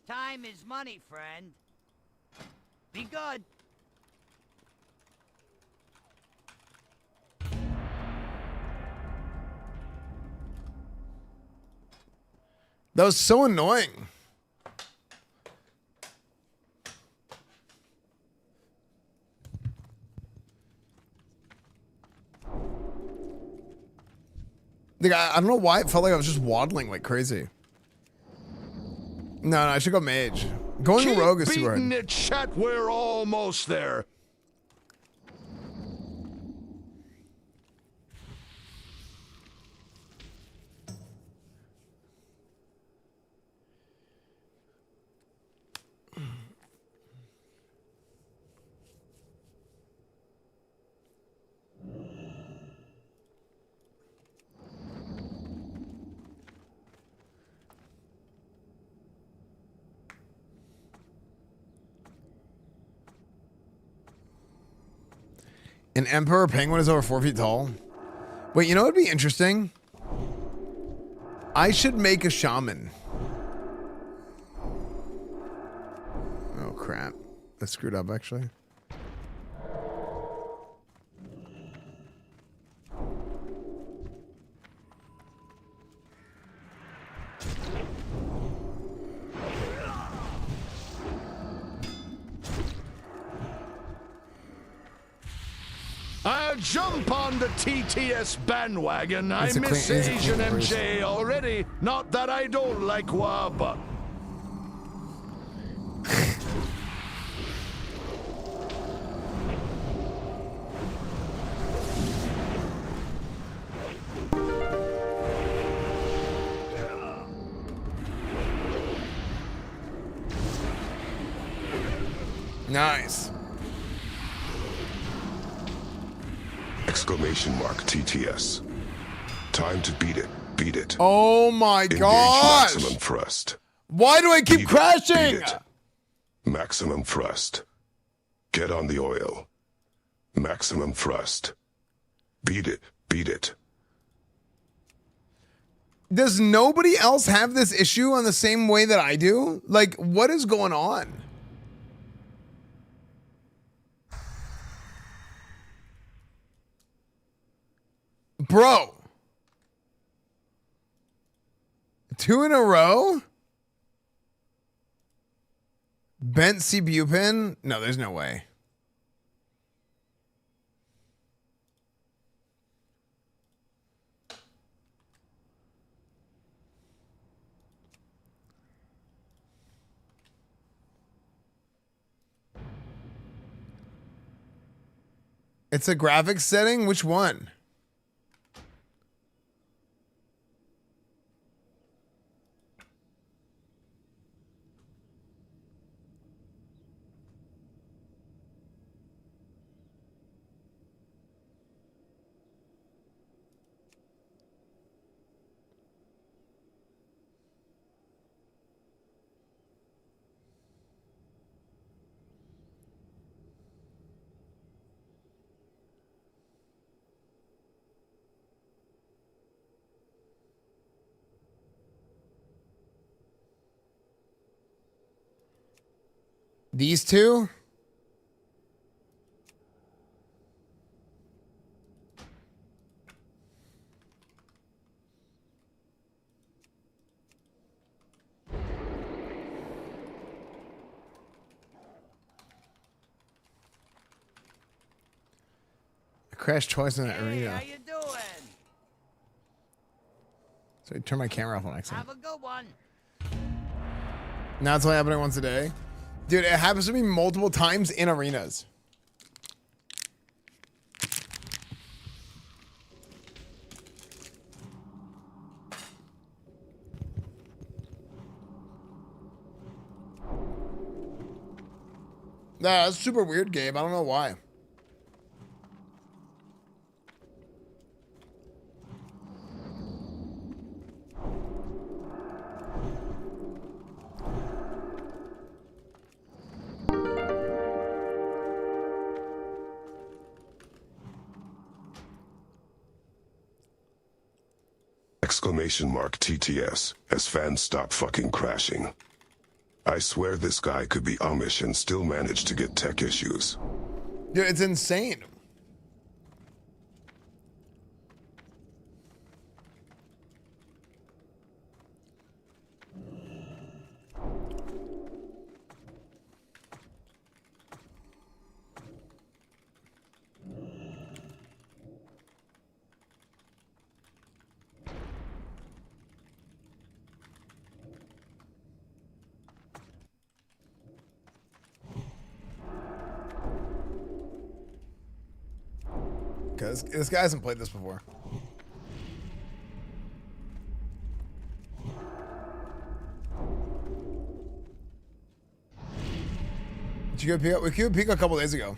Time is money, friend. Be good. That was so annoying. Like, I don't know why it felt like I was just waddling like crazy. No, I should go mage. Going Keep rogue is too beating hard. it, chat. We're almost there. An emperor penguin is over 4 feet tall. Wait, you know what would be interesting? I should make a shaman. Oh crap. I screwed up actually. I'll jump on the TTS bandwagon. I It's a miss clean- it's a Asian clean breeze. MJ already. Not that I don't like Waba. Nice. Exclamation mark TTS. Time to beat it. Beat it. Oh my Engage gosh! maximum thrust. Why do I keep Beat it, crashing? beat it. Maximum thrust. Get on the oil. Maximum thrust. Beat it. Beat it. Does nobody else have this issue on the same way that I do? Like, what is going on? Bro. 2 in a row? Bent CPU pin? No, there's no way. It's a graphics setting? Which one? These two? I crashed twice in that arena. How you doing? So I turn my camera off on accident. Have a good one. Now it's only happening once a day. Dude, it happens to me multiple times in arenas. Nah, that's super weird, Gabe. I don't know why. Exclamation mark TTS. Esfand, stop fucking crashing. I swear this guy could be Amish and still manage to get tech issues. Dude, it's insane. Because this guy hasn't played this before. Did you go peek? We could peek a couple days ago.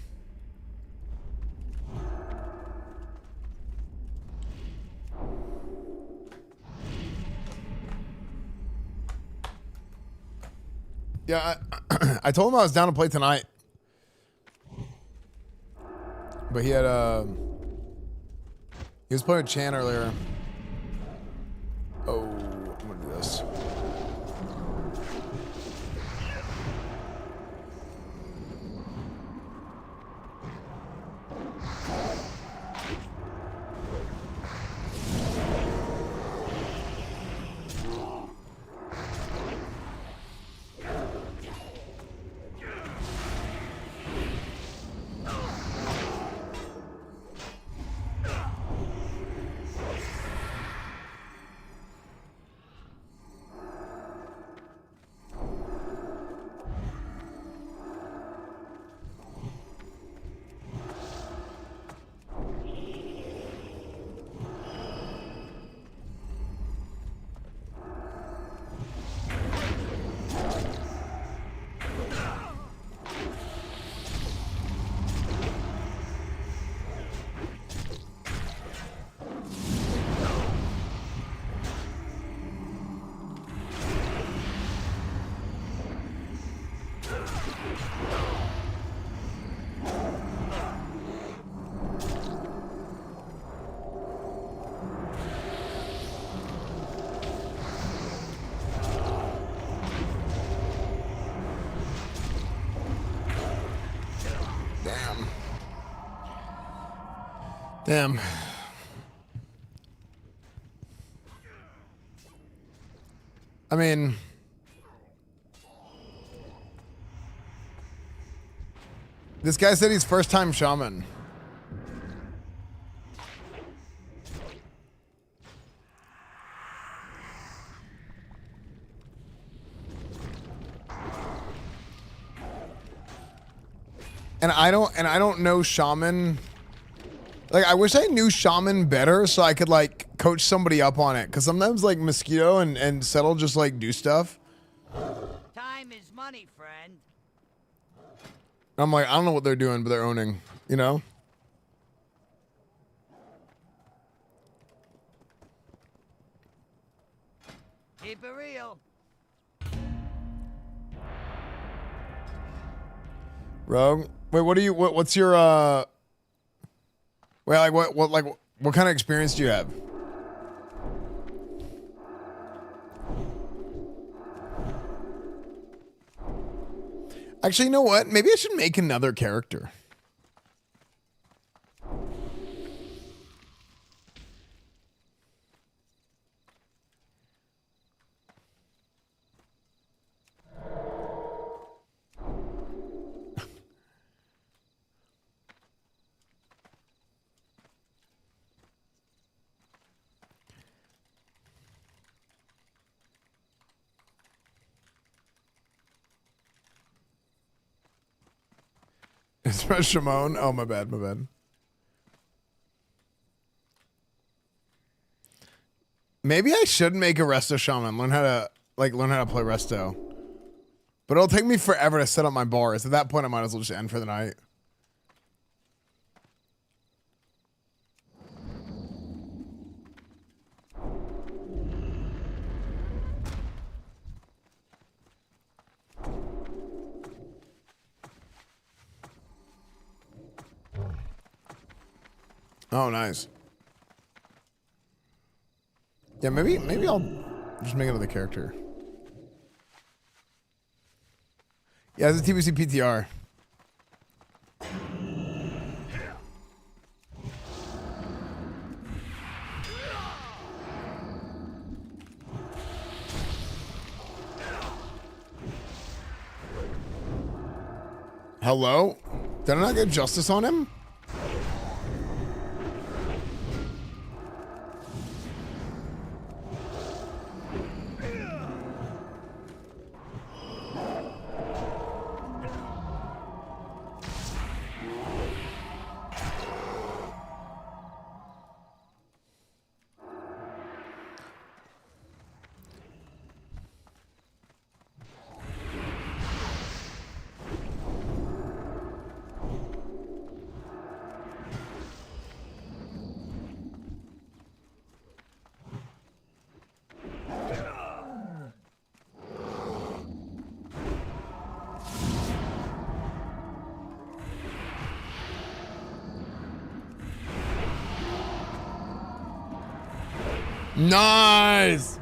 Yeah, I told him I was down to play tonight, but he was playing with Chan earlier. Oh, I'm gonna do this. Damn. I mean, this guy said he's first time shaman. And I don't know shaman. Like, I wish I knew shaman better so I could like coach somebody up on it. Cause sometimes like Mosquito and Settle just like do stuff. Time is money, friend. I'm like, I don't know what they're doing, but they're owning, you know? Keep it real. Rogue, wait, what's your wait, what kind of experience do you have? Actually, you know what? Maybe I should make another character. It's from Shimon. Oh, my bad, my bad. Maybe I should make a Resto Shaman. Learn how to play Resto. But it'll take me forever to set up my bars. At that point, I might as well just end for the night. Oh, nice. Yeah, maybe I'll just make another character. Yeah, it's a TBC PTR. Hello? Did I not get justice on him? Nice.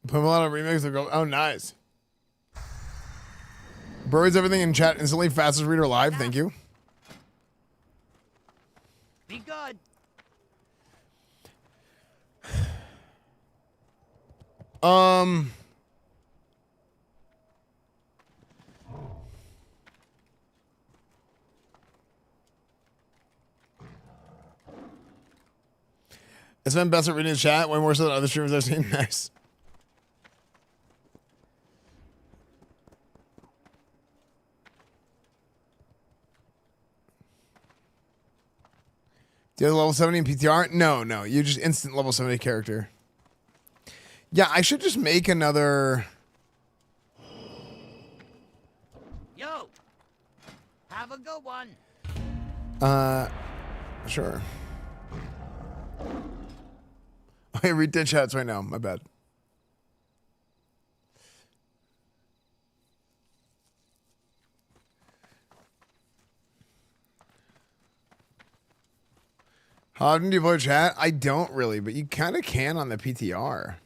Put a lot of remix of go. Oh, nice. Bro reads everything in chat instantly. Fastest reader live. Thank you. Be good. Esfand best at reading the chat. Way more so than other streamers I've seen. Nice. Do you have level 70 in PTR? No, no. You just instant level 70 character. Yeah, I should just make another. Yo, have a good one. Sure. I read dead chats right now. My bad. How often do you play chat? I don't really, but you kind of can on the PTR.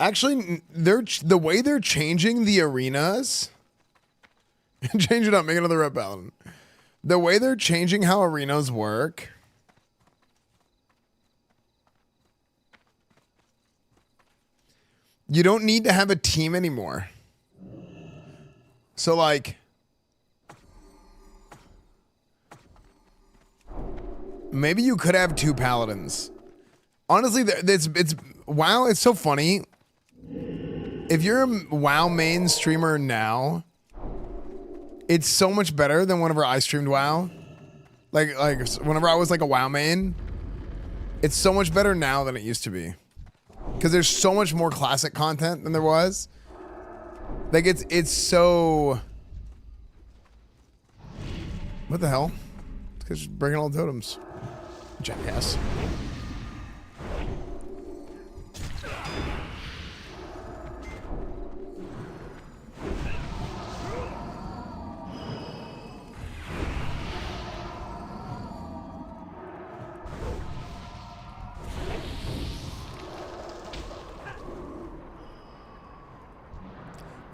Actually, the way they're changing the arenas. Change it up, make another Red Paladin. The way they're changing how arenas work. You don't need to have a team anymore. So like, maybe you could have 2 paladins. Honestly, it's WoW. It's so funny. If you're a WoW main streamer now, it's so much better than whenever I streamed WoW. Like whenever I was like a WoW main, it's so much better now than it used to be. Because there's so much more classic content than there was. Like it's so. What the hell? It's because you're breaking all the totems. Jackass.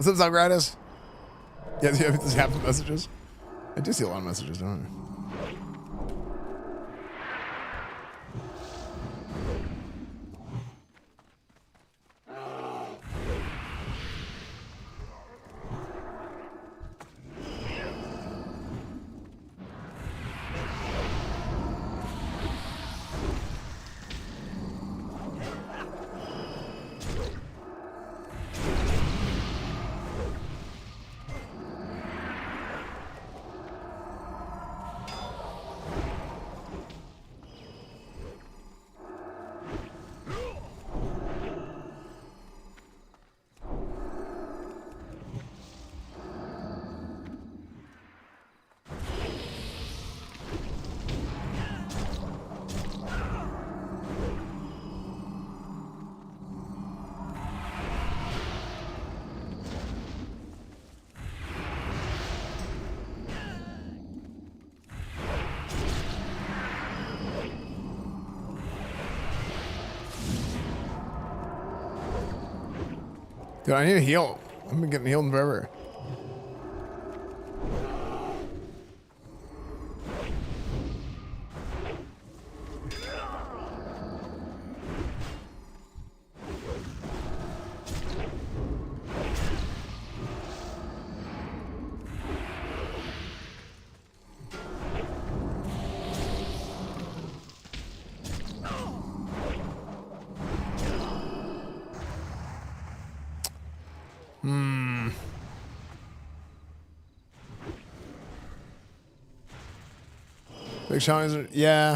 What's up, Zalgradis? Yeah, do you have half the messages? I do see a lot of messages, don't I? Dude, I need to heal. I've been getting healed forever. Big Sean is, yeah.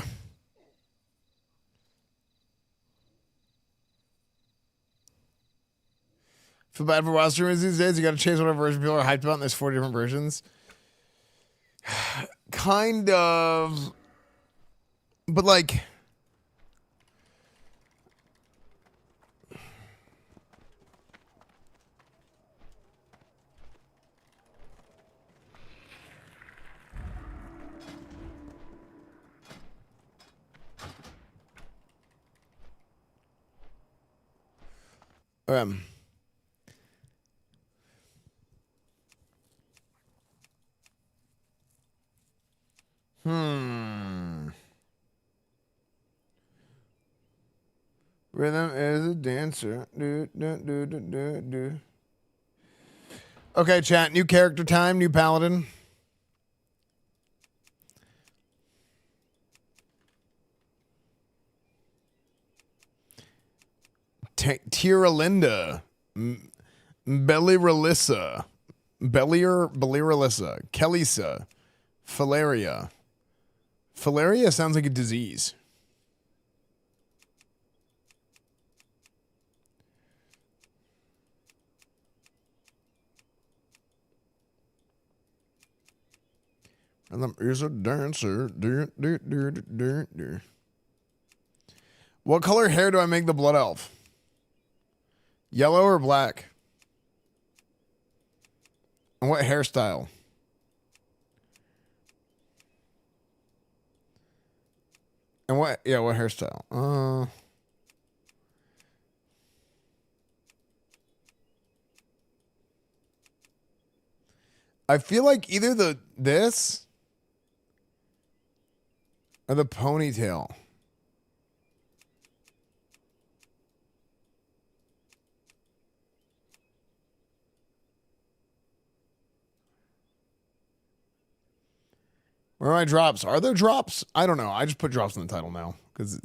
Feel bad for wild streamers these days. You got to change whatever version people are hyped about, and there's 4 different versions. Kind of, but like, um. Rhythm is a dancer. Do, do, do, do, do, do. Okay, chat. New character time. New paladin. Tiralinda. Belliralissa. Belliralissa. Kelisa. Filaria. Filaria sounds like a disease. Rhythm is a dancer. Do, do, do, do, do, do. What color hair do I make the blood elf? Yellow or black? And what hairstyle? And what hairstyle? I feel like either this or the ponytail. Where are my drops? Are there drops? I don't know. I just put drops in the title now because.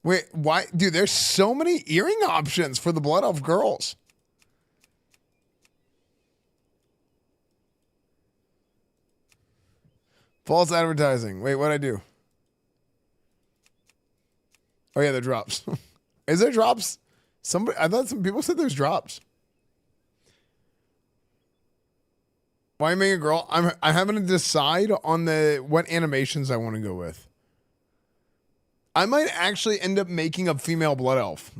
Wait, why? Dude, there's so many earring options for the Blood Elf girls. False advertising. Wait, what'd I do? Oh, yeah, the drops. Is there drops? I thought some people said there's drops. Why am I a girl? I'm having to decide on what animations I want to go with. I might actually end up making a female blood elf.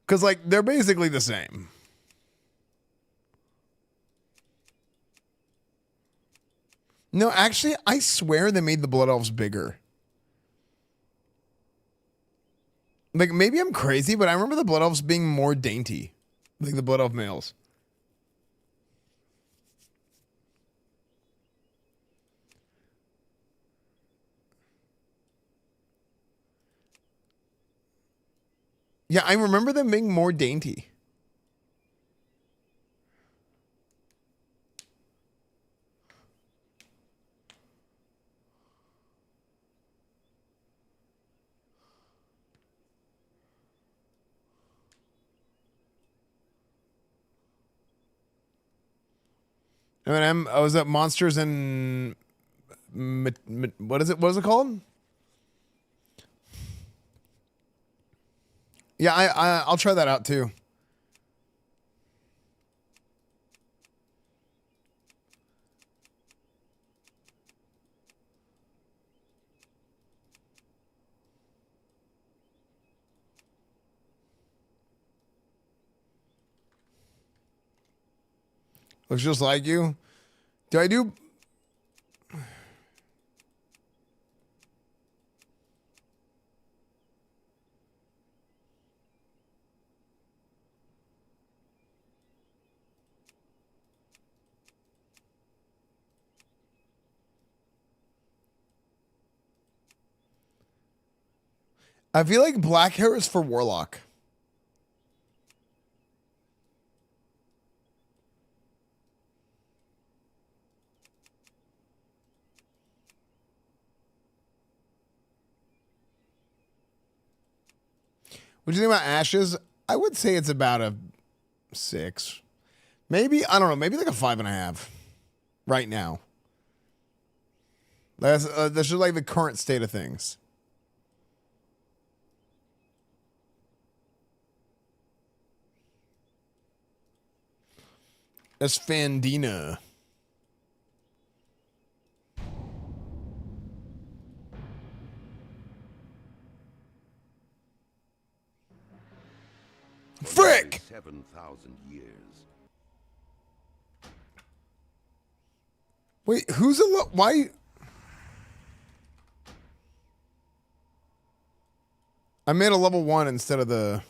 Because, like, they're basically the same. No, actually, I swear they made the blood elves bigger. Like, maybe I'm crazy, but I remember the blood elves being more dainty. Like the blood elf males. Yeah, I remember them being more dainty. M&M. Oh, is that Monsters and what is it? What is it called? Yeah, I'll try that out too. Looks just like you. Do I do? I feel like black hair is for Warlock. What do you think about Ashes? I would say it's about a 6. Maybe, I don't know, maybe like a 5.5 right now. That's just like the current state of things. Esfandina. Frick! 7,000 years. Wait, who's why? I made a level 1 instead of the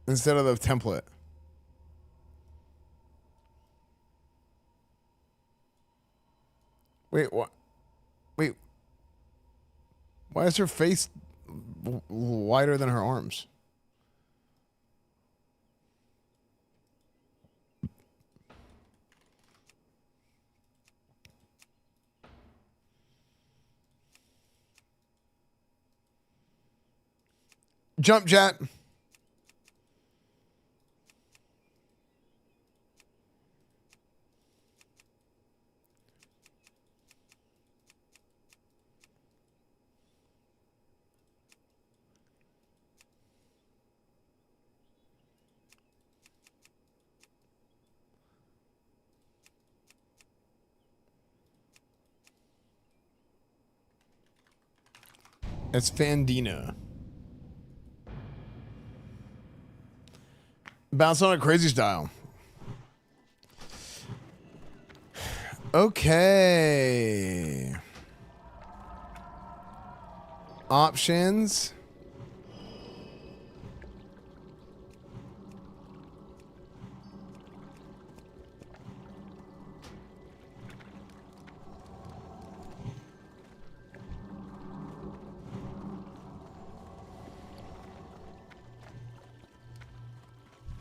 template. Wait, what? Wait. Why is her face wider than her arms? Jump jet. Esfandina. Bounce on a crazy style. Okay. Options.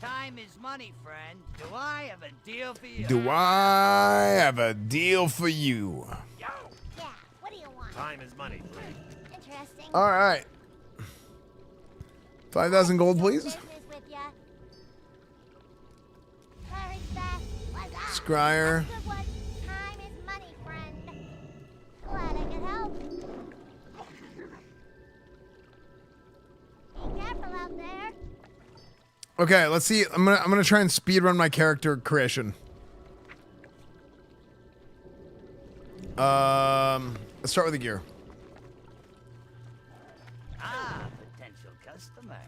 Time is money, friend. Do I have a deal for you? Do I have a deal for you? Yeah, what do you want? Time is money, friend. Interesting. All right. 5,000 gold, please. Business with ya. Hurry fast. What's up? Scryer. Good one. Time is money, friend. Glad I could help. Be careful out there. Okay, let's see. I'm gonna try and speed run my character creation. Let's start with the gear. Ah, potential customer.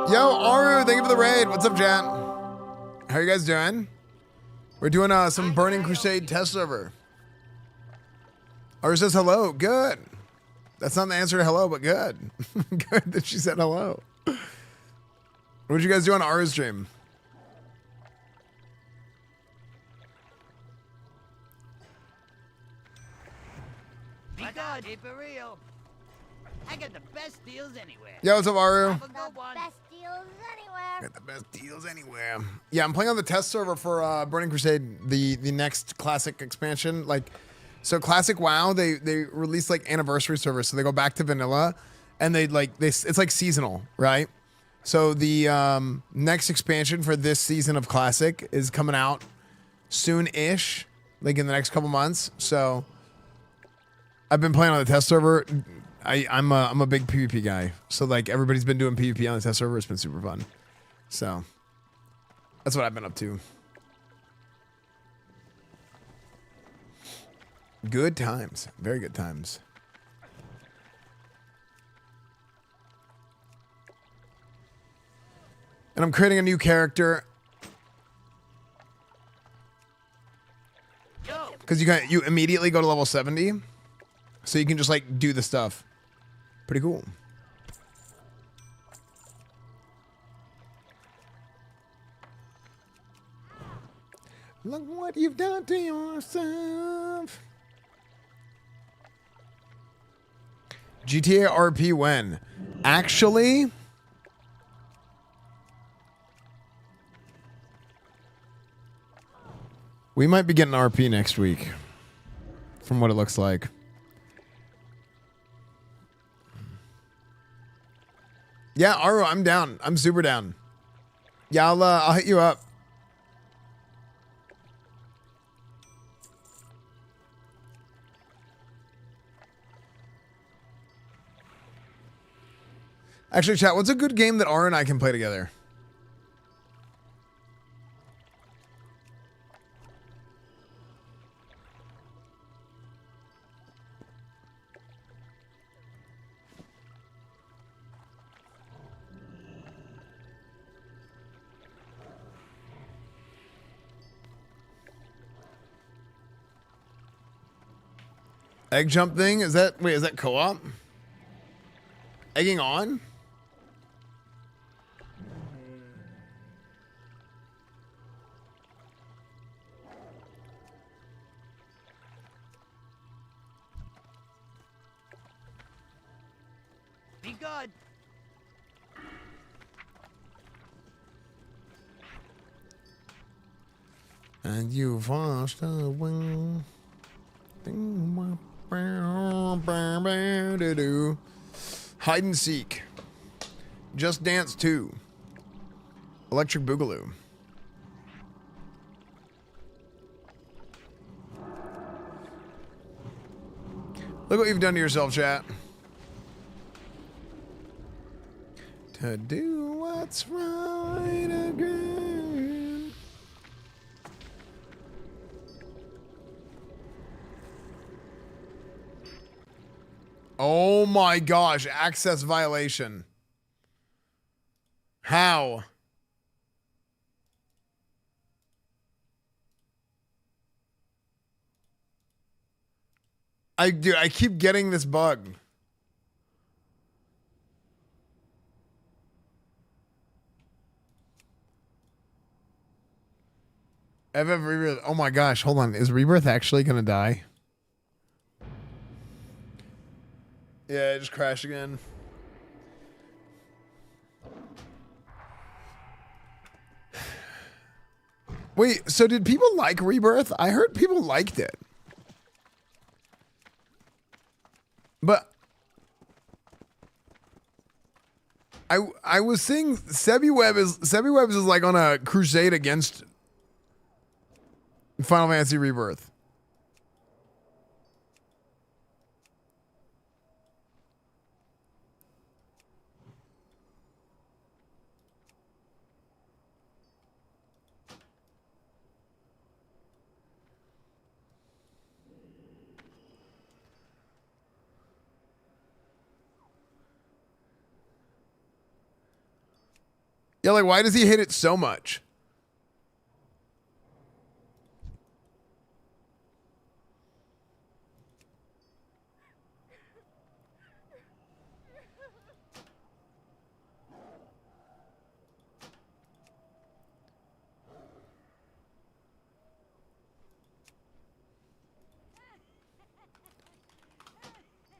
Yo, Aru, thank you for the raid. What's up, chat? How are you guys doing? We're doing some Burning Crusade test server. Aru says hello. Good. That's not the answer to hello, but good. Good that she said hello. What'd you guys do on Aru's stream? Be good. Keep it real. I got the best deals anywhere. Yeah, what's up, Aru? Have a good one. Best deals anywhere. Got the best deals anywhere. Yeah, I'm playing on the test server for Burning Crusade, the next classic expansion. Like, so classic WoW, they release like anniversary servers, so they go back to vanilla, and it's like seasonal, right? So the next expansion for this season of classic is coming out soon-ish, like in the next couple months. So I've been playing on the test server. I'm a big PvP guy, so like everybody's been doing PvP on the test server. It's been super fun. So that's what I've been up to. Good times, very good times. And I'm creating a new character because you immediately go to level 70, so you can just like do the stuff. Pretty cool. Look what you've done to yourself. GTA RP when? Actually, we might be getting RP next week, from what it looks like. Yeah, Aru, I'm down. I'm super down. Yeah, I'll hit you up. Actually, chat, what's a good game that Aru and I can play together? Egg jump thing? Is that co-op? Egging on? Be good. And you've washed away. Hide and Seek. Just Dance 2. Electric Boogaloo. Look what you've done to yourself, chat. To do what's right again. Oh my gosh, access violation. How? I keep getting this bug. Rebirth. Oh my gosh, hold on. Is Rebirth actually gonna die? Yeah, it just crashed again. Wait, so did people like Rebirth? I heard people liked it. But I was seeing Sebi Webb is like on a crusade against Final Fantasy Rebirth. Yeah, like why does he hate it so much?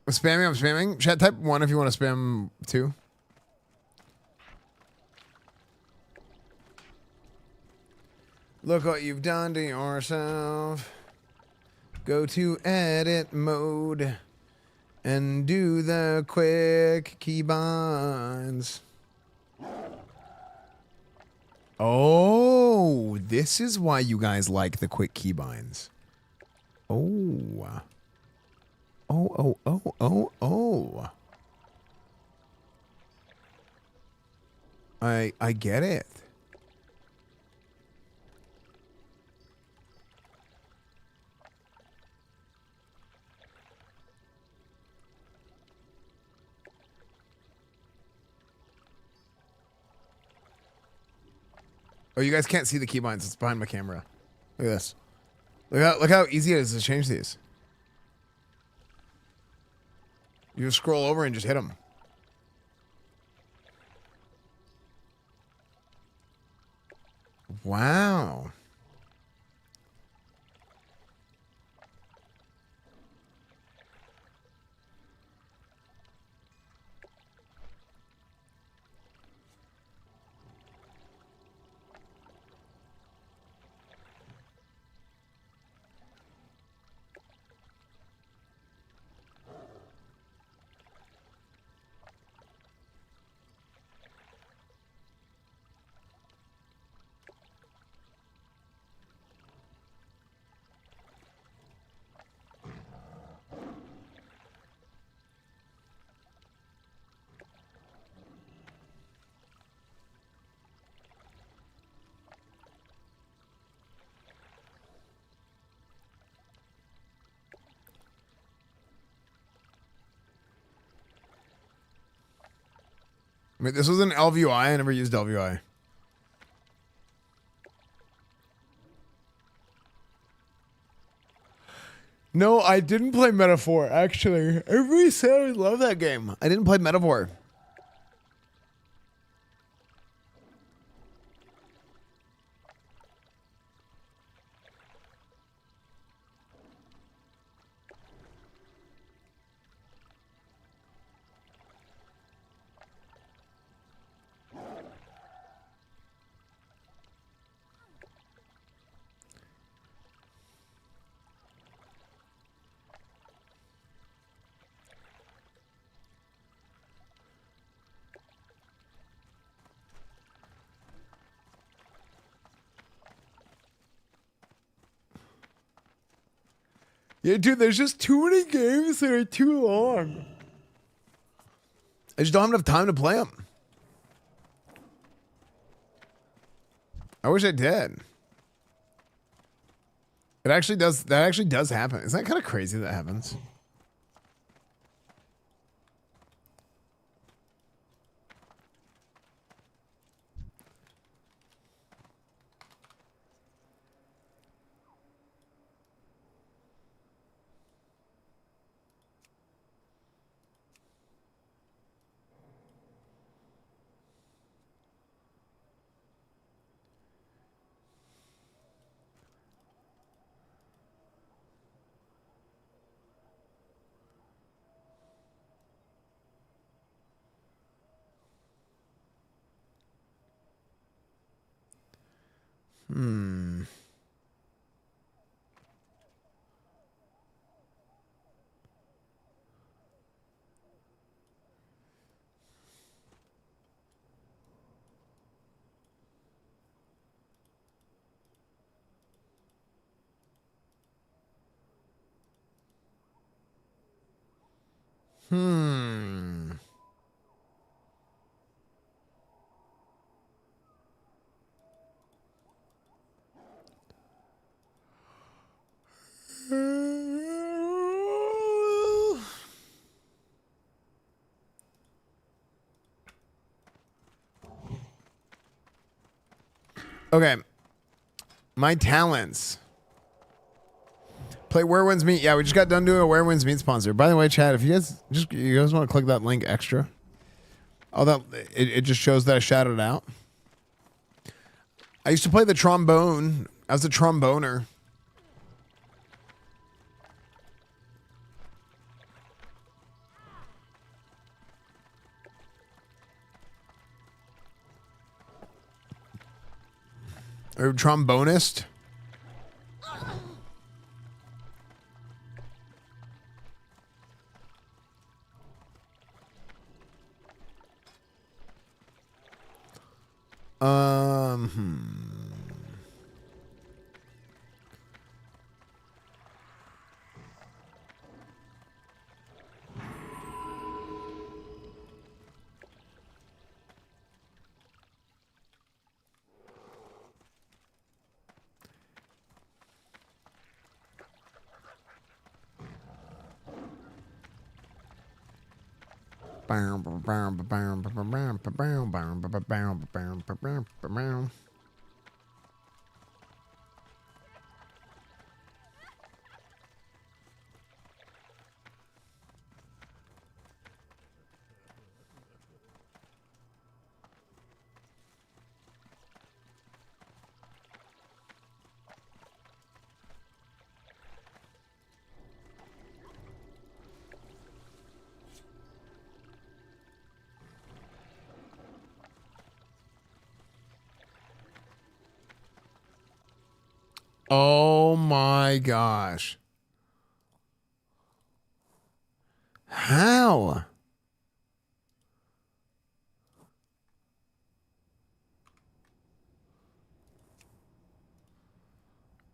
I'm spamming. Chat, type 1 if you want to spam 2. Look what you've done to yourself. Go to edit mode and do the quick keybinds. Oh, this is why you guys like the quick keybinds. Oh. Oh. I get it. Oh, you guys can't see the keybinds. It's behind my camera. Look at this. Look how easy it is to change these. You just scroll over and just hit them. Wow. I mean, this was an LVI. I never used LVI. No, I didn't play Metaphor, actually. Everybody said I love that game. I didn't play Metaphor. Yeah, dude, there's just too many games that are too long. I just don't have enough time to play them. I wish I did. It actually does. That actually does happen. Isn't that kind of crazy that happens? Hmm. Hmm. Okay. My talents. Play Where Winds Meet. Yeah, we just got done doing a Where Winds Meet sponsor. By the way, Chad, if you guys want to click that link extra. Oh, that it just shows that I shouted it out. I used to play the trombone as a tromboner. Or trombonist. Oh my gosh. How?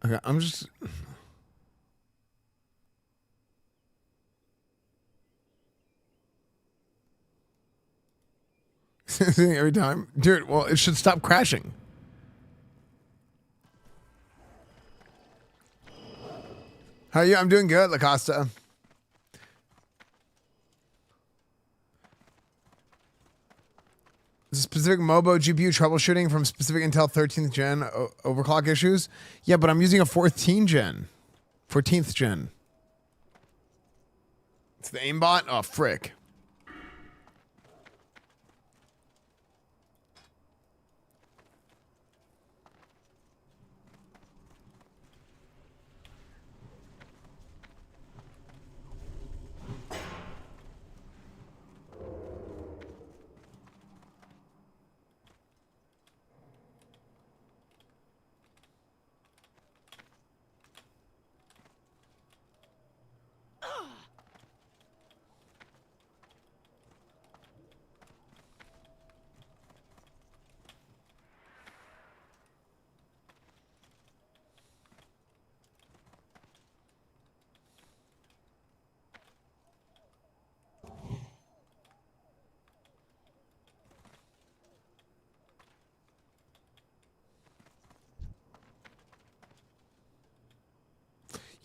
Okay, I'm just... every time? Dude, well, it should stop crashing. How are you? I'm doing good, Lacosta. Specific MOBO GPU troubleshooting from specific Intel 13th gen overclock issues. Yeah, but I'm using a 14th gen. 14th gen. It's the aimbot? Oh, frick.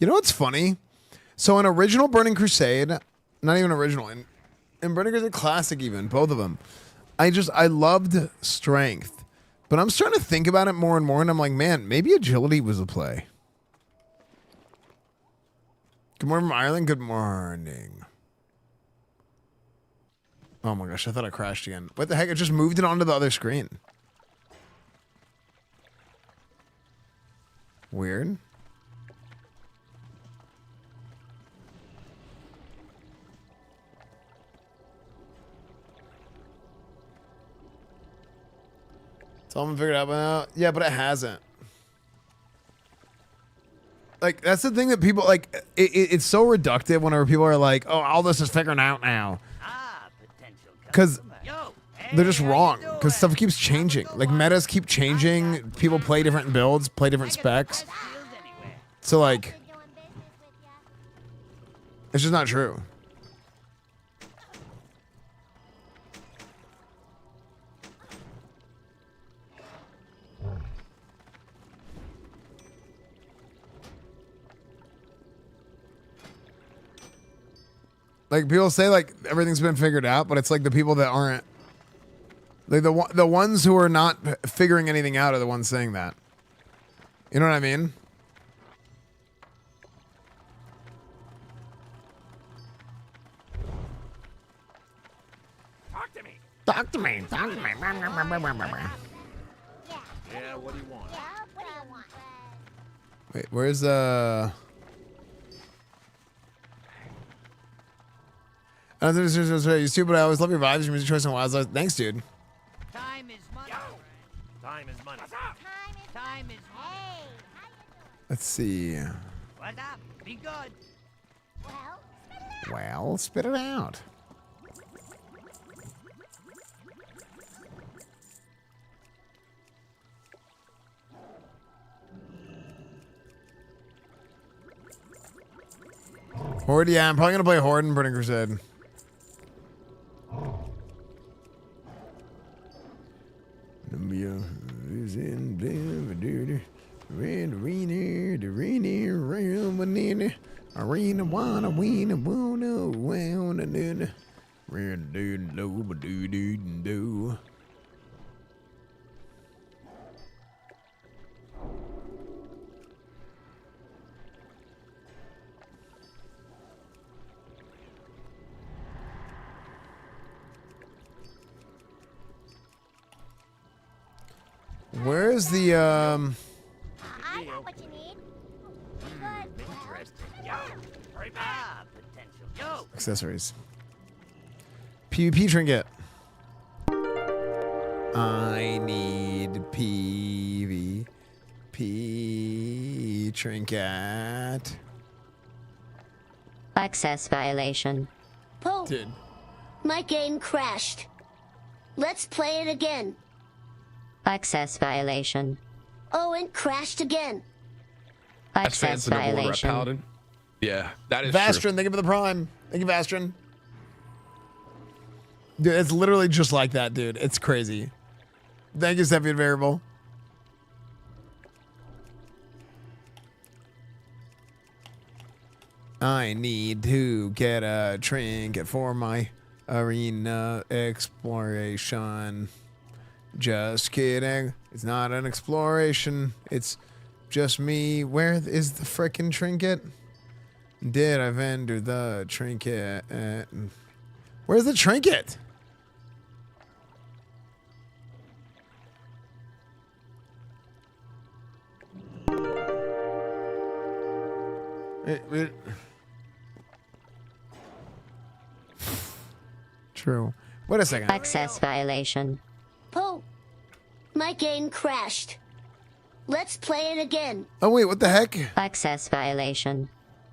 You know what's funny? So in original Burning Crusade, not even original, in Burning Crusade Classic even, both of them, I loved strength. But I'm starting to think about it more and more, and I'm like, man, maybe agility was a play. Good morning from Ireland. Good morning. Oh my gosh, I thought I crashed again. What the heck? I just moved it onto the other screen. Weird. Someone figured it out by now. Yeah, but it hasn't. Like, that's the thing that people, like, it's so reductive whenever people are like, oh, all this is figuring out now. Because they're just wrong. Because stuff keeps changing. Like, metas keep changing. People play different builds, play different specs. So, like, it's just not true. Like, people say, like, everything's been figured out, but it's like the people that aren't, like, the ones who are not figuring anything out are the ones saying that. You know what I mean? Talk to me. Talk to me. Talk to me. Yeah, what do you want? Wait, where's you too, but I always love your vibes, your music choice, and wildlife. Thanks, dude. Time is money. Time is money. Time is Time is hey. Let's see. What up? Be good. Well, spit it out. Horde, yeah, I'm probably gonna play Horde and Burning Crusade. Arena wanna win a wanna do. Where's the I got what you need. Good. Interesting. Yo. Potential. Yo. accessories? PvP trinket. I need PvP trinket. Access violation. Poe, Dude. my game crashed. Let's play it again. Access violation. Oh, it crashed again. That's Access fancy to order at violation. Paladin. Yeah, that is Vastron, true. thank you for the prime. Thank you, Vastron. Dude, it's literally just like that, dude. It's crazy. Thank you, Steffi Variable. I need to get a trinket for my arena exploration. Just kidding. It's not an exploration. It's just me. Where is the frickin' trinket? Did I vendor the trinket? Where's the trinket? True. Wait a second. Access violation. Poe, my game crashed. Let's play it again. Oh wait, what the heck? Access violation.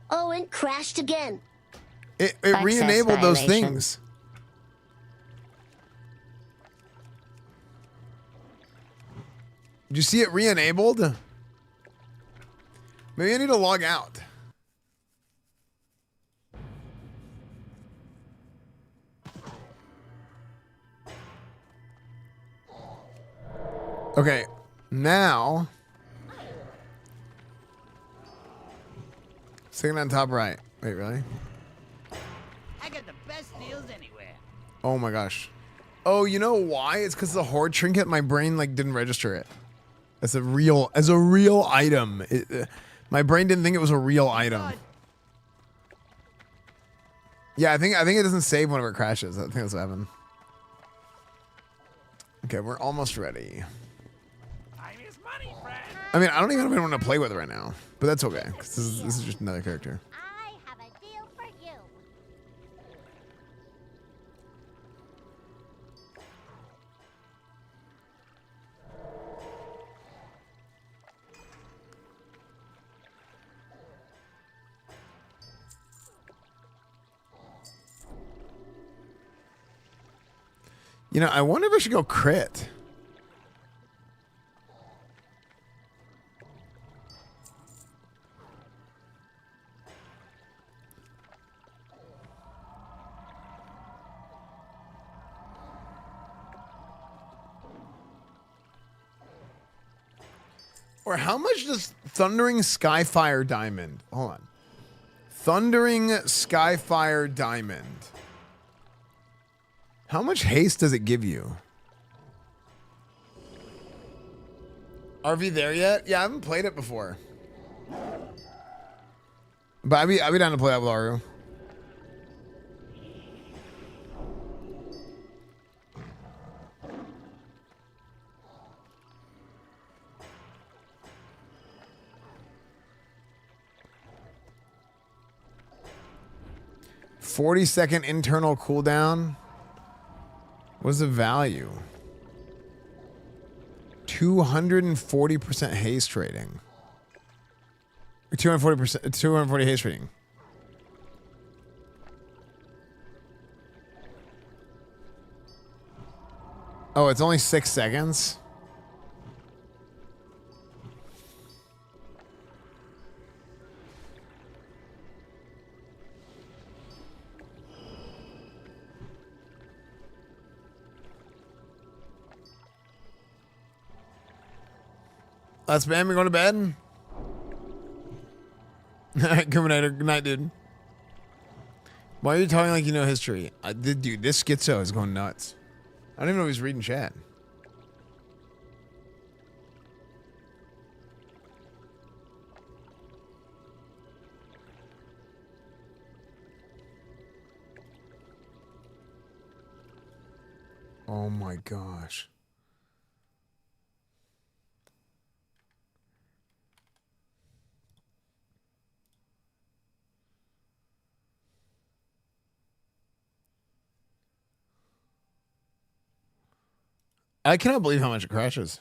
Oh, it crashed again. It Access re-enabled those violation. things. Did you see it re-enabled? Maybe I need to log out. Okay, now second on top right. Wait, really? I got the best deals anywhere. Oh my gosh. Oh, you know why? It's because the horde trinket. My brain like didn't register it as a real item. My brain didn't think it was a real item. Yeah, I think it doesn't save whenever it crashes. I think that's what happened. Okay, we're almost ready. I mean, I don't even have anyone to play with right now, but that's okay because this is just another character. I have a deal for you. You know, I wonder if I should go crit. Or how much does Thundering Skyfire Diamond? Hold on. Thundering Skyfire Diamond. How much haste does it give you? RV there yet? Yeah, I haven't played it before. But I'd be down to play that with Aru. "40-second internal cooldown." What's the value? 240% haste rating. 240%, 240 haste rating. Oh, it's only 6 seconds? Let's man, we going to bed? Alright, Good night, dude. Why are you talking like you know history? Dude, this schizo is going nuts. I don't even know if he's reading chat. Oh my gosh. I cannot believe how much it crashes.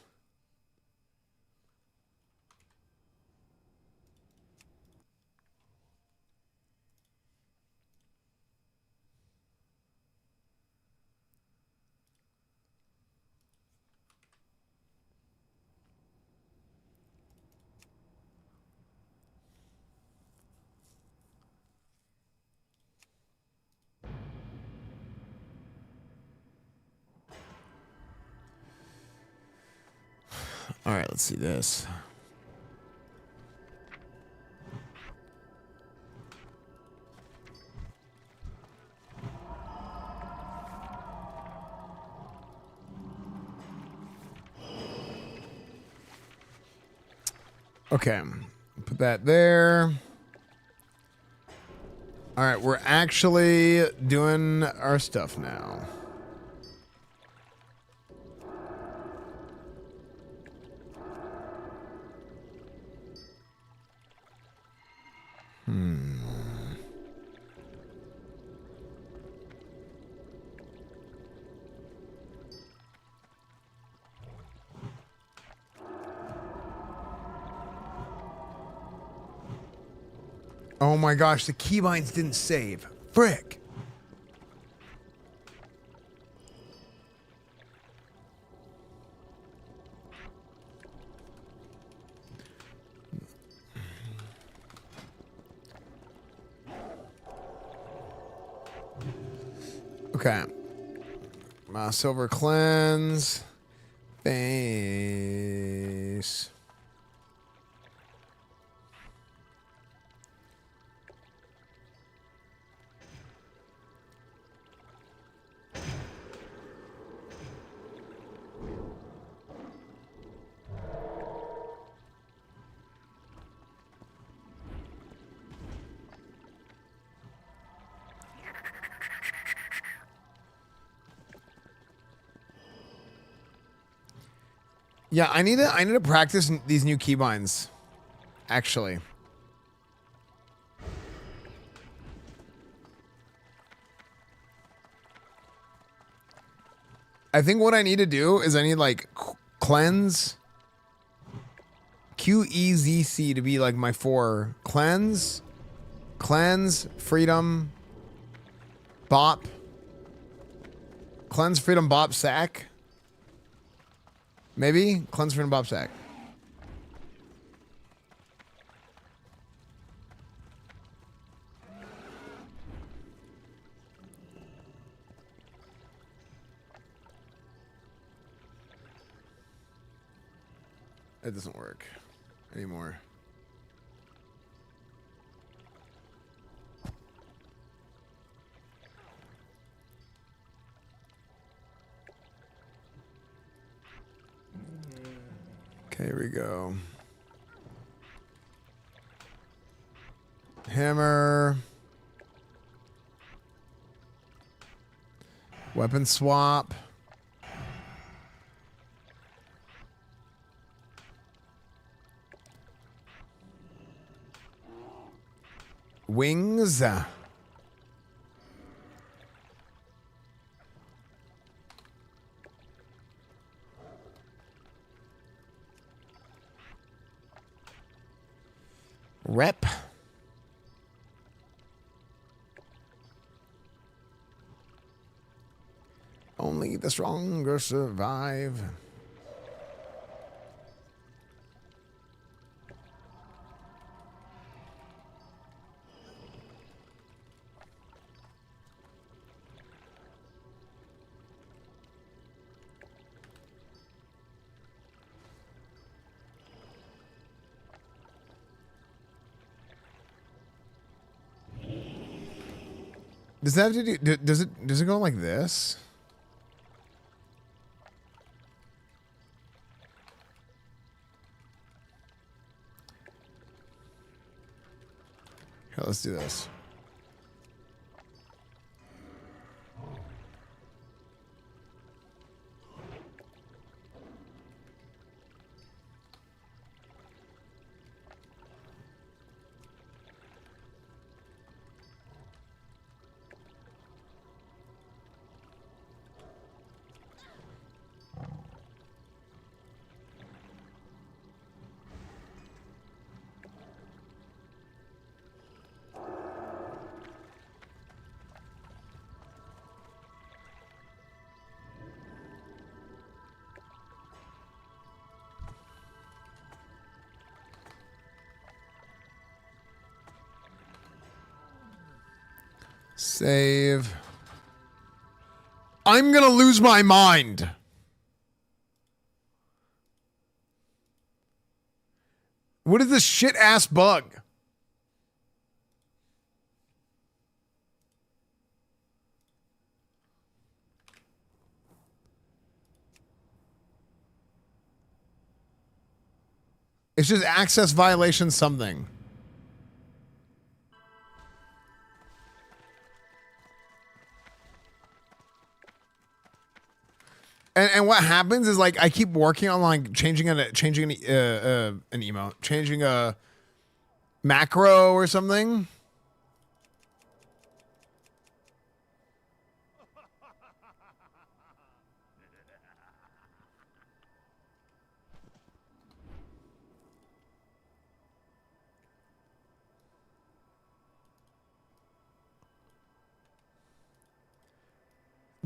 All right, let's see this. Okay, put that there. All right, we're actually doing our stuff now. Oh my gosh, the keybinds didn't save. Frick. Okay. Silver cleanse. Face. Yeah, I need to practice these new keybinds. Actually. I think what I need to do is I need like cleanse. QEZC to be like my 4. Cleanse, freedom, bop. Cleanse, freedom, bop, sack. Maybe? Cleanse, freedom, bop, sack. It doesn't work anymore. Okay, here we go. Hammer. Weapon swap. Wings. Rep. Only the stronger survive. Does that have to do? Does it go like this? Here, let's do this. Save. I'm gonna lose my mind. What is this shit ass bug? It's just access violation something. And what happens is like I keep working on like changing an emote, changing a macro or something.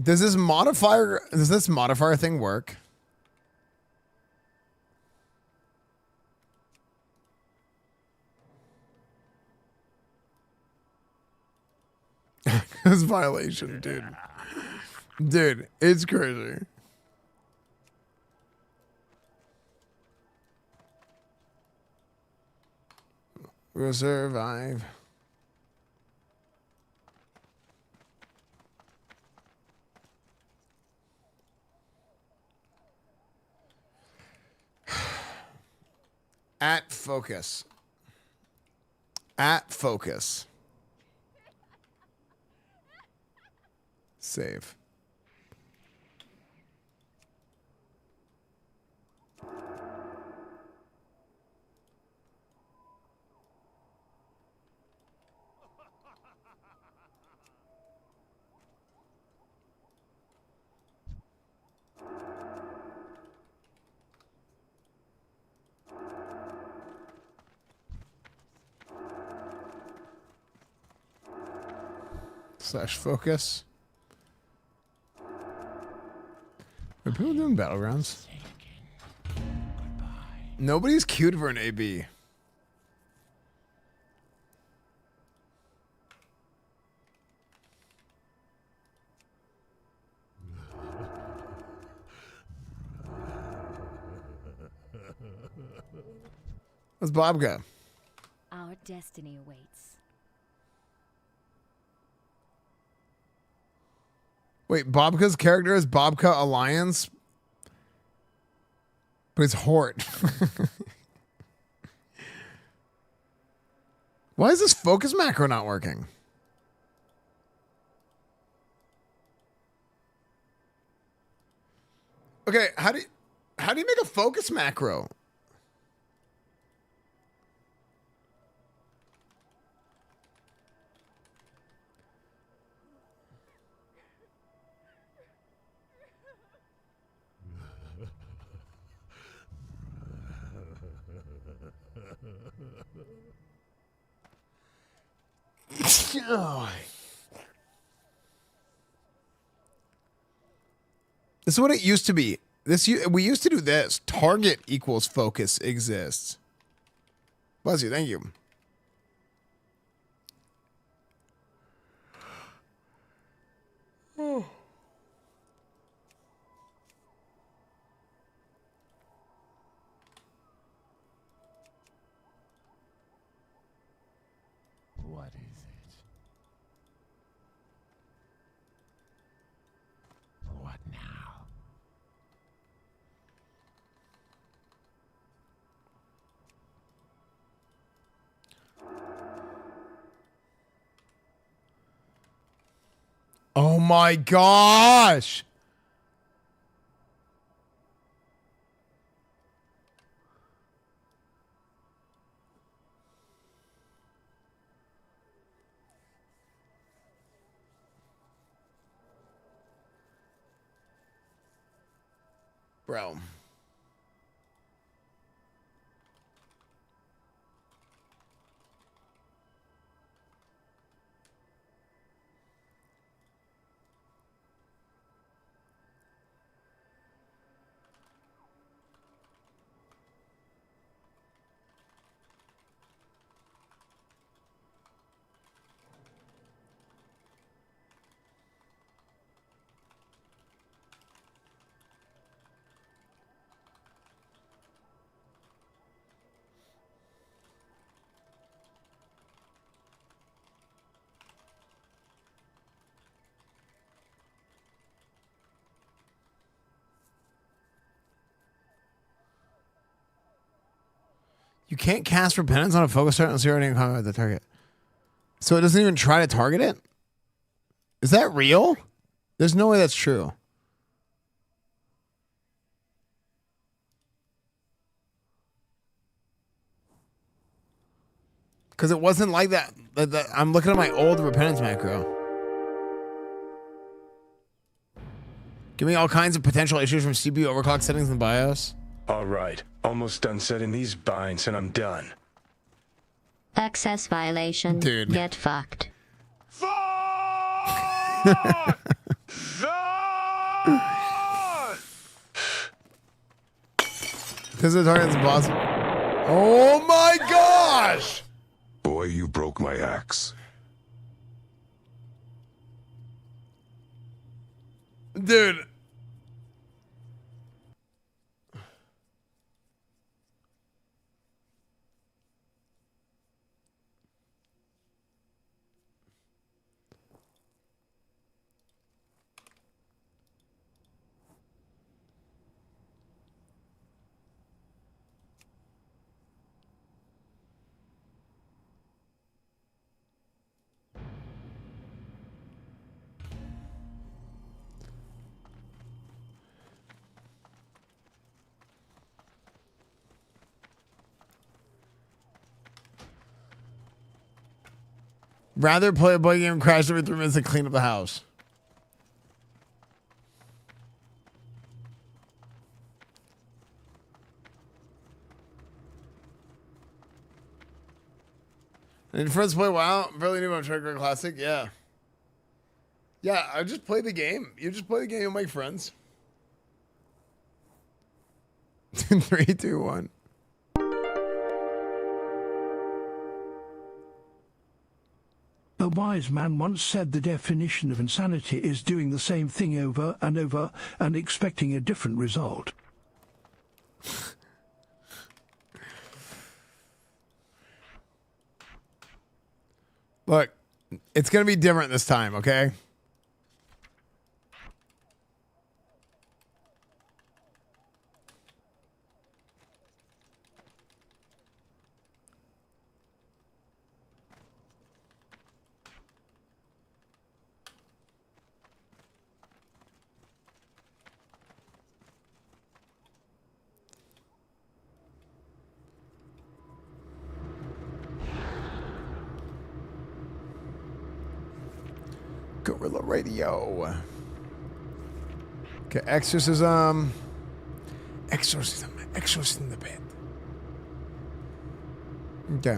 Does this modifier thing work? This violation, dude. Dude, it's crazy. We'll survive. At focus. At focus. Save. Slash focus. Are people doing battlegrounds? Nobody's queued for an AB. What's Bob got? Our destiny awaits. Wait, Bobka's character is Bobka Alliance? But it's Hort. Why is this focus macro not working? Okay, how do you make a focus macro? This is what it used to be. We used to do this. Target equals focus exists. Bless you. Thank you. Oh. What is it? What now? Oh my gosh. Bro. You can't cast Repentance on a focus target unless you're already in combat with the target. So it doesn't even try to target it? Is that real? There's no way that's true. Because it wasn't like that. I'm looking at my old Repentance macro. Give me all kinds of potential issues from CPU overclock settings in the BIOS. All right. Almost done setting these binds and I'm done. Access violation. Dude. Get fucked. Because the target's impossible. Oh my gosh! Boy, you broke my axe. Dude. Rather play a boy game and crash every 3 minutes than clean up the house. And your friends play WoW? Barely knew about Trigger Classic. Yeah. Yeah, I just play the game. You just play the game, you'll make friends. 3, 2, 1. A wise man once said the definition of insanity is doing the same thing over and over and expecting a different result. Look, it's going to be different this time, okay? Gorilla Radio. Okay, exorcism. Exorcism the bed. Okay.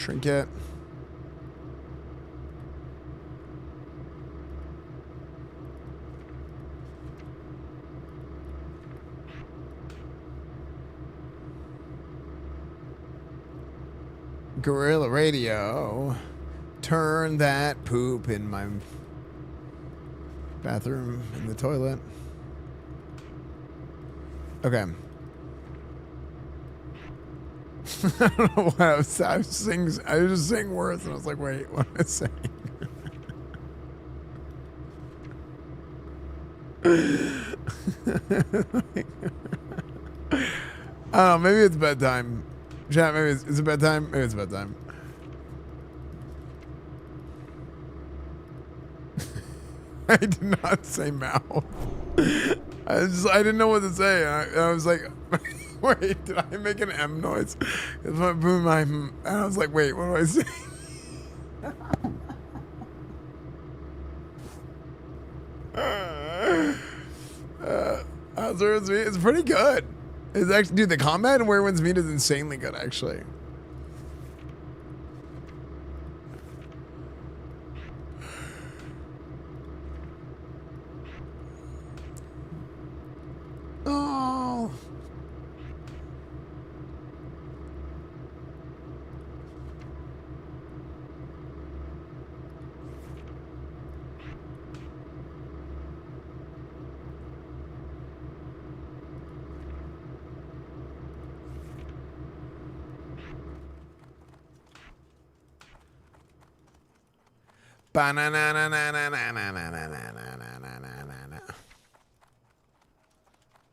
Trinket. Gorilla radio. Turn that poop in my bathroom in the toilet. Okay. I don't know what I was just saying words and I was like, wait, what am I saying? I don't know, maybe it's bedtime. Chat, maybe is it bedtime? Maybe it's bedtime. I did not say mouth. I didn't know what to say. I was like, wait, did I make an M noise? It's my boom, and I was like, wait, what do I say? It's pretty good. It's actually, dude, the combat in Where Winds Meet is insanely good, actually. Oh.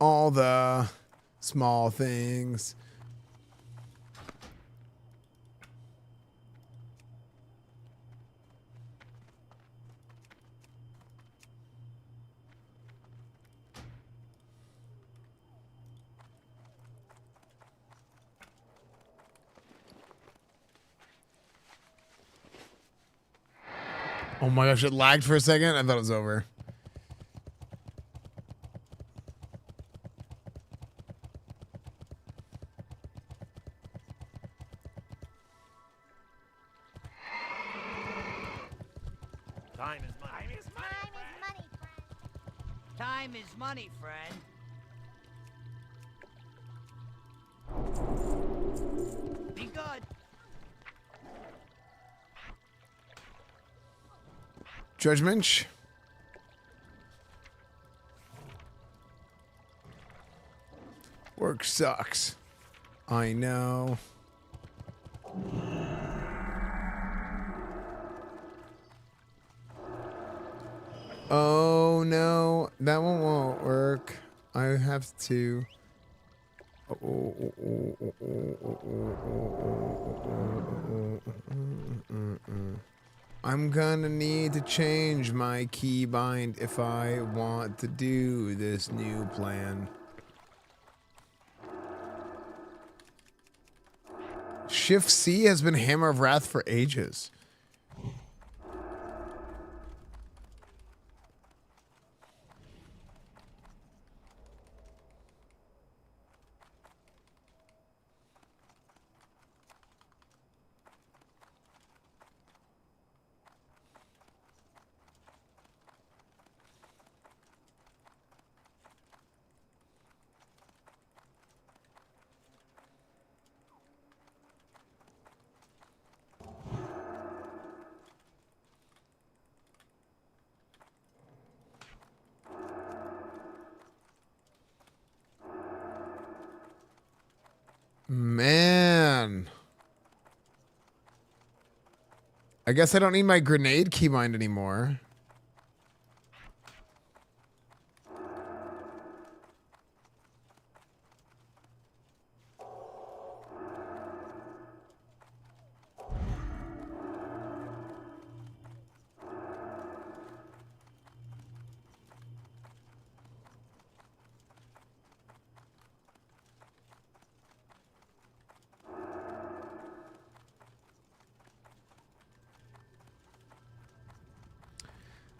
All the small things. Oh my gosh, it lagged for a second. I thought it was over. Time is money. Time is money, friend. Be good. Judgment. Work sucks. I know. Oh no, that one won't work. I have to. I'm gonna need to change my keybind if I want to do this new plan. Shift C has been Hammer of Wrath for ages. Man. I guess I don't need my grenade keybind anymore.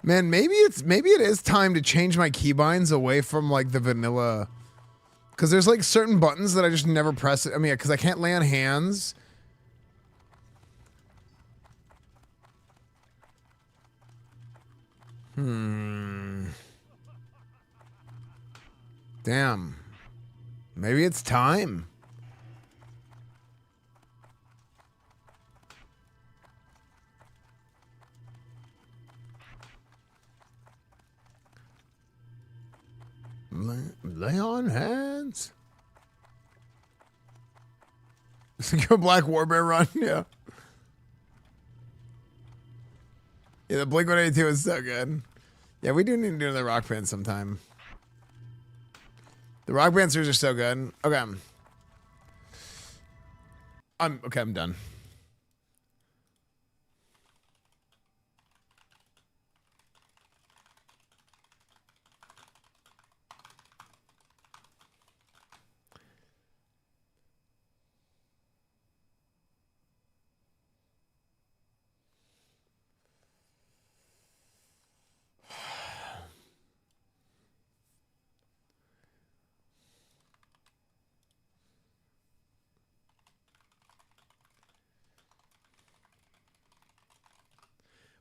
Man, maybe it is time to change my keybinds away from like the vanilla, because there's like certain buttons that I just never press it. I mean, because I can't lay on hands. Damn. Maybe it's time. Lay on hands. Go Black Warbear run, yeah. Yeah, the Blink-182 is so good. Yeah, we do need to do the rock band sometime. The rock band series are so good. Okay. I'm done.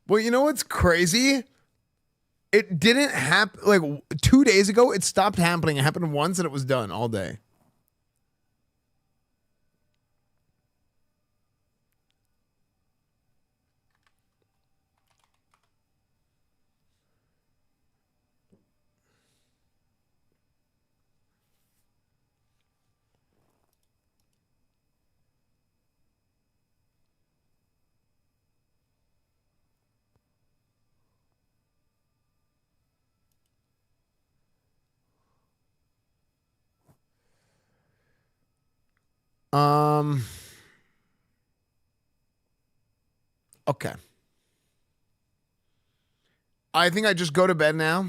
Well, you know what's crazy? It didn't happen. Like 2 days ago, it stopped happening. It happened once and it was done all day. Okay. I think I just go to bed now.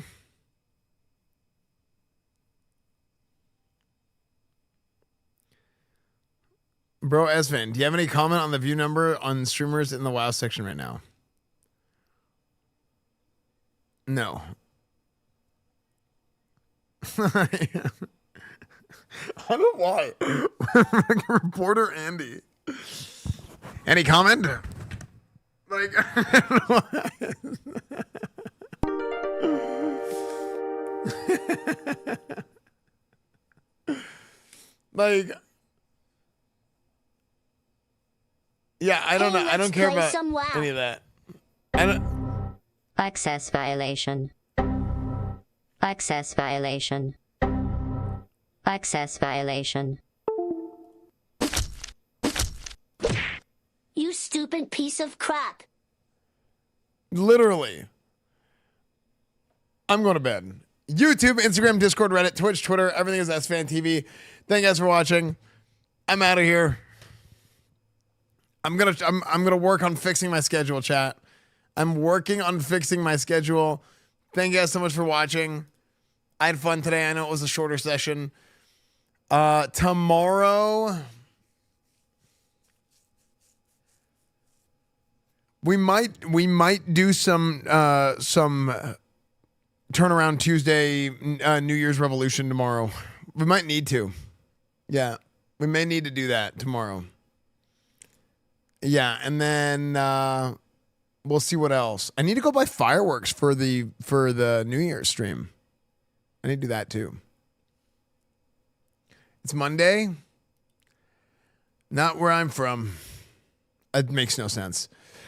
Bro, Esfand, do you have any comment on the view number on streamers in the WoW section right now? No. I don't know why. Reporter Andy. Any comment? Like, I don't know why. Like, yeah, I don't know. I don't care about any of that. I don't. Access violation. Access violation. Access violation. You stupid piece of crap. Literally. I'm going to bed. YouTube, Instagram, Discord, Reddit, Twitch, Twitter, everything is EsfandTV. Thank you guys for watching. I'm out of here. I'm gonna work on fixing my schedule, chat. I'm working on fixing my schedule. Thank you guys so much for watching. I had fun today. I know it was a shorter session. Tomorrow we might do some turnaround Tuesday, New Year's Revolution tomorrow. We might need to. Yeah, we may need to do that tomorrow. Yeah, and then we'll see what else. I need to go buy fireworks for the New Year's stream. I need to do that too. It's Monday. Not where I'm from. It makes no sense.